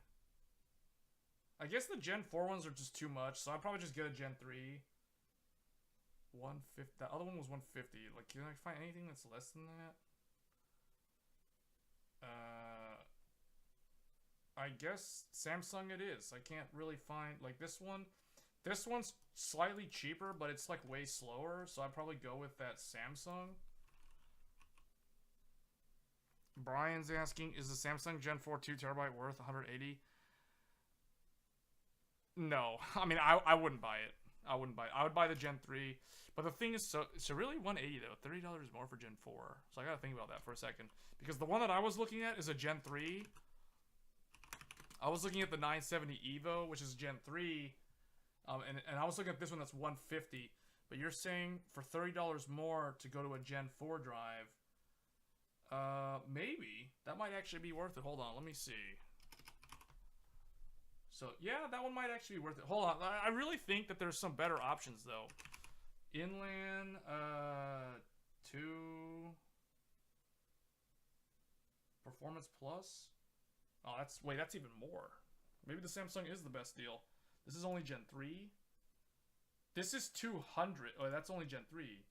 I guess the Gen 4 ones are just too much, so I'll probably just get a Gen 3. 150. That other one was 150. Like, can I find anything that's less than that? I guess Samsung it is. I can't really find like this one. This one's slightly cheaper, but it's like way slower, so I'd probably go with that Samsung. Brian's asking, is the Samsung Gen 4 2TB worth 180? No, I mean I wouldn't buy it. I wouldn't buy it. I would buy the Gen 3. But the thing is, so really 180 though, $30 more for Gen 4. So I gotta think about that for a second. Because the one that I was looking at is a Gen 3. I was looking at the 970 Evo, which is Gen 3. And I was looking at this one that's 150. But you're saying for $30 more to go to a Gen 4 drive. Maybe. That might actually be worth it. Hold on, let me see. So, yeah, that one might actually be worth it. Hold on, I really think that there's some better options, though. Inland, 2... Performance Plus? Oh, that's even more. Maybe the Samsung is the best deal. This is only Gen 3. This is 200. Oh, that's only Gen 3.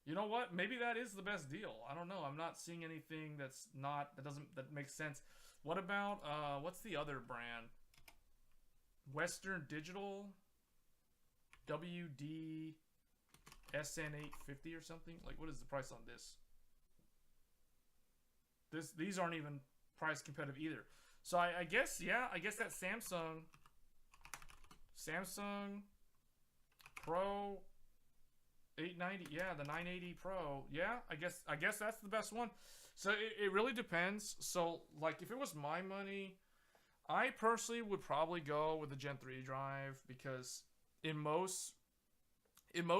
You know what? Maybe that is the best deal. I don't know. I'm not seeing anything that makes sense. What about, what's the other brand? Western Digital WD SN850 or something? Like, what is the price on this? These aren't even price competitive either. So I guess, yeah, I guess that Samsung Pro 890, yeah, the 980 Pro, yeah, I guess that's the best one. So it really depends. So like if it was my money, I personally would probably go with the Gen 3 drive because in most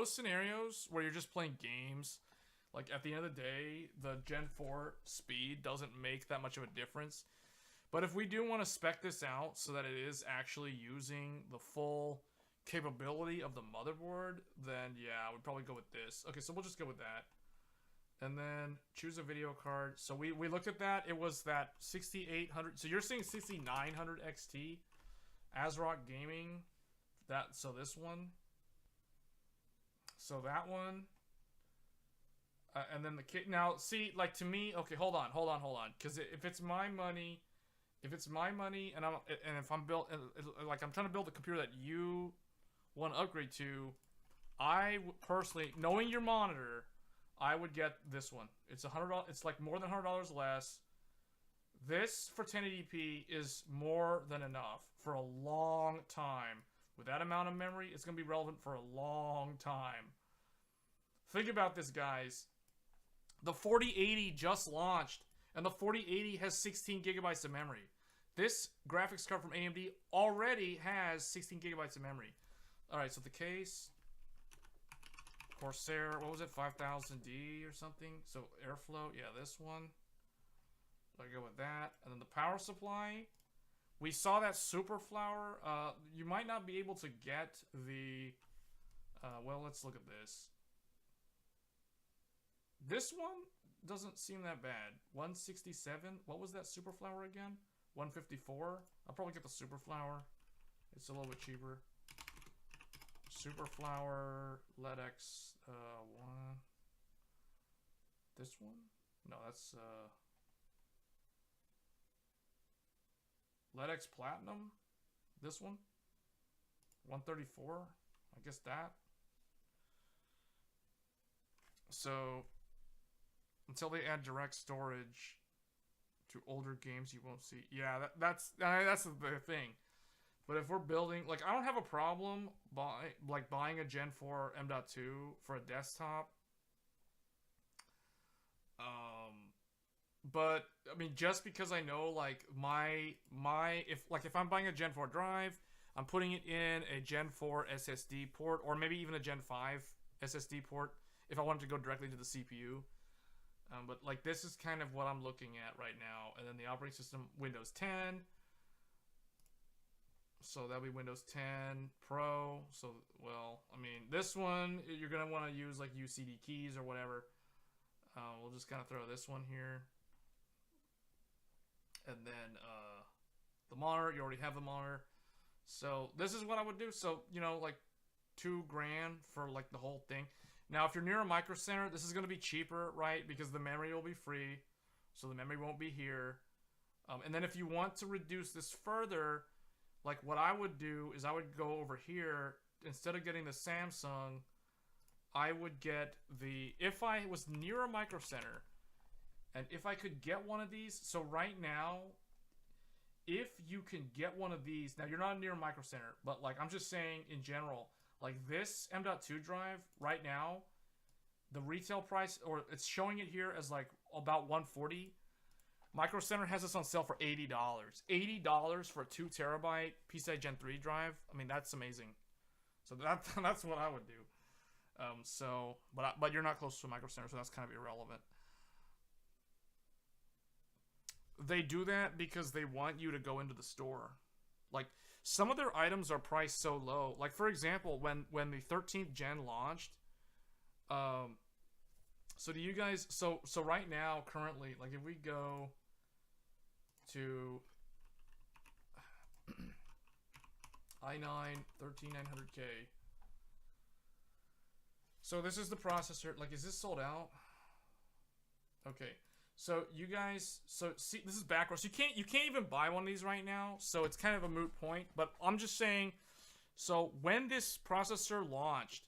scenarios where you're just playing games, like at the end of the day, the Gen 4 speed doesn't make that much of a difference. But if we do want to spec this out so that it is actually using the full capability of the motherboard, then yeah, I would probably go with this. Okay, so we'll just go with that. And then choose a video card. So we looked at that. It was that 6800. So you're saying 6900 XT, ASRock Gaming. So this one. So that one. And then the kit. Now, see, like to me, okay, hold on. Because if it's my money, and if I'm like I'm trying to build a computer that you want to upgrade to, I personally, knowing your monitor, I would get this one. It's $100. It's like more than $100 less. This for 1080p is more than enough for a long time. With that amount of memory, it's going to be relevant for a long time. Think about this, guys. The 4080 just launched, and the 4080 has 16 gigabytes of memory. This graphics card from AMD already has 16 gigabytes of memory. Alright, so the case, Corsair, what was it, 5000D or something? So Airflow, yeah, this one. I go with that. And then the power supply, we saw that Superflower. You might not be able to get the, well, let's look at this. This one doesn't seem that bad. 167, what was that Superflower again? 154. I'll probably get the Superflower. It's a little bit cheaper. Superflower LEDX 1. This one? No, that's LEDX Platinum. This one? 134. I guess that. So until they add direct storage to older games, you won't see. Yeah, that's the thing. But if we're building, like, I don't have a problem buying a Gen 4 M.2 for a desktop. But I mean, just because I know, like, if I'm buying a Gen 4 drive, I'm putting it in a Gen 4 SSD port, or maybe even a Gen 5 SSD port if I wanted to go directly to the CPU. But like, this is kind of what I'm looking at right now. And then the operating system, Windows 10. So that'll be Windows 10 Pro. So, well, I mean, this one, you're going to want to use like UCD keys or whatever. We'll just kind of throw this one here. And then the monitor, you already have the monitor. So this is what I would do. So, you know, like $2,000 for like the whole thing. Now, if you're near a Microcenter, this is going to be cheaper, right? Because the memory will be free. so the memory won't be here. And then if you want to reduce this further, like what I would do is I would go over here, instead of getting the Samsung, I would get the, if I was near a Micro Center, and if I could get one of these, so right now, if you can get one of these, now you're not near a Micro Center, but like I'm just saying in general, like this M.2 drive right now, the retail price, or it's showing it here as like about 140. Micro Center has this on sale for $80. $80 for a 2 terabyte PCI Gen 3 drive. I mean, that's amazing. So that's what I would do. But you're not close to a Micro Center, so that's kind of irrelevant. They do that because they want you to go into the store. Like, some of their items are priced so low. Like, for example, when the 13th gen launched, so do you guys, so right now, currently, like if we go to i9 13900K, so this is the processor. Like, is this sold out? Okay. So you guys, so see, this is backwards. You can't even buy one of these right now, so it's kind of a moot point. But I'm just saying, so when this processor launched,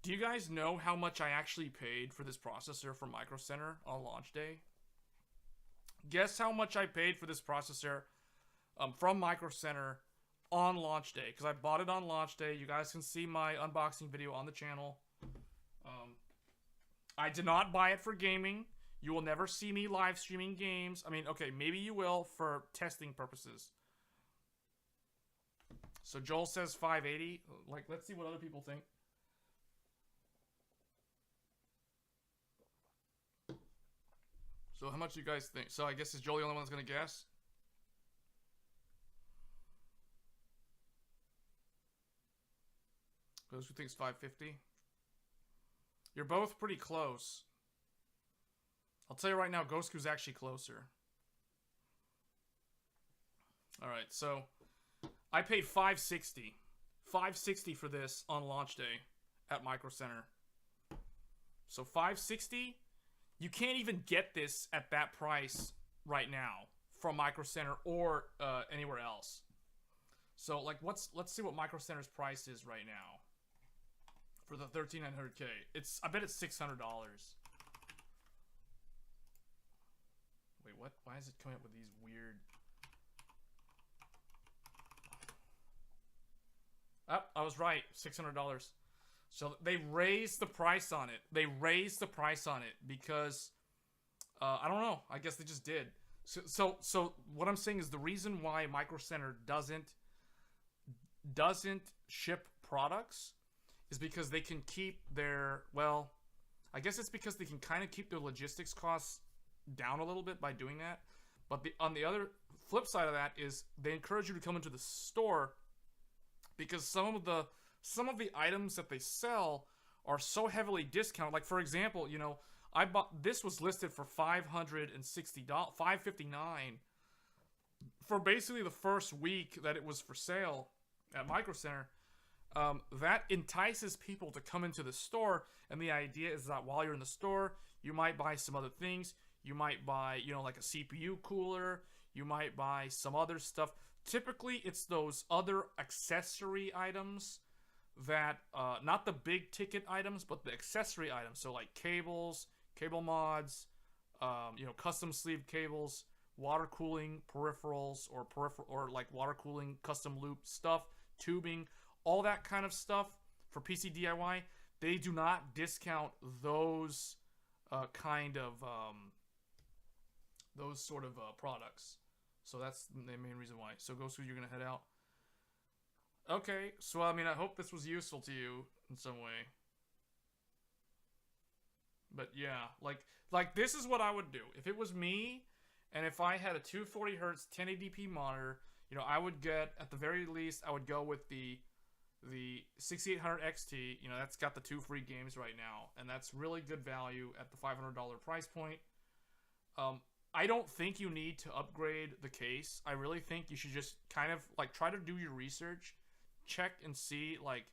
do you guys know how much I actually paid for this processor from Micro Center on launch day? Guess how much I paid for this processor from Micro Center on launch day? Because I bought it on launch day. You guys can see my unboxing video on the channel. I did not buy it for gaming. You will never see me live streaming games. I mean, okay, maybe you will for testing purposes. So Joel says 580. Like, let's see what other people think. So how much do you guys think? So I guess is Joel the only one that's going to guess? Those who thinks 550? You're both pretty close. I'll tell you right now, Ghostku's actually closer. Alright, so I paid $560. $560 for this on launch day at Micro Center. So $560, you can't even get this at that price right now from Micro Center or anywhere else. So like, let's see what Micro Center's price is right now for the 13900K. I bet it's $600. Wait, what? Why is it coming up with these weird... Oh, I was right. $600. So they raised the price on it. They raised the price on it because... I don't know. I guess they just did. So what I'm saying is the reason why Micro Center doesn't ship products is because they can keep their... Well, I guess it's because they can kind of keep their logistics costs down a little bit by doing that. But on the other flip side of that is they encourage you to come into the store because some of the items that they sell are so heavily discounted. Like, for example, you know, I bought, this was listed for $560, $559 for basically the first week that it was for sale at Micro Center. That entices people to come into the store, and the idea is that while you're in the store, you might buy some other things. You might buy, you know, like a CPU cooler. You might buy some other stuff. Typically, it's those other accessory items that, not the big ticket items, but the accessory items. So like cables, cable mods, you know, custom sleeved cables, water cooling peripherals, or like water cooling custom loop stuff, tubing, all that kind of stuff for PC DIY. They do not discount those kind of those sort of products. So that's the main reason why. So Ghost, you're gonna head out. Okay, so I mean, I hope this was useful to you in some way. But yeah, like this is what I would do if it was me, and if I had a 240 hertz 1080p monitor. You know, I would get, at the very least, I would go with the 6800 XT. You know, that's got the 2 free games right now, and that's really good value at the $500 price point. I don't think you need to upgrade the case. I really think you should just kind of like try to do your research, check and see like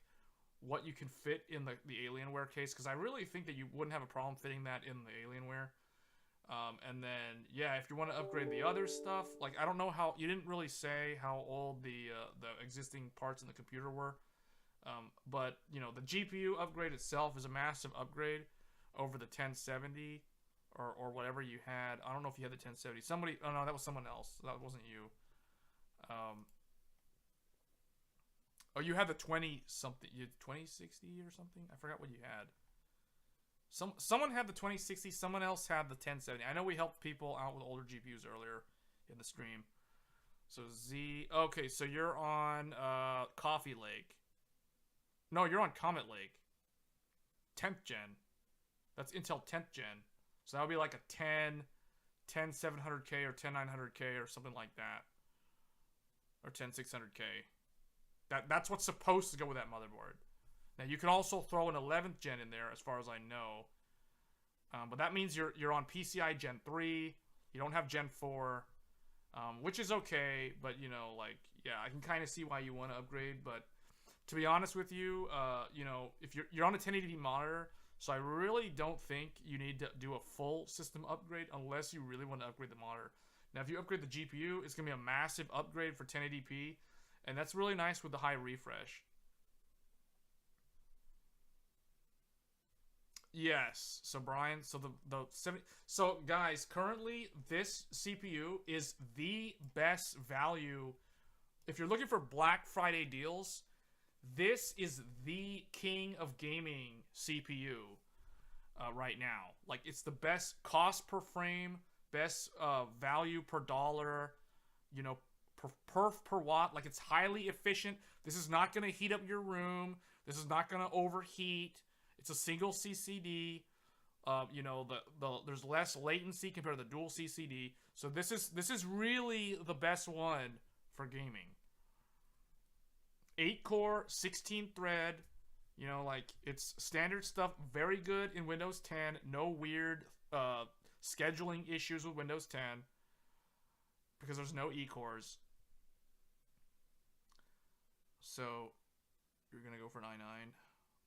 what you can fit in the Alienware case, because I really think that you wouldn't have a problem fitting that in the Alienware. And then, yeah, if you want to upgrade the other stuff, like, I don't know how, you didn't really say how old the existing parts in the computer were. But, you know, the GPU upgrade itself is a massive upgrade over the 1070 or whatever you had. I don't know if you had the 1070. Somebody, oh no, that was someone else. That wasn't you. Oh, you had the 20 something, you 2060 or something? I forgot what you had. Someone had the 2060, someone else had the 1070. I know we helped people out with older GPUs earlier in the stream. So Z, okay, so you're on Coffee Lake. No, you're on Comet Lake. 10th gen. That's Intel 10th gen. So that would be like a 10 700K or 10 900K or something like that. Or 10 600K. That's what's supposed to go with that motherboard. Now you can also throw an 11th gen in there, as far as I know, but that means you're on PCI Gen 3. You don't have Gen 4, which is okay. But you know, like, yeah, I can kind of see why you want to upgrade. But to be honest with you, you know, if you're on a 1080p monitor, so I really don't think you need to do a full system upgrade unless you really want to upgrade the monitor. Now, if you upgrade the GPU, it's gonna be a massive upgrade for 1080p, and that's really nice with the high refresh. Yes. So Brian, so the 70, so guys, currently this CPU is the best value. If you're looking for Black Friday deals, this is the king of gaming CPU right now. Like, it's the best cost per frame, best value per dollar, you know, per perf per watt. Like, it's highly efficient. This is not going to heat up your room. This is not going to overheat. It's a single CCD. You know, there's less latency compared to the dual CCD. So this is really the best one for gaming. 8-core, 16-thread. You know, like, it's standard stuff. Very good in Windows 10. No weird scheduling issues with Windows 10 because there's no E-cores. So you're gonna go for an i9.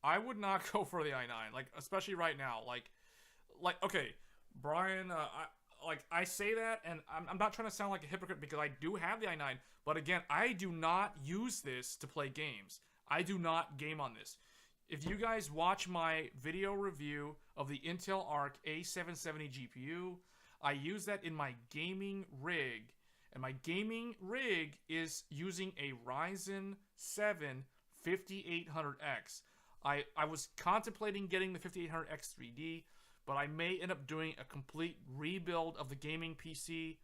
I would not go for the i9, like, especially right now. Like, okay, Brian, I say that, and I'm not trying to sound like a hypocrite because I do have the i9, but again, I do not use this to play games. I do not game on this. If you guys watch my video review of the Intel Arc A770 GPU, I use that in my gaming rig, and my gaming rig is using a Ryzen 7 5800X. I was contemplating getting the 5800X 3D, but I may end up doing a complete rebuild of the gaming PC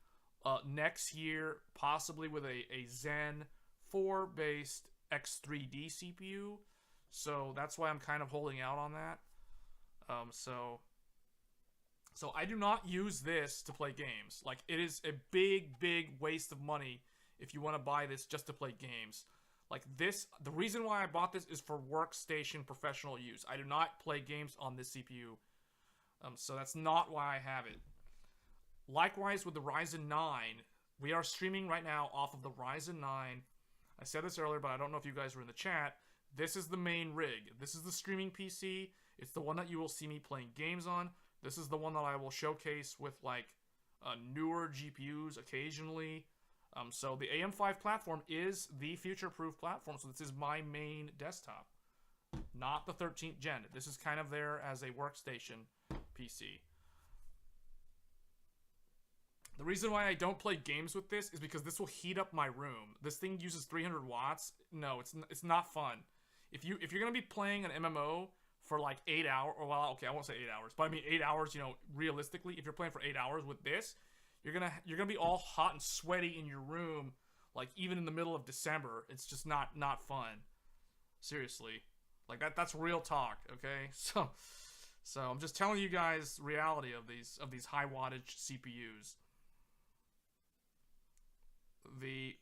next year, possibly with a Zen 4 based X3D CPU. So that's why I'm kind of holding out on that. So I do not use this to play games. Like, it is a big waste of money if you want to buy this just to play games. Like, this, the reason why I bought this is for workstation professional use. I do not play games on this CPU. So that's not why I have it. Likewise with the Ryzen 9, we are streaming right now off of the Ryzen 9. I said this earlier, but I don't know if you guys were in the chat. This is the main rig. This is the streaming PC. It's the one that you will see me playing games on. This is the one that I will showcase with, like, newer GPUs occasionally. So the AM5 platform is the future-proof platform. So this is my main desktop, not the 13th gen. This is kind of there as a workstation PC. The reason why I don't play games with this is because this will heat up my room. This thing uses 300 watts. No, it's not fun. If you're gonna be playing an MMO for like 8 hours, or, well, okay, I won't say 8 hours, but I mean 8 hours. You know, realistically, if you're playing for 8 hours with this, you're gonna be all hot and sweaty in your room, like, even in the middle of December. It's just not fun. Seriously, like, that's real talk. Okay, so I'm just telling you guys reality of these high wattage CPUs. The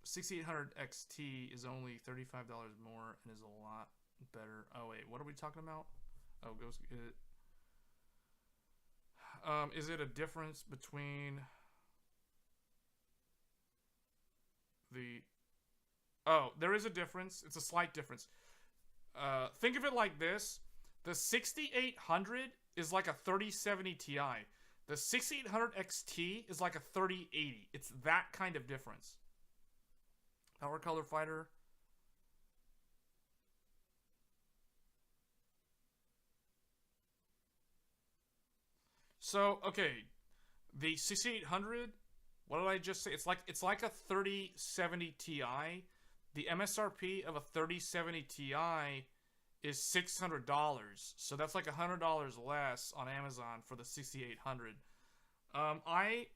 6800 XT is only $35 more and is a lot better. Oh wait, what are we talking about? Oh, goes it. Is it a difference between the... Oh, there is a difference. It's a slight difference. Think of it like this. The 6800 is like a 3070 Ti. The 6800 XT is like a 3080. It's that kind of difference. Power Color Fighter. So, okay, the 6800, what did I just say? It's like a 3070 Ti. The MSRP of a 3070 Ti is $600. So that's like $100 less on Amazon for the 6800. I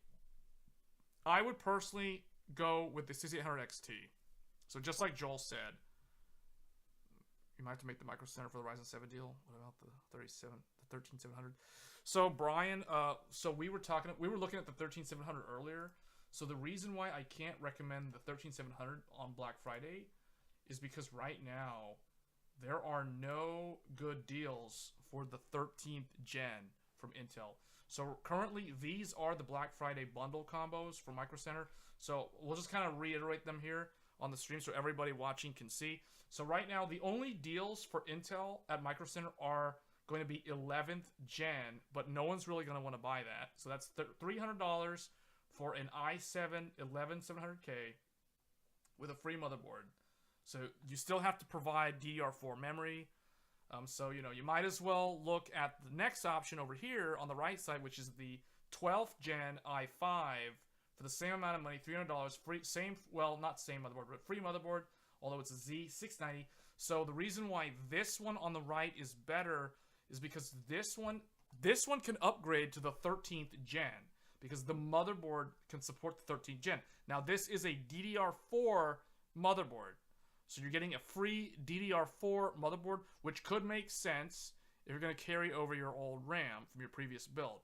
would personally go with the 6800 XT. So just like Joel said, you might have to make the Micro Center for the Ryzen 7 deal. What about the 13700? So Brian, so we were looking at the 13700 earlier. So the reason why I can't recommend the 13700 on Black Friday is because right now there are no good deals for the 13th gen from Intel. So currently these are the Black Friday bundle combos for Micro Center. So we'll just kind of reiterate them here on the stream so everybody watching can see. So right now the only deals for Intel at Micro Center are going to be 11th gen, but no one's really going to want to buy that. So that's $300 for an i7 11700K with a free motherboard. So you still have to provide DDR4 memory. So, you know, you might as well look at the next option over here on the right side, which is the 12th gen i5 for the same amount of money, $300, free, same, well, not same motherboard, but free motherboard, although it's a Z690. So the reason why this one on the right is better is because this one can upgrade to the 13th gen because the motherboard can support the 13th gen. Now this is a DDR4 motherboard. So you're getting a free DDR4 motherboard, which could make sense if you're going to carry over your old RAM from your previous build.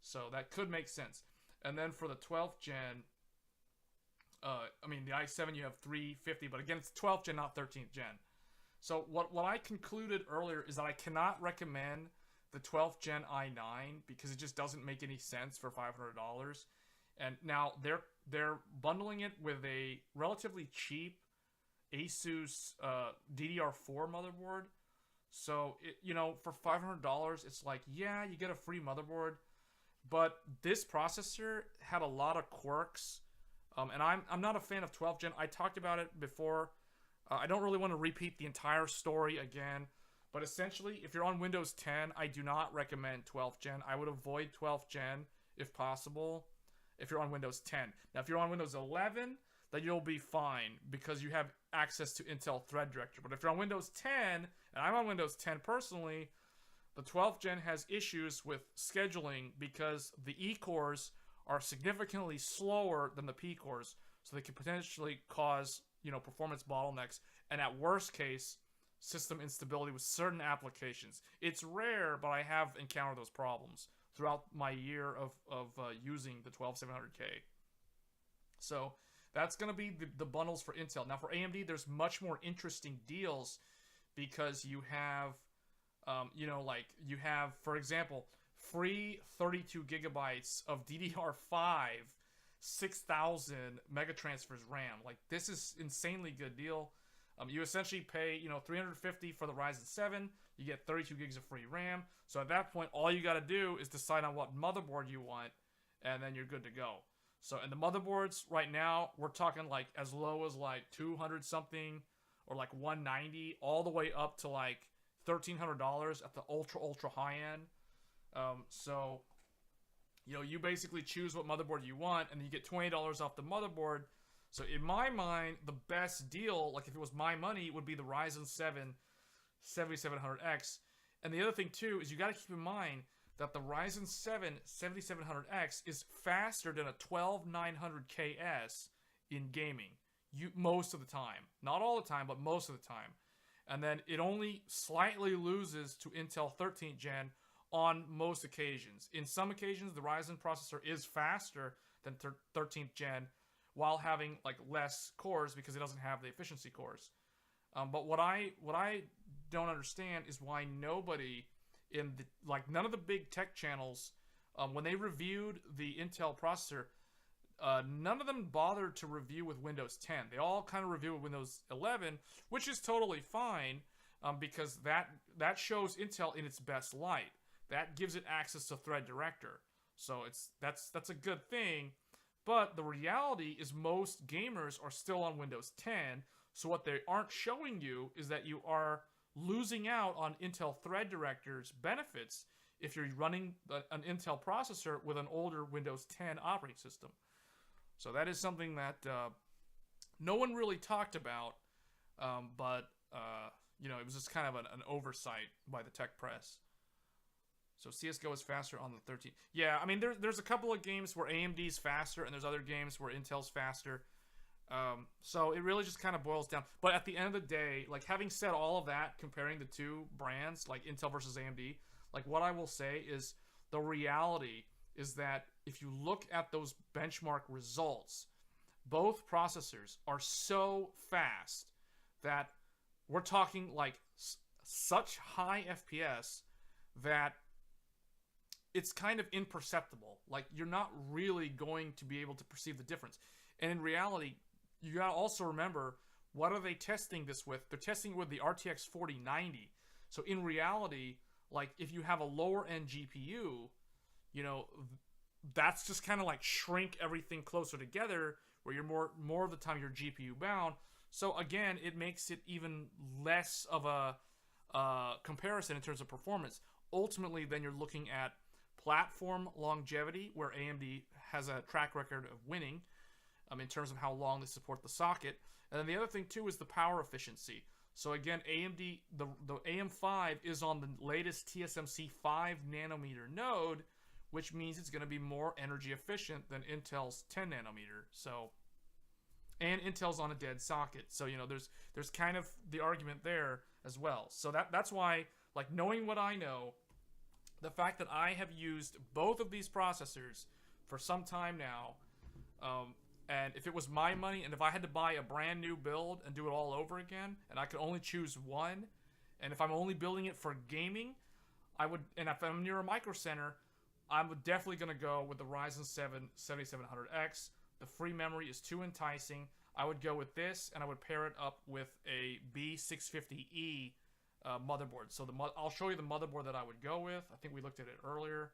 So that could make sense. And then for the 12th gen, I mean the i7 you have 350, but again it's 12th gen, not 13th gen. So what I concluded earlier is that I cannot recommend the 12th gen i9 because it just doesn't make any sense for $500. And now they're bundling it with a relatively cheap Asus DDR4 motherboard. So you know, for $500 it's like, yeah, you get a free motherboard, but this processor had a lot of quirks, and I'm not a fan of 12th gen. I talked about it before. I don't really want to repeat the entire story again, but essentially if you're on Windows 10, I do not recommend 12th gen. I would avoid 12th gen if possible if you're on Windows 10. Now if you're on Windows 11, then you'll be fine because you have access to Intel Thread-Director. But if you're on Windows 10, and I'm on Windows 10 personally, the 12th gen has issues with scheduling because the E cores are significantly slower than the P cores, so they could potentially cause, you know, performance bottlenecks, and at worst case, system instability with certain applications. It's rare, but I have encountered those problems throughout my year of using the 12700K. So that's going to be the bundles for Intel. Now for AMD, there's much more interesting deals because you have, you know, like you have, for example, free 32 gigabytes of DDR5, 6,000 megatransfers RAM. Like this is insanely good deal. You essentially pay, you know, $350 for the Ryzen 7. You get 32 gigs of free RAM. So at that point, all you got to do is decide on what motherboard you want, and then you're good to go. So, and the motherboards right now, we're talking like as low as like 200 something or like 190 all the way up to like $1,300 at the ultra high end. So, you know, you basically choose what motherboard you want and you get $20 off the motherboard. So in my mind, the best deal, like if it was my money, would be the Ryzen 7 7700X. And the other thing too is you got to keep in mind that the Ryzen 7 7700X is faster than a 12900KS in gaming. Most of the time. Not all the time, but most of the time. And then it only slightly loses to Intel 13th gen on most occasions. In some occasions, the Ryzen processor is faster than 13th gen while having like less cores because it doesn't have the efficiency cores. But what I don't understand is why nobody in the, like none of the big tech channels, when they reviewed the Intel processor, none of them bothered to review with Windows 10. They all kind of review with Windows 11, which is totally fine because that shows Intel in its best light. That gives it access to Thread Director. So that's a good thing. But the reality is most gamers are still on Windows 10. So what they aren't showing you is that you are losing out on Intel Thread Director's benefits if you're running an Intel processor with an older Windows 10 operating system. So that is something that no one really talked about, but it was just kind of an oversight by the tech press. So CSGO is faster on the 13th. Yeah, I mean, there's a couple of games where AMD's faster, and there's other games where Intel's faster. So it really just kind of boils down. But at the end of the day, like, having said all of that, comparing the two brands, like Intel versus AMD, like, what I will say is the reality is that if you look at those benchmark results, both processors are so fast that we're talking like such high FPS that it's kind of imperceptible. Like, you're not really going to be able to perceive the difference. And in reality, you gotta also remember, what are they testing this with? They're testing with the RTX 4090. So in reality, like, if you have a lower end GPU, that's just kind of like shrink everything closer together, where you're more of the time you're GPU bound. So again, it makes it even less of a comparison in terms of performance. Ultimately, then you're looking at platform longevity, where AMD has a track record of winning in terms of how long they support the socket. And then the other thing too is the power efficiency. So again, AMD, the AM5 is on the latest TSMC 5 nanometer node, which means it's going to be more energy efficient than Intel's 10 nanometer. So, and Intel's on a dead socket. So, there's kind of the argument there as well. So that's why, like, knowing what I know, the fact that I have used both of these processors for some time now, and if it was my money, and if I had to buy a brand new build and do it all over again, and I could only choose one, and if I'm only building it for gaming, I would, and if I'm near a Microcenter, I'm definitely going to go with the Ryzen 7 7700X. The free memory is too enticing. I would go with this, and I would pair it up with a B650E motherboard. So I'll show you the motherboard that I would go with. I think we looked at it earlier.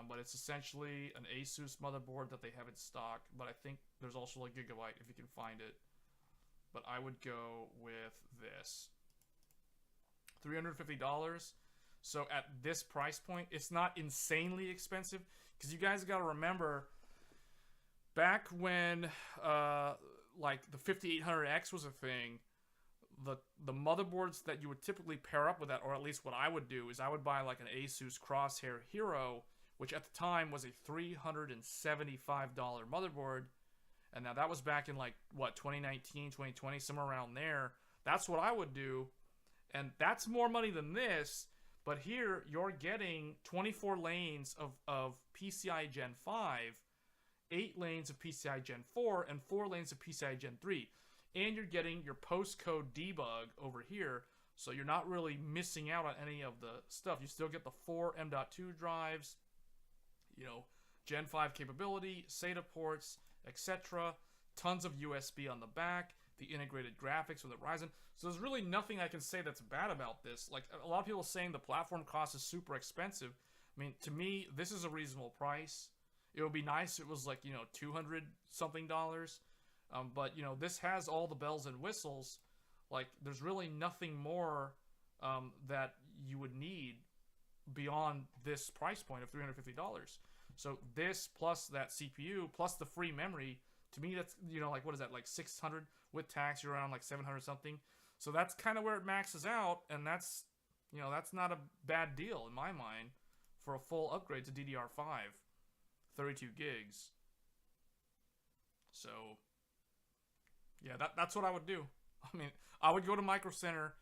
But it's essentially an Asus motherboard that they have in stock. But I think there's also a Gigabyte if you can find it. But I would go with this. $350. So at this price point, it's not insanely expensive. Because you guys got to remember, back when like the 5800X was a thing, the motherboards that you would typically pair up with that, or at least what I would do, is I would buy like an Asus Crosshair Hero, which at the time was a $375 motherboard. And now that was back in like, what, 2019, 2020, somewhere around there. That's what I would do. And that's more money than this. But here, you're getting 24 lanes of PCI Gen 5, 8 lanes of PCI Gen 4, and 4 lanes of PCI Gen 3. And you're getting your postcode debug over here. So you're not really missing out on any of the stuff. You still get the 4 M.2 drives, Gen 5 capability, SATA ports, etc. Tons of USB on the back, the integrated graphics with the Ryzen. So there's really nothing I can say that's bad about this. Like, a lot of people saying the platform cost is super expensive. I mean, to me, this is a reasonable price. It would be nice if it was like, $200 something. But, this has all the bells and whistles. Like, there's really nothing more that you would need beyond this price point of $350. So this plus that CPU plus the free memory, to me that's, like, what is that, like 600 with tax, you're around like 700 something. So that's kind of where it maxes out, and that's, that's not a bad deal in my mind for a full upgrade to DDR5, 32 gigs. So yeah, that's what I would do. I mean, I would go to Microcenter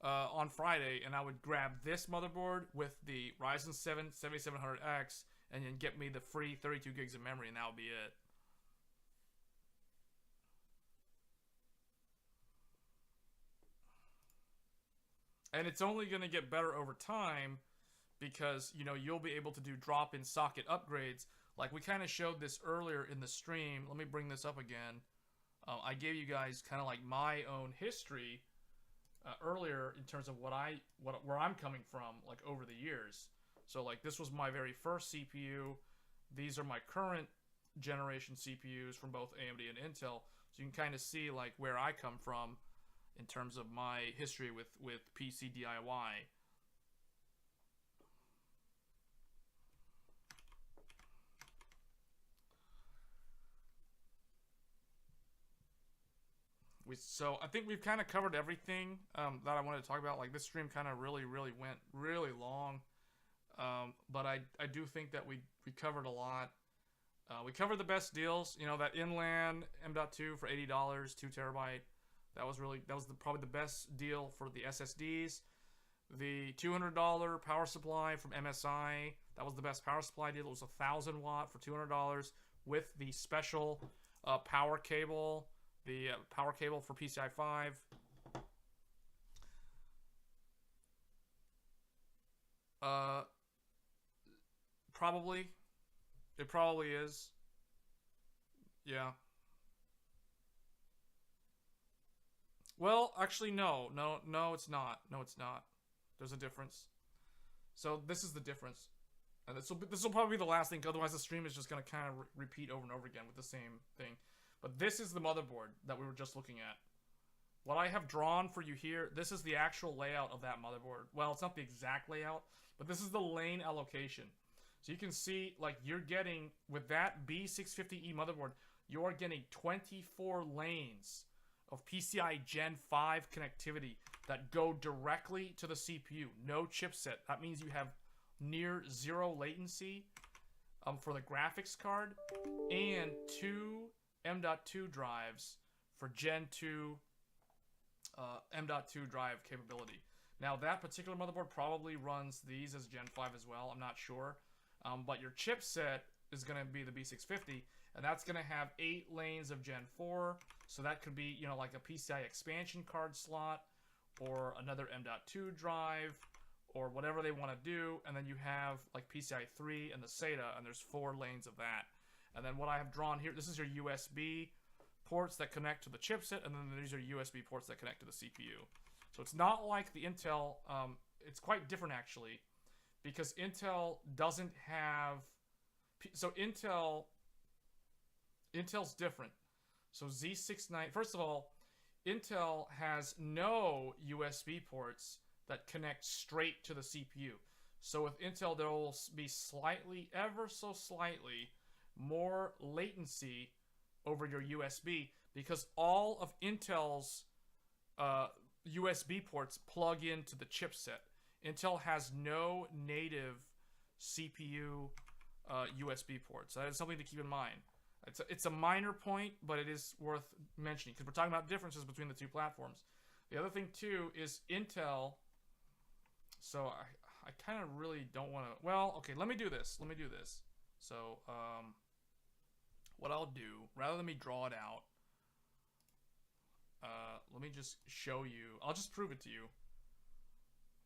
on Friday, and I would grab this motherboard with the Ryzen 7 7700X, and then get me the free 32 gigs of memory, and that would be it. And it's only going to get better over time because, you'll be able to do drop-in socket upgrades. Like, we kind of showed this earlier in the stream. Let me bring this up again. I gave you guys kind of like my own history earlier in terms of where I'm coming from, like, over the years. So, like, this was my very first CPU. these are my current generation CPUs from both AMD and Intel, so you can kind of see like where I come from in terms of my history with PC DIY. So I think we've kind of covered everything that I wanted to talk about. Like, this stream kind of really went really long, but I do think that we covered a lot. We covered the best deals. You know, that Inland M.2 for $80, 2 terabyte. That was probably the best deal for the SSDs. The $200 power supply from MSI. That was the best power supply deal. It was 1,000 watt for $200 with the special power cable. The power cable for PCI 5. Probably. It probably is. Yeah. Well, actually, no, it's not. No, it's not. There's a difference. So this is the difference. And this will probably be the last thing. Otherwise, the stream is just going to kind of repeat over and over again with the same thing. But this is the motherboard that we were just looking at. What I have drawn for you here, this is the actual layout of that motherboard. Well, it's not the exact layout, but this is the lane allocation. So you can see, like, you're getting, with that B650E motherboard, you're getting 24 lanes of PCI Gen 5 connectivity that go directly to the CPU. No chipset. That means you have near zero latency for the graphics card, and 2 M.2 drives for Gen 2 M.2 drive capability. Now, that particular motherboard probably runs these as Gen 5 as well. I'm not sure. But your chipset is going to be the B650, and that's going to have 8 lanes of Gen 4. So that could be, you know, like a PCI expansion card slot or another M.2 drive or whatever they want to do. And then you have like PCI 3 and the SATA, and there's 4 lanes of that. And then what I have drawn here, this is your USB ports that connect to the chipset, and then these are USB ports that connect to the CPU. So it's not like the Intel, it's quite different actually, because Intel doesn't have, so Intel's different. So Z69, first of all, Intel has no USB ports that connect straight to the CPU. So with Intel, there will be slightly, ever so slightly, more latency over your USB, because all of Intel's USB ports plug into the chipset. Intel has no native CPU USB ports. That is something to keep in mind. It's a minor point, but it is worth mentioning because we're talking about differences between the two platforms. The other thing too is Intel. So I kind of really don't want to. Well, okay, let me do this. So what I'll do, rather than me draw it out, let me just show you. I'll just prove it to you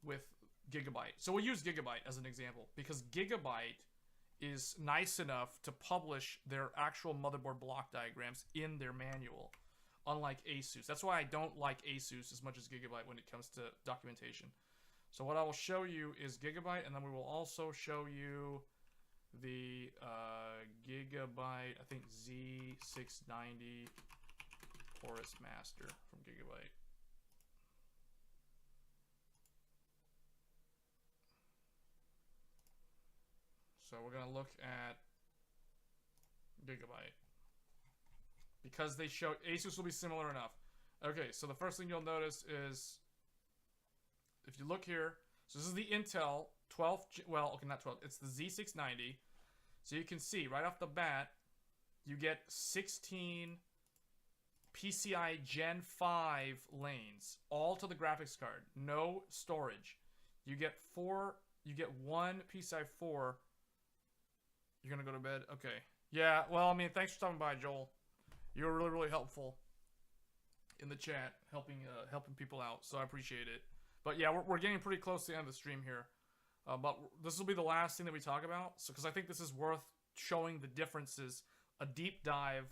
with Gigabyte. So we'll use Gigabyte as an example because Gigabyte is nice enough to publish their actual motherboard block diagrams in their manual, unlike Asus. That's why I don't like Asus as much as Gigabyte when it comes to documentation. So what I will show you is Gigabyte, and then we will also show you the Gigabyte, I think Z690 Porous Master from Gigabyte. So we're going to look at Gigabyte because they show Asus will be similar enough. Okay, so the first thing you'll notice is if you look here, so this is the Intel 12, well, okay, not 12, it's the Z690. So you can see right off the bat, you get 16 PCI Gen 5 lanes, all to the graphics card, no storage. You get 1 PCI 4. You're gonna go to bed? Okay. Yeah, well, I mean, thanks for stopping by, Joel. You were really helpful in the chat, helping people out, so I appreciate it. But yeah, we're getting pretty close to the end of the stream here. But this will be the last thing that we talk about, so because I think this is worth showing the differences, a deep dive,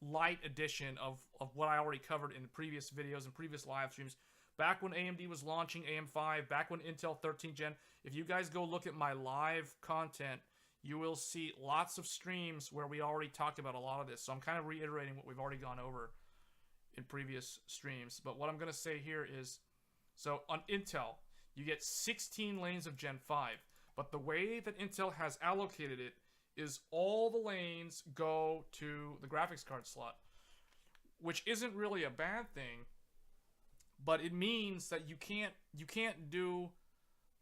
light edition of what I already covered in previous videos and previous live streams. Back when AMD was launching AM5, back when Intel 13th Gen, if you guys go look at my live content, you will see lots of streams where we already talked about a lot of this. So I'm kind of reiterating what we've already gone over in previous streams. But what I'm going to say here is, so on Intel, you get 16 lanes of Gen 5. But the way that Intel has allocated it is all the lanes go to the graphics card slot, which isn't really a bad thing, but it means that you can't do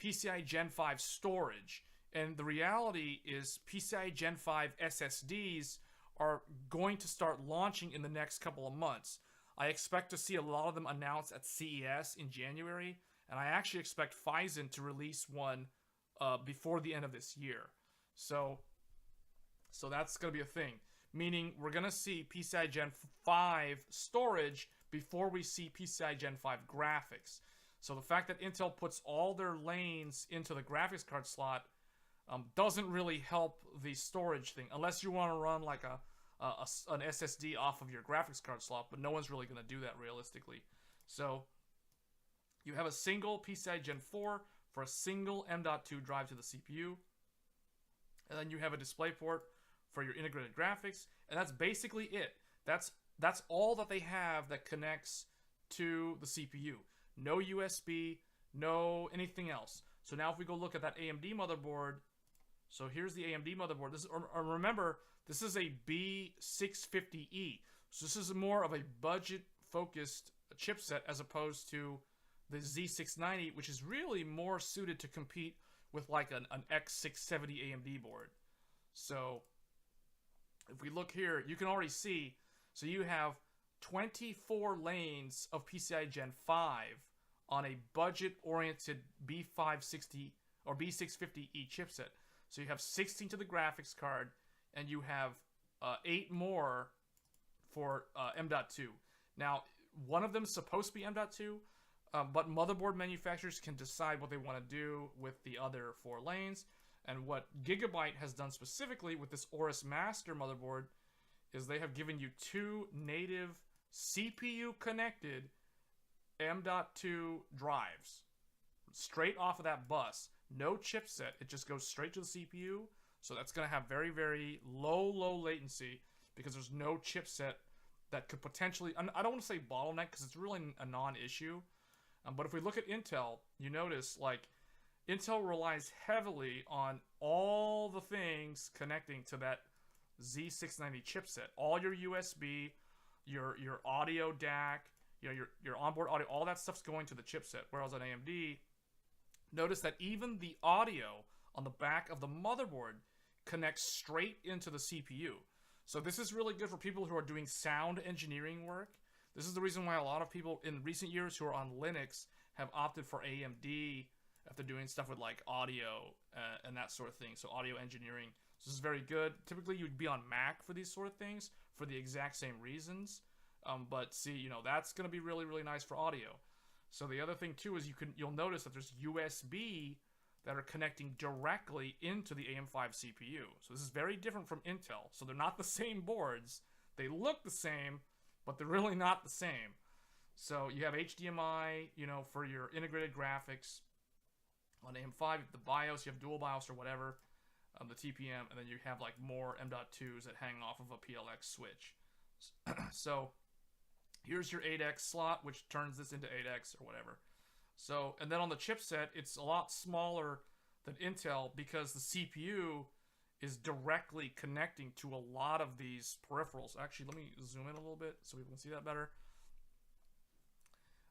PCI Gen 5 storage. And the reality is PCI Gen 5 SSDs are going to start launching in the next couple of months. I expect to see a lot of them announced at CES in January, and I actually expect Phison to release one before the end of this year. So that's going to be a thing. Meaning we're going to see PCI Gen 5 storage before we see PCI Gen 5 graphics. So the fact that Intel puts all their lanes into the graphics card slot doesn't really help the storage thing, unless you want to run like an SSD off of your graphics card slot, but no one's really going to do that realistically. So you have a single PCI Gen 4 for a single M.2 drive to the CPU, and then you have a display port for your integrated graphics, and that's basically it. That's all that they have that connects to the CPU. No USB, no anything else. So now if we go look at that AMD motherboard, so here's the AMD motherboard. This is, or remember, this is a B650E. So this is more of a budget-focused chipset as opposed to the Z690, which is really more suited to compete with like an X670 AMD board. So if we look here, you can already see, so you have 24 lanes of PCI Gen 5 on a budget-oriented B560 or B650E chipset. So you have 16 to the graphics card, and you have 8 more for M.2. Now, one of them is supposed to be M.2, but motherboard manufacturers can decide what they want to do with the other 4 lanes. And what Gigabyte has done specifically with this Aorus Master motherboard is they have given you 2 native CPU-connected M.2 drives straight off of that bus. No chipset. It just goes straight to the CPU. So that's going to have very, very low latency because there's no chipset that could potentially... I don't want to say bottleneck because it's really a non-issue. But if we look at Intel, you notice like Intel relies heavily on all the things connecting to that Z690 chipset. All your USB, your audio DAC, your onboard audio, all that stuff's going to the chipset. Whereas on AMD, notice that even the audio on the back of the motherboard connects straight into the CPU. So this is really good for people who are doing sound engineering work. This is the reason why a lot of people in recent years who are on Linux have opted for AMD if they're doing stuff with like audio and that sort of thing. So audio engineering. So this is very good. Typically you'd be on Mac for these sort of things for the exact same reasons. But see, that's going to be really, really nice for audio. So the other thing too is you'll notice that there's USB that are connecting directly into the AM5 CPU. So this is very different from Intel. So they're not the same boards. They look the same, but they're really not the same. So you have HDMI, for your integrated graphics on AM5, the BIOS, you have dual BIOS or whatever, the TPM, and then you have like more M.2s that hang off of a PLX switch. So here's your 8X slot, which turns this into 8X or whatever. So, and then on the chipset, it's a lot smaller than Intel because the CPU is directly connecting to a lot of these peripherals. Actually, let me zoom in a little bit so we can see that better.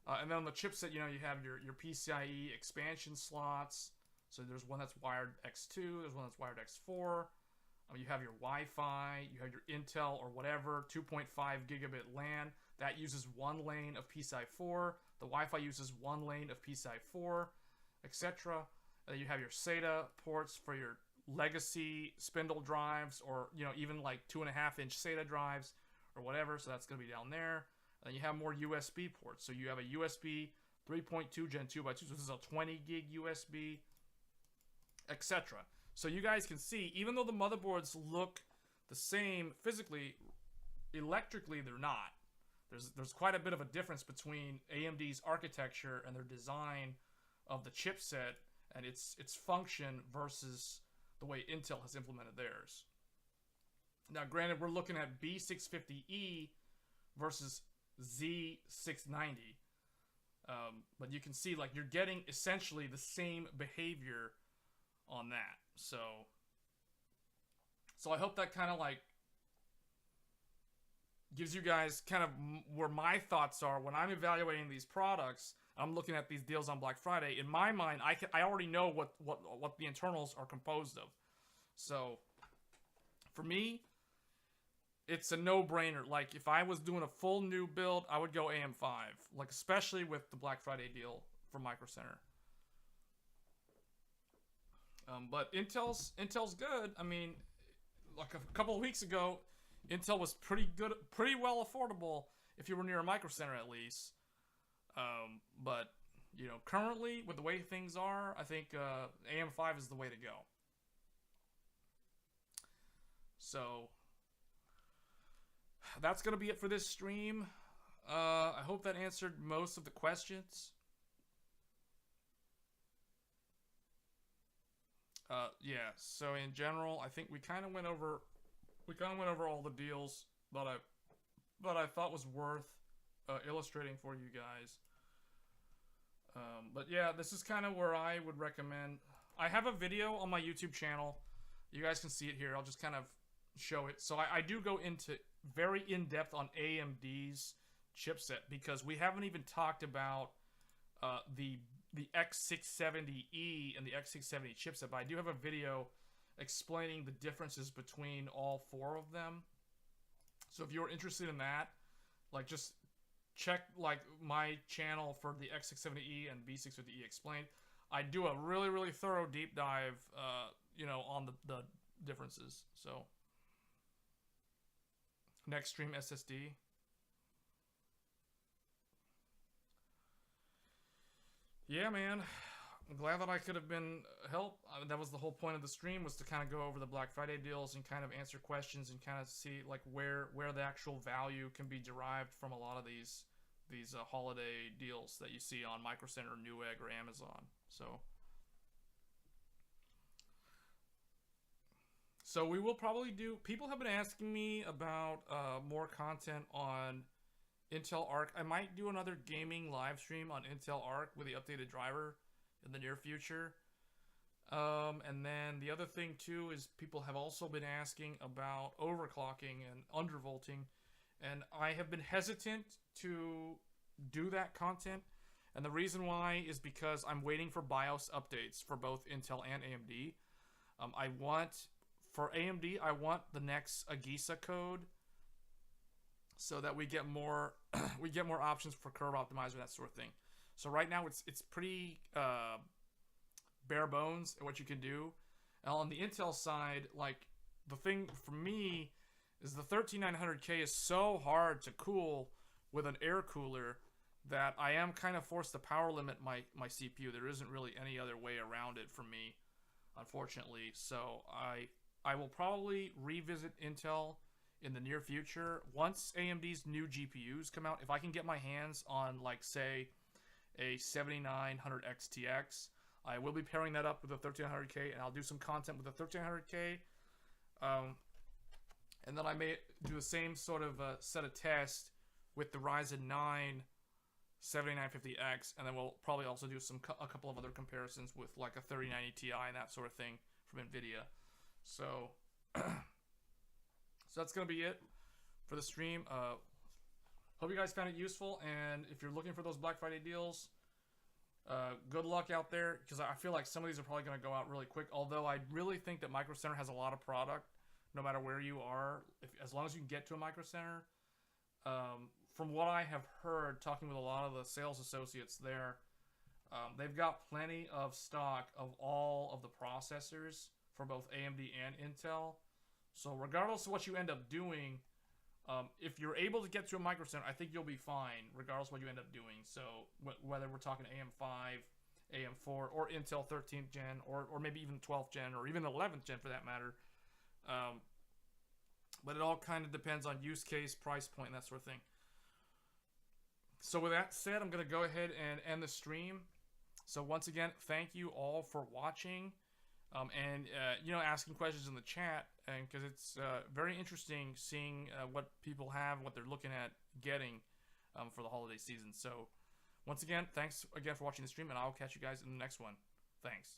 And then on the chipset, you have your PCIe expansion slots. So there's one that's wired X2, there's one that's wired X4. You have your Wi-Fi, you have your Intel or whatever, 2.5 gigabit LAN. That uses 1 lane of PCI 4. The Wi-Fi uses 1 lane of PCI 4, etc. And then you have your SATA ports for your legacy spindle drives, or even like 2.5-inch SATA drives or whatever. So that's going to be down there. And then you have more USB ports. So you have a USB 3.2 Gen 2x2. So this is a 20 gig USB, etc. So you guys can see, even though the motherboards look the same physically, electrically they're not. There's quite a bit of a difference between AMD's architecture and their design of the chipset and its function versus the way Intel has implemented theirs. Now, granted, we're looking at B650E versus Z690. But you can see, like, you're getting essentially the same behavior on that. So I hope that kind of, like, gives you guys kind of where my thoughts are when I'm evaluating these products. I'm looking at these deals on Black Friday. In my mind, I already know what the internals are composed of. So, for me, it's a no-brainer. Like, if I was doing a full new build, I would go AM5. Like, especially with the Black Friday deal from Microcenter. But Intel's good. I mean, like a couple of weeks ago, Intel was pretty good, pretty well affordable if you were near a Microcenter at least. But, you know, currently, with the way things are, I think AM5 is the way to go. So that's going to be it for this stream. I hope that answered most of the questions. Yeah, so in general, I think we kind of went over all the deals that I thought was worth illustrating for you guys. But yeah, this is kind of where I would recommend. I have a video on my YouTube channel. You guys can see it here. I'll just kind of show it. So I do go into very in-depth on AMD's chipset, because we haven't even talked about the X670E and the X670 chipset, but I do have a video explaining the differences between all four of them. So if you're interested in that, like, just check like my channel for the X670E and B650E explained. I do a really, really thorough deep dive, you know, on the differences. So next stream SSD. Yeah, man. I'm glad that I could have been help. That was the whole point of the stream, was to kind of go over the Black Friday deals and kind of answer questions and kind of see like where the actual value can be derived from a lot of these holiday deals that you see on Microcenter, Newegg, or Amazon. So we will probably do. People have been asking me about more content on Intel Arc. I might do another gaming live stream on Intel Arc with the updated driver in the near future. And then the other thing too is people have also been asking about overclocking and undervolting, and I have been hesitant to do that content, and the reason why is because I'm waiting for BIOS updates for both Intel and AMD. For AMD, I want the next AGISA code, so that we get more options for curve optimizer, that sort of thing. So right now it's pretty bare bones at what you can do. And on the Intel side, like, the thing for me is the 13900K is so hard to cool with an air cooler that I am kind of forced to power limit my CPU. There isn't really any other way around it for me, unfortunately. So I will probably revisit Intel in the near future once AMD's new GPUs come out. If I can get my hands on, like, say, a 7900 XTX, I will be pairing that up with a 1300K, and I'll do some content with the 1300K. And then I may do the same sort of set of tests with the Ryzen 9 7950X, and then we'll probably also do a couple of other comparisons with, like, a 3090 Ti and that sort of thing from NVIDIA. So that's going to be it for the stream. Hope you guys found it useful, and if you're looking for those Black Friday deals, good luck out there, because I feel like some of these are probably going to go out really quick, although I really think that Microcenter has a lot of product, no matter where you are, as long as you can get to a Microcenter. From what I have heard, talking with a lot of the sales associates there, they've got plenty of stock of all of the processors for both AMD and Intel. So regardless of what you end up doing, if you're able to get to a Microcenter, I think you'll be fine, regardless of what you end up doing. So whether we're talking AM5, AM4, or Intel 13th gen, or maybe even 12th gen, or even 11th gen for that matter. But it all kind of depends on use case, price point, and that sort of thing. So with that said, I'm going to go ahead and end the stream. So once again, thank you all for watching. and you know, asking questions in the chat, and because it's very interesting seeing what people have, what they're looking at getting for the holiday season. So once again, thanks again for watching the stream, and I'll catch you guys in the next one. Thanks.